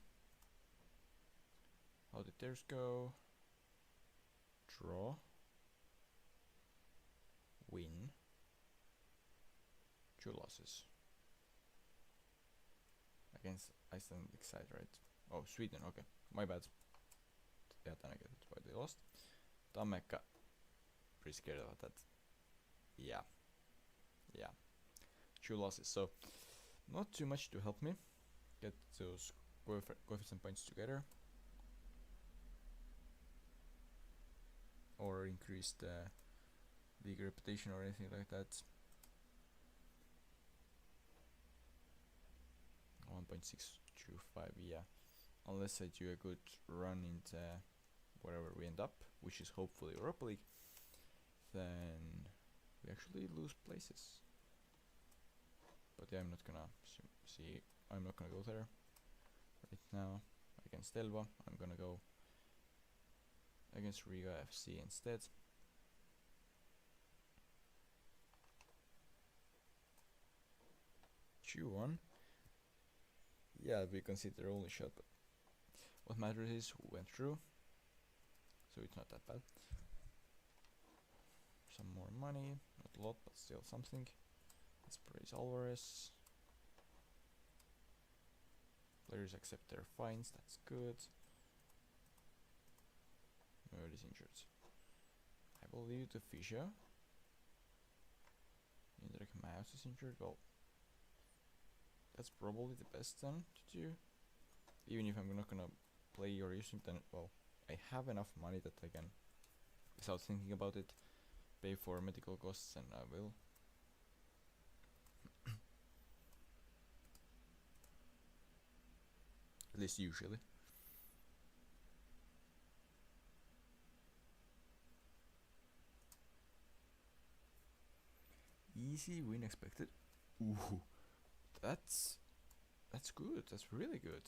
How did theirs go? Draw. Win. 2 losses. Against Icelandic side, right? Oh, Sweden, okay. My bad. Yeah, then I get it why they lost. Tammeka. Pretty scared about that. Yeah. Yeah. 2 losses, so Not too much to help me get those coefficient points together, or increase the league reputation or anything like that. 1.625, yeah. Unless I do a good run into wherever we end up, which is hopefully Europa League, then we actually lose places. But yeah, I'm not gonna see. I'm not gonna go there right now. Against Elva, I'm gonna go against Riga FC instead. Q1. Yeah, we consider only shot, but what matters is who went through, so it's not that bad. Some more money, not a lot, but still something. Let's praise Alvarez. Players accept their fines, that's good. Murd is injured. I will leave to Fischer. Indrek Maus is injured, well, that's probably the best then to do. Even if I'm not gonna play or use him, then, well, I have enough money that I can, without thinking about it, pay for medical costs, and I will. At least usually. Easy win expected. Ooh, that's good. That's really good.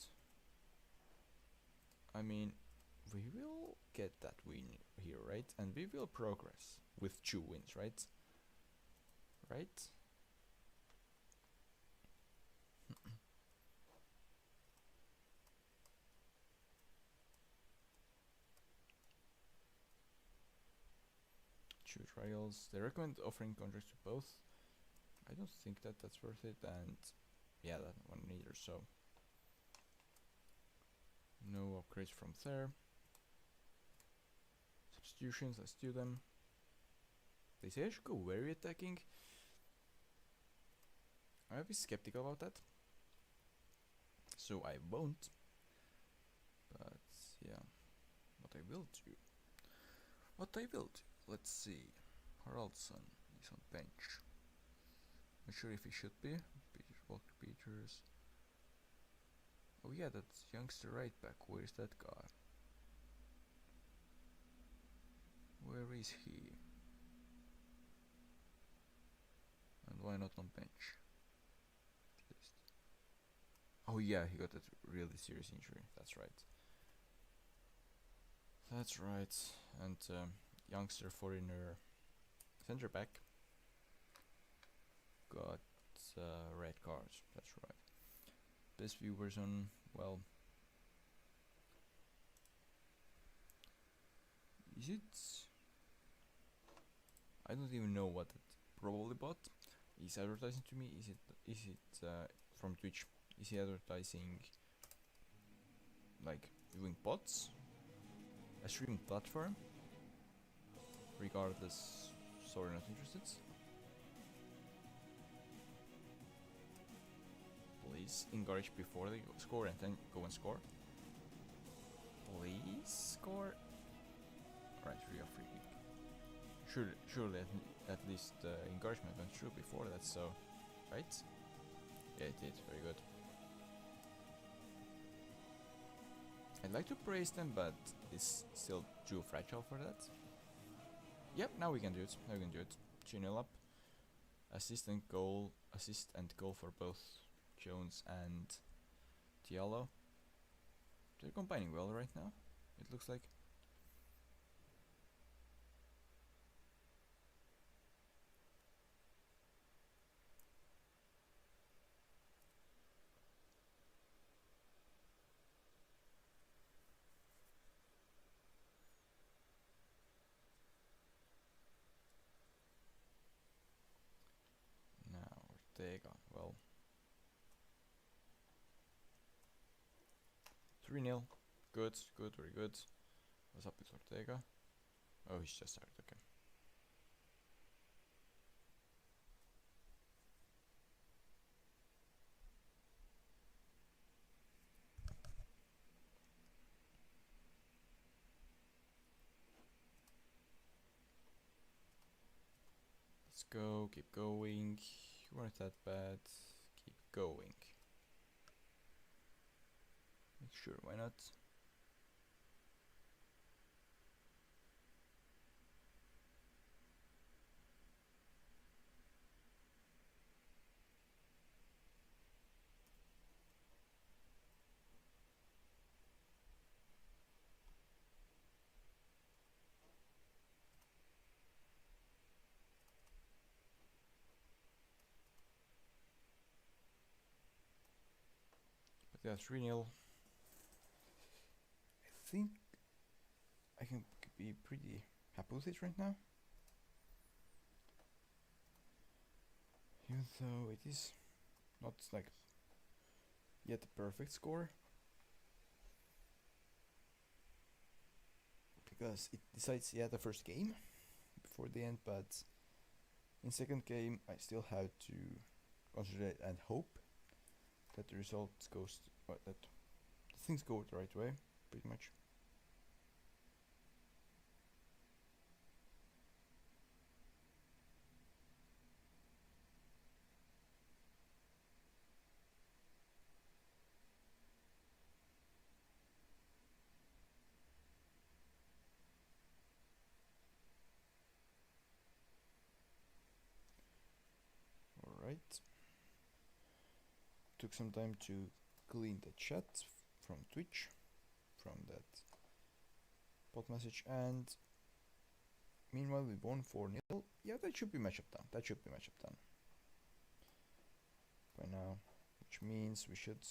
I mean, we will get that win here, right? And we will progress with 2 wins, right? Right? Two trials. They recommend offering contracts to both. I don't think that that's worth it, and yeah, that one neither, so no upgrades from there. Substitutions, let's do them. They say I should go very attacking. I'm a bit skeptical about that, so I won't. But yeah, what I will do. Let's see. Haraldsson is on bench. Not sure if he should be. Walker Peters. Oh yeah, that's youngster right back. Where is that guy? Where is he? And why not on bench? At least. Oh yeah, he got that really serious injury. That's right. That's right. And youngster foreigner center back got red cards. That's right. Best viewers on, well, is it? I don't even know what it probably bot is advertising to me. Is it from Twitch? Is he advertising like doing bots? A streaming platform? Regardless, sorry, not interested. Please encourage before they score and then go and score. Please score. Right, free kick. Surely at least encouragement went through before that, so right? Yeah, it did. Very good. I'd like to praise them, but it's still too fragile for that. Yep, now we can do it. 2-0 up. Assist and goal for both Jones and Diallo. They're combining well right now, it looks like. Now Ortega, well, 3-0. Good, very good. What's up with Ortega? Oh, he's just started, okay. Let's go, keep going. You weren't that bad. Keep going. Sure, why not? But yeah, 3-0. I think I can be pretty happy with it right now. Even though it is not like yet a perfect score. Because it decides the first game before the end, but in second game I still have to concentrate and hope that the result goes that things go the right way, pretty much. Alright. Took some time to clean the chat from Twitch, from that bot message, and meanwhile we won 4-0. Yeah, that should be matchup done. That should be matchup done by now, which means we should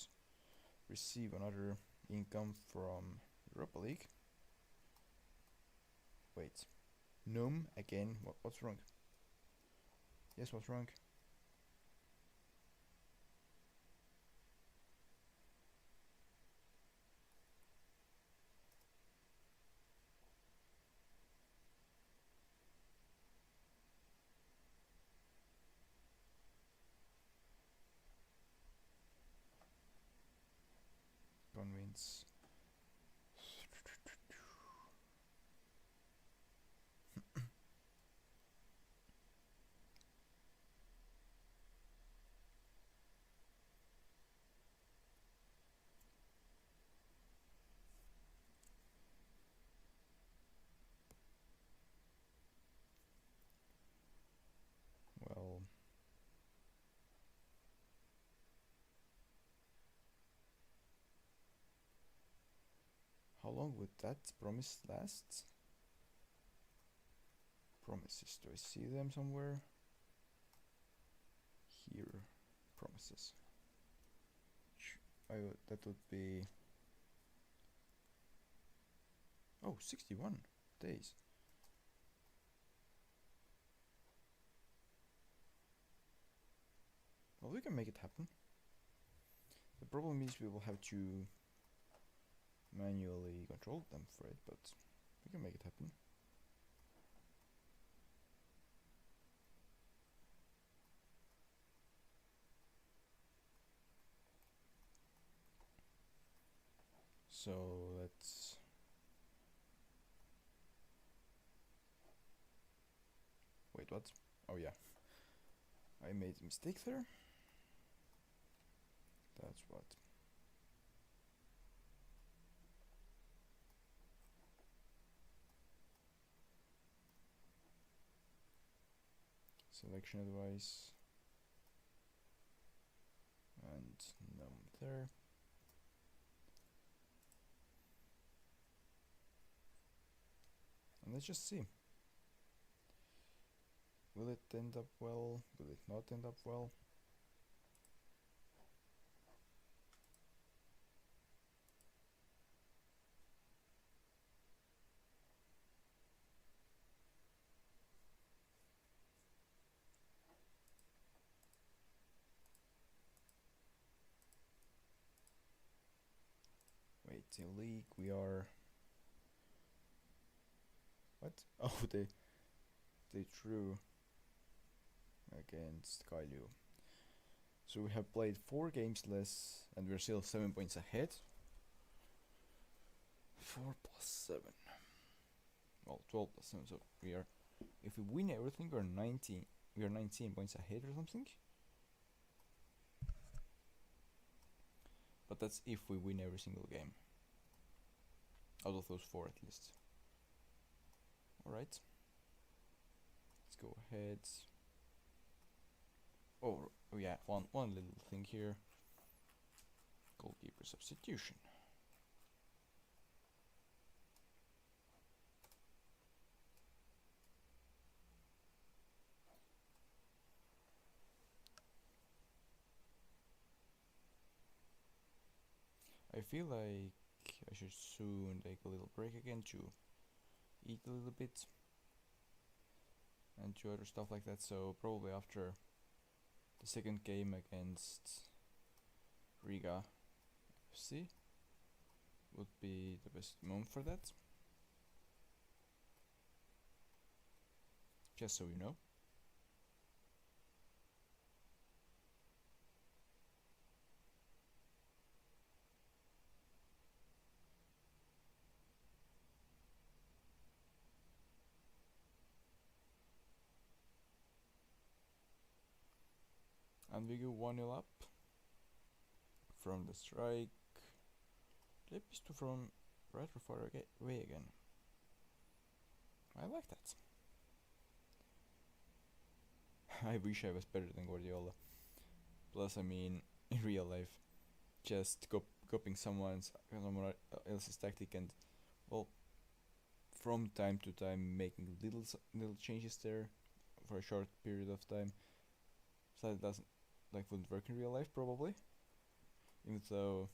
receive another income from Europa League. Wait, Num again. What's wrong? Yes, what's wrong? Convince. Well, how long would that promise last? Promises. Do I see them somewhere? Here. Promises. That would be... Oh, 61 days. Well, we can make it happen. The problem is we will have to manually control them for it, but we can make it happen. So let's... Wait, what? Oh yeah. I made a mistake there. That's what. Selection advice. And num there. And let's just see. Will it end up well? Will it not end up well? Wait, in league we are... What? Oh, they drew against Kailu. So we have played 4 games less and we're still 7 points ahead. 4 plus 7. Well, 12 plus 7, so we are... If we win everything, we're 19 we are 19 points ahead or something. But that's if we win every single game. Out of those 4 at least. Alright. Let's go ahead. Oh yeah, one little thing here. Goalkeeper substitution. I feel like I should soon take a little break again to eat a little bit and do other stuff like that, so probably after the second game against Riga FC would be the best moment for that. Just so you know. And we go 1-0 up from the strike. Lepisto from rather far away again. I like that. I wish I was better than Guardiola. Plus, I mean, in real life, just copying someone else's tactic and, well, from time to time making little changes there for a short period of time. So it wouldn't work in real life probably. Even though,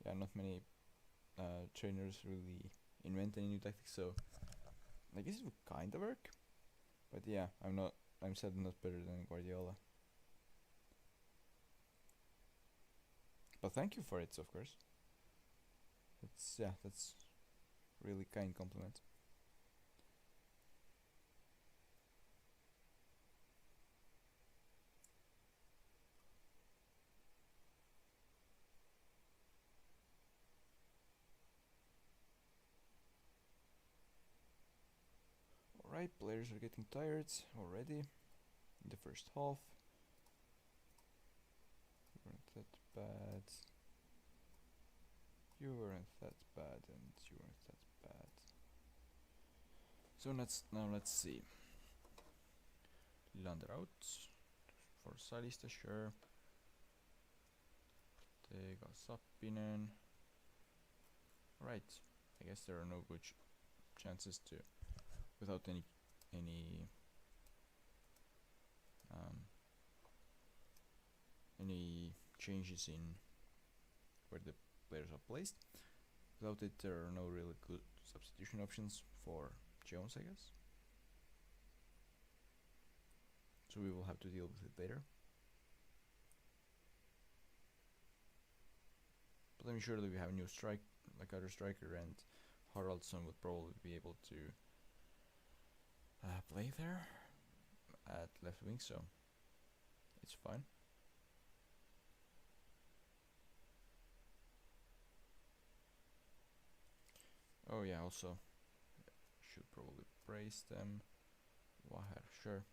yeah, not many trainers really invent any new tactics, so I guess it would kinda work. But yeah, I'm sadly not better than Guardiola. But thank you for it, of course. That's really kind compliment. Alright, players are getting tired already in the first half. You weren't that bad. You weren't that bad, and you weren't that bad. So let's see. Lander out for Salista, sure. Ortega, Sappinen. Right, I guess there are no good chances to, without any changes in where the players are placed. Without it, there are no really good substitution options for Jones, I guess. So we will have to deal with it later. But I'm sure that we have a new other striker, and Haraldsson would probably be able to play there at left wing, so it's fine. Oh yeah, also should probably praise them. Waher, sure.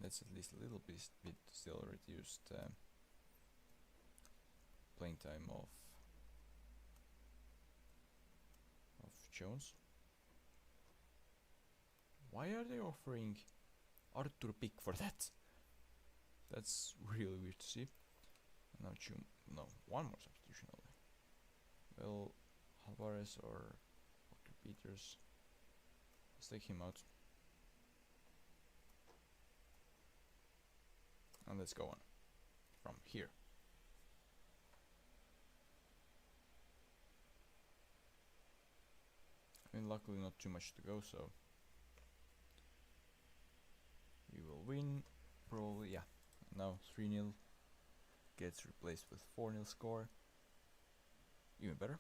That's at least a little bit still reduced playing time of Jones. Why are they offering Arthur Pick for that? That's really weird to see. Now one more substitution only. Well, Alvarez or Walker Peters. Let's take him out. And let's go on from here. I mean, luckily not too much to go, so we will win, probably, yeah. Now 3-0 gets replaced with 4-0 score. Even better.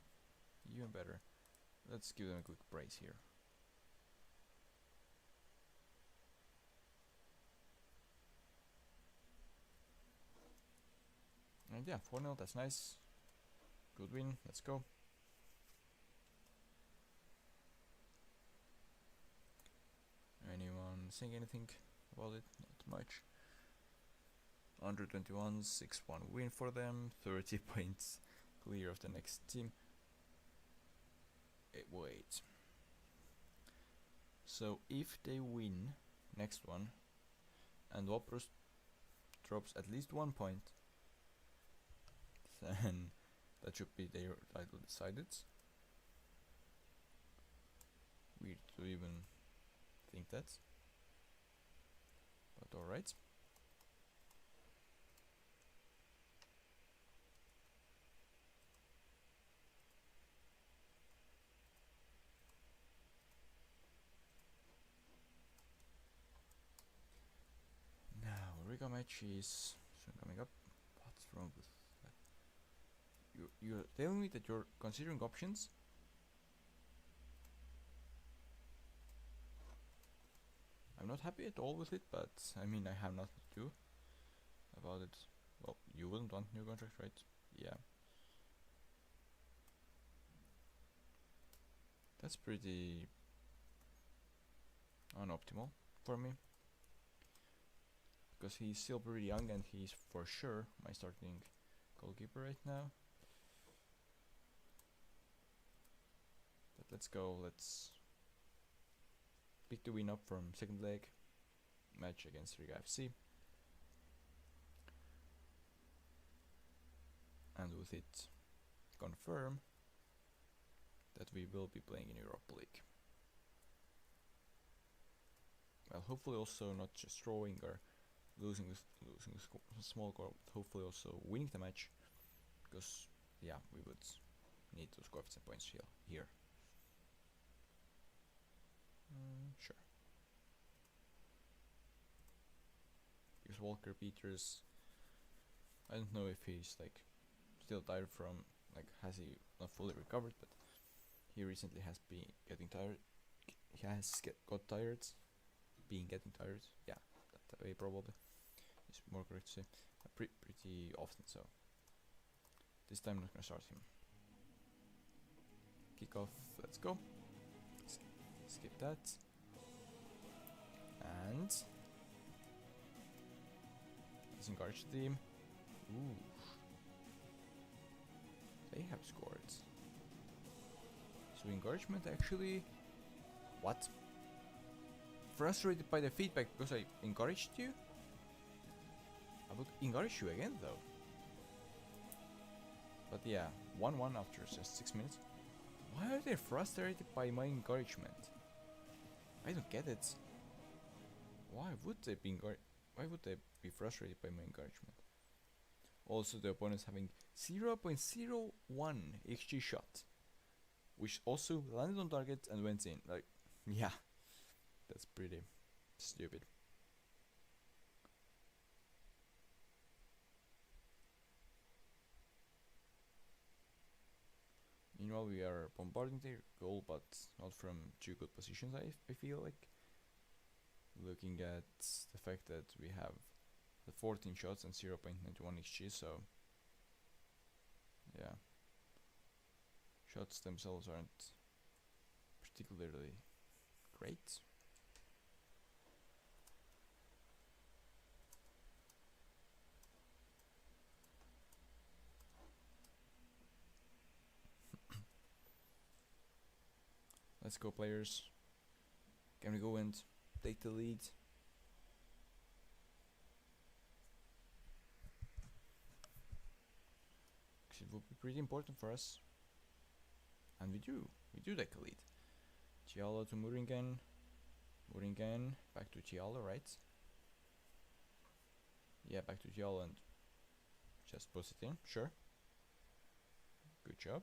Let's give them a quick praise here. And yeah, 4-0, that's nice. Good win, let's go. Anyone saying anything about it? Not much. 121, 6-1 win for them, 30 points clear of the next team. Wait. So if they win next one and Wopros drops at least 1 point, then that should be their title decided. Weird to even think that, but alright. Now Riga match is soon coming up. What's wrong with that? You're telling me that you're considering options? I'm not happy at all with it, but I mean, I have nothing to do about it. Well, you wouldn't want new contract, right? Yeah. That's pretty unoptimal for me, because he's still pretty young and he's for sure my starting goalkeeper right now. But let's go, let's pick the win up from second leg match against Riga FC, and with it confirm that we will be playing in Europa League. Well, hopefully also not just drawing or losing a small goal, but hopefully also winning the match, because yeah, we would need those coefficient points here. Sure. Because Walker Peters, I don't know if he's like still tired from, like, has he not fully recovered, but he recently has been getting tired. He has got tired, getting tired. Yeah, that way probably is more correct to say. Pretty often. So this time I'm not gonna start him. Kick off. Let's go. Skip that. And let's encourage the team. Ooh. They have scored. So encouragement actually... What? Frustrated by the feedback because I encouraged you? I would encourage you again though. But yeah, 1-1 after just 6 minutes. Why are they frustrated by my encouragement? I don't get it. Why would they be frustrated by my encouragement? Also, the opponent's having 0.01 XG shot, which also landed on target and went in. Like, yeah, that's pretty stupid. Meanwhile, we are bombarding their goal, but not from too good positions, I feel like. Looking at the fact that we have the 14 shots and 0.91 XG, so yeah. Shots themselves aren't particularly great. Let's go, players. Can we go and take the lead? Because it would be pretty important for us. And we do take the lead. Giallo to Muringen. Muringen back to Giallo, right? Yeah, back to Giallo and just push it in, sure. Good job.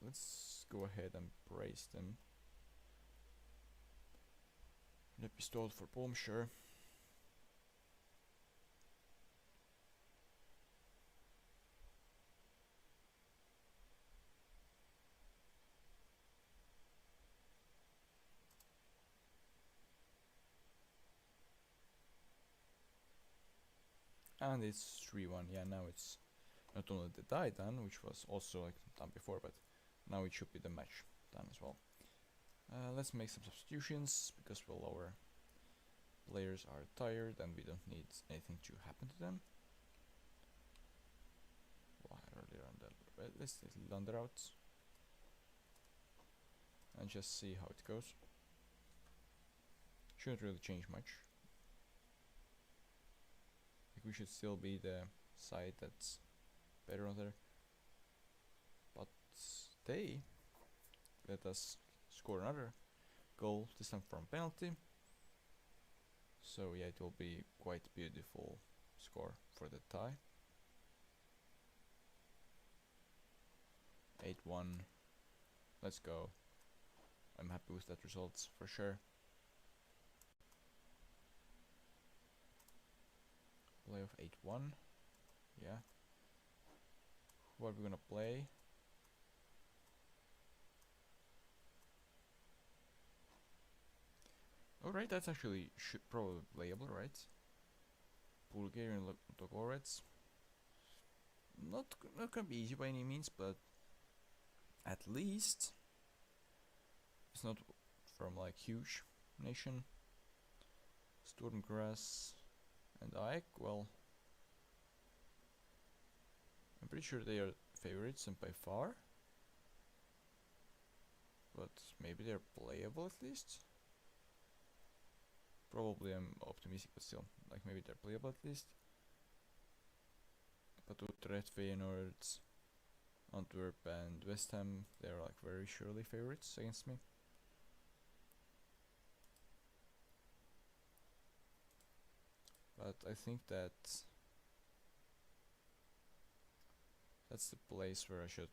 Let's go ahead and brace them. Le pistol for bomb, sure. And it's 3-1. Yeah, now it's not only the die done, which was also like done before, but now it should be the match done as well. Let's make some substitutions because well, our players are tired and we don't need anything to happen to them. Well, I already run that. Let's take Lander out and just see how it goes. Shouldn't really change much. I think we should still be the side that's better on there. But they let us score another goal, this time from penalty. So yeah, it will be quite beautiful score for the tie. 8-1. Let's go. I'm happy with that result for sure. Play of 8-1. Yeah. What are we gonna play? Alright, that's actually probably playable, right? Bulgarian Logorets. Not gonna be easy by any means, but at least it's not from like huge nation. Sturmgrass and Ike, well, I'm pretty sure they are favorites and by far, but maybe they're playable at least. Probably I'm optimistic, but still, like maybe they're playable at least. But Utrecht, Feyenoord, Antwerp and West Ham, they're like very surely favorites against me. But I think that's the place where I should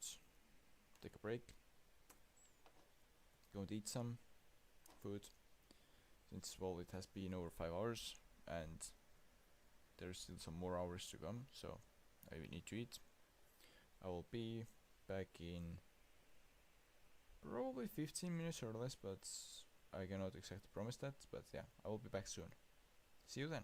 take a break, go and eat some food, since well it has been over 5 hours and there's still some more hours to come, so I need to eat. I will be back in probably 15 minutes or less, but I cannot exactly promise that, but yeah, I will be back soon. See you then.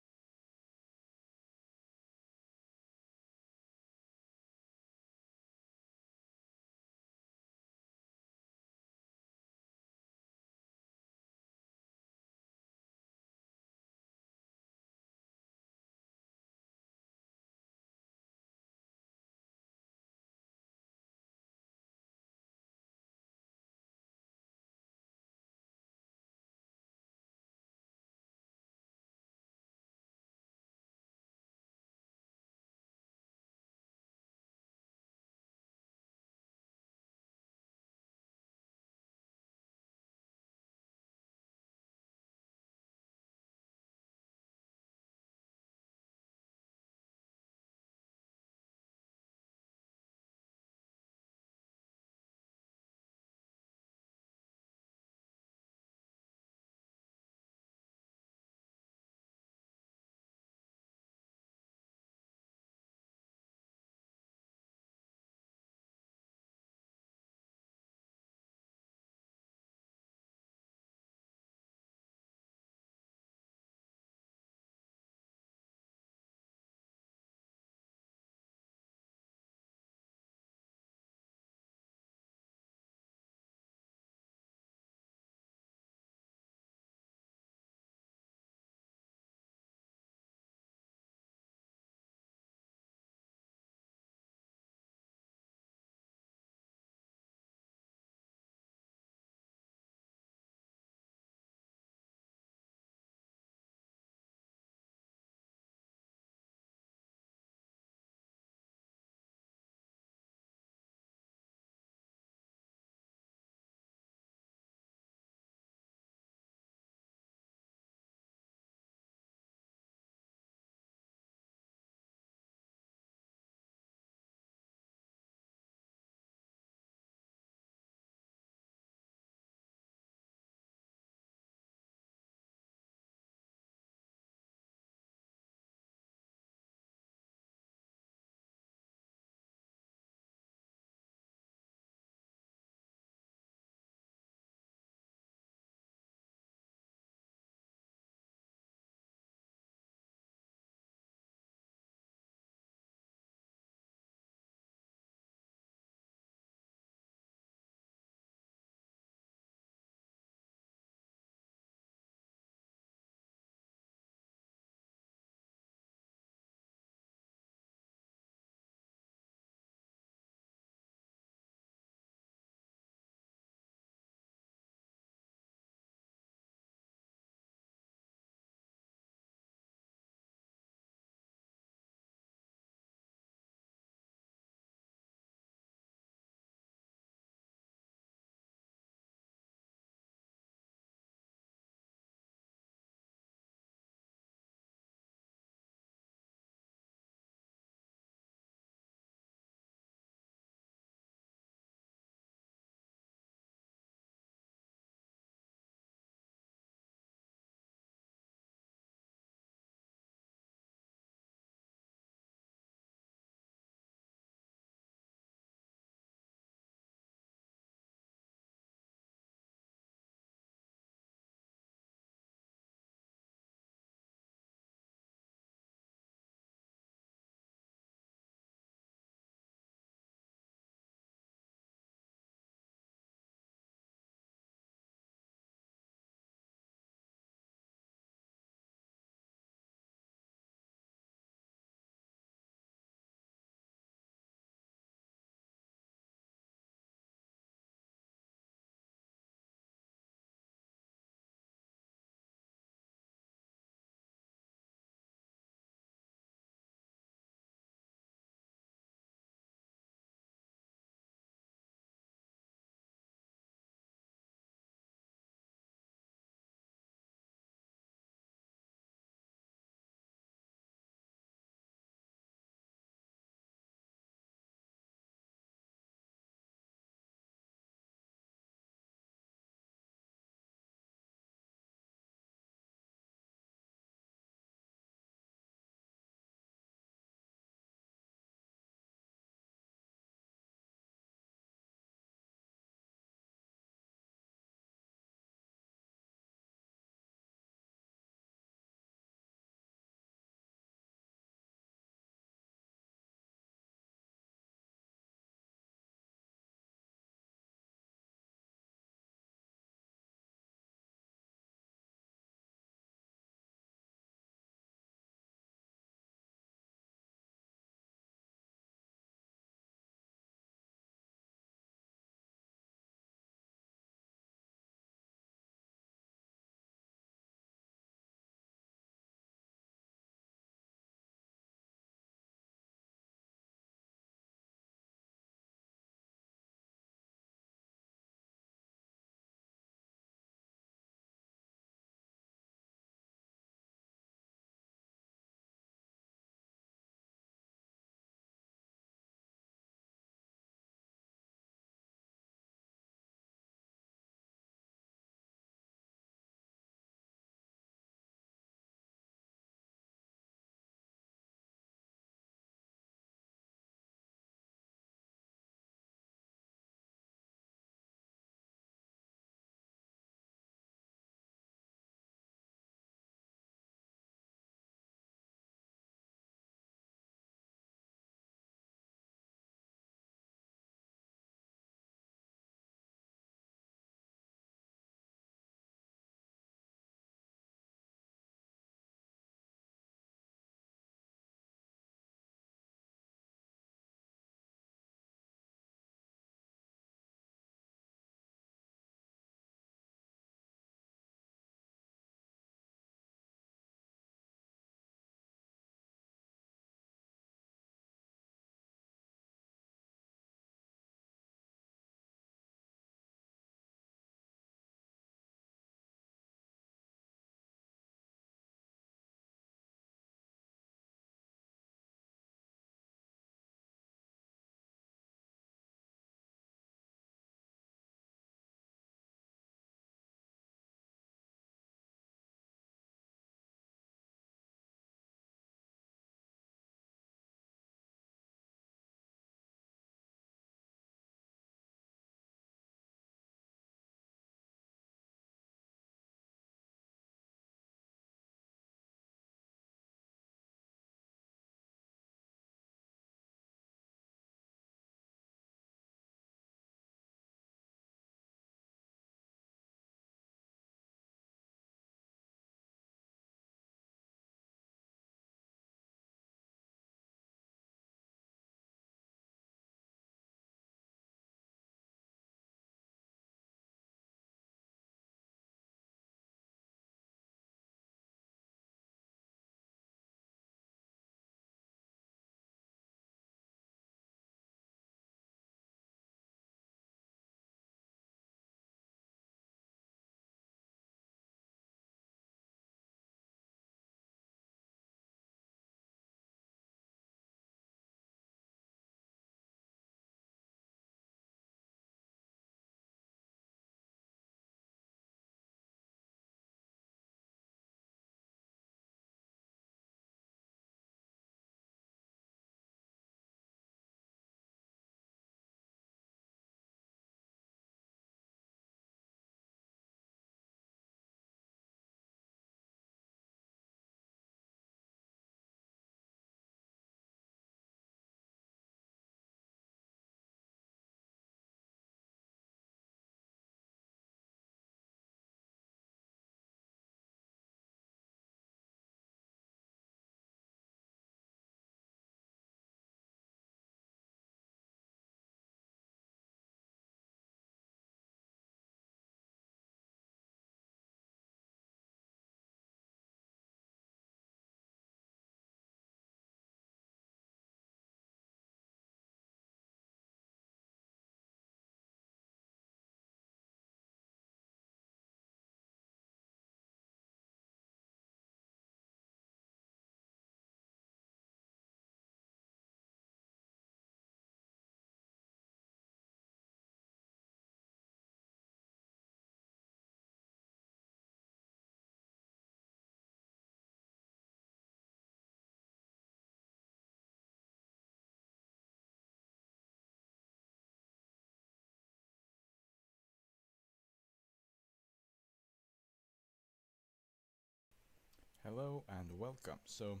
Hello and welcome. So,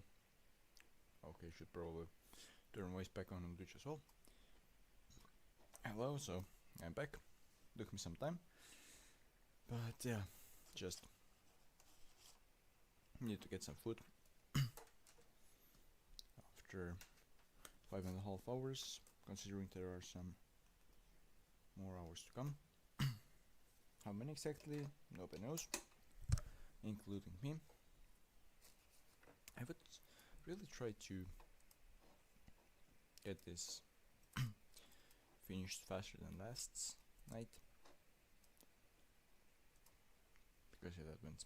okay, should probably turn voice back on Twitch as well. Hello, so I'm back. Took me some time, but yeah, just need to get some food after 5.5 hours, considering there are some more hours to come. How many exactly? Nobody knows, including me. I would really try to get this finished faster than last night, because yeah, that went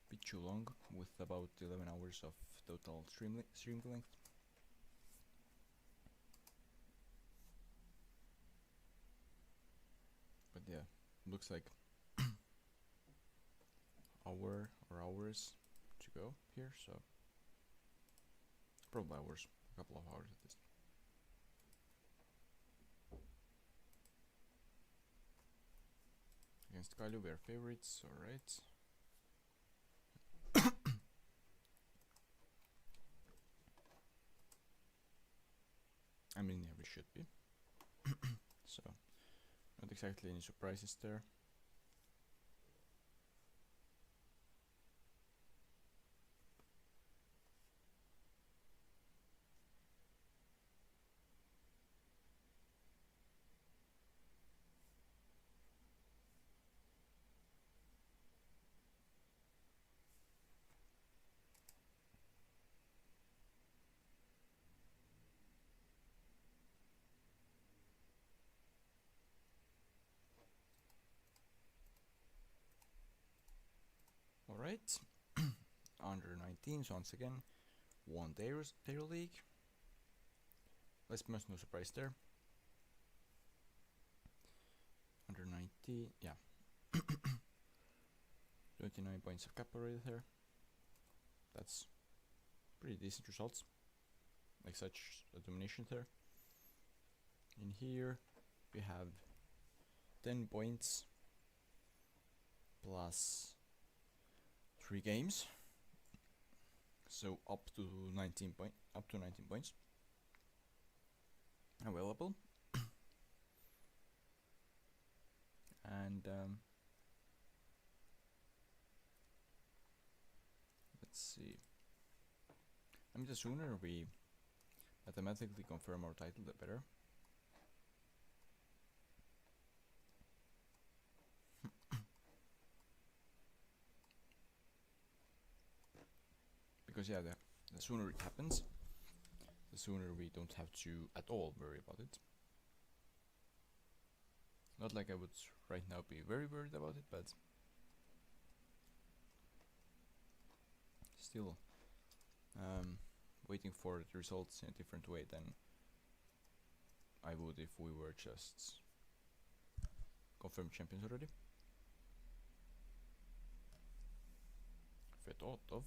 a bit too long with about 11 hours of total stream length. But yeah, looks like hour or hours to go here, so probably hours, a couple of hours at least. Against Kalu we are favorites, alright. I mean, yeah, we should be. So, not exactly any surprises there. Alright, under 19s once again, won their league. Let's no surprise there. Under 90, yeah. 29 points of cap already there. That's pretty decent results. Like such a domination there. In here we have 10 points plus 3 games, so up to 19 points available. And let's see. I mean, the sooner we mathematically confirm our title, the better. Because yeah, the sooner it happens, the sooner we don't have to at all worry about it. Not like I would right now be very worried about it, but still waiting for the results in a different way than I would if we were just confirmed champions already. If I thought of.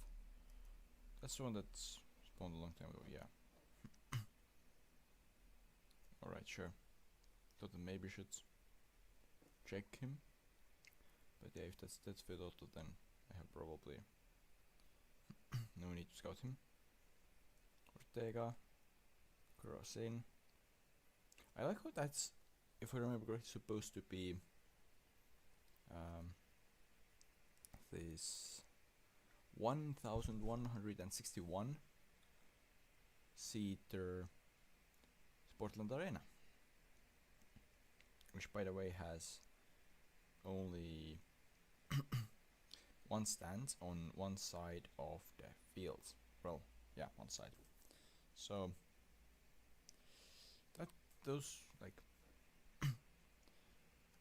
That's the one that spawned a long time ago, yeah. Alright, sure. Thought that maybe should check him. But yeah, if that's Fedotto, then I have probably no need to scout him. Ortega, cross in. I like how that's, if I remember correctly, supposed to be this 1161 seater Sportland Arena, which by the way has only one stand on one side of the field. Well, yeah, one side. So that those like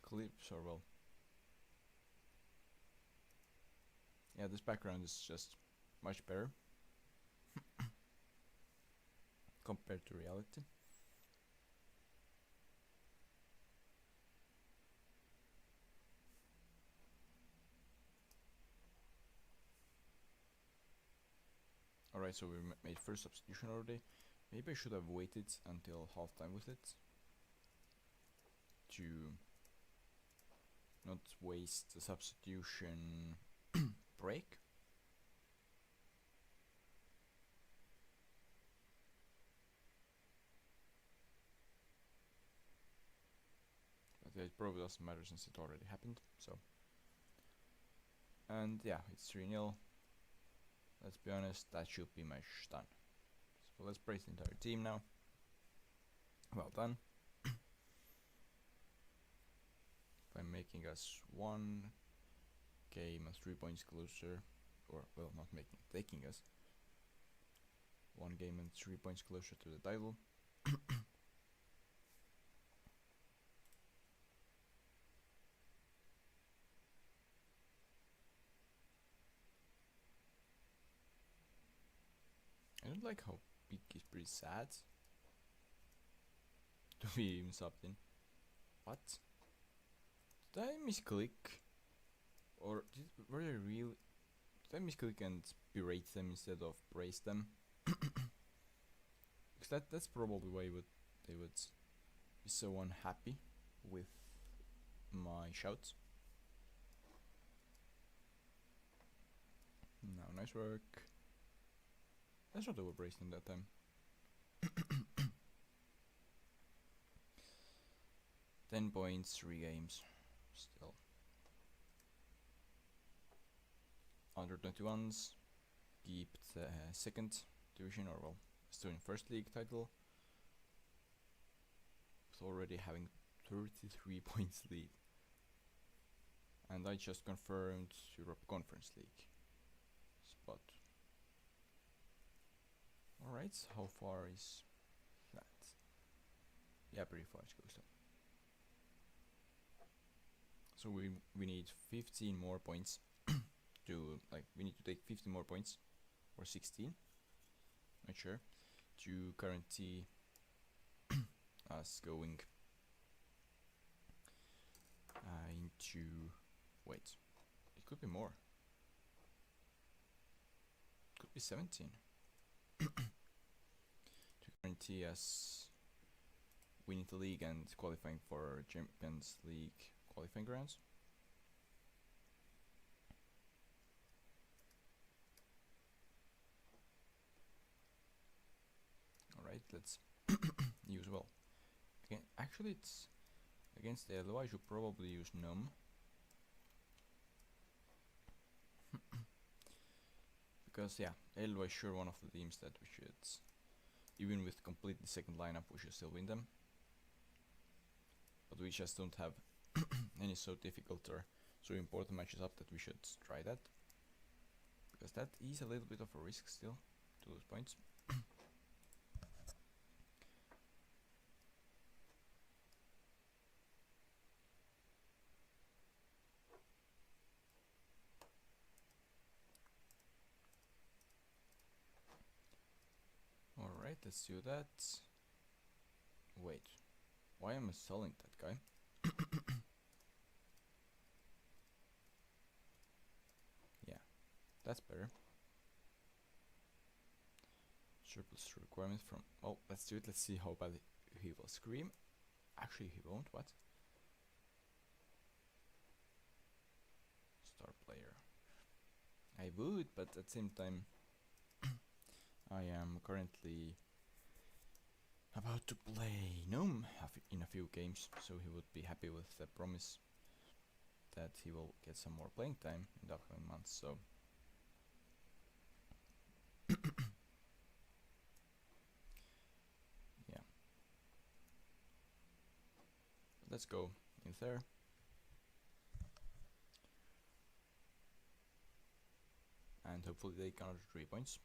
clips are well. Yeah, this background is just much better compared to reality. Alright, so we made first substitution already. Maybe I should have waited until halftime with it to not waste the substitution break. yeah, it probably doesn't matter since it already happened. So, and yeah, it's 3-0. Let's be honest, that should be my done. So let's praise the entire team now. Well done. By making us 1 game and 3 points closer, or well, not making, taking us 1 game and 3 points closer to the title. I don't like how big is pretty sad to be even subbed in. What? Did I misclick? Or were they real? Did I misclick and berate them instead of praise them? Because that's probably why they would be so unhappy with my shouts. No, nice work. That's not overpraised them that time. 10 points, 3 games. Still. Under 21s keep the second division, or well, still in first league title, with already having 33 points lead. And I just confirmed Europe Conference League spot. Alright, how far is that? Yeah, pretty far it goes up. So we need 15 more points to, like, we need to take 15 more points, or 16, not sure, to guarantee us going into, wait, it could be more, could be 17, to guarantee us winning the league and qualifying for Champions League qualifying rounds. Alright, let's use well. Again, actually it's against the Elo, I should probably use Num. Because yeah, Elo is sure one of the teams that we should, even with completely second lineup, we should still win them. But we just don't have any so difficult or so important matches up that we should try that. Because that is a little bit of a risk still to lose points. Alright, let's do that. Wait, why am I selling that guy? Yeah, that's better. Surplus requirement from, oh, let's do it, let's see how bad he will scream. Actually, he won't, what? Star player. I would, but at the same time, I am currently about to play Gnome in a few games, so he would be happy with the promise that he will get some more playing time in the upcoming months, so yeah. Let's go in there. And hopefully they counter 3 points.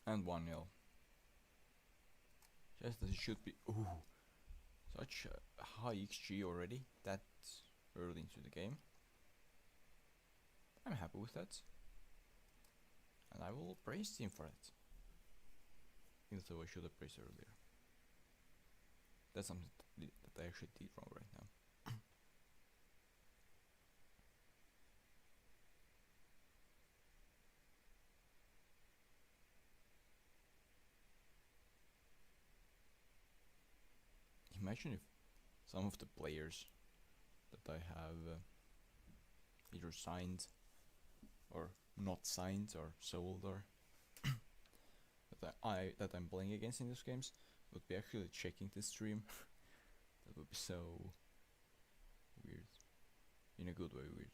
And 1-0. Just as it should be. Ooh, such a high XG already, that early into the game. I'm happy with that. And I will praise team for it. Even though I should have praised earlier. That's something that I actually did wrong right now. imagine if some of the players that I have either signed or not signed or sold or that I'm playing against in those games would be actually checking the stream. That would be so weird, in a good way weird.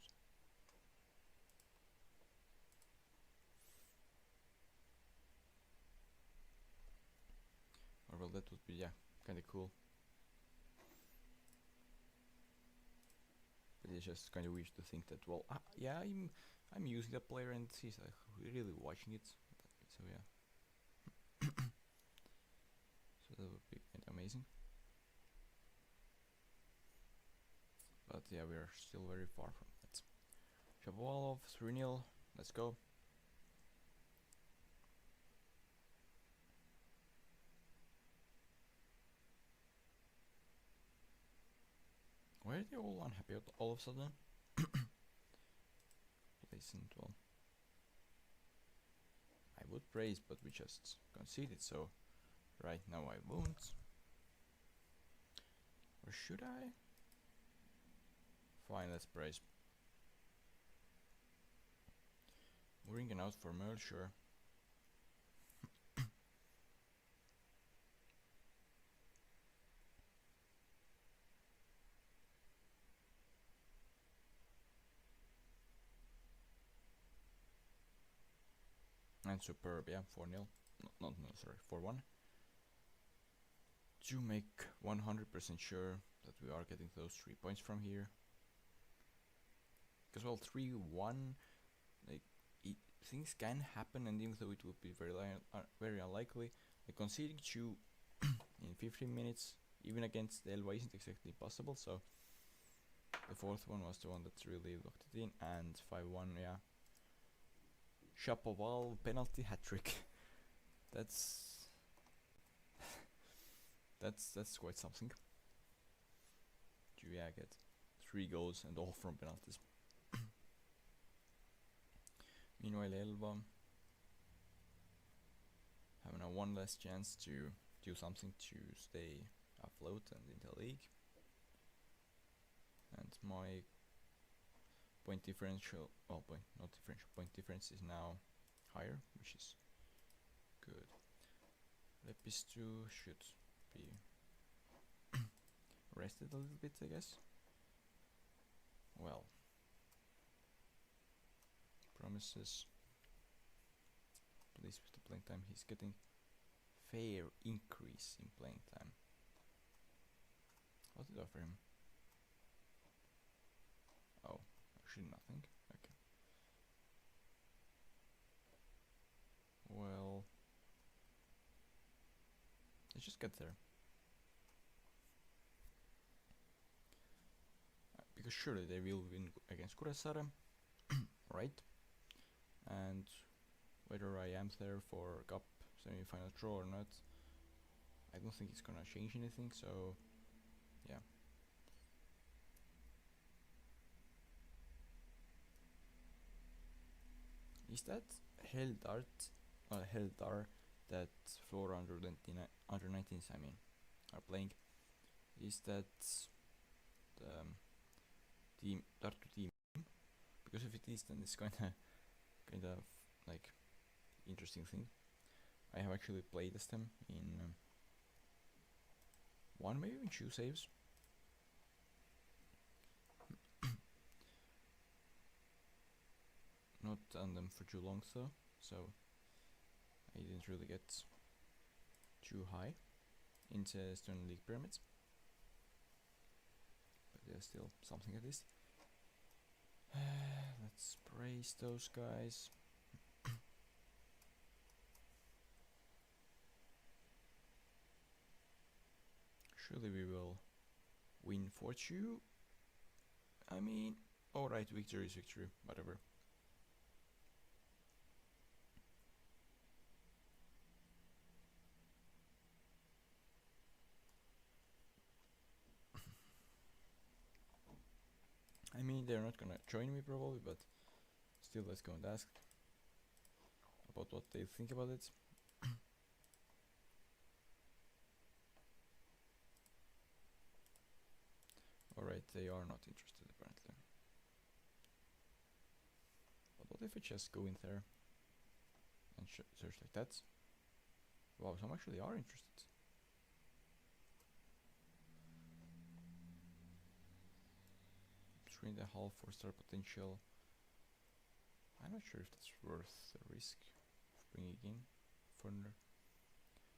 Or well, that would be, yeah, kind of cool. But it's just kind of weird to think that, well, yeah, I'm using that player and he's like really watching it. So yeah. So that would be kind of amazing. But yeah, we are still very far from that. Shapovalov 3-0. Let's go. Why are they all unhappy all of a sudden? Pleasant, well, I would praise, but we just conceded, so right now I won't. Or should I? Fine, let's praise. Ringing out for Merle, sure. And superb, yeah, 4-0. No, sorry, 4-1. To make 100% sure that we are getting those 3 points from here. Because, well, 3-1, like, things can happen, and even though it would be very unlikely, like conceding 2 in 15 minutes, even against the Elva, isn't exactly possible, so the fourth one was the one that really locked it in, and 5-1, yeah. Shapovalov penalty hat-trick. That's quite something. To, yeah, get 3 goals and all from penalties. Meanwhile, Elva having a one last chance to do something to stay afloat and in the league. And my point differential, well, point difference is now higher, which is good. Lepistu should be rested a little bit, I guess. Well, promises. Please, with the playing time, he's getting fair increase in playing time. What did I offer him? Oh, actually nothing. Okay. Well, let's just get there. Because surely they will win against Kuressaare, right? And whether I am there for cup semi-final draw or not, I don't think it's gonna change anything, so yeah. Is that Heldar that Flora under 19s, I mean, are playing? Is that the team Tartu team? Because if it is, then it's kind of like interesting thing. I have actually played as them in one, maybe even 2 saves. Not on them for too long though, so I didn't really get too high into Stone League pyramids. But there's still something at least. Let's praise those guys. Surely we will win 4-2. I mean, alright, victory is victory, whatever. I mean, they're not gonna join me probably, but still, let's go and ask about what they think about it. they are not interested apparently. But what if I just go in there and search like that? Wow, some actually are interested. Three and a half 4-star potential. I'm not sure if that's worth the risk of bringing in foreigner.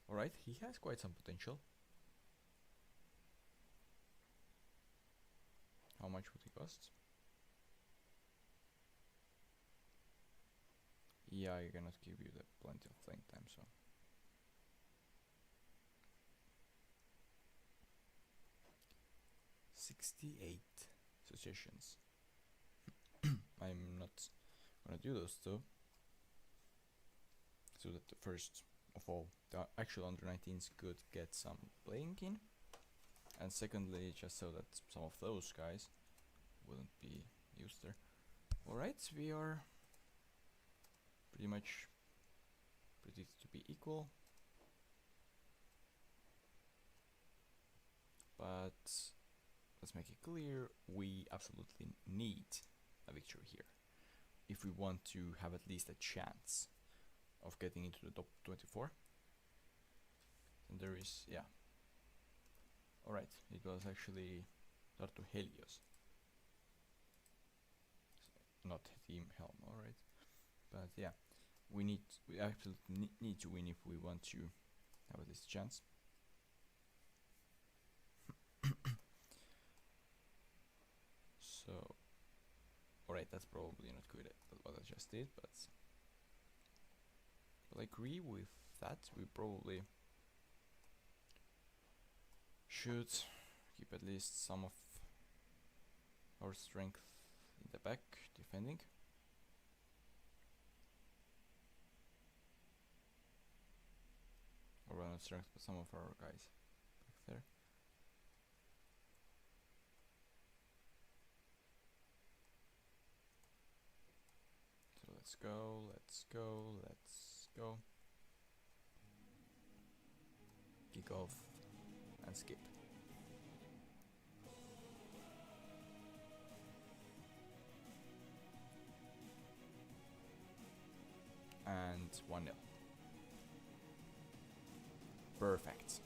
Alright, he has quite some potential. How much would he cost? Yeah, I cannot give you the plenty of playing time, so. $68 suggestions. I'm not gonna do those though. So that the first of all, the actual under 19s could get some playing in. And secondly, just so that some of those guys wouldn't be used there. Alright, we are pretty much predicted to be equal. But let's make it clear, we absolutely need a victory here if we want to have at least a chance of getting into the top 24. And there is, yeah. Alright, it was actually Tartu Helios, not Team Helm, alright. But yeah, we absolutely need to win if we want to have at least a chance. So, alright, that's probably not good at what I just did, but I agree with that. We probably should keep at least some of our strength in the back defending. Or well, not strength, but some of our guys back there. So let's go, let's go, let's go. Kick off and skip. And 1-0. Perfect.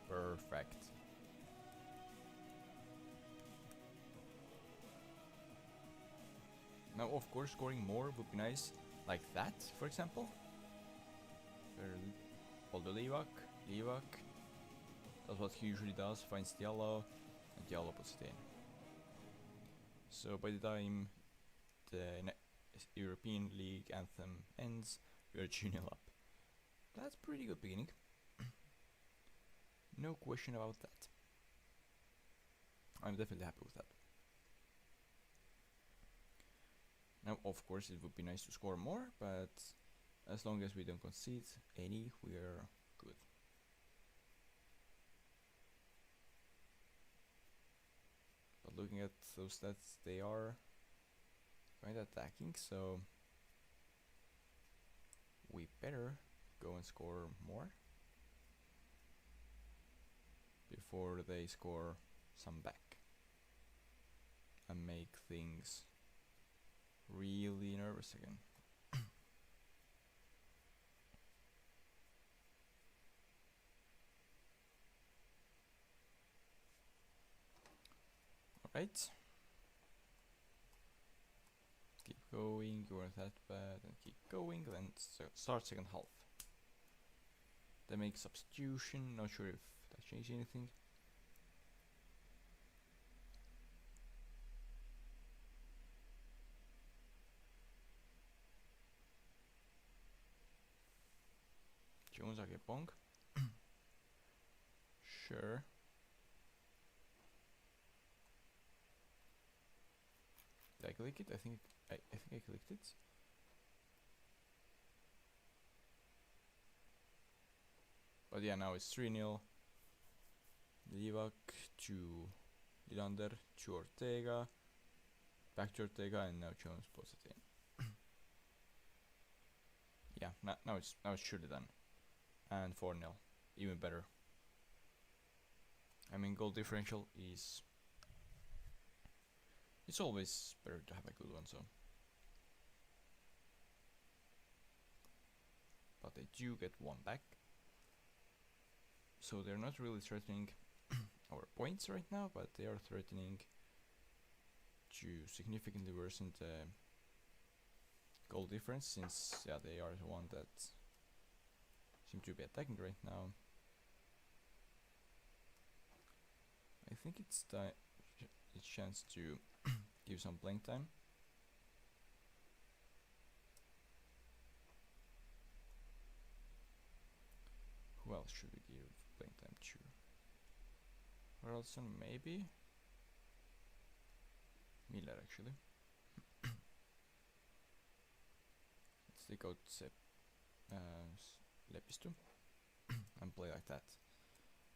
Perfect. Now, of course, scoring more would be nice. Like that, for example. Although Livak does what he usually does, finds Diallo, and Diallo puts it in. So by the time the European League anthem ends, we are 2-0 up. That's pretty good beginning. No question about that. I'm definitely happy with that. Now, of course, it would be nice to score more, but as long as we don't concede any, we are good. But looking at those stats, they are kind of attacking, so we better go and score more before they score some back and make things really nervous again. Alright. Keep going, you weren't that bad, and keep going, then start second half. They make substitution, not sure if that changed anything. Jones Agepong. Sure. Did I click it? I think I clicked it. But yeah, now it's 3-0. Livak to Lilander to Ortega. Back to Ortega, and now Jones puts it in. Yeah, now it's surely done. And 4-0, even better. I mean, goal differential is it's always better to have a good one, so. But they do get one back. So they're not really threatening our points right now, but they are threatening to significantly worsen the goal difference, since they are the one that seem to be attacking right now. I think it's chance to give some playing time. Who else should we give playing time to? Haraldson, maybe? Miller, actually. Let's take out Lepistu and play like that.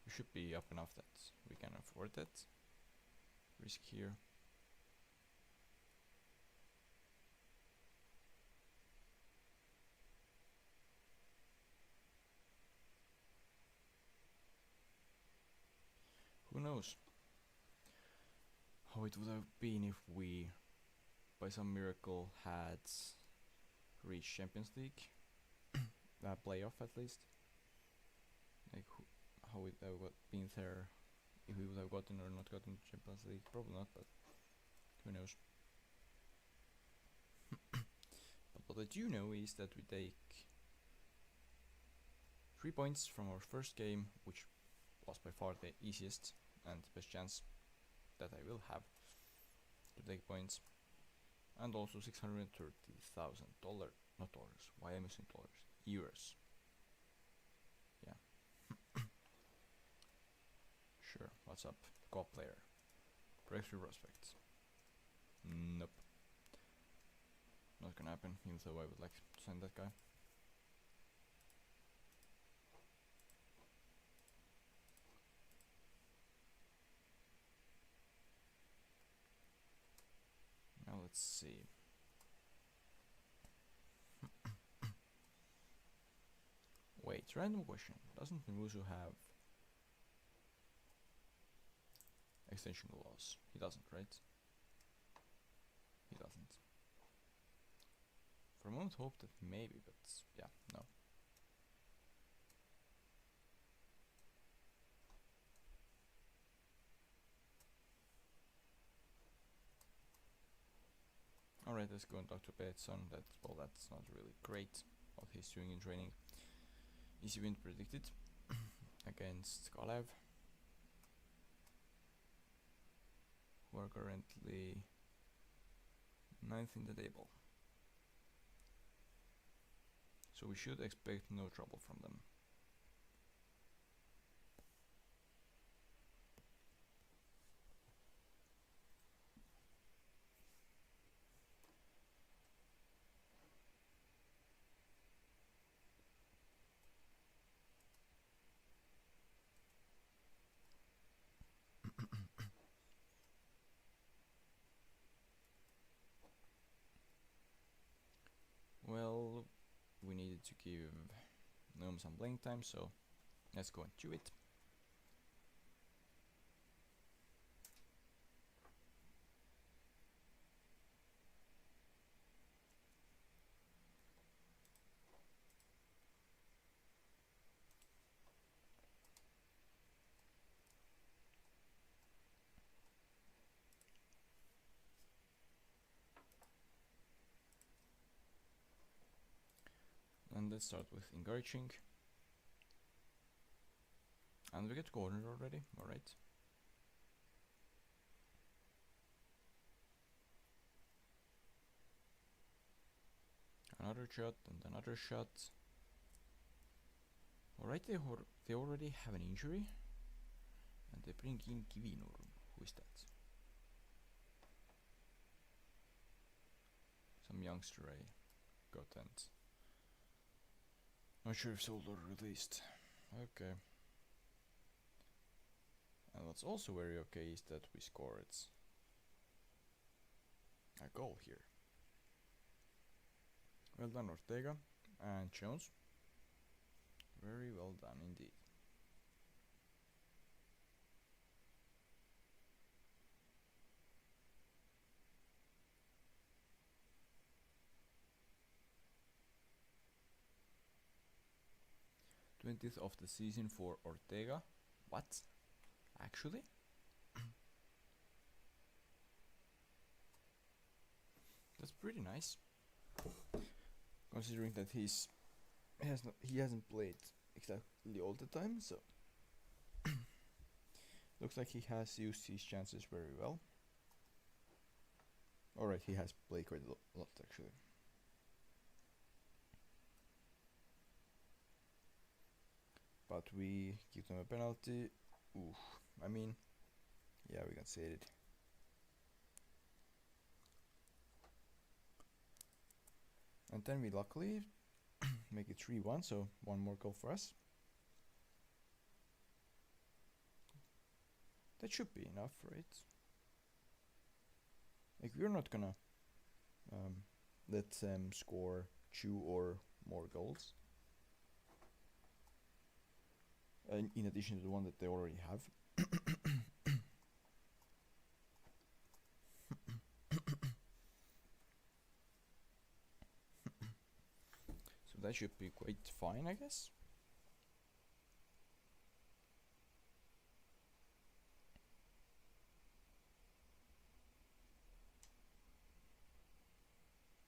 We should be up enough that we can afford that risk here. Who knows how it would have been if we, by some miracle, had reached Champions League playoff at least. Like how it would have been there, if we would have gotten or not gotten Champions League. Probably not, but who knows. But what I do know is that we take 3 points from our first game, which was by far the easiest and best chance that I will have to take points, and also $630,000, not dollars. Why am I saying dollars? Euros. Yeah. Sure. What's up? Co-op player. Breakthrough prospects. Nope. Not gonna happen, even though I would like to send that guy. Now let's see. Wait, random question. Doesn't Nvusu have extension clause? He doesn't, right? He doesn't. For a moment hope that maybe, but yeah, no. Alright, let's go and talk to Petson. That's not really great what he's doing in training. Easy win predicted against Kalev, who are currently 9th in the table. So we should expect no trouble from them. Well, we needed to give Gnome some playing time, so let's go and do it. And let's start with encouraging. And we get cornered already, alright. Another shot and another shot. Alright, they already have an injury. And they bring in Kivinurm. Who is that? Some youngster I got and not sure if sold or released. Okay. And what's also very okay is that we scored a goal here. Well done, Ortega and Jones. Very well done indeed. 20th of the season for Ortega. What? Actually? That's pretty nice. Considering that he hasn't played exactly all the time, so looks like he has used his chances very well. Alright, he has played quite a lot actually. But we give them a penalty. Oof. I mean, yeah, we can say it. And then we luckily make it 3-1, so one more goal for us. That should be enough, right? Like, we're not gonna let them score 2 or more goals. In addition to the one that they already have. So that should be quite fine, I guess.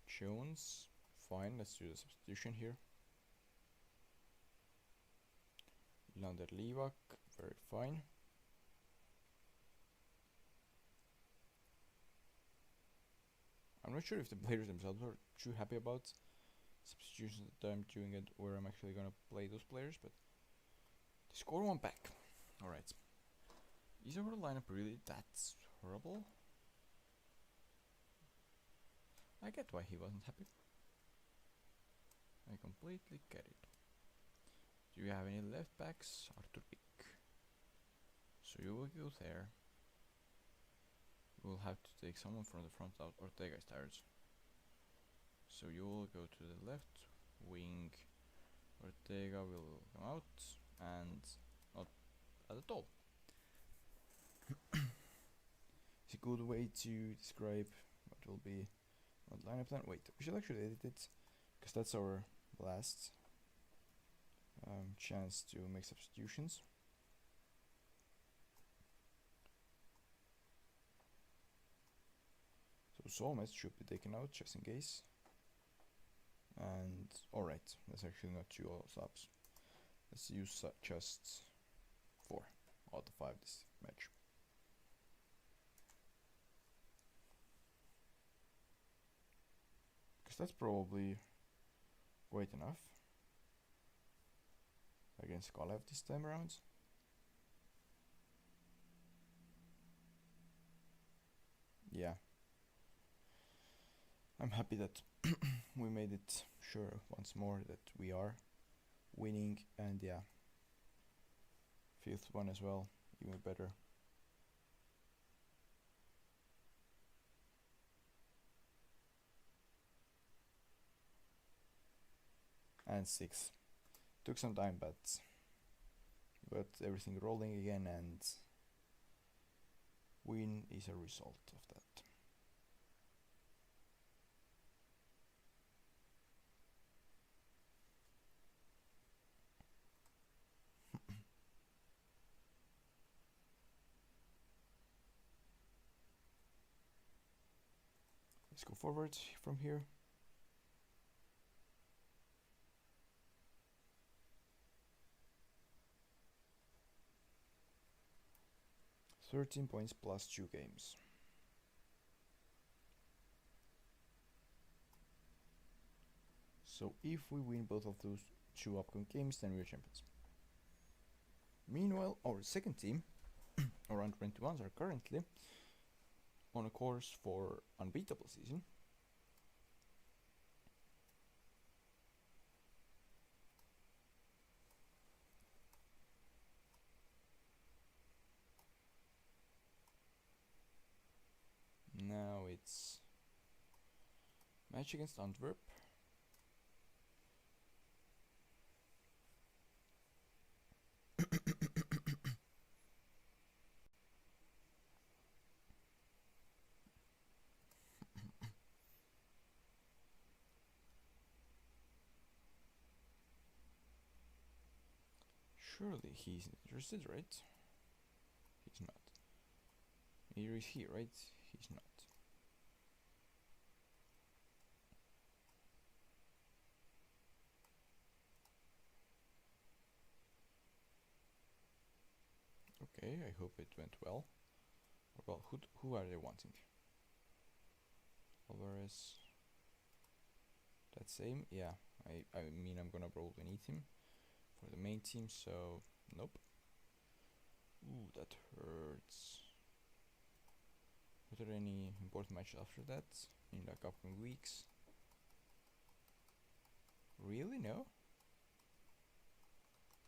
Jones, fine, let's do the substitution here. Lander Livak, very fine. I'm not sure if the players themselves are too happy about substitutions that I'm doing it where I'm actually gonna play those players, but they score one back. Alright. Is our lineup really that horrible? I get why he wasn't happy. I completely get it. Do you have any left backs? Arthur Pick. So you will go there. You will have to take someone from the front out. Ortega is tired. So you will go to the left wing. Ortega will come out and not at all. It's a good way to describe what will be what lineup then. Wait, we should actually edit it because that's our last chance to make substitutions. So Solmes should be taken out just in case. And alright, that's actually not 2 subs. Let's use just 4 out of 5 this match. Because that's probably quite enough against Kalev this time around. Yeah. I'm happy that we made it sure once more that we are winning, and yeah, 5th one as well, even better. And 6th. Took some time, but got everything rolling again, and win is a result of that. Let's go forward from here. $13 points plus 2 games. So if we win both of those 2 upcoming games, then we're champions. Meanwhile, our second team, around 21s, are currently on a course for unbeatable season. Now it's match against Antwerp. Surely he's interested, right? He's not. Neither is he, right? He's not. Okay, I hope it went well. Well, who are they wanting? Alvarez. That same? Yeah, I mean I'm gonna probably need him for the main team, so nope. Ooh, that hurts. Are there any important matches after that in the upcoming weeks? Really? No?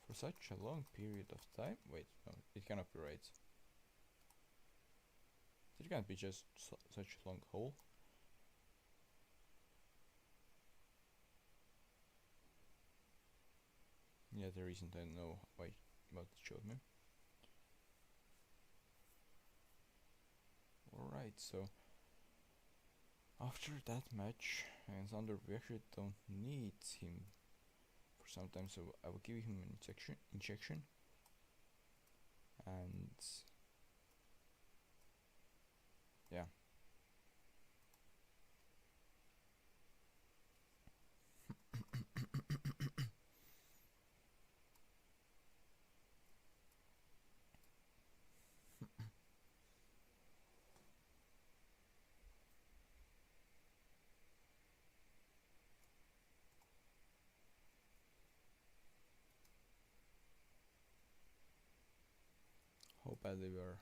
For such a long period of time? Wait, no, it cannot be right. It can't be just such a long hole. Yeah, there isn't. I know why what it showed me. Alright, so after that match against Thunder, we actually don't need him for some time, so I will give him an injection, and yeah. How bad they were.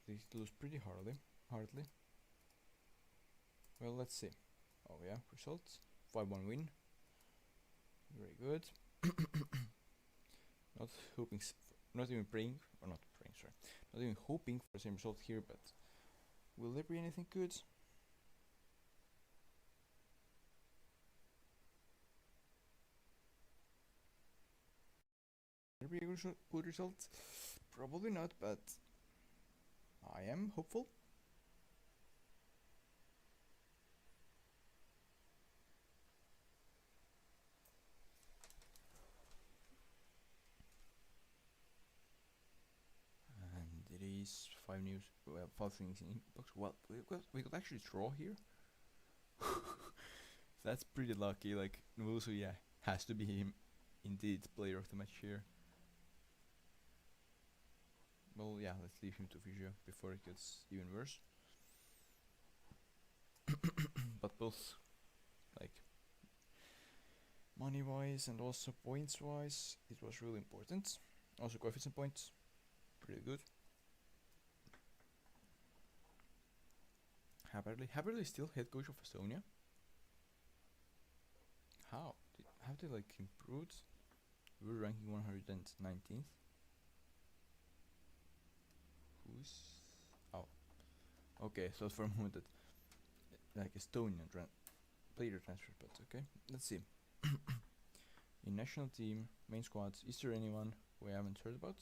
They lose pretty hardly. Well, let's see. Oh yeah, results 5-1 win. Very good. Not hoping, not even praying, or not praying, sorry, not even hoping for the same result here, but will there be anything good? Will there be a good result? Probably not, but I am hopeful. And it is 5 things in inbox. Well, we could actually draw here. That's pretty lucky. Like Nwosu, yeah, has to be him, indeed, player of the match here. Well, yeah, let's leave him to Physio before it gets even worse. But both, like, money-wise and also points-wise, it was really important. Also coefficient points, pretty good. Haberly is still head coach of Estonia. How? Have they like improved? We're ranking 119th. Who's? Oh, okay. So for a moment that like Estonian player transfer, but okay. Let's see. In national team, main squads, is there anyone we haven't heard about?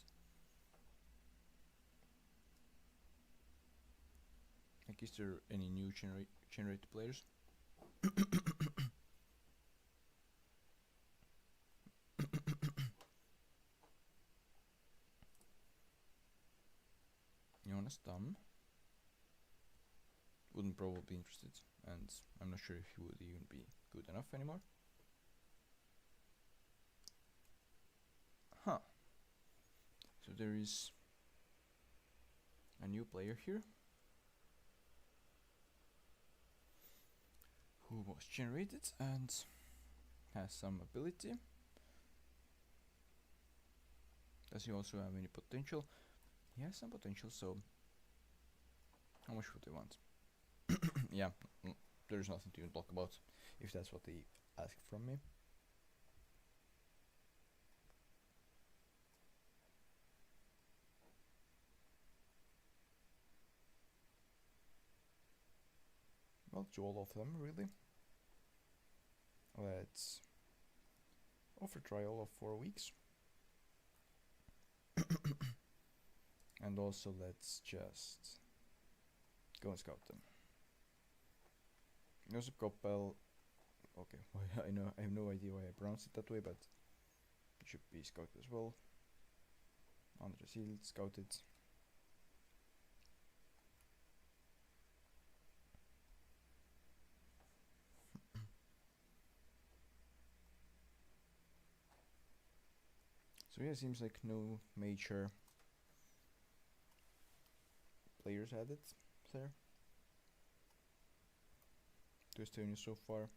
Like, is there any new generated players? Jonas Dam wouldn't probably be interested, and I'm not sure if he would even be good enough anymore. Huh. So there is a new player here who was generated and has some ability. Does he also have any potential? He has some potential, so how much would they want? Yeah, there's nothing to even talk about if that's what they asked from me. Well, to all of them, really. Let's offer trial of 4 weeks. And also let's just go and scout them. Josip Koppel. Okay, I have no idea why I pronounced it that way, but should be scouted as well. Under the shield, scouted. So yeah, seems like no major players added there to Estonia so far.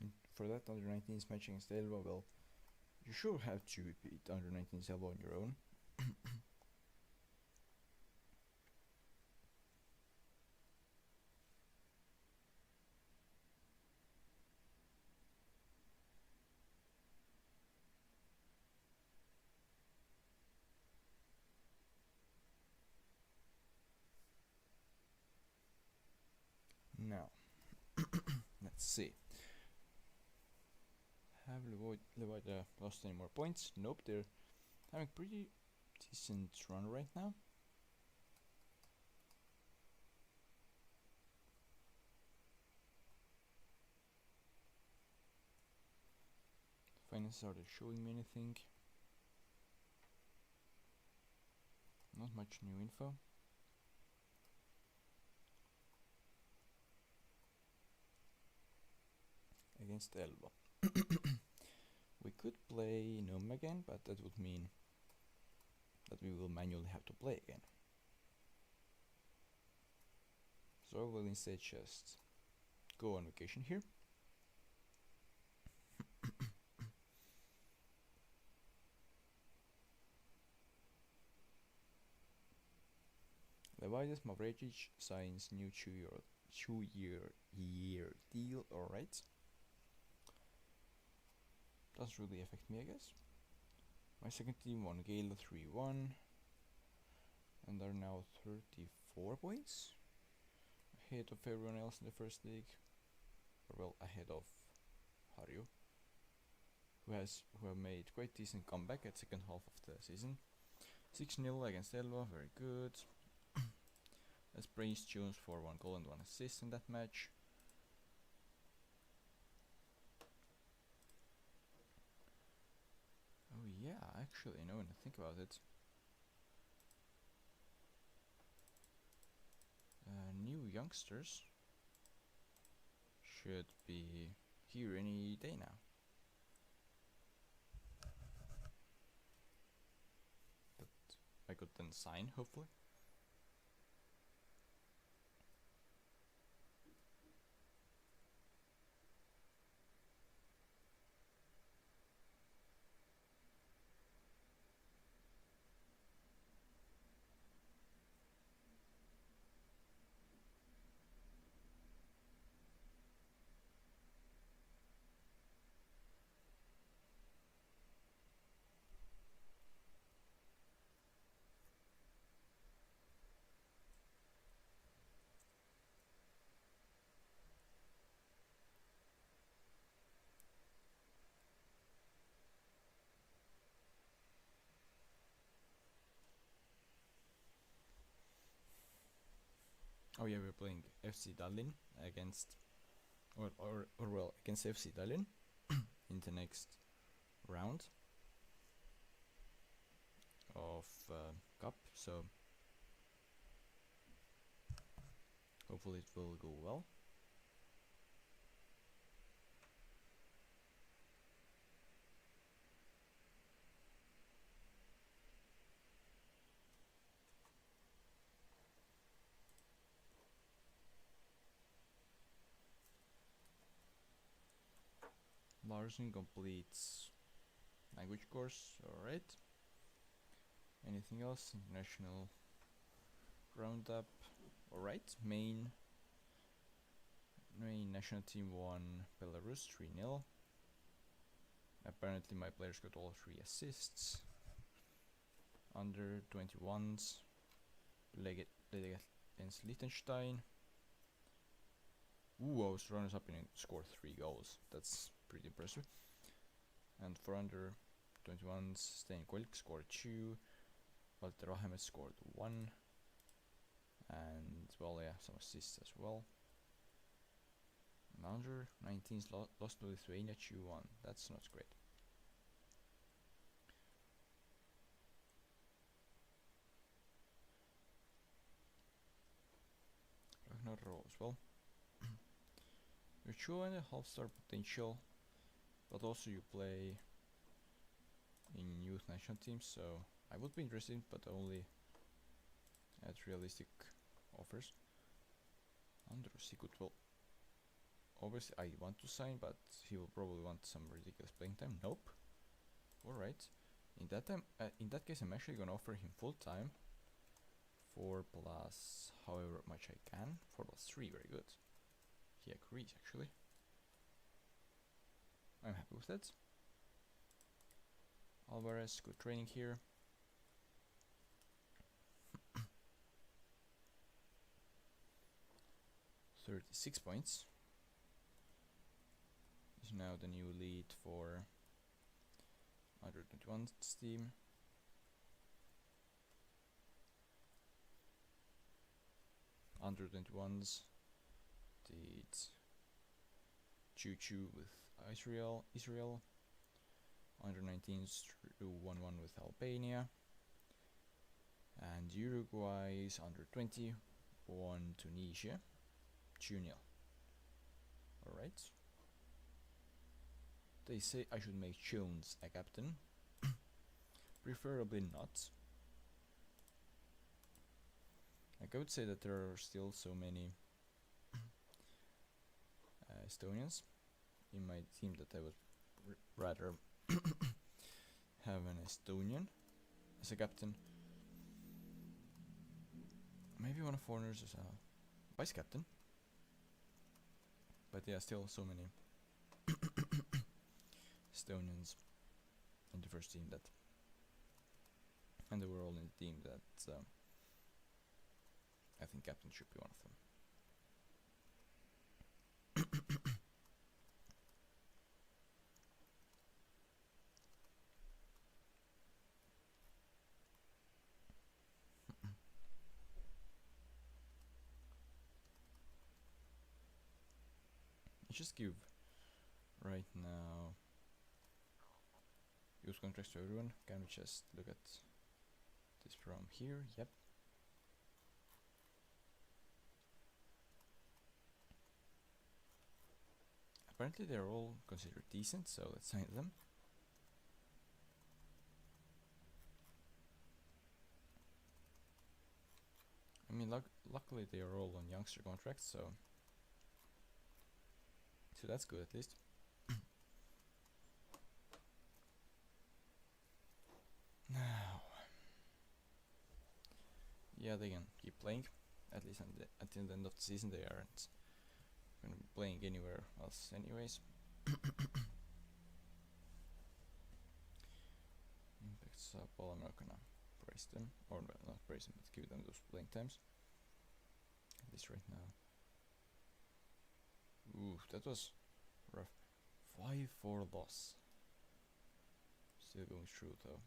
And for that under 19s match against Elva, well, you sure have to beat under 19s Elva on your own. Now, let's see. Have Levoida lost any more points? Nope, they're having pretty decent run right now. Finances, are they showing me anything? Not much new info. Against Elva. We could play Gnome again, but that would mean that we will manually have to play again. So I will instead just go on vacation here. Levidas Mavrejic signs new two-year deal, alright. Doesn't really affect me, I guess. My second team won Gala 3-1 and are now 34 points ahead of everyone else in the first league, or well, ahead of Harju, who have made quite decent comeback at second half of the season. 6-0 against Elva, very good. Let's praise Jones for 1 goal and 1 assist in that match. Oh yeah, actually, no, when I think about it, new youngsters should be here any day now. That I could then sign, hopefully. Oh yeah, we're playing FC Tallinn against, against FC Tallinn in the next round of cup. So hopefully it will go well. Larson completes language course, alright. Anything else? International roundup, alright. Main national team won Belarus 3-0. Apparently my players got all 3 assists. Under 21s played against Liechtenstein. Ooh, I was runners up and scored 3 goals. That's pretty impressive. And for under 21s, Stein Kolk scored 2. Walter Vahemet scored 1. and well, yeah, some assists as well. And under 19s lost to Lithuania 2-1. That's not great. Ragnar Rowe as well. You're showing a half-star potential, but also you play in youth national teams, so I would be interested, but only at realistic offers. Andrus, he could, well, obviously I want to sign, but he will probably want some ridiculous playing time. Nope. Alright. In that case, I'm actually gonna offer him full time. 4 plus however much I can. 4 plus 3, very good. He agrees actually. I'm happy with that. Alvarez, good training here. $36 points. He's now the new lead for under 21 team. Under 21s did Choo-Choo with Israel. Under 19s do 1-1 with Albania. And Uruguay's under 20 won Tunisia 2-0. Alright. They say I should make Jones a captain. Preferably not. Like, I would say that there are still so many Estonians in my team that I would rather have an Estonian as a captain. Maybe one of foreigners as a vice captain. But yeah, still so many Estonians in the first team that, and they were all in the team that I think captain should be one of them. Just give right now use contracts to everyone. Can we just look at this from here? Yep. Apparently they're all considered decent, so let's sign them. I mean, luckily they are all on youngster contracts, so that's good at least. Now, yeah, they can keep playing. At least until the end of the season, they aren't going to be playing anywhere else, anyways. Impact's up. Well, I'm not gonna praise them, or not praise them, but give them those playing times. At least right now. Ooh, that was rough. 5-4 loss. Still going through though.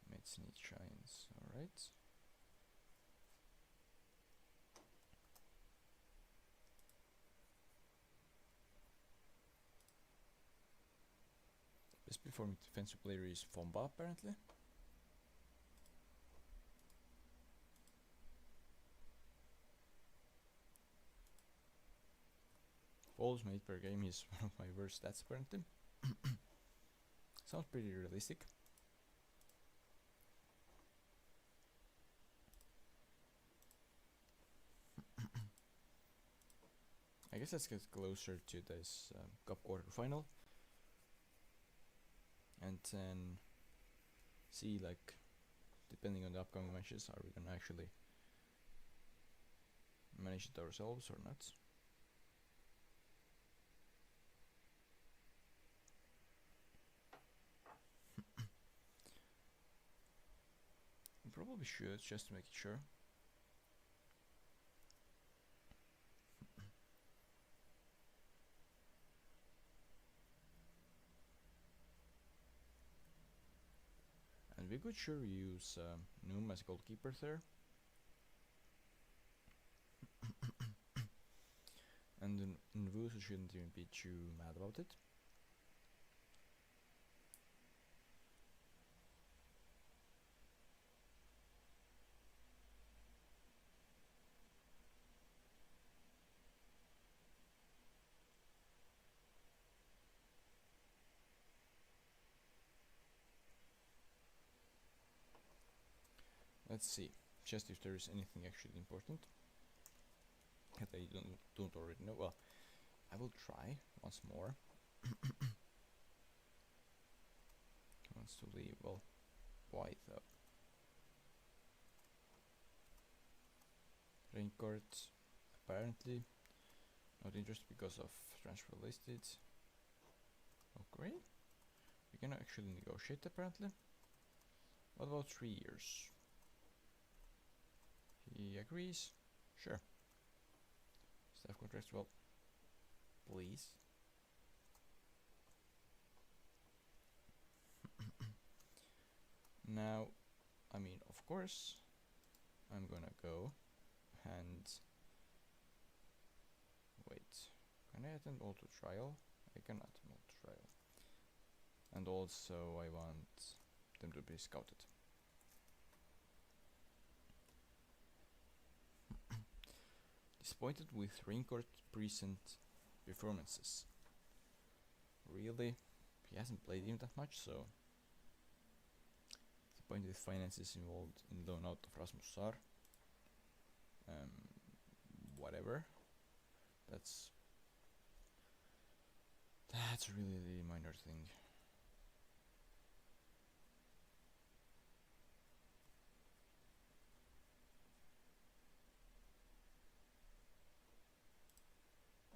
Mets need shines, alright. Best performing defensive player is Fomba apparently. Falls made per game is one of my worst stats apparently. Sounds pretty realistic. I guess let's get closer to this cup quarterfinal and then see, like, depending on the upcoming matches, are we gonna actually manage it ourselves or not? We probably should, just to make it sure. And we could sure use Noom as a goalkeeper there. And in Wusu shouldn't even be too mad about it. Let's see, just if there is anything actually important that I don't already know. Well, I will try once more. Wants to leave. Well, why though? Rain cards, apparently not interested because of transfer listed. Oh great, we can actually negotiate apparently. What about 3 years? He agrees. Sure. Staff contracts, well, please. Now, I mean, of course, I'm gonna go and wait. Can I attend auto trial? I cannot attend auto trial. And also, I want them to be scouted. Disappointed with Raincourt recent performances. Really? He hasn't played him that much, so disappointed with finances involved in loan out of Rasmus Saar. Whatever. That's really the minor thing.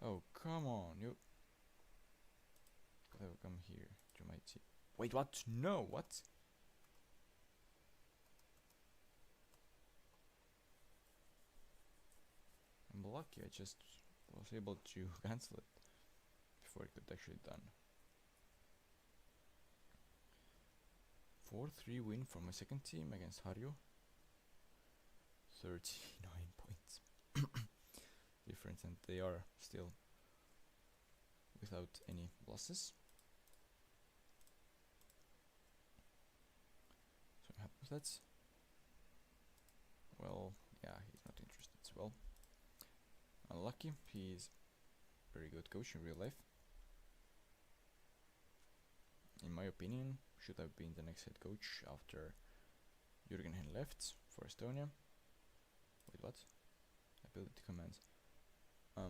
Oh, come on, you gotta come here to my team. Wait, what? No, what? I'm lucky I just was able to cancel it before it could actually done. 4-3 win for my second team against Harju. 39 points difference, and they are still without any losses. So I'm happy with that. Well, yeah, he's not interested as well. Unlucky, he's a very good coach in real life. In my opinion, should have been the next head coach after Jürgen Henn left for Estonia. Wait, what? Ability commands. Are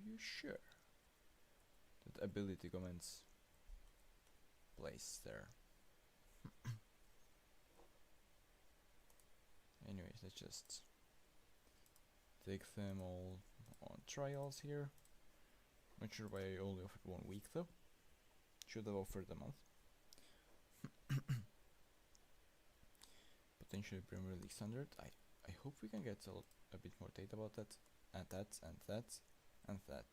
you sure that ability commands place there? Anyways, let's just take them all on trials here. Not sure why I only offered 1 week though. Should have offered a month. Potentially Premier League standard. I hope we can get a bit more data about that. And that, and that, and that,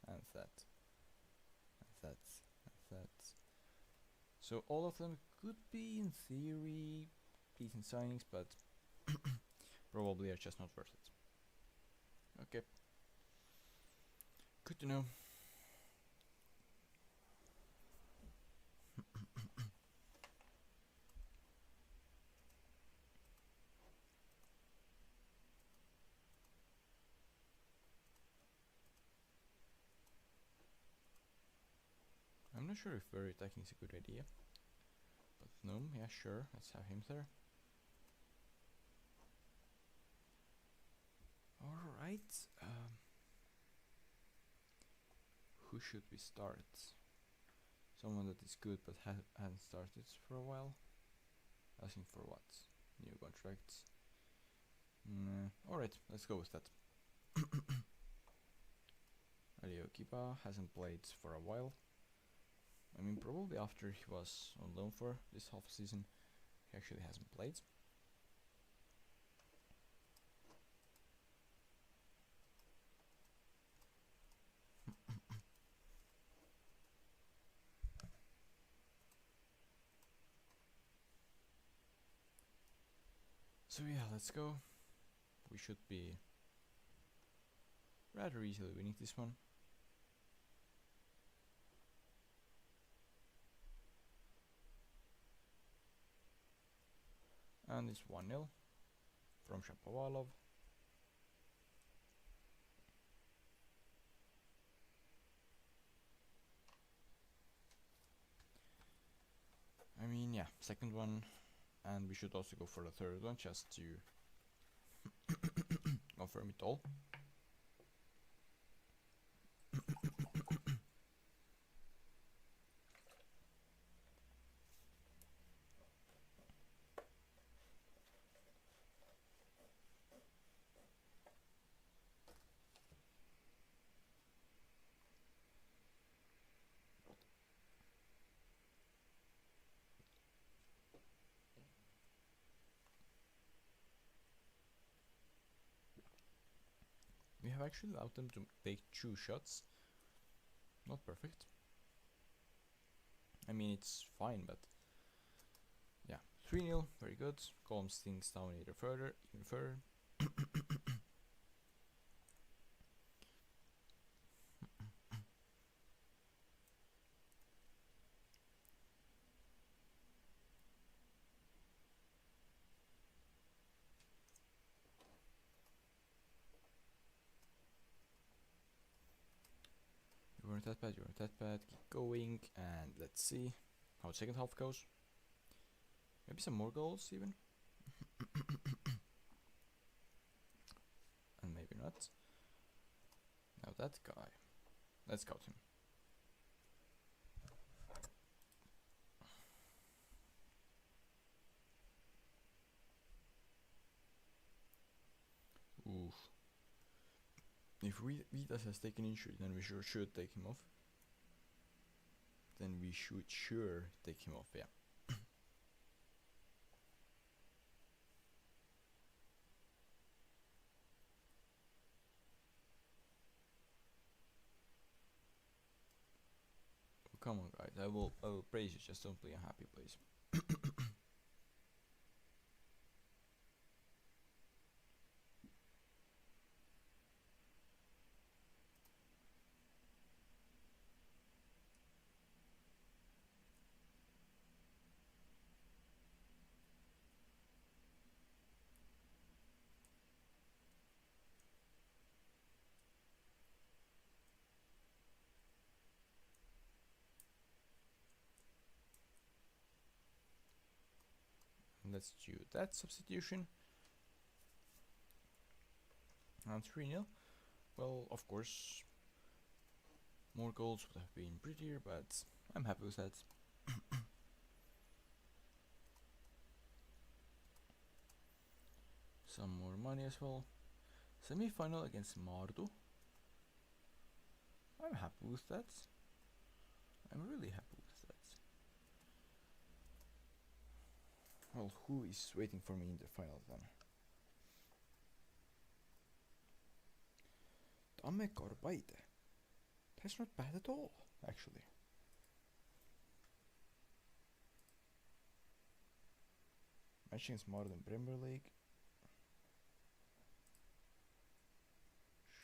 and that, and that, and that. So all of them could be, in theory, decent signings, but probably are just not worth it. Okay. Good to know. I'm not sure if very attacking is a good idea, but no, yeah, sure, let's have him there. Alright, who should we start? Someone that is good but hasn't started for a while. Asking for what? New contracts? Alright, let's go with that. Alio Kipa hasn't played for a while. I mean, probably after he was on loan for this half season, he actually hasn't played. So yeah, let's go. We should be rather easily winning this one. And it's 1-0 from Shapovalov. I mean, yeah, second one, and we should also go for the third one just to confirm it all. We have actually allowed them to take 2 shots. Not perfect. I mean, it's fine, but yeah, 3-0, very good. Calms things down even further. You weren't that bad, keep going, and let's see how the second half goes. Maybe some more goals even. And maybe not. Now that guy, let's scout him. Oof. If Vitas has taken injury, then we should take him off. Then we should sure take him off, yeah. Oh, come on, guys. I will praise you. Just don't play unhappy, please. Let's do that substitution. And 3-0. Well, of course, more goals would have been prettier, but I'm happy with that. Some more money as well. Semi-final against Mardu. I'm happy with that. I'm really happy with that. Well, who is waiting for me in the final then? Tammekar Paide. That's not bad at all, actually. Match against Mardu in Premier League.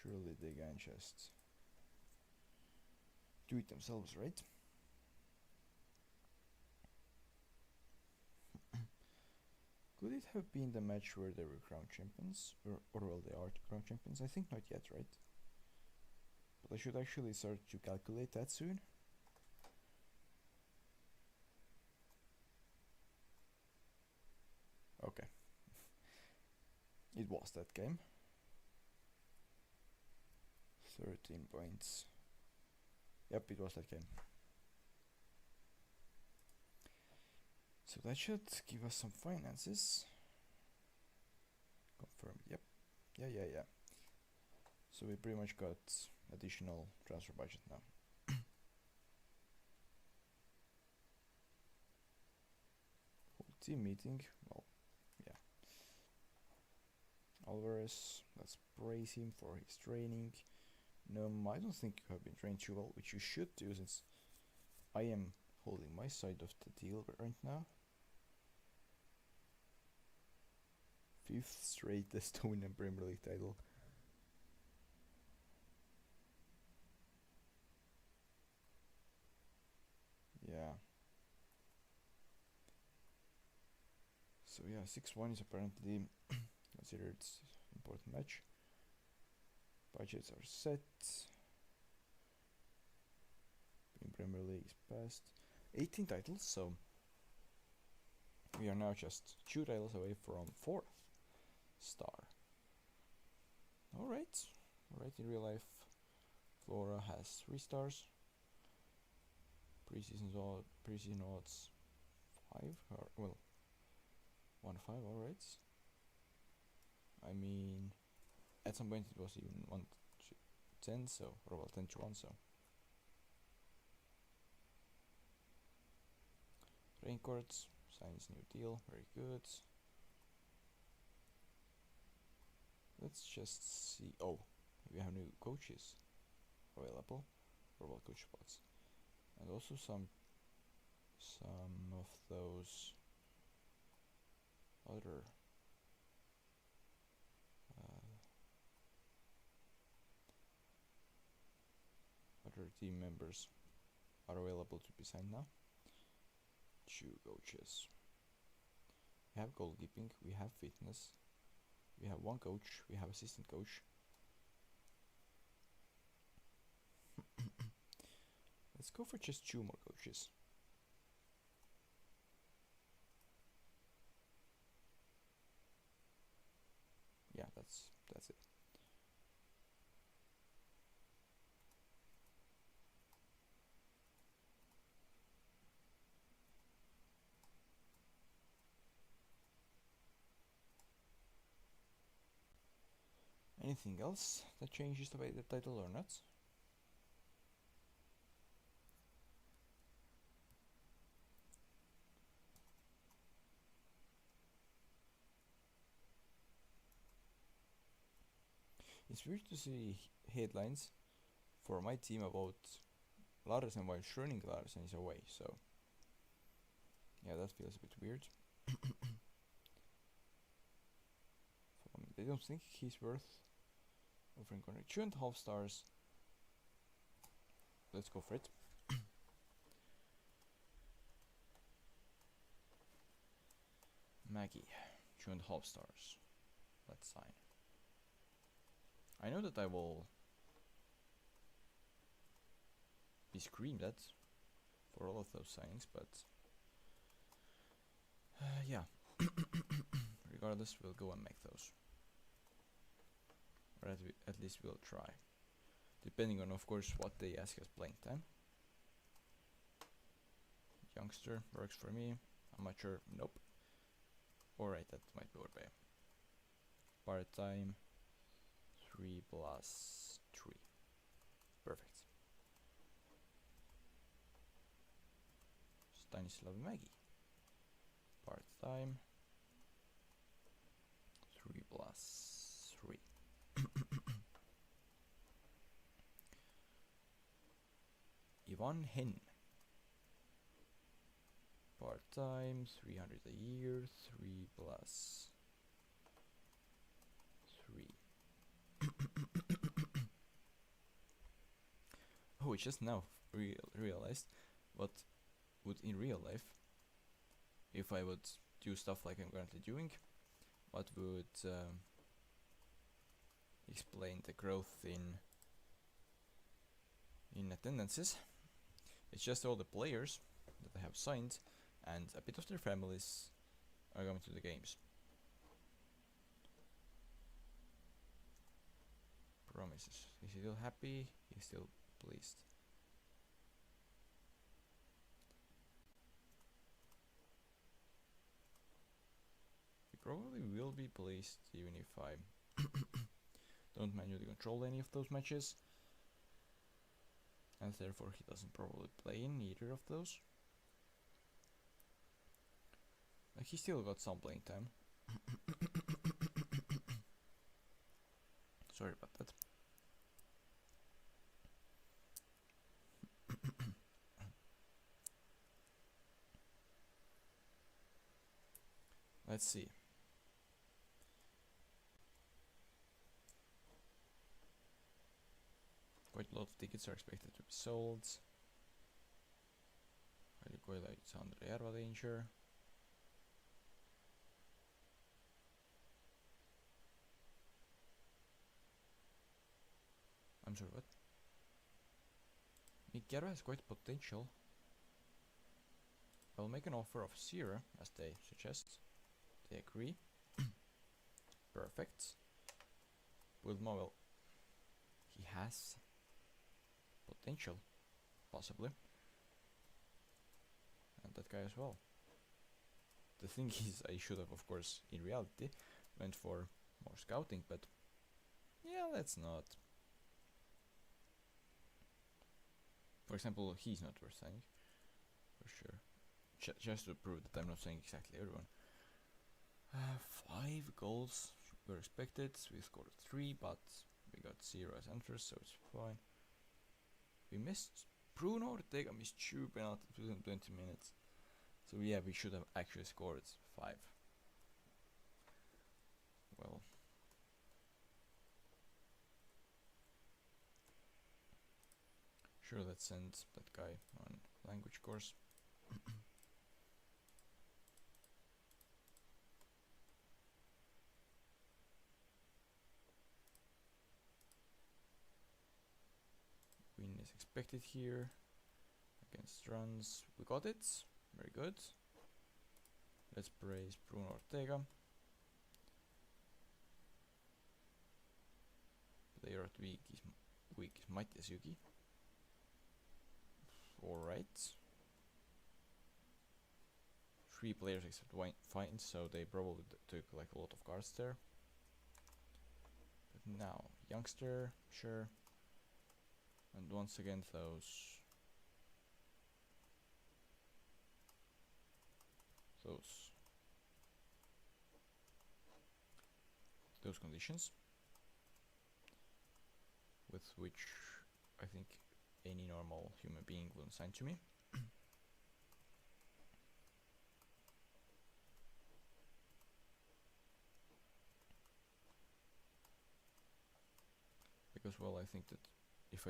Surely they can just do it themselves, right? Could it have been the match where they were crowned champions? Or well, they are crowned champions? I think not yet, right? But I should actually start to calculate that soon. Okay. It was that game. 13 points. Yep, it was that game. So that should give us some finances. Confirm. Yep. Yeah. So we pretty much got additional transfer budget now. Whole team meeting. Well, yeah. Alvarez, let's praise him for his training. No, I don't think you have been trained too well, which you should do since I am holding my side of the deal right now. 5th straight Estonian Premier League title. Yeah. So yeah, 6-1 is apparently considered important match. Budgets are set. In Premier League is passed. 18 titles, so we are now just 2 titles away from 4th star. Alright, in real life, Flora has 3 stars. Preseason odds 5, or, well, 1-5, alright. I mean, at some point it was even 1-10, so, or well, 10-1, so. Raincourt signs new deal, very good. Let's just see. Oh, we have new coaches available for well coach spots, and also some of those other team members are available to be signed now. 2 coaches. We have goalkeeping, we have fitness, we have 1 coach, we have assistant coach. Let's go for just 2 more coaches. Yeah, that's it. Anything else that changes the way the title or not? It's weird to see headlines for my team about Larsen while Schroning Larsen is away, so yeah, that feels a bit weird. They don't think he's worth offering contract. 2.5 stars. Let's go for it. Maggie, 2.5 stars. Let's sign. I know that I will be screamed at for all of those signings, but yeah. Regardless, we'll go and make those. Or at least we'll try. Depending on, of course, what they ask us playing time. Youngster works for me. Amateur, nope. Alright, that might be okay. Part-time, 3 plus 3. Perfect. Stanislav Maggie. Part-time, 3 plus 3. Ivan Hen. Part-time, 300 a year, 3 plus 3. Oh, I just now realized what would in real life, if I would do stuff like I'm currently doing, what would explain the growth in attendances. It's just all the players that I have signed and a bit of their families are coming to the games. Promises. Is he still happy? He's still pleased. He probably will be pleased even if I don't manually control any of those matches. And therefore he doesn't probably play in either of those. Like, he still got some playing time. Sorry about that. Let's see. Quite a lot of tickets are expected to be sold. Valikoila Sandra Järva danger. I'm sorry, what? Järva has quite potential. I'll make an offer of 0, as they suggest. They agree. Perfect. Wilma, well, he has potential, possibly. And that guy as well. The thing is, I should have, of course, in reality, went for more scouting, but yeah, let's not. For example, he's not worth saying, for sure. Just to prove that I'm not saying exactly everyone. 5 goals were expected. We scored 3, but we got 0 as enters, so it's fine. We missed. Bruno Ortega missed 2 penalties within 20 minutes. So yeah, we should have actually scored 5. Well. Sure, let's send that guy on language course. Win is expected here. Against runs. We got it. Very good. Let's praise Bruno Ortega. Player at week is Matias Yuki. Alright. 3 players except fine, so they probably took like a lot of cards there. But now, youngster, sure. And once again those conditions with which I think any normal human being will assign to me. Because well, I think that if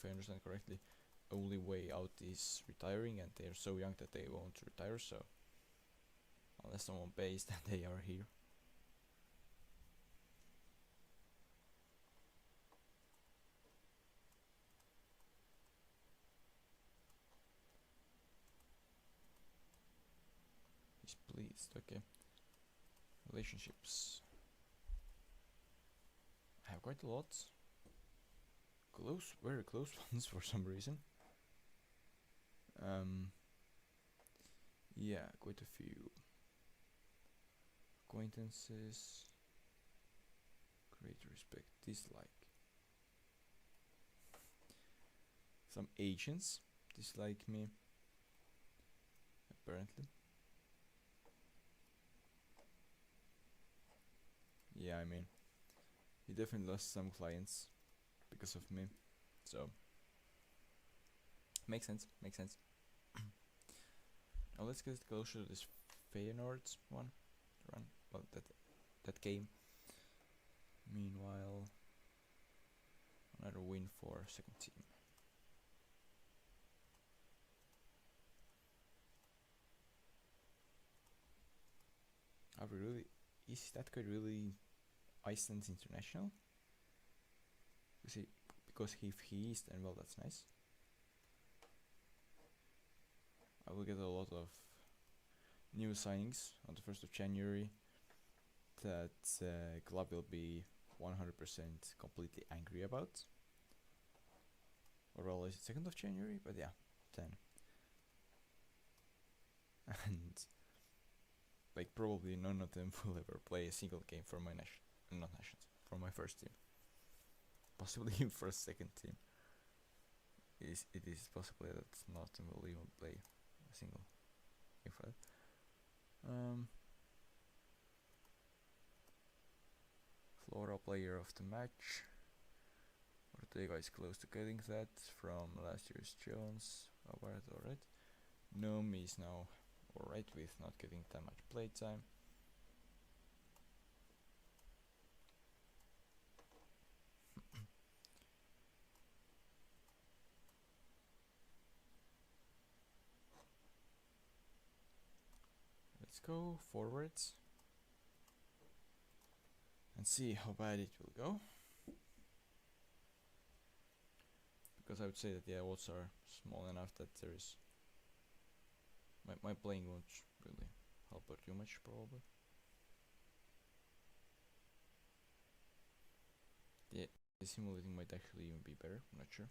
I understand correctly, only way out is retiring, and they are so young that they won't retire, so unless someone pays, then they are here. He's pleased, okay. Relationships. I have quite a lot. Close, very close ones for some reason. Yeah, quite a few. Acquaintances. Great respect, dislike. Some agents dislike me. Apparently. Yeah, I mean, he definitely lost some clients because of me, so makes sense. Now let's get closer to this Feyenoord run. Well, that game. Meanwhile, another win for second team. Are we really? Is that guy really Iceland's international? Because if he is, then well, that's nice. I will get a lot of new signings on the 1st of January that club will be 100% completely angry about. Or well, is it 2nd of January? But yeah, 10. And like probably none of them will ever play a single game for my for my first team. Possibly even for a second team. It is possible that none of them will even play a single game for that. Flora player of the match. Ortega is close to getting that from last year's Jones. Alright. Nomi is now alright with not getting that much playtime. go forwards and see how bad it will go. Because I would say that the odds are small enough that there is my playing won't really help out too much probably. The simulating might actually even be better, I'm not sure.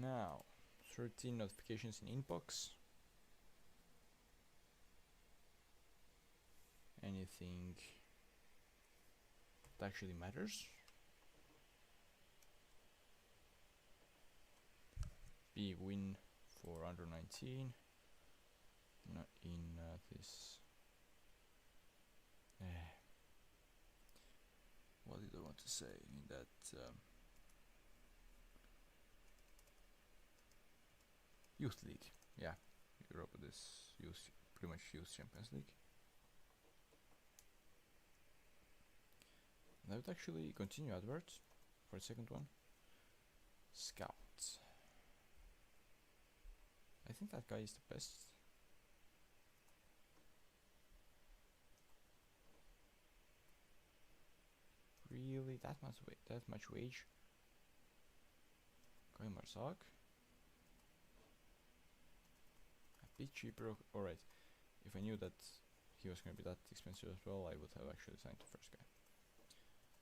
Now, 13 notifications in inbox. Anything that actually matters? Big win for under 19. Not in this. What did I want to say in that? Youth League, yeah, Europe is youth, pretty much Youth Champions League. And I would actually continue adverts for the second one. Scouts. I think that guy is the best. Really, that much wage? Guy Marsak. A bit cheaper. Alright, if I knew that he was going to be that expensive as well, I would have actually signed the first guy.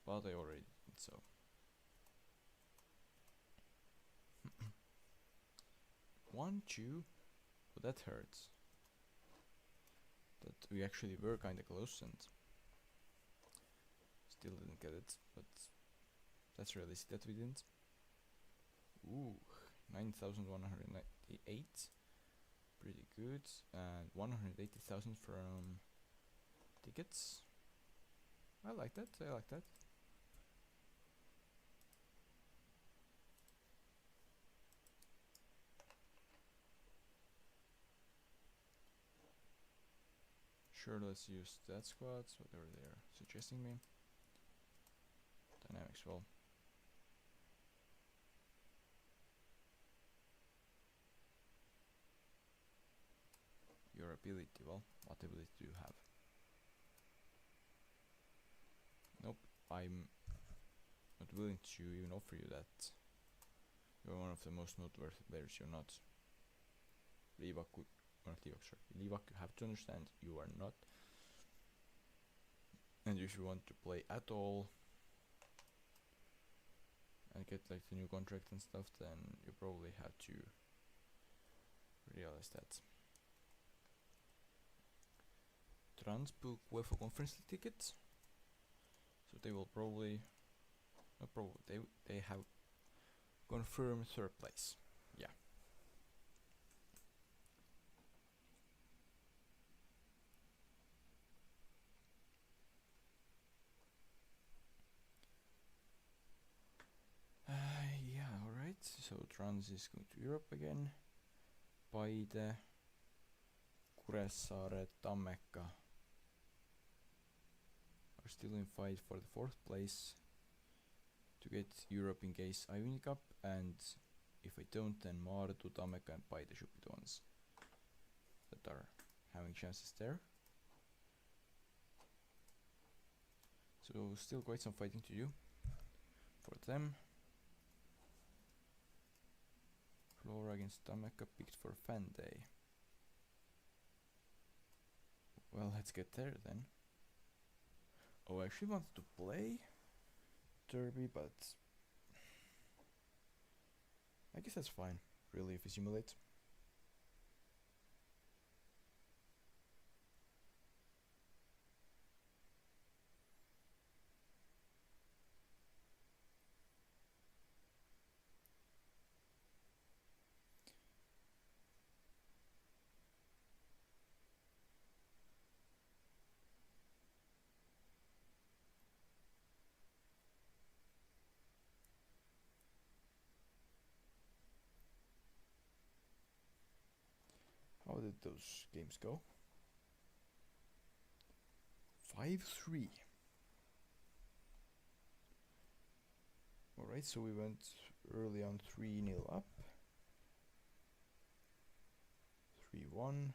But I already did so. One, two, but that hurts. That we actually were kinda close and still didn't get it, but that's realistic that we didn't. Ooh, 9,198. Pretty good. And 180,000 from tickets. I like that, I like that. Sure, let's use that squad, whatever they are suggesting me. Dynamics, well. Your ability, well, what ability do you have? Nope, I'm not willing to even offer you that. You're one of the most noteworthy players, you're not. Livak, you have to understand, you are not. And if you want to play at all and get like the new contract and stuff, then you probably have to realize that. Transbook UEFA Conference League tickets. So they will probably, they have confirmed third place. Yeah. Yeah, alright. So Trans is going to Europe again. Paide, Kuressaare, Tammeka are still in fight for the fourth place to get Europe in case I win the cup, and if I don't, then Maardu, Tammeka and Paide should be the ones that are having chances there. So still quite some fighting to do for them. Flora against Tammeka picked for Fan Day. Well, let's get there then. Oh, I actually wanted to play Derby, but I guess that's fine, really, if we simulate. How did those games go? 5-3. Alright, so we went early on 3-0 up. 3-1.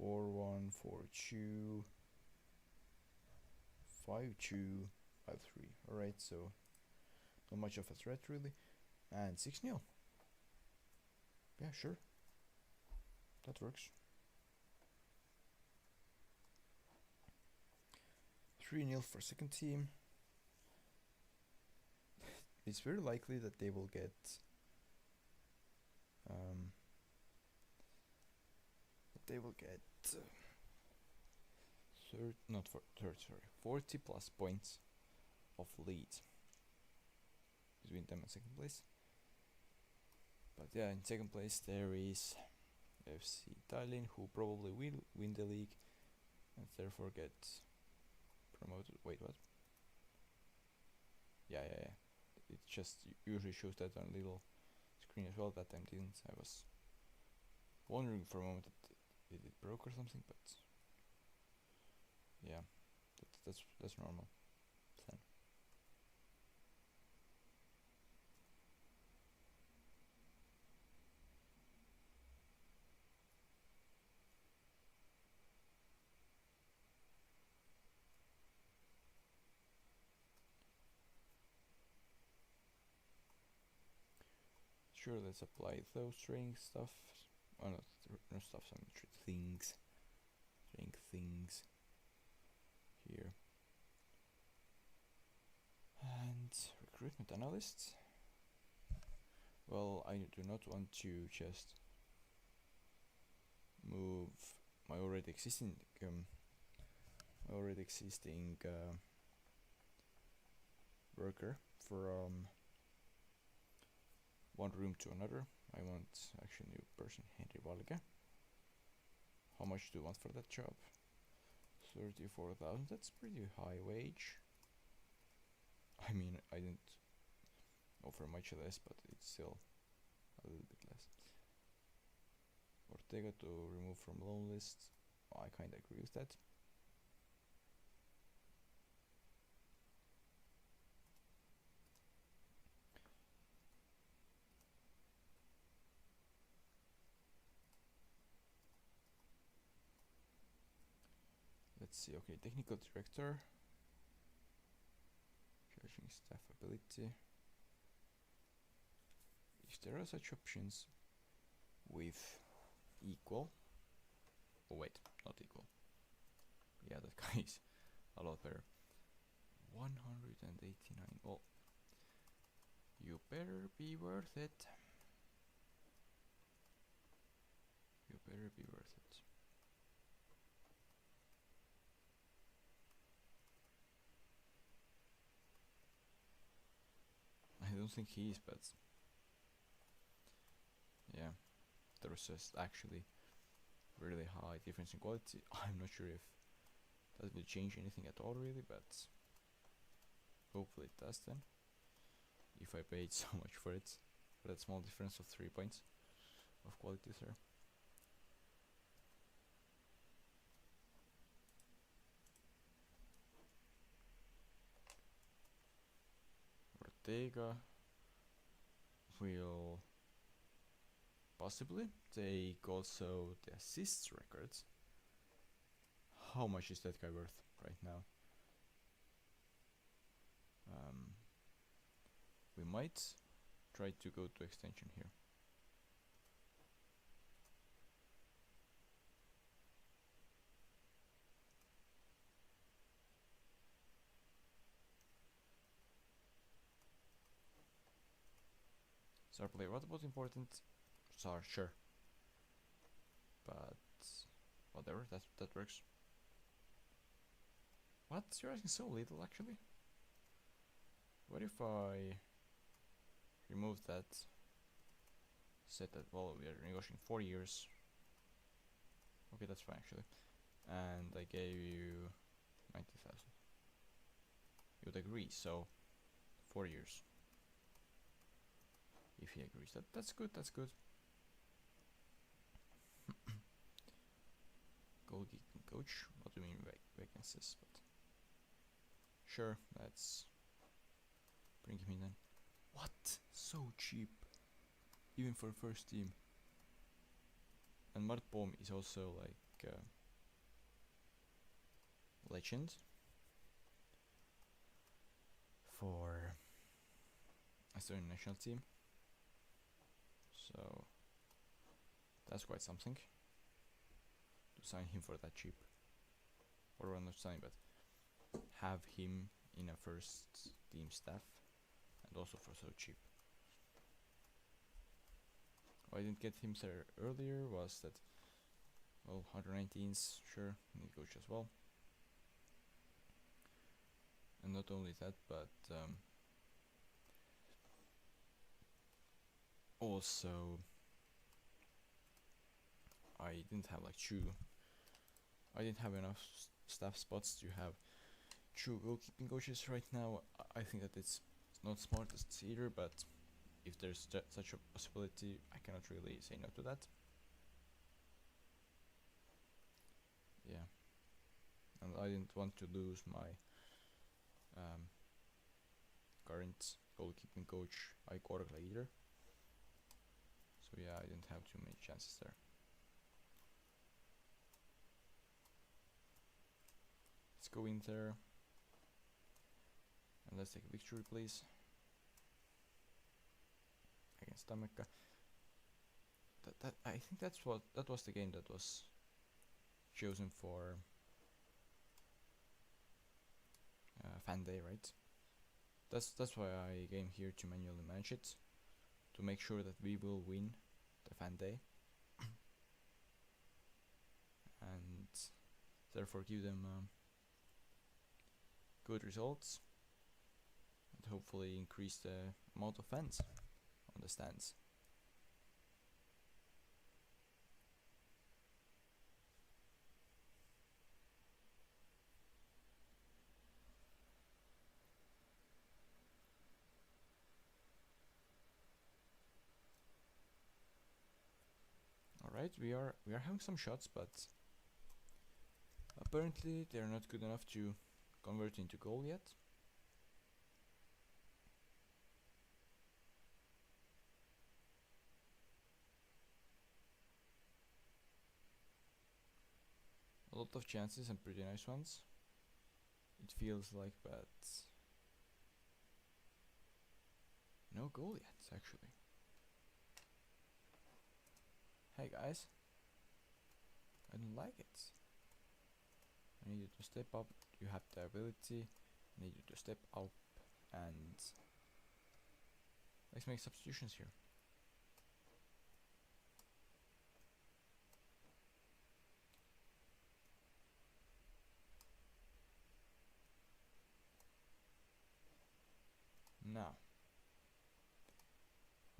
4-1, 4-2. 5-2, 5-3. Alright, so not much of a threat really. And 6-0. Yeah, sure. That works. 3-0 for second team. It's very likely that they will get third, 40 plus points of lead between them and second place. But yeah, in second place there is FC Tallinn, who probably will win the league and therefore get promoted. Wait, what? Yeah. It just usually shows that on a little screen as well. That time didn't. I was wondering for a moment that it broke or something, but yeah, that's normal. Then. Sure, let's apply those string stuff. Oh no stuff. Some things. String things. Here. And recruitment analyst. Well, I do not want to just move my already existing worker from one room to another. I want actually a new person, Henry Valge. How much do you want for that job? 34,000. That's pretty high wage. I mean, I didn't offer much less, but it's still a little bit less. Ortega to remove from loan list. I kinda agree with that. Let's see. Okay, technical director. Judging staff ability. If there are such options with equal. Oh wait, not equal. Yeah, that guy is a lot better. 189. Well, you better be worth it. You better be worth it. I don't think he is, but yeah, there was just actually really high difference in quality. I'm not sure if that will change anything at all really, but hopefully it does then. If I paid so much for it, for that small difference of 3 points of quality there. Ortega will possibly take also the assists records. How much is that guy worth right now? We might try to go to extension here. Star player, what about important? Star, sure. But whatever, that works. What? You're asking so little actually? What if I remove that? Set that, well, we are negotiating 4 years. Okay, that's fine actually. And I gave you 90,000. You would agree, so 4 years. If he agrees, that's good, that's good. Goalkeeping coach. What do you mean vacancies? But sure, let's bring him in then. What? So cheap, even for first team. And Mart Bohm is also like legend for Estonian national team. So that's quite something to sign him for that cheap. Or well, not sign, but have him in a first team staff, and also for so cheap. Why I didn't get him there earlier was that, well, 119s, sure, need coach as well. And not only that, but also I didn't have like I didn't have enough staff spots to have true goalkeeping coaches right now. I think that it's not smartest either, but if there's such a possibility, I cannot really say no to that. Yeah, and I didn't want to lose my current goalkeeping coach, Aikorgla, either. So yeah, I didn't have too many chances there. Let's go in there and let's take a victory, please, against Tammeka. That I think that was the game that was chosen for fan day, right? That's why I came here to manually manage it, to make sure that we will win the fan day and therefore give them good results and hopefully increase the amount of fans on the stands. Alright, we are having some shots, but apparently they're not good enough to convert into goal yet. A lot of chances and pretty nice ones, it feels like, but no goal yet, actually. Hey guys, I don't like it. I need you to step up. You have the ability. I need you to step up and let's make substitutions here. Now,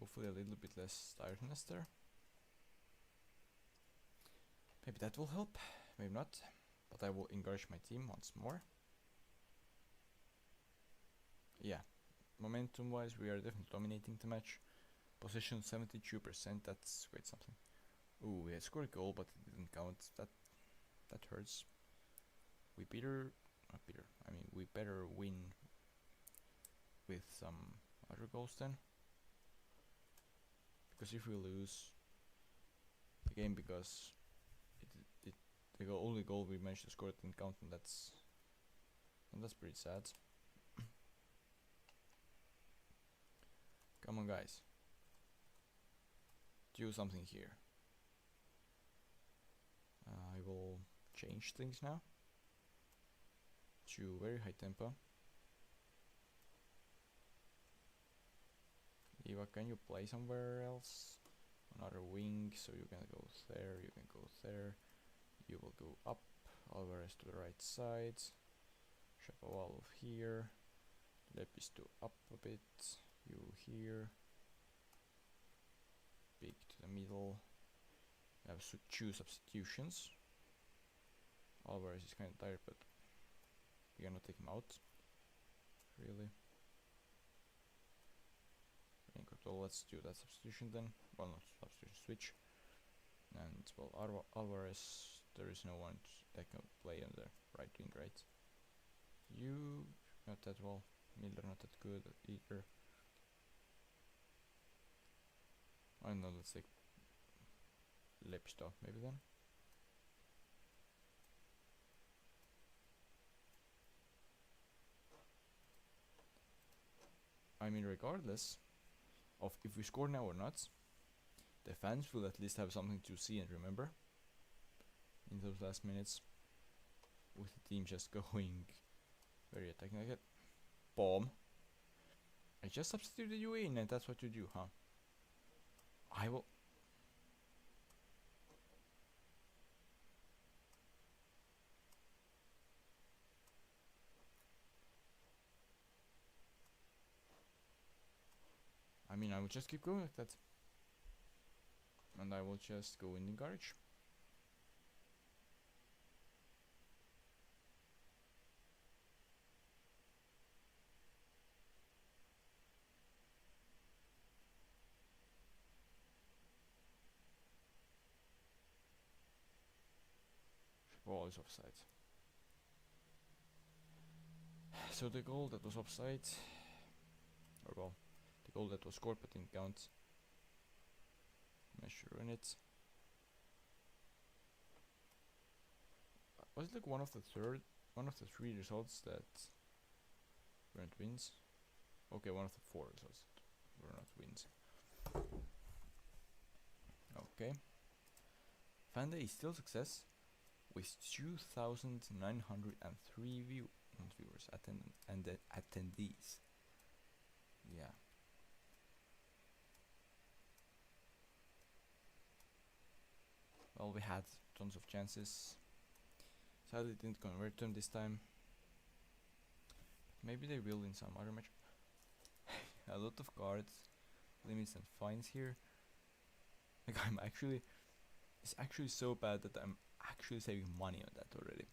hopefully a little bit less tiredness there. Maybe that will help, maybe not, but I will encourage my team once more. Yeah, momentum wise we are definitely dominating the match. Possession 72%, that's quite something. Ooh, we had scored a goal but it didn't count. That hurts. We better win with some other goals then. Because if we lose the game because the only goal we managed to score didn't count, and that's pretty sad. Come on guys, do something here. I will change things now to very high tempo. Eva, can you play somewhere else? Another wing, so you can go there, you can go there. You will go up, Alvarez to the right side, Shapovalov here, Lepisto up a bit, you here, Big to the middle. I have two substitutions. Alvarez is kind of tired, but we cannot take him out, really. Let's do that substitution then. Well, not substitution, switch. And well, Alvarez, there is no one that can play on the right wing, right? You not that well. Miller not that good either. I don't know, let's take Lepstad maybe then. I mean, regardless of if we score now or not, the fans will at least have something to see and remember in those last minutes, with the team just going very attacking like it. Bomb. I just substituted you in, and that's what you do, huh? I will. I mean, I will just keep going like that. And I will just go in the garage. Ball is offside. So the goal that was offside, or well, the goal that was scored but didn't count. Measure in it. Was it like one of the three results that weren't wins? Okay, one of the 4 results that were not wins. Okay. Fanda is still success with 2,903 viewers and attendees. Yeah. Well, we had tons of chances. Sadly, didn't convert them this time. Maybe they will in some other match. A lot of cards, limits and fines here. Like it's actually so bad that I'm actually saving money on that already.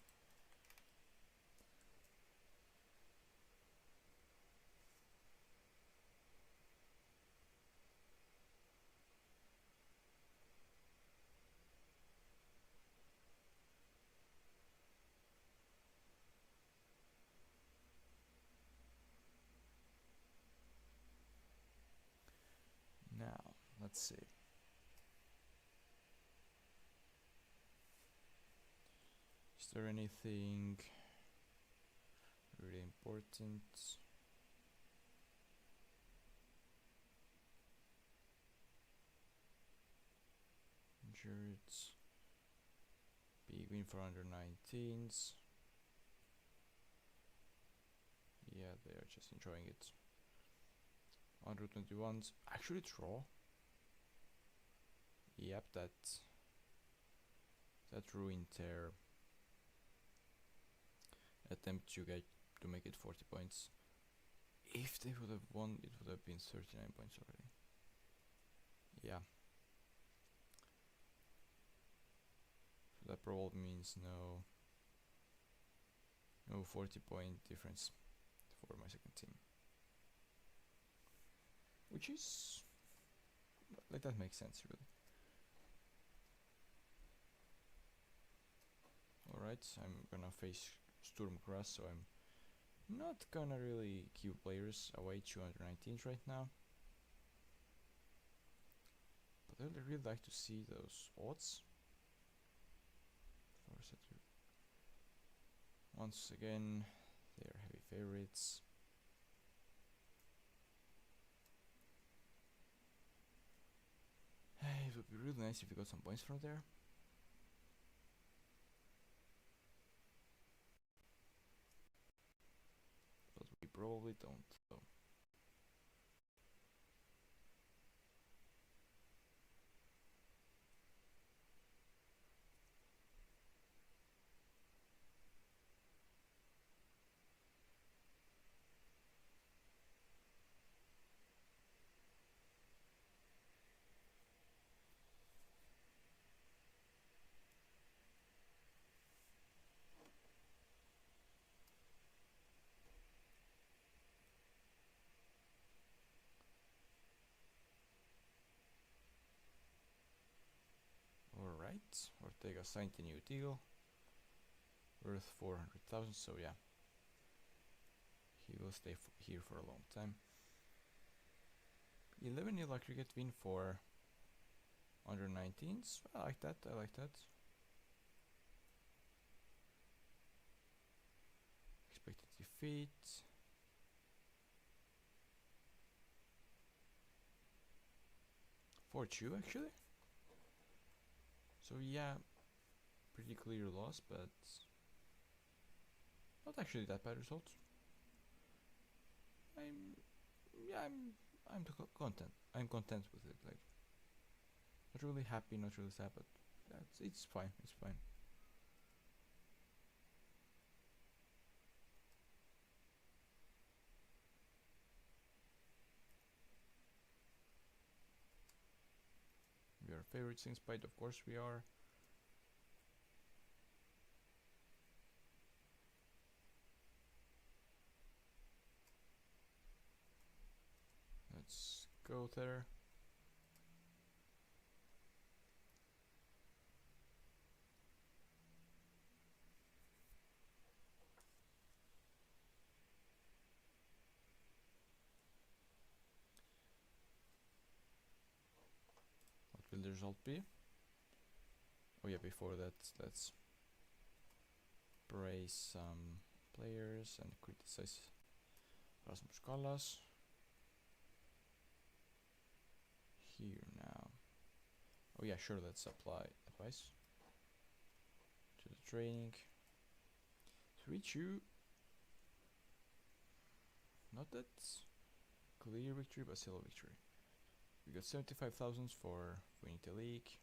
Now, let's see. Is there anything really important? Injured. Big win for under 19s. Yeah, they are just enjoying it. Under 21s. Actually draw. Yep, that ruined their attempt to make it 40 points. If they would have won, it would have been 39 points already. Yeah. So that probably means no 40-point difference for my second team. Which is, like, that makes sense, really. Alright, I'm gonna face Sturmgrass, so I'm not gonna really give players away 219s right now. But I'd really like to see those odds. Once again, they are heavy favorites. It would be really nice if we got some points from there. But we probably don't, though. Ortega signed a new deal worth 400,000, so yeah, he will stay here for a long time. 11-0 aggregate win for under 19s. I like that. Expected defeat. For 2 actually. So yeah, pretty clear loss, but not actually that bad result. I'm content. I'm content with it. Like, not really happy, not really sad, but yeah, it's fine. It's fine. We are favorites in spite, of course we are. Let's go there. What will the result be? Oh yeah, before that, let's praise some players and criticize Rasmus Kallas. Here now. Oh yeah, sure, let's apply advice to the training. 3-2. Not that clear victory, but still a victory. We got 75,000 for winning the league.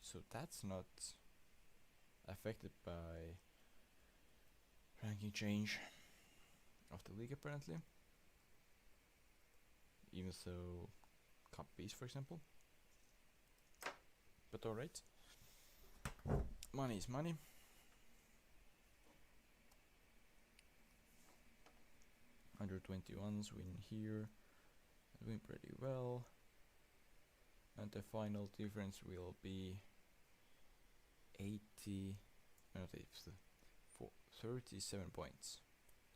So that's not affected by ranking change of the league apparently. Even though Cup Bs, for example. But alright. Money is money. Under 21s win here. Doing pretty well. And the final difference will be 37 points.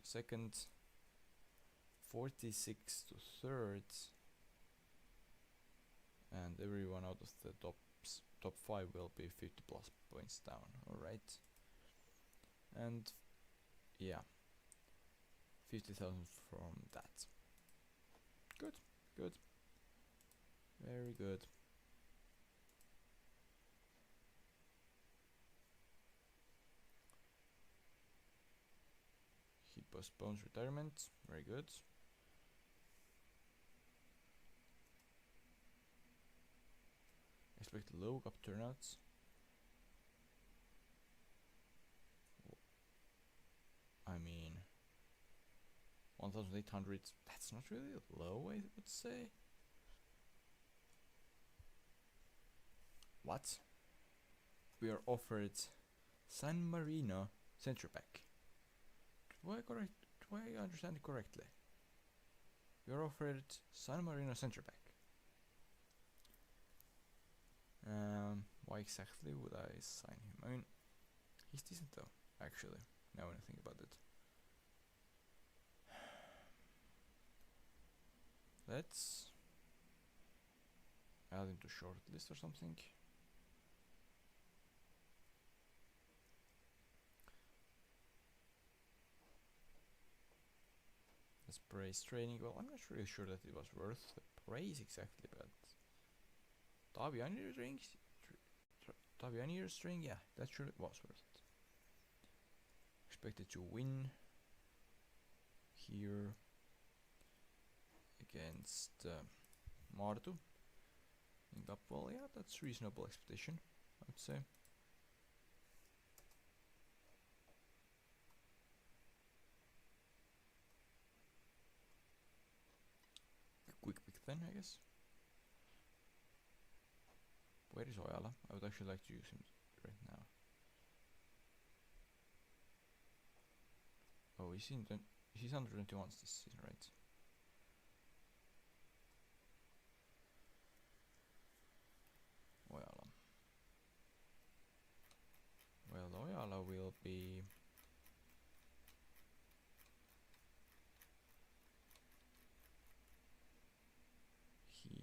Second, 46 to third. And everyone out of the top 5 will be 50 plus points down. Alright. And yeah, 50,000 from that. Good. Very good. He postpones retirement. Very good. Expect low cup turnouts. I mean, 1,800. That's not really low, I would say. What? We are offered San Marino centre back. Do I understand it correctly? We are offered San Marino centre back. Why exactly would I sign him? I mean, he's decent though, actually, now when I think about it. Let's add him to shortlist or something. Let's praise training. Well, I'm not really sure that it was worth the praise exactly, but Taviani string, yeah, that sure it was worth it. Expected to win here against Martu in Cup. Well, yeah, that's reasonable expectation, I would say. A quick pick then, I guess. Where is Ojala? I would actually like to use him right now. Oh, he's under 21s this season, right? Ojala. will be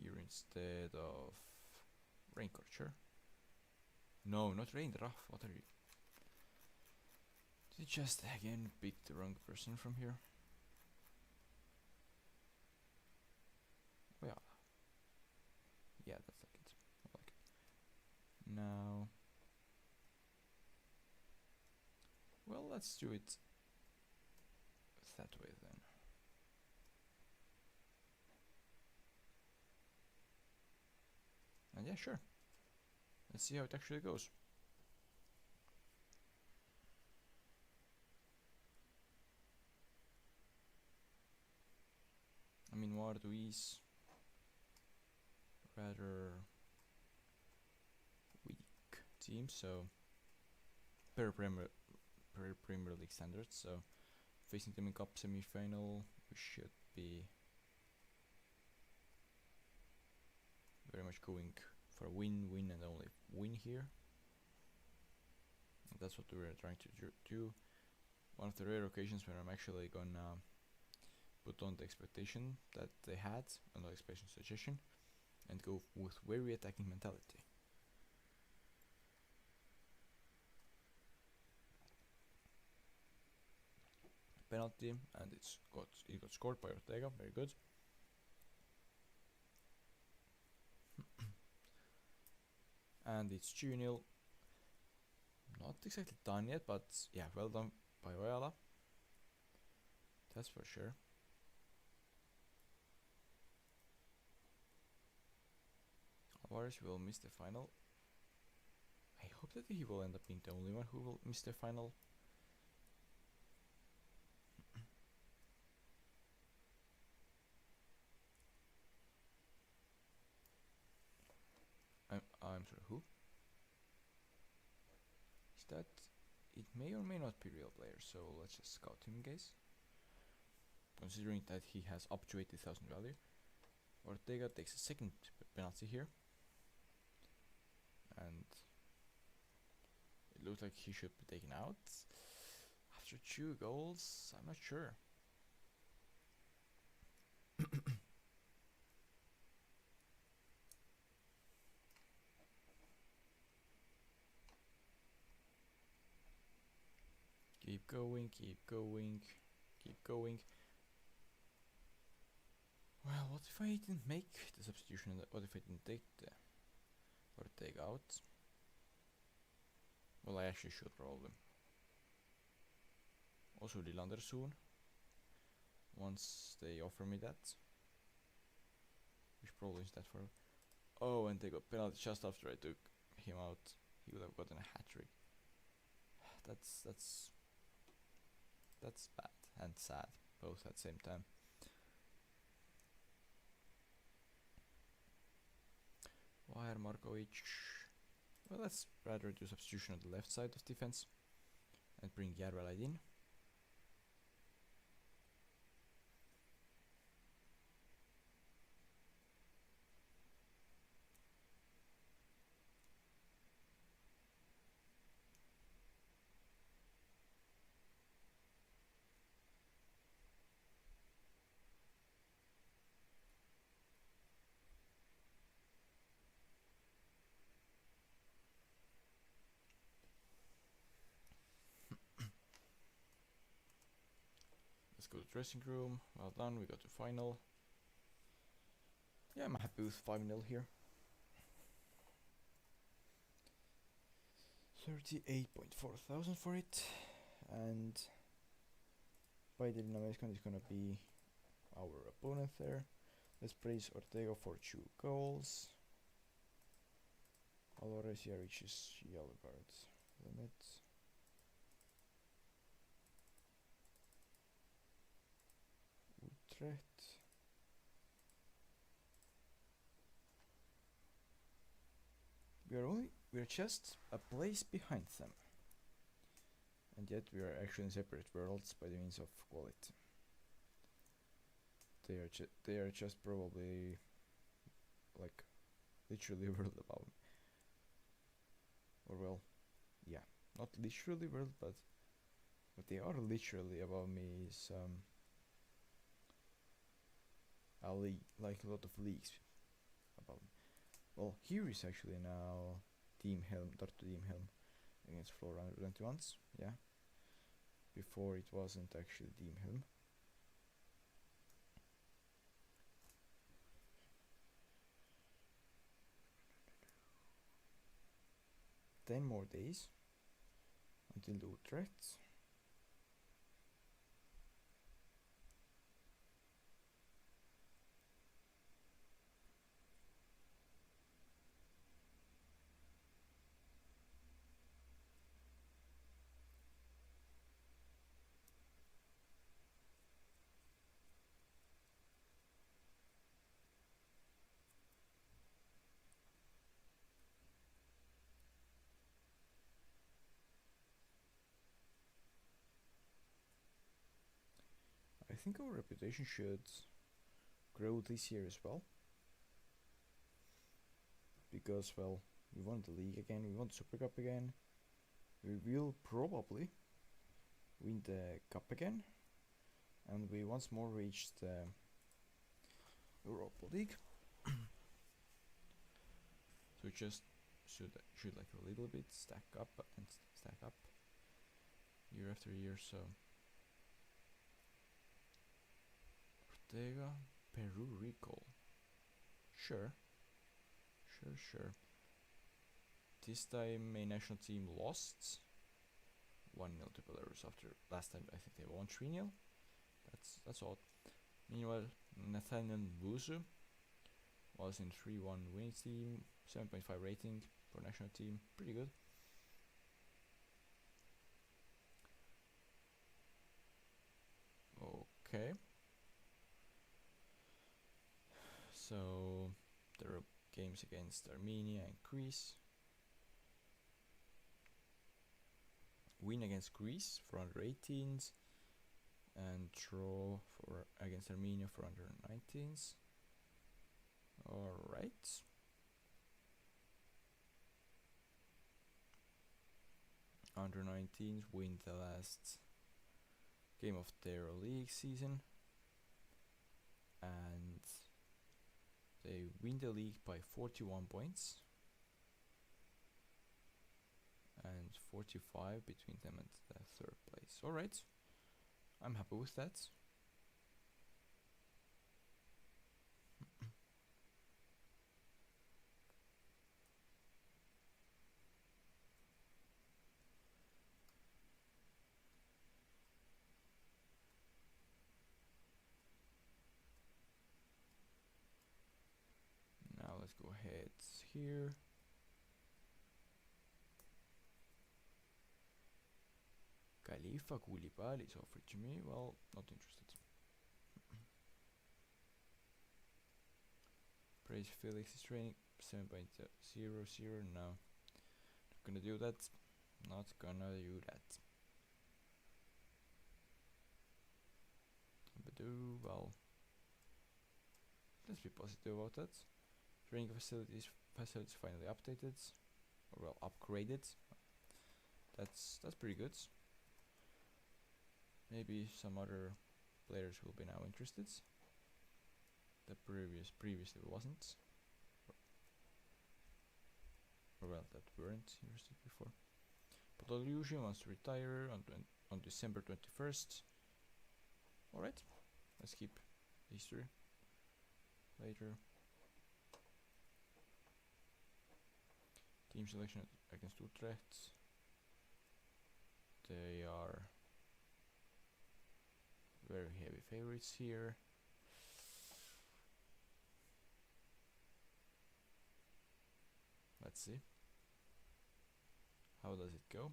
here instead of rain culture. No, not rain rough. What are you? Did you just again pick the wrong person from here? Well, yeah, that's like it. I like it. Now, well, let's do it that way then. And yeah, sure. Let's see how it actually goes. I mean, Wardo is rather weak team, so per Premier League standards. So facing them in Cup semi-final, we should be very much going for a win, and only win here. And that's what we're trying to do. One of the rare occasions where I'm actually gonna put on the expectation that they had, and the expectation suggestion, and go with very attacking mentality. Penalty, and it got scored by Ortega. Very good. And it's 2-0. Not exactly done yet, but yeah, well done by Oyala. That's for sure. Alvarez will miss the final. I hope that he will end up being the only one who will miss the final. I'm sorry, who? Is that? It may or may not be real player, so let's just scout him, guys. Considering that he has up to 80,000 value. Ortega takes a second penalty here. And it looks like he should be taken out. After 2 goals, I'm not sure. Keep going, keep going, keep going. Well, what if I didn't make the substitution? What if I didn't take the Ortega out? Well, I actually should probably. Also Lilander soon. Once they offer me that. Which probably is that for. Oh, and they got penalty just after I took him out. He would have gotten a hat-trick. That's bad and sad, both at the same time. Wire Markovic. Well, let's rather do substitution on the left side of defense and bring Järvelid in. Let's go to dressing room. Well done, we got to final. Yeah, I'm happy with 5-0 here. 38.4 thousand for it. And by the Dynamiscan is gonna be our opponent there. Let's praise Ortega for 2 goals. Alvarez here reaches yellow card limit. Utrecht. We're just a place behind them. And yet we are actually in separate worlds by the means of quality. They are just probably like literally a world above me. Or well, yeah, not literally world, but what they are literally above me is a league, like a lot of leagues above me. Well, here is actually now Team Helm, Dr. Team Helm against Flora 121s, yeah. Before it wasn't actually Team Helm. 10 more days until the Utrecht. I think our reputation should grow this year as well. Because, well, we won the league again, we won the Super Cup again. We will probably win the Cup again. And we once more reach the Europa League. So we just should like a little bit stack up and stack up year after year. So Ortega, Peru recall. Sure. This time main national team lost 1-0 to Belarus after last time I think they won 3-0. That's odd. Meanwhile, Nathaniel Buzu was in 3-1 winning team, 7.5 rating for national team, pretty good. Okay. So there are games against Armenia and Greece. Win against Greece for under 18s and draw for against Armenia for under 19s. Alright. Under 19s win the last game of their league season and they win the league by 41 points and 45 between them and the third place. Alright, I'm happy with that. Now let's go ahead here. Khalifa Koulibaly is offered to me. Well, not interested. Praise Felix is training 7.00. No, not gonna do that. Not gonna do that. Well, let's be positive about that. Training facilities finally updated, or well upgraded. That's pretty good. Maybe some other players will be now interested. The previously wasn't, or well, that weren't interested before. But Illusion wants to retire on December 21st. Alright, let's keep history later. Team selection against Utrecht. They are very heavy favorites here. Let's see. How does it go?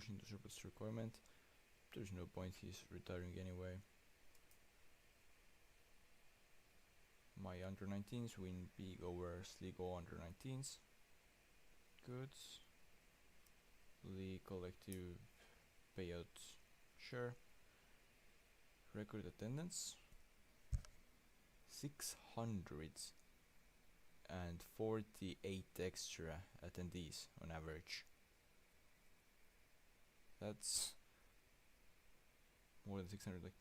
pushing the surplus requirement. There's no point, he's retiring anyway. My under 19s win big over Sligo under 19s. Good. League collective payout, sure. Record attendance 648 extra attendees on average. That's more than 600. Like,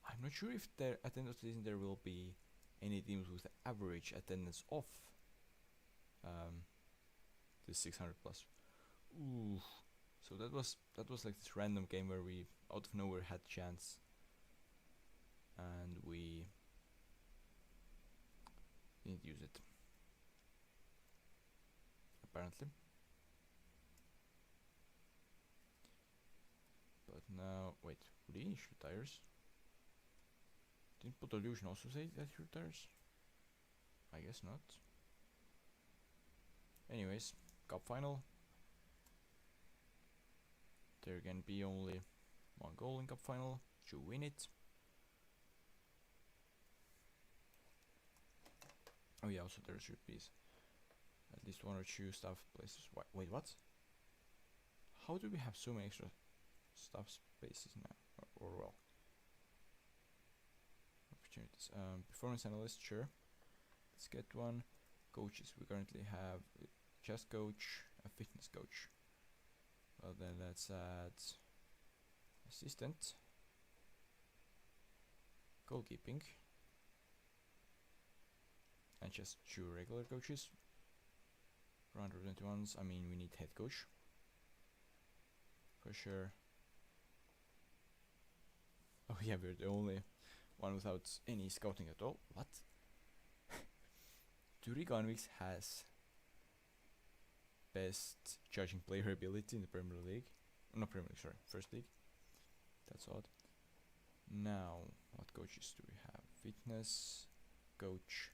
I'm not sure if there at the end of the season there will be any teams with average attendance of the 600 plus. Ooh. So that was like this random game where we out of nowhere had chance, and we didn't use it. Apparently. But now, wait, Ulinic retires. Didn't Potolution also say that he retires? I guess not. Anyways, cup final. There can be only one goal in cup final to win it. Oh yeah, also there should be at least one or two staff places. Wait, what? How do we have so many extra staff spaces now? Or well, opportunities. Performance analyst, sure. Let's get one. Coaches, we currently have a chess coach, a fitness coach. Well then let's add assistant, goalkeeping, and just 2 regular coaches. For under 21s, I mean we need head coach for sure. Oh yeah, we're the only one without any scouting at all. What? Turiganviks has best judging player ability in the Premier League. Not Premier League, sorry, First League. That's odd. Now, what coaches do we have? Fitness coach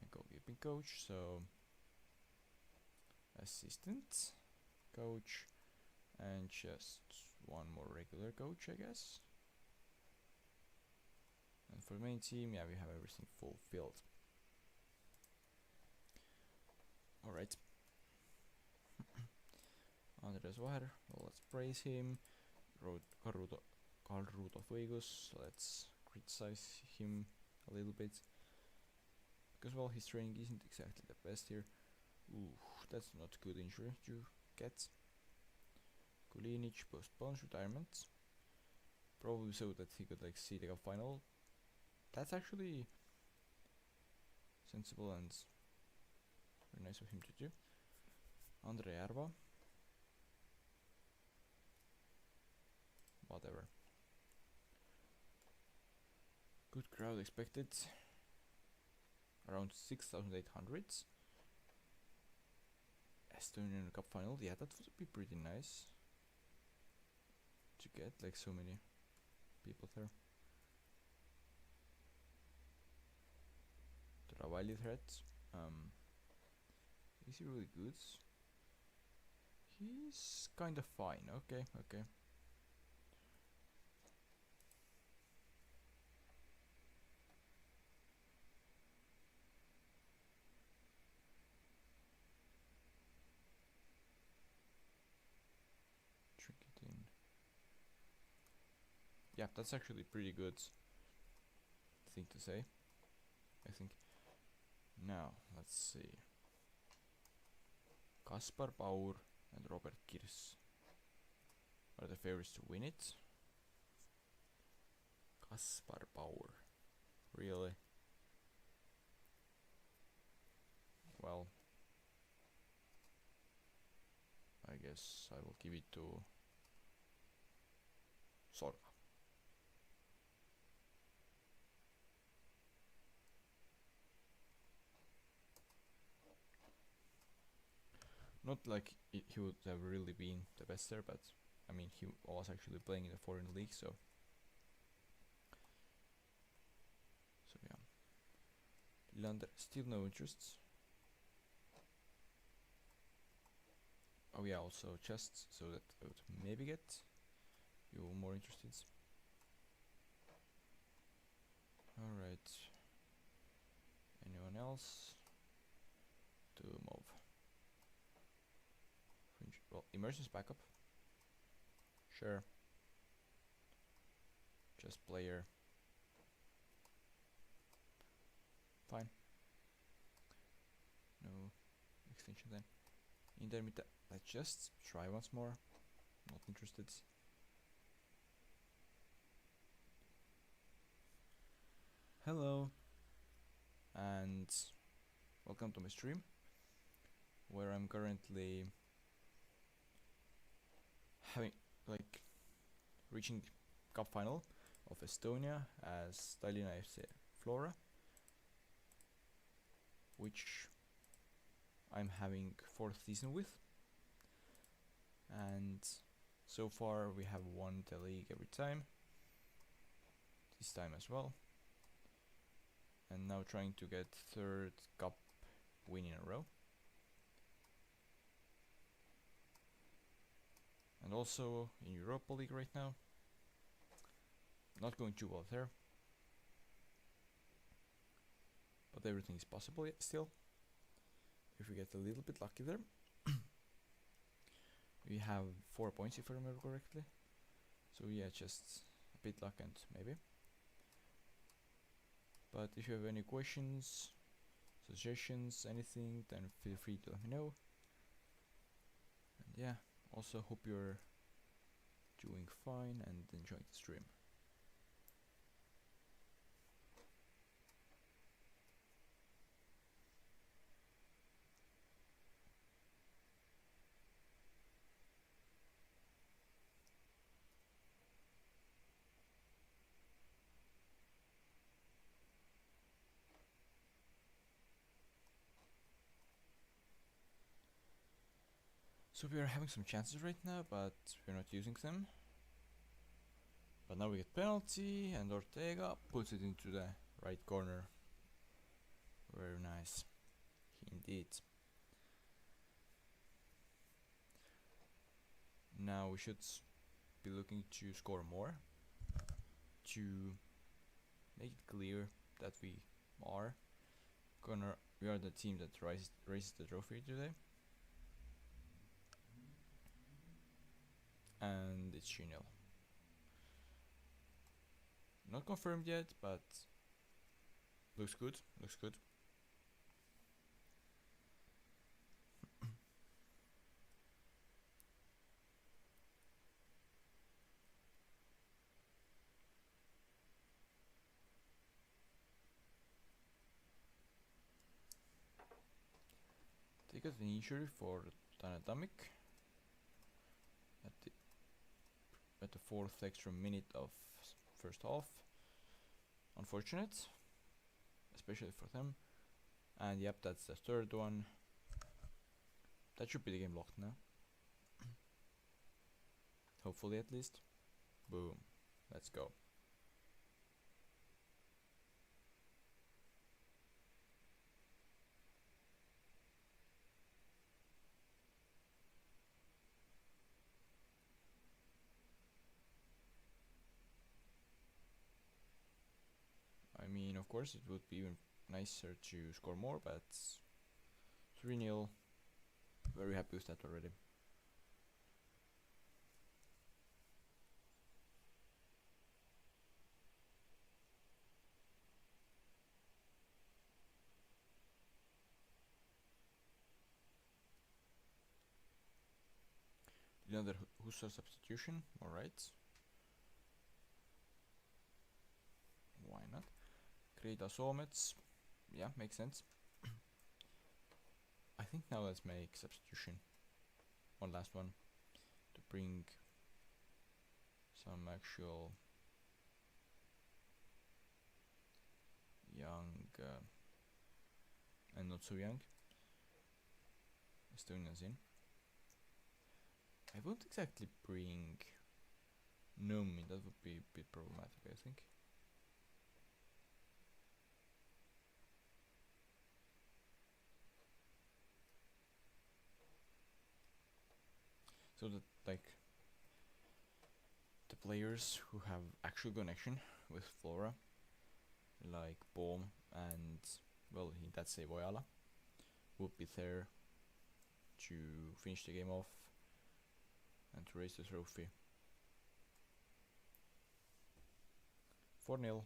and goalkeeping coach. So, assistant coach and just one more regular coach, I guess. And for the main team, yeah, we have everything fulfilled. Alright. Andres Vaher, well, let's praise him. Karl Rudolf Vegas, let's criticize him a little bit. Because, well, his training isn't exactly the best here. Ooh, that's not good injury to get. Kulinic postpones retirement. Probably so that he could, like, see the cup final. That's actually sensible and very nice of him to do. Andre Arva. Whatever. Good crowd expected. Around 6,800. Estonian Cup final. Yeah, that would be pretty nice to get, like, so many people there. Travali threat. Is he really good? He's kind of fine. Okay. Trick it in. Yeah, that's actually pretty good thing to say, I think. Now, let's see. Kaspar Bauer and Robert Kirs are the favorites to win it. Kaspar Bauer. Really? Well, I guess I will give it to Sorga. Not like he would have really been the best there, but I mean he was actually playing in a foreign league, so yeah. Lander, still no interests. Oh yeah, also chests, so that I would maybe get you more interested. Alright. Anyone else? To move. Well, immersion's backup. Sure. Just player. Fine. No extension then. Intermittent. Let's just try once more. Not interested. Hello. And welcome to my stream, where I'm currently having reaching cup final of Estonia as Tallinna FC Flora, which I'm having 4th season with, and so far we have won the league every time, this time as well, and now trying to get 3rd cup win in a row. And also in Europa League right now, not going too well there, but everything is possible yet still, if we get a little bit lucky there. We have 4 points if I remember correctly, so yeah, just a bit luck and maybe. But if you have any questions, suggestions, anything, then feel free to let me know. And yeah, also hope you're doing fine and enjoying the stream. So we are having some chances right now, but we're not using them. But now we get penalty, and Ortega puts it into the right corner. Very nice, indeed. Now we should be looking to score more, to make it clear that we are the team that raises the trophy today. And it's 3-0. Not confirmed yet, but looks good. Looks good. They got an injury for Tanadamic at the 4th extra minute of first half. Unfortunate, especially for them. And yep, that's the 3rd one. That should be the game locked now. Hopefully, at least. Boom. Let's go. I mean, of course, it would be even nicer to score more, but 3-0. Very happy with that already. Another Hussar substitution, alright. Why not? Create a Somets, yeah, makes sense. I think now let's make substitution. One last one to bring some actual young and not so young Estonians in. I won't exactly bring Nomi, that would be a bit problematic, I think. so that like the players who have actual connection with Flora, like Boom and well, that's a Voyala, would be there to finish the game off and to raise the trophy. 4-0.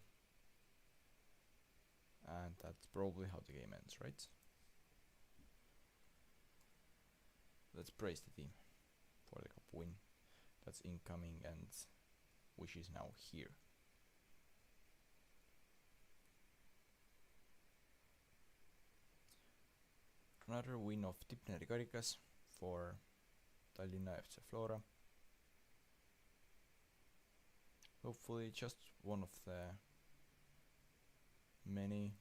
And that's probably how the game ends, right? Let's praise the team for the cup win that's incoming and which is now here. Another win of Tipneri Karikas for Tallinna FC Flora. Hopefully just one of the many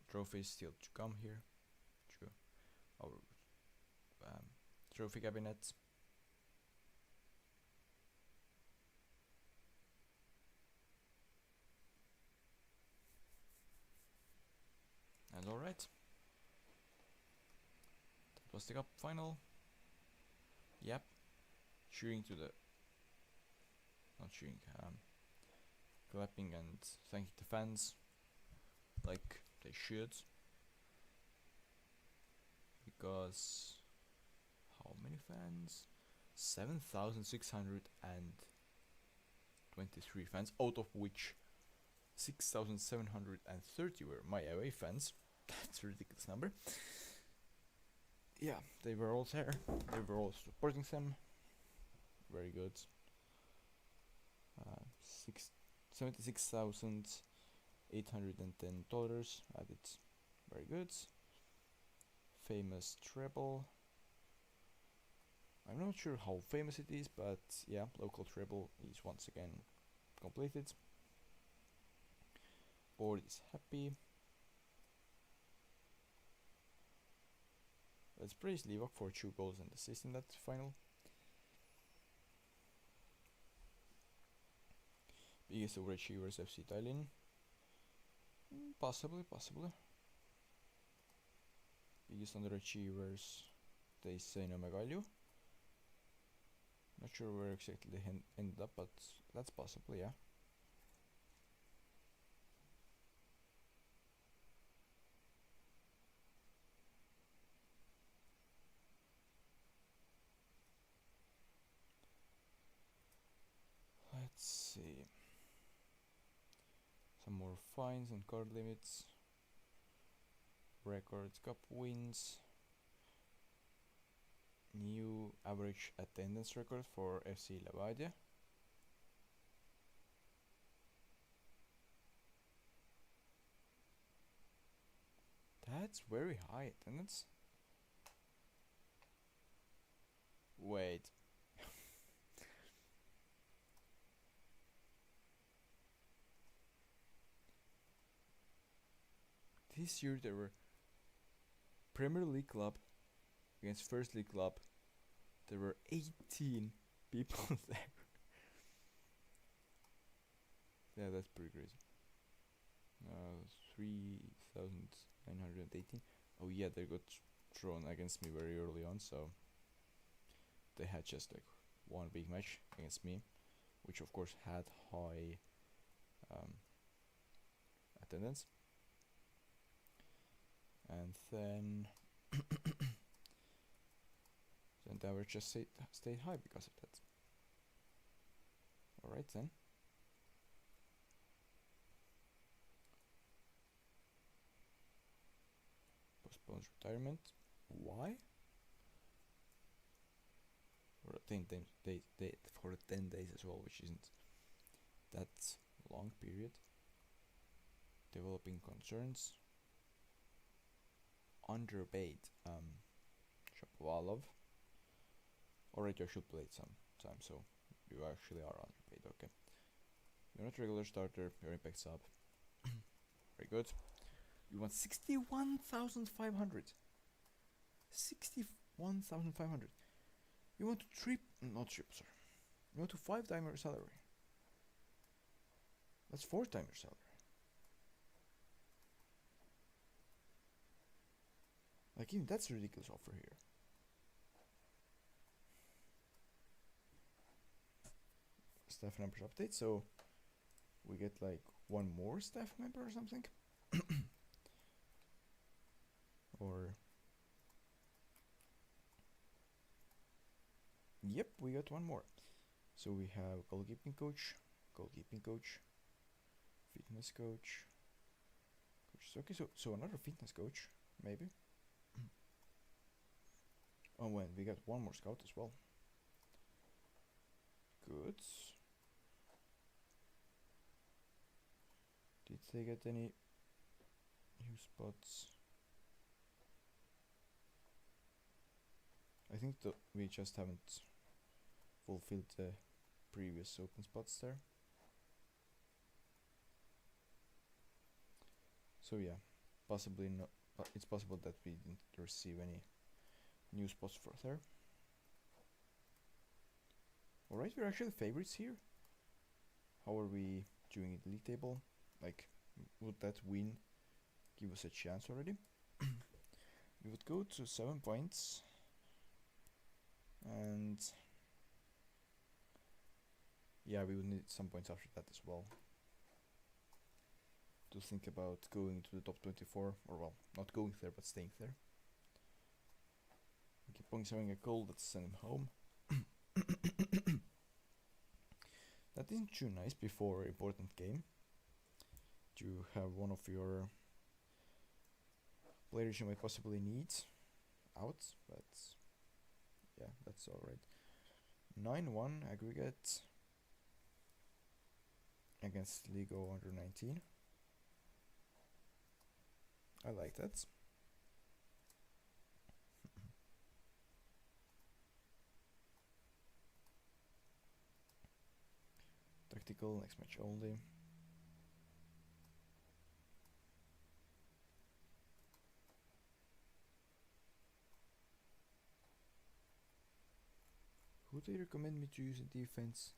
trophies still to come here to our trophy cabinet. And alright, that was the cup final. Yep, cheering to the, not cheering, clapping and thanking the fans like they should, because how many fans? 7,623 fans, out of which 6,730 were my away fans. That's a ridiculous number. Yeah, they were all there. They were all supporting them. Very good. $76,810 added. Very good. Famous treble. I'm not sure how famous it is, but yeah, local treble is once again completed. Board is happy. Let's praise Livak for 2 goals and assists in that final. Biggest overachievers FC Tallinn. Possibly. Biggest underachievers, they say no Megalju. Not sure where exactly they ended up, but that's possible, yeah. Let's see. Some more fines and card limits. Records, cup wins. New average attendance record for FC Levadia. That's very high attendance. Wait. This year there were Premier League club against First League club. There were 18 people there. Yeah, that's pretty crazy. 3,918. Oh yeah, they got drawn against me very early on, so they had just like one big match against me, which of course had high attendance. And then the average just stayed high because of that. Alright then. Postpones retirement. Why? For 10 days as well, which isn't that long period. Developing concerns. Underpaid Shapovalov. Alright, you should play it some time, so you actually are underpaid, okay. You're not regular starter, you're impact sub. Very good. You want 61,500. 61,500. You want to sorry. You want to 5-time your salary. That's 4-time your salary. Like, even that's a ridiculous offer here. staff numbers update, so we get like one more staff member or something. Or yep, we got one more. So we have goalkeeping coach, fitness coach. Okay, so another fitness coach, maybe. Oh, well, we got one more scout as well. Good. Did they get any new spots? I think we just haven't fulfilled the previous open spots there. So yeah, possibly not. But it's possible that we didn't receive any new spots for there. Alright, we're actually favorites here. How are we doing in the league table? Like, would that win give us a chance already? We would go to 7 points. And yeah, we would need some points after that as well to think about going to the top 24, or well, not going there but staying there. We keep on having a goal that send him home. That isn't too nice before important game to have one of your players you might possibly need out, but yeah, that's alright. 9-1 aggregate against Ligo under 19. I like that. Tactical, next match only. Who do they recommend me to use in defense?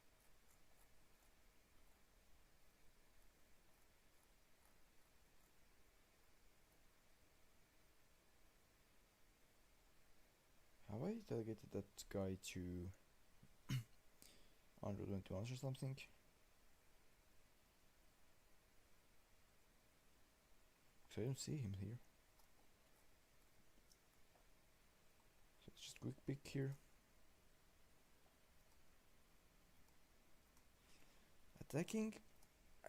Have I delegated that guy to under 21 or something? So I don't see him here. So it's just quick pick here. Attacking,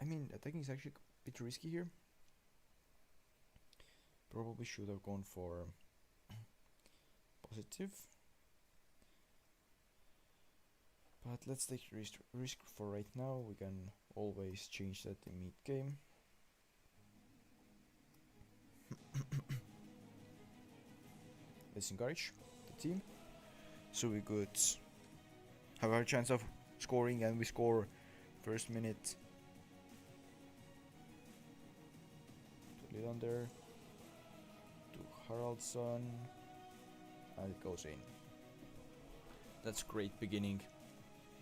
I mean, attacking is actually a bit risky here. Probably should have gone for positive. But let's take risk for right now. We can always change that in mid-game. Let's encourage the team. So we could have our chance of scoring, and we score first minute. To Lilander, to Haraldsson, and it goes in. That's great beginning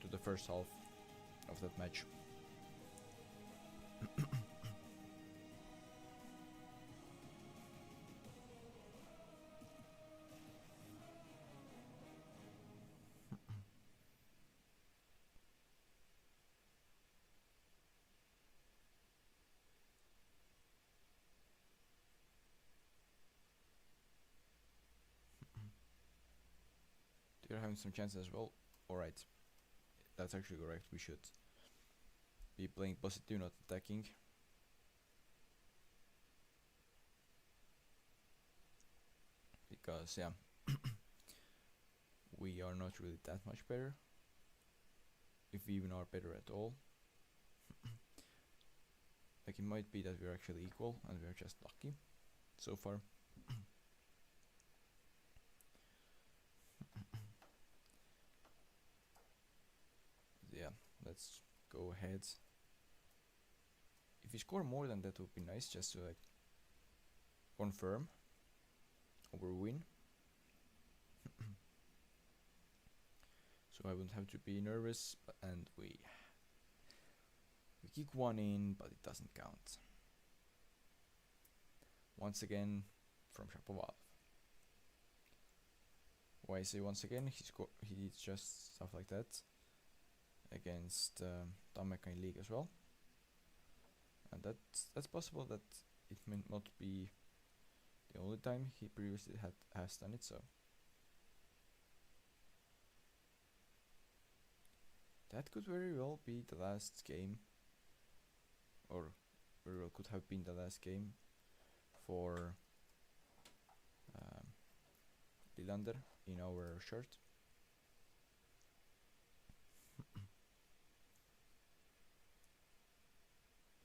to the first half of that match. They're having some chances as well. Alright, that's actually correct. We should be playing positive, not attacking. Because, yeah, we are not really that much better. If we even are better at all. Like, it might be that we're actually equal and we're just lucky so far. Yeah, let's go ahead. If we score more than that would be nice, just to like confirm or win. So I wouldn't have to be nervous, and we kick one in, but it doesn't count. Once again from Shapovalov. Why I say once again, he did just stuff like that. against Tammeka in league as well. And that's possible that it may not be the only time he previously has done it, so that could very well be the last game, or very well could have been the last game for Lilander in our shirt.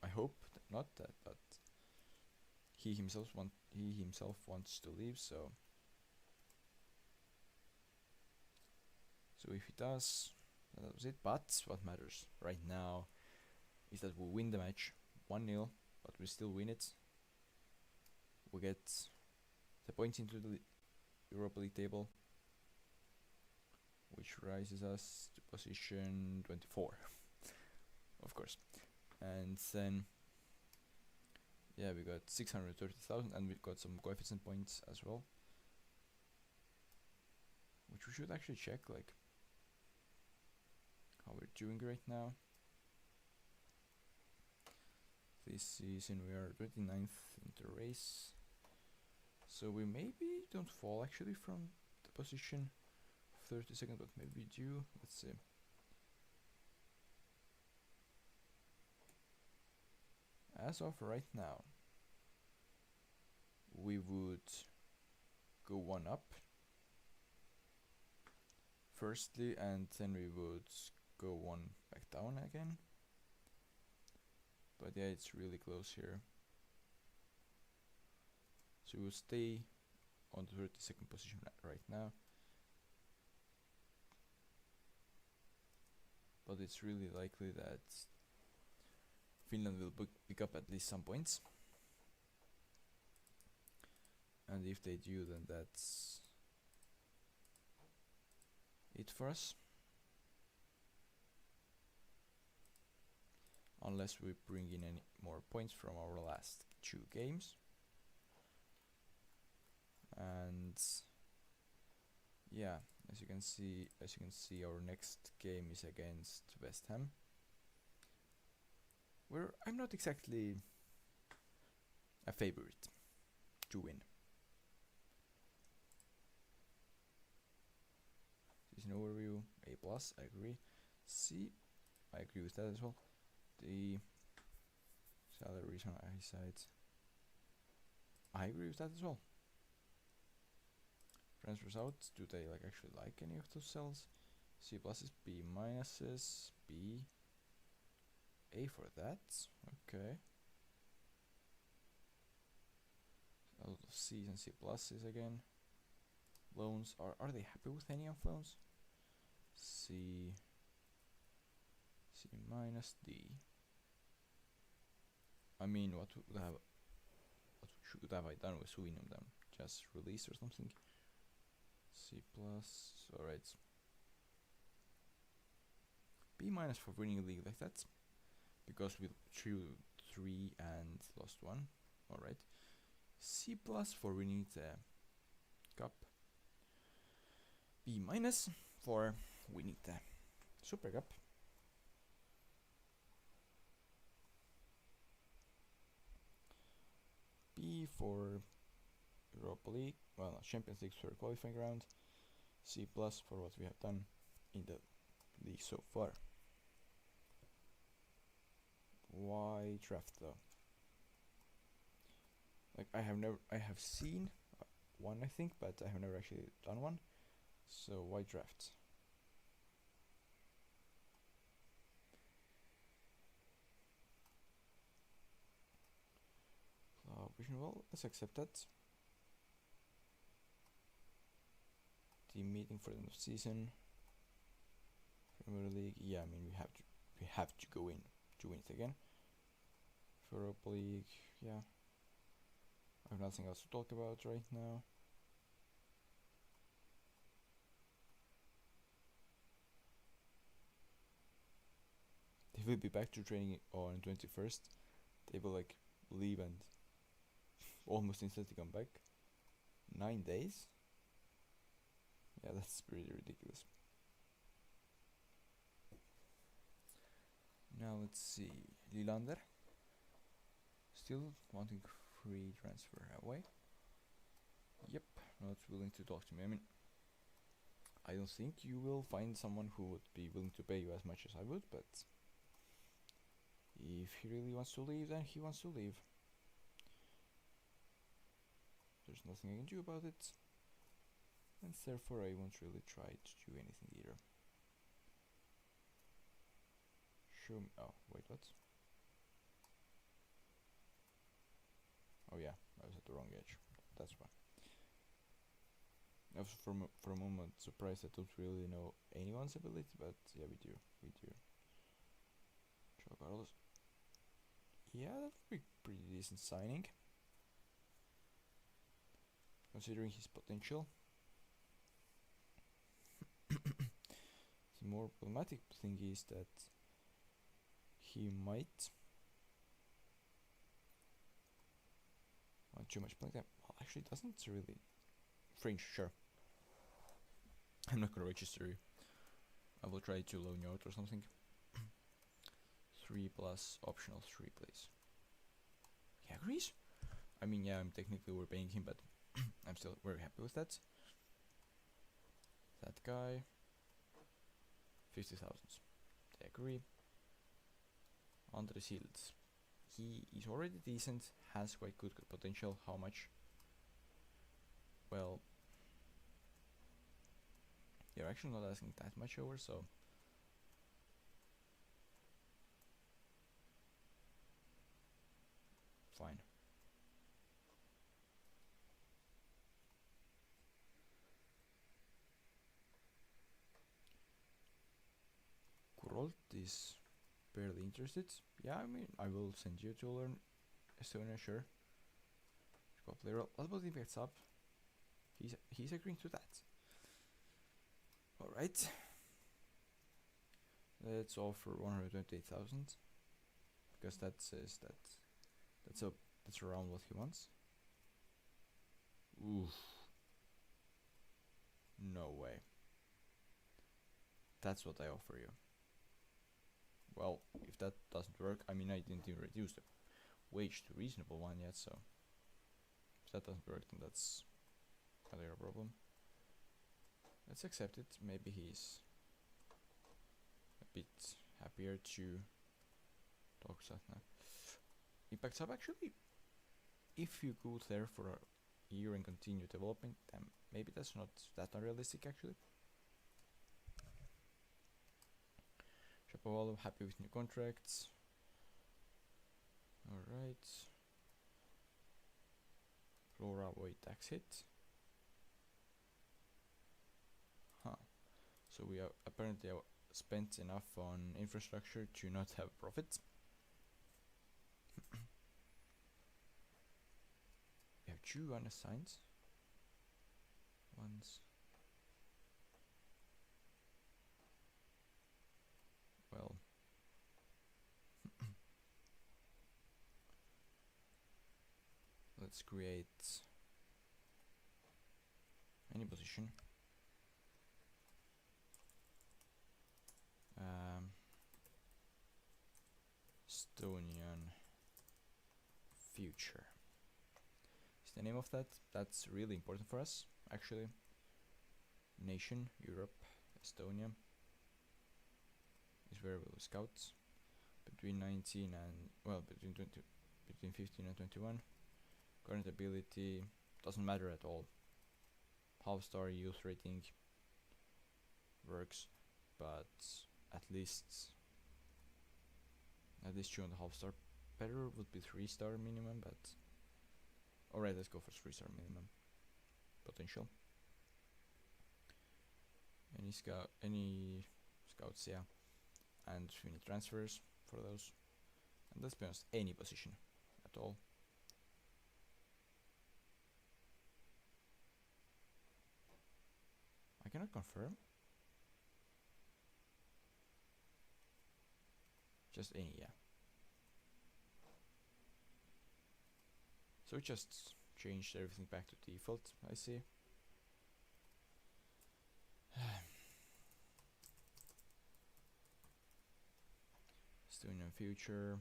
I hope not that, but he himself wants to leave, so if he does, that was it. But what matters right now is that we win the match 1-0, but we still win it. We get the points into the Europa League table, which rises us to position 24, of course. And then, yeah, we got 630,000, and we got some coefficient points as well, which we should actually check, like, how we're doing right now. This season we are 29th in the race, so we maybe don't fall actually from the position of 32nd, but maybe we do. Let's see. As of right now, we would go one up firstly, and then we would go one back down again. But yeah, it's really close here. So we'll stay on the 32nd position right now. But it's really likely that Finland will pick up at least some points. And if they do, then that's it for us. Unless we bring in any more points from our last 2 games. And yeah, as you can see, our next game is against West Ham, where I'm not exactly a favorite to win. This is an overview. A+, I agree. C, I agree with that as well. The salaries on I side, I agree with that as well. Transfers out, do they actually like any of those cells? C pluses, B minuses, B, A for that, okay. A lot of C's and C pluses again. Loans, are they happy with any of loans? C minus, D. I mean, what should have I done with winning them? Just release or something? C plus, alright. B minus for winning a league like that, because we drew 3 and lost 1. Alright. C plus for winning the cup. B minus for winning the Super Cup. B for Europa League, well, no, Champions League for qualifying round. C plus for what we have done in the league so far. Why draft though? Like I have seen one, I think, but I have never actually done one. So why draft? Well, let's accept that. Team meeting for the end of season. Premier League, yeah, I mean we have to go in to win it again. For Europa League, yeah. I have nothing else to talk about right now. They will be back to training on 21st. They will leave and almost instantly come back. 9 days? Yeah, that's pretty ridiculous. Now let's see. Lilander. Still wanting free transfer away. Yep, not willing to talk to me. I mean, I don't think you will find someone who would be willing to pay you as much as I would, but if he really wants to leave, then he wants to leave. There's nothing I can do about it, and therefore I won't really try to do anything either. Show me. Oh, wait, what? Oh yeah, I was at the wrong edge. That's why. I was for a moment surprised I don't really know anyone's ability, but yeah, we do. Joe Carlos. Yeah, that would be pretty decent signing, considering his potential. The more problematic thing is that he might want too much playing time. Well, actually, it doesn't really. Fringe, sure. I'm not gonna register you. I will try to loan you out or something. 3 plus optional 3, please. He agrees? I mean, yeah, I'm technically overpaying him, but I'm still very happy with that. That guy. 50,000. They agree. Andres Hilds. He is already decent, has quite good potential. How much? Well, you're actually not asking that much over, so fine. Kurolt is barely interested. Yeah, I mean, I will send you to learn Estonia, sure. Player. What about if it's up? He's agreeing to that. Alright. Let's offer 128,000. Because that says that's around what he wants. Oof. No way. That's what I offer you. Well, if that doesn't work, I mean, I didn't even reduce the wage to reasonable one yet, so if that doesn't work, then that's kind of a problem. Let's accept it. Maybe he's a bit happier to talk to that now. Impact sub, actually, if you go there for a year and continue developing, then maybe that's not that unrealistic actually. Shapovalov, happy with new contracts. Alright. Flora, avoid tax hit. Huh. So we are apparently spent enough on infrastructure to not have profit. We have 2 unassigned ones. Well, let's create any position. Estonian future is the name of that. That's really important for us, actually. Nation, Europe, Estonia is where we will scout between 19 and, well, between 15 and 21. Current ability doesn't matter at all. Half star youth rating works, but at least 2.5 star. Better would be 3 star minimum, but alright, let's go for 3 star minimum potential. Any scouts, yeah, and we need transfers for those. And let's be honest, any position at all. I cannot confirm. Just any, yeah. So we just changed everything back to default, I see. Estonian future.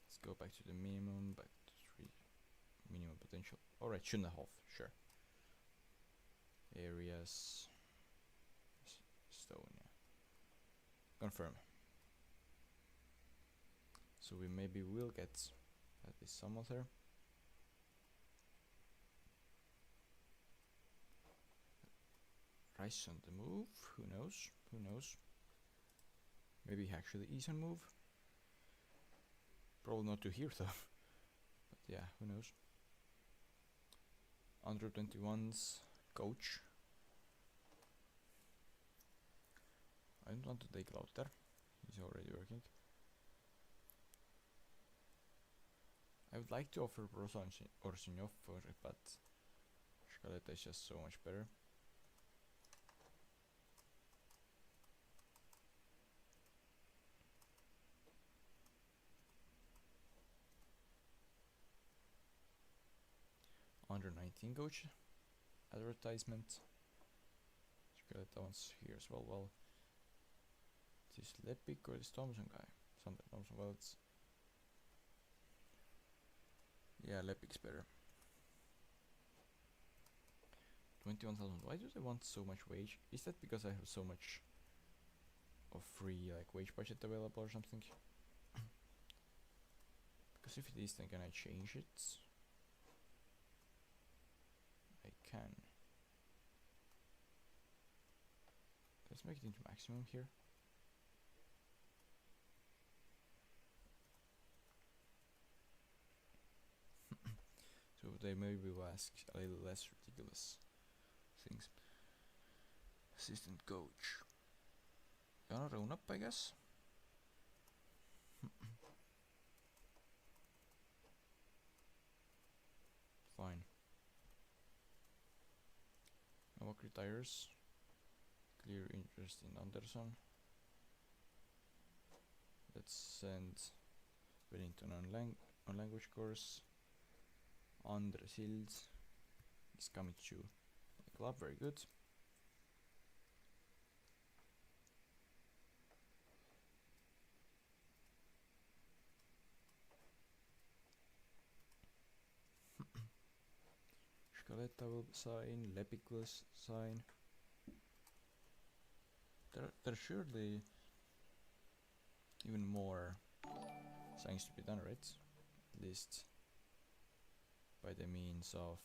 Let's go back to the minimum, back to 3 minimum potential. Alright, 2.5, sure. Areas. Estonia. Confirm. So we maybe will get at least some other. Rice on the move, who knows, who knows. Maybe he actually is on move. Probably not to here though. But yeah, who knows. Under 21's coach. I don't want to take Lauter, he's already working. I would like to offer Broza or Signov for it, but Scaletta is just so much better. Under 19 coach advertisement. Scaletta wants here as well. Well, this Lepik or this Thompson guy? Sander Thompson, well, it's. Yeah, Lepik's better. 21,000. Why do they want so much wage? Is that because I have so much of free like wage budget available or something? Because if it is, then can I change it? I can. Let's make it into maximum here. So they maybe will ask a little less ridiculous things. Assistant coach. Gonna run up, I guess. Fine. Novak retires. Clear interest in Anderson. Let's send Wellington on language course. Andres Hilds is coming to the club, very good. Scaletta will sign, Lepik will sign. There's surely even more signings to be done, right? At least by the means of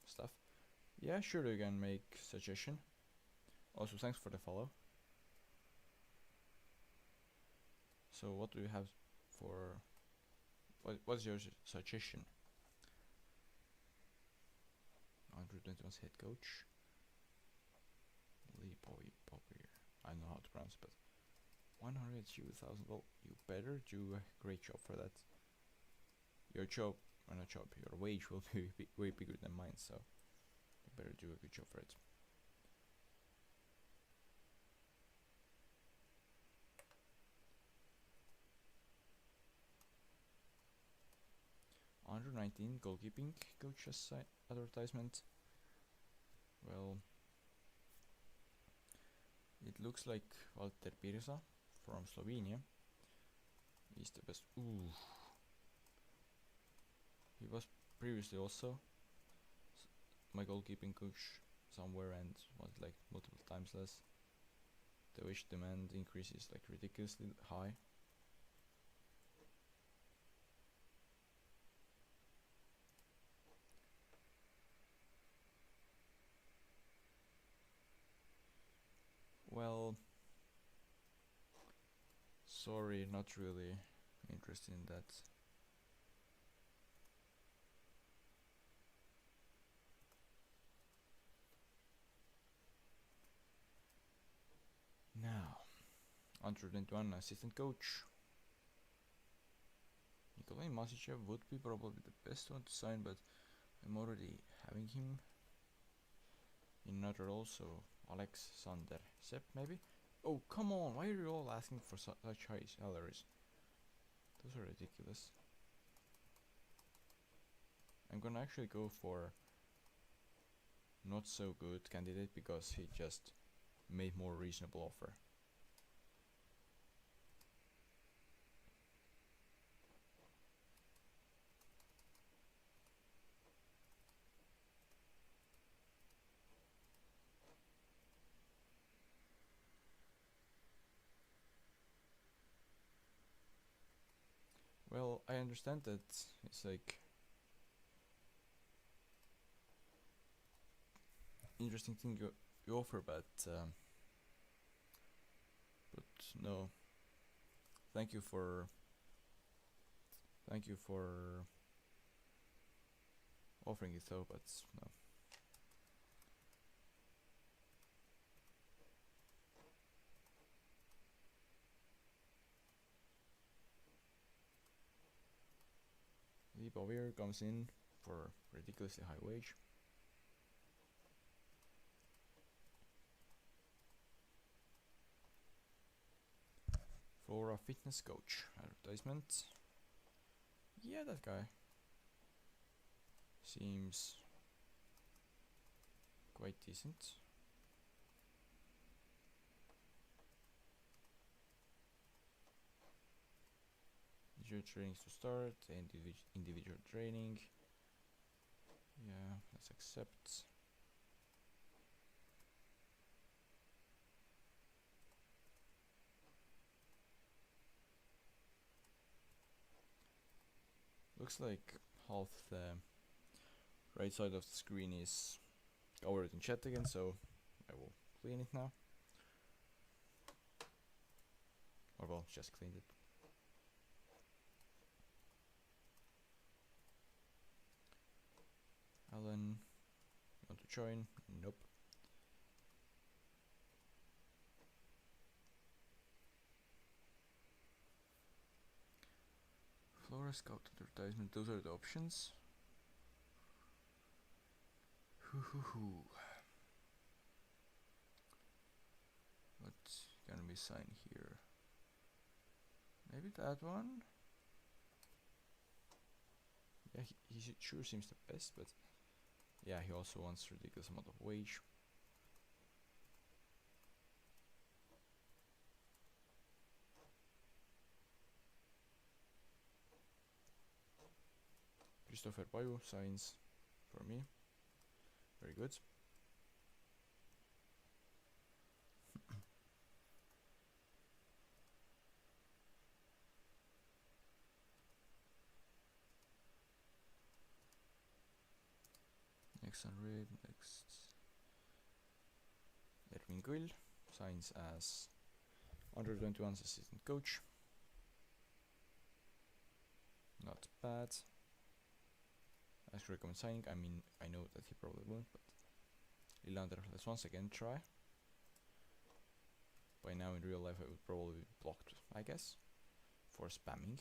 stuff. Yeah, sure, you can make suggestion. Also, thanks for the follow. So, what do you have for? What's your suggestion? 121's head coach. Lee Poppy. I don't know how to pronounce it, but 102,000. Well, you better do a great job for that. Your job, or not job, your wage will be way bigger than mine, so you better do a good job for it. Under 19 goalkeeping coaches advertisement. Well, it looks like Walter Pirsa from Slovenia is the best. Ooh, he was previously also my goalkeeping coach somewhere and was like multiple times less. The wage demand increase is like ridiculously high. Well, sorry, not really interested in that. Now, under 21 assistant coach. Nikolai Masichev would be probably the best one to sign, but I'm already having him in another role, so Alex Sander Sepp maybe? Oh, come on, why are you all asking for such high salaries? Those are ridiculous. I'm gonna actually go for not so good candidate because he just made more reasonable offer. Well, I understand that it's like interesting thing you offer, but no. Thank you for offering it though, but no. Liebauer comes in for ridiculously high wage. Flora fitness coach advertisement. Yeah, that guy seems quite decent. Individual trainings to start, individual training. Yeah, let's accept. Looks like half the right side of the screen is covered in chat again, so I will clean it now. Or well, just cleaned it. Alan, you want to join? Nope. Flora Scout advertisement, those are the options. What can we sign here? Maybe that one? Yeah, he sure seems the best, but yeah, he also wants ridiculous amount of wage. Christopher Bayu signs for me. Very good. Next on red, next. Erwin Gull signs as under 21's assistant coach. Not bad. As recommend signing, I mean, I know that he probably won't, but Lilander, let's once again try. By now in real life I would probably be blocked, I guess, for spamming.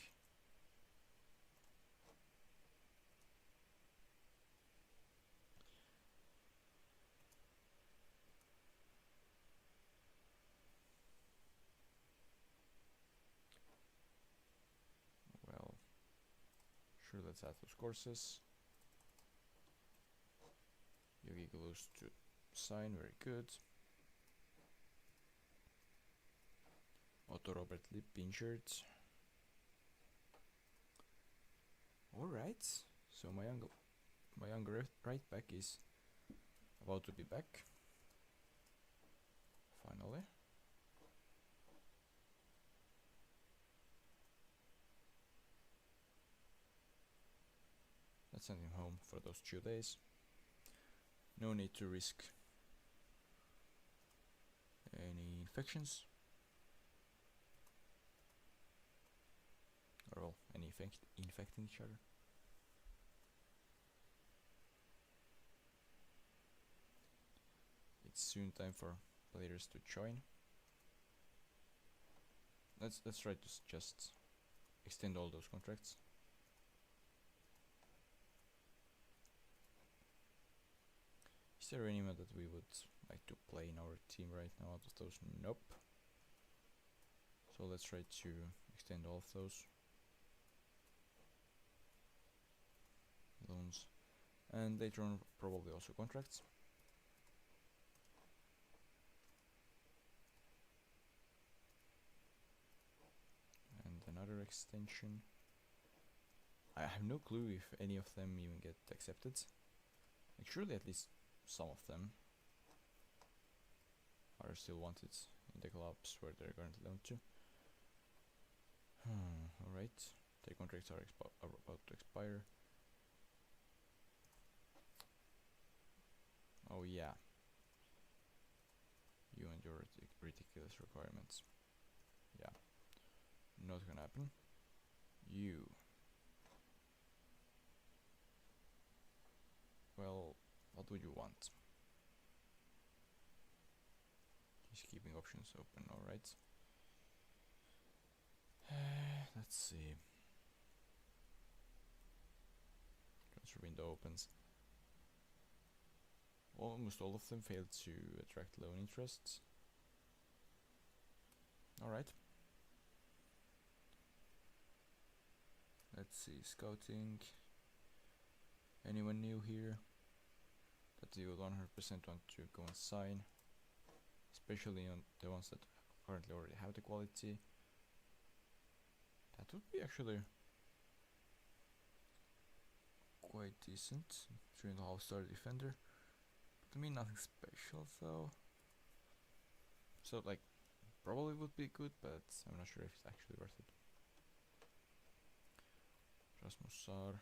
Well, sure, let's add those courses. Yogi goes to sign, very good. Otto Robert Lip injured. Alright, so my young right back is about to be back. Finally. Let's send him home for those 2 days. No need to risk any infections. Or well, any infecting each other. It's soon time for players to join. Let's try to just extend all those contracts. Is there anyone that we would like to play in our team right now out of those? Nope. So let's try to extend all of those loans, and later on probably also contracts. extension. I have no clue if any of them even get accepted. Like, surely at least some of them are still wanted in the clubs where they're currently loaned to. Alright, their contracts are about to expire. Oh yeah, you and your ridiculous requirements. Yeah, not gonna happen. You. Well, what would you want? He's keeping options open, alright. Let's see. Transfer window opens. Almost all of them failed to attract loan interests. Alright. Let's see, scouting. Anyone new here that you would 100% want to go and sign? Especially on the ones that currently already have the quality. That would be actually quite decent. 3.5 star defender. To me, nothing special though. So like, probably would be good, but I'm not sure if it's actually worth it. Rasmus Saar.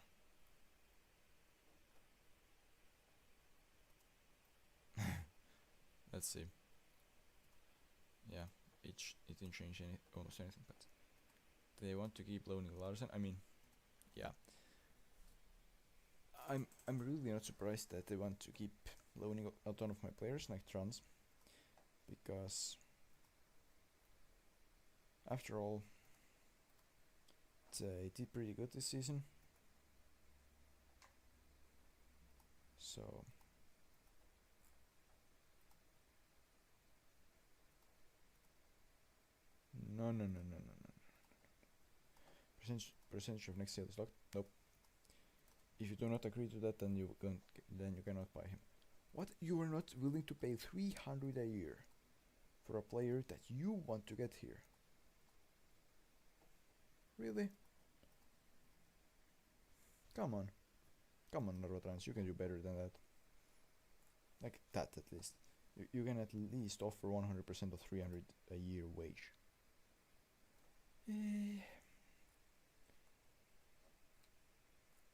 Let's see. Yeah, it didn't change almost anything, but they want to keep loaning Larsen. I mean, yeah. I'm really not surprised that they want to keep loaning a ton of my players like Trans, because after all, they did pretty good this season. So no. Percentage of next sale is locked. Nope. If you do not agree to that, then you cannot buy him. What? You are not willing to pay 300 a year for a player that you want to get here? Really? Come on, Narotrans, you can do better than that. Like that, at least. You can at least offer 100% of 300 a year wage.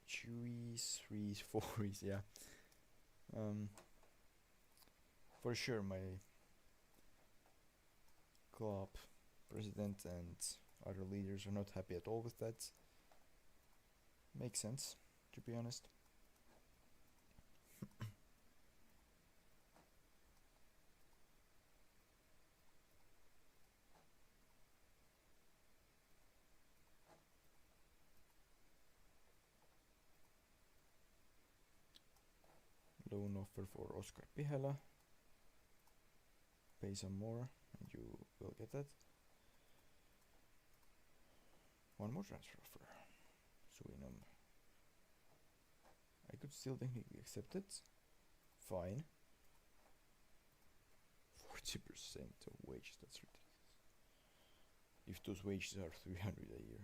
Chewies, 3s, 4s, yeah. For sure, my club president and other leaders are not happy at all with that. Makes sense, to be honest. Loan offer for Oscar Pihala. Pay some more and you will get that. One more transfer offer. Suriname. I could still technically accept it. Fine. 40% of wages, that's ridiculous. If those wages are 300 a year.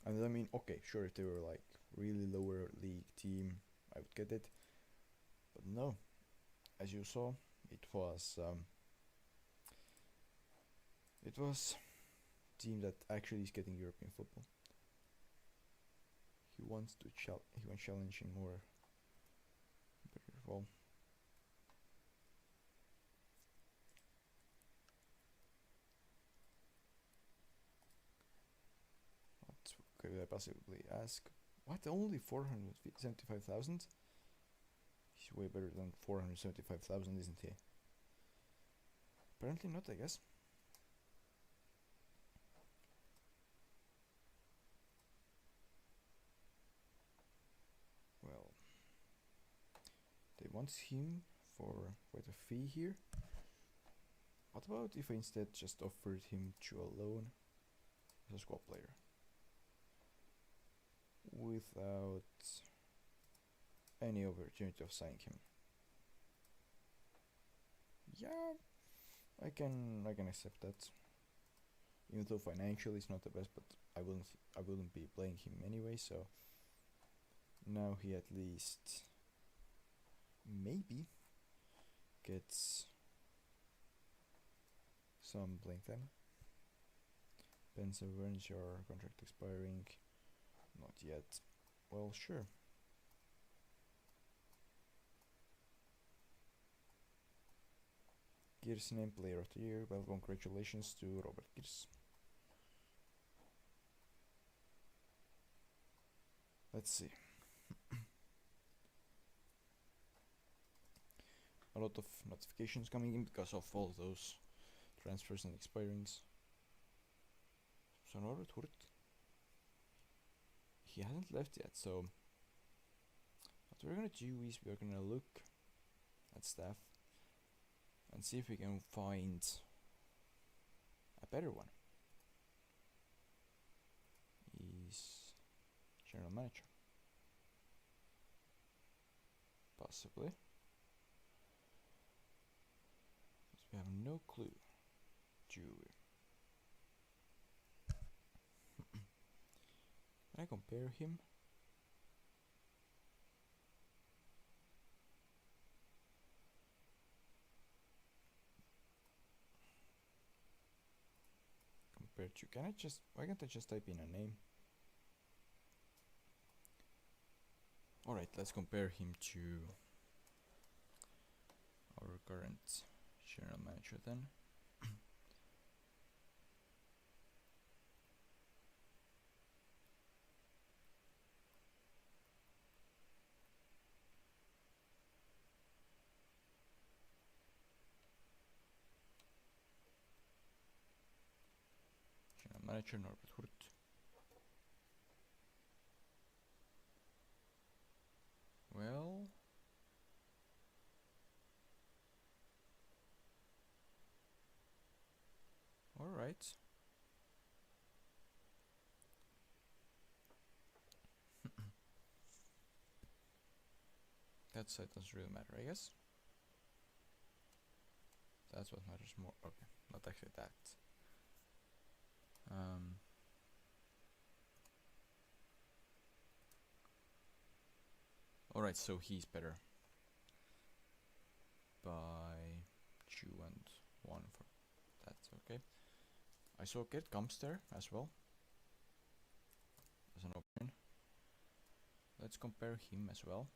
And I mean, okay, sure, if they were like really lower league team, I would get it. But no, as you saw, it was team that actually is getting European football. He wants challenging more. Well, what could I possibly ask? What, only 475,000? He's way better than 475,000, isn't he? Apparently not, I guess. Well, they want him for quite a fee here. What about if I instead just offered him to a loan as a squad player? Without any opportunity of signing him. Yeah, I can accept that. even though financially it's not the best, but I wouldn't be playing him anyway, so now he at least maybe gets some playing time. Pensa, when's your contract expiring? Not yet. Well, sure. Gears name player of the year. Well, congratulations to Robert Gears. Let's see. A lot of notifications coming in because of all those transfers and expirings. So Norbert Hurt, he hasn't left yet, so what we're gonna do is we're gonna look at staff and see if we can find a better one. He's general manager. Possibly. But we have no clue, do we? Can I compare him? Compared to, why can't I just type in a name? Alright, let's compare him to our current general manager then. General manager Norbert Hurt. Well, alright. That side doesn't really matter, I guess. That's what matters more. Okay, not actually that. Alright, so he's better by 2 and 1 for that, okay. I saw Gert comes there as well as an option. Let's compare him as well.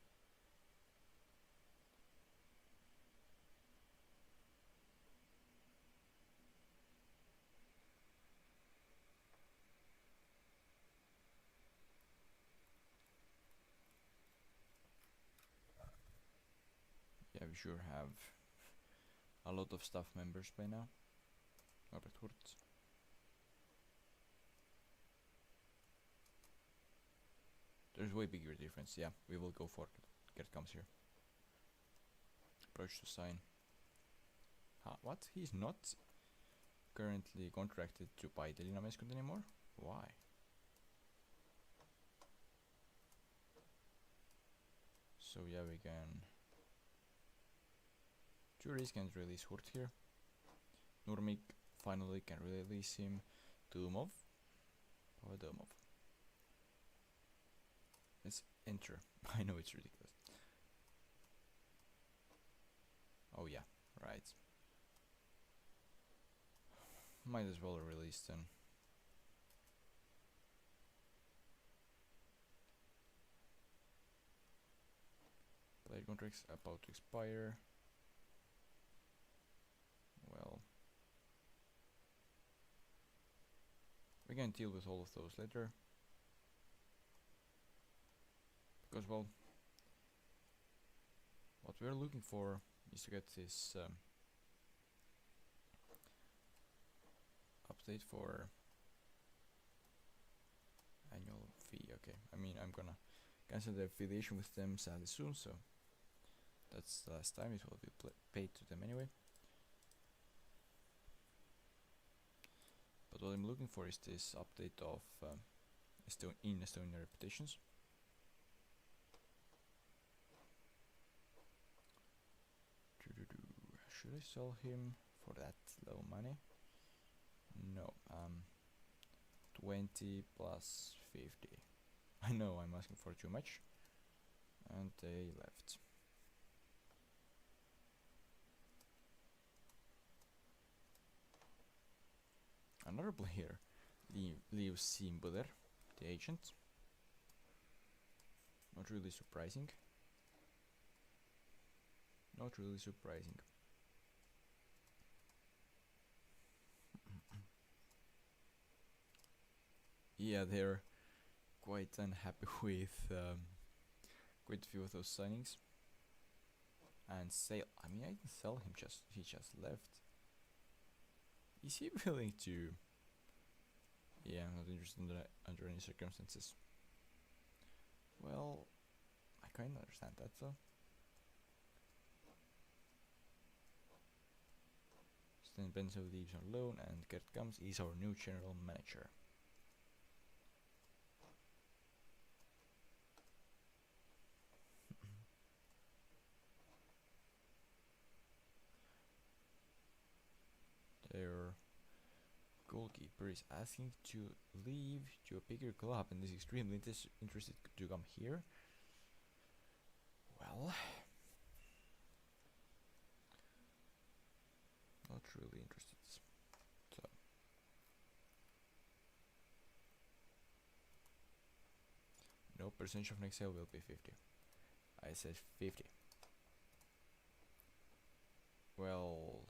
Yeah, we sure have a lot of staff members by now. Robert Hurt. There's way bigger difference. Yeah, we will go for Gert comes here. Approach to sign. What? He's not currently contracted to buy the Dynamescon anymore? Why? So yeah, we can... Juries can release Hurt here. Nurmik finally can release him. Dumov. Domov. Let's enter. I know it's ridiculous. Oh yeah, right. Might as well release then. Player contracts about to expire. Well, we can deal with all of those later. Because, well, what we're looking for is to get this update for annual fee. Okay, I mean, I'm gonna cancel the affiliation with them sadly soon, so that's the last time it will be paid to them anyway. But what I'm looking for is this update of Estonian reputations. Should I sell him for that low money? No, 20 plus 50. I know I'm asking for too much. And they left. Another player leaves Simbuder, the agent. Not really surprising. Not really surprising. Yeah, they're quite unhappy with quite a few of those signings. And sale. I mean, I can sell him. He just left. Is he willing to? Yeah, I'm not interested in that under any circumstances. Well, I kind of understand that though. Then Benzo leaves on loan, and Gert comes. He's our new general manager. Their goalkeeper is asking to leave to a bigger club and is extremely interested to come here. Well, not really interested. So no, percentage of next sale will be 50. I said 50. Well,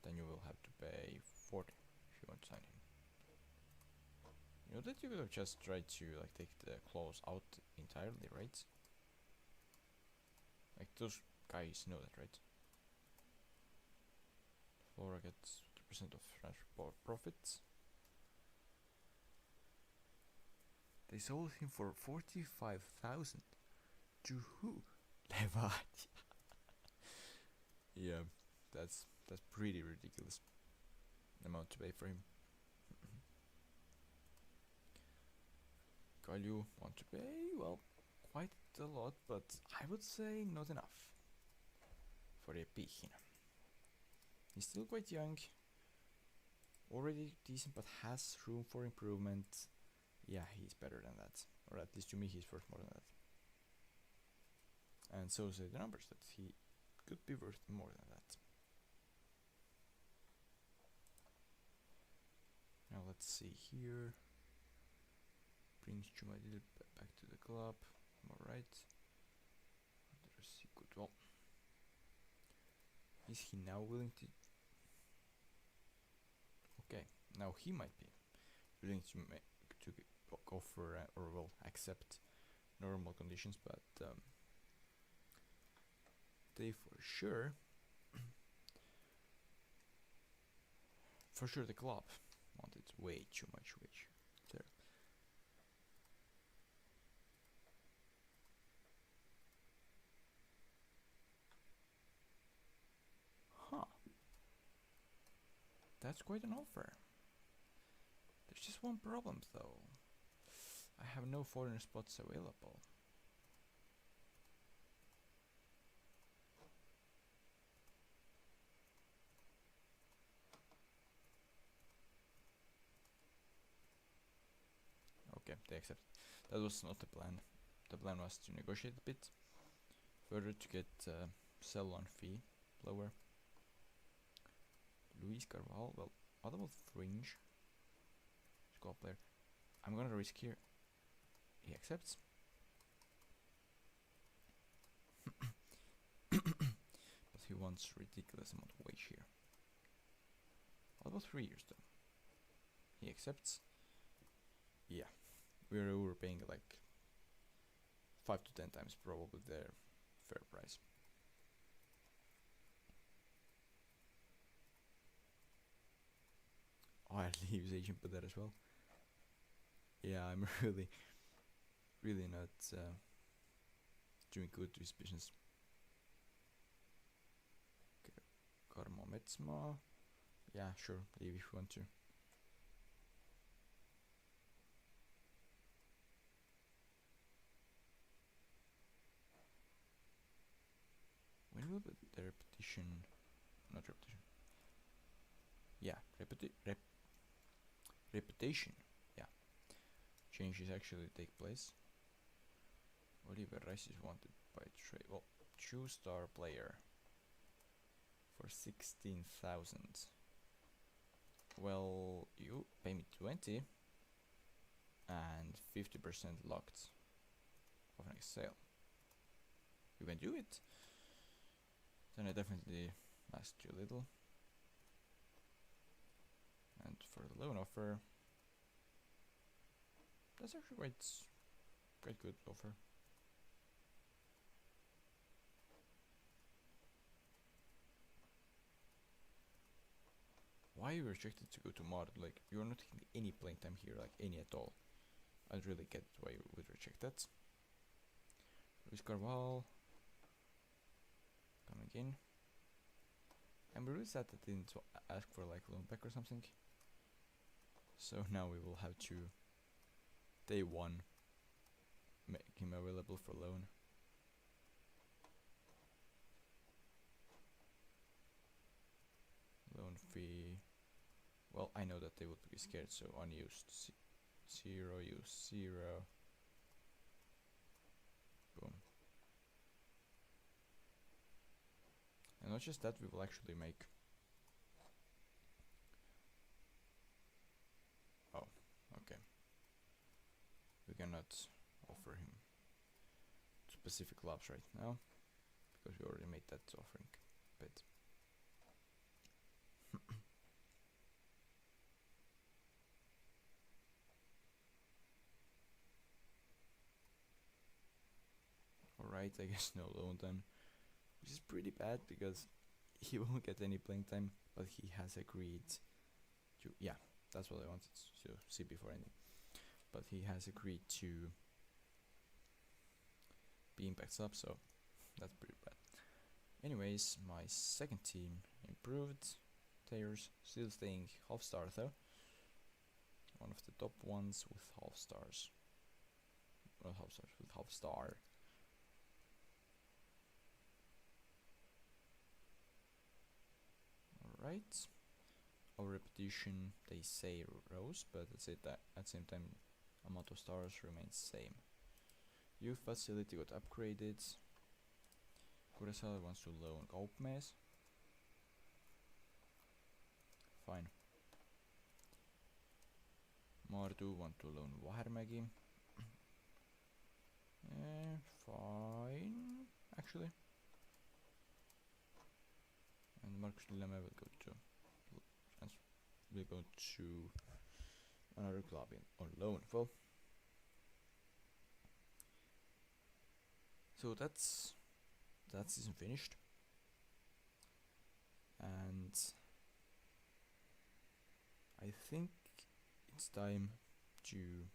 then you will have to pay 40 if you want to sign him. You know that you could have just tried to like take the clause out entirely, right? Like those guys know that, right? Flora gets 2% of transfer profits. They sold him for 45,000. To who? Levat. Yeah, that's pretty ridiculous amount to pay for him. Kalju want to pay, well, quite a lot, but I would say not enough for a Pihin. He's still quite young, already decent, but has room for improvement. Yeah, he's better than that, or at least to me he's worth more than that. And so say the numbers that he could be worth more than that. Now let's see here. Brings Jumadil back to the club. Alright. Well, is he now willing to? Okay, now he might be willing to offer or will accept normal conditions, but they for sure the club wanted way too much wage there. Huh. That's quite an offer. There's just one problem though. I have no foreign spots available. Okay, they accept. That was not the plan. The plan was to negotiate a bit further to get sell-on fee lower. Luis Carvalho, well, what about Fringe? Squad player. I'm gonna risk here. He accepts. But he wants ridiculous amount of wage here. What about 3 years though? He accepts. Yeah, we're paying like 5 to 10 times probably their fair price. Oh, I leave agent put that as well. Yeah, I'm really not doing good to his business. Okay, Karmo Metsma. Yeah, sure, leave if you want to. When will the repetition? Not repetition. Yeah, reputation. Yeah, changes actually take place. Oliver Rice is wanted by trade. Well, choose star player for 16,000. Well, you pay me 20 and 50% locked of next sale. You can do it. Then I definitely asked you a little. And for the loan offer, that's actually quite good offer. Why you rejected to go to mod? Like, you're not getting any playing time here, like any at all. I don't really get why you would reject that. Luis Carval coming in. I'm really sad that I didn't ask for like loan back or something. So now we will have to day one make him available for loan. Loan fee. Well, I know that they would be scared, so unused 0, use 0. Boom. And not just that, we will actually make. Oh, okay. We cannot offer him specific clubs right now because we already made that offering bit. Alright, I guess no loan then, which is pretty bad because he won't get any playing time, but he has agreed to, yeah, that's what I wanted to see before ending, but he has agreed to be Impact sub, so that's pretty bad. Anyways, my second team improved. Players still staying half star though. One of the top ones with half stars. Not half stars, with half star. Alright. Our reputation, they say, rose, but at the same time amount of stars remains same. Youth facility got upgraded. Kuressaare wants to loan Kaupmees. Fine. Maardu want to loan Vahermägi. Fine, actually. And Markus Lillemäe will go to another club on loan. Well, so that's season finished, and I think it's time to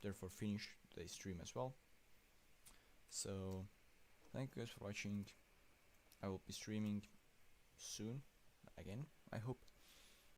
therefore finish today's stream as well. So thank you guys for watching. I will be streaming soon again, I hope.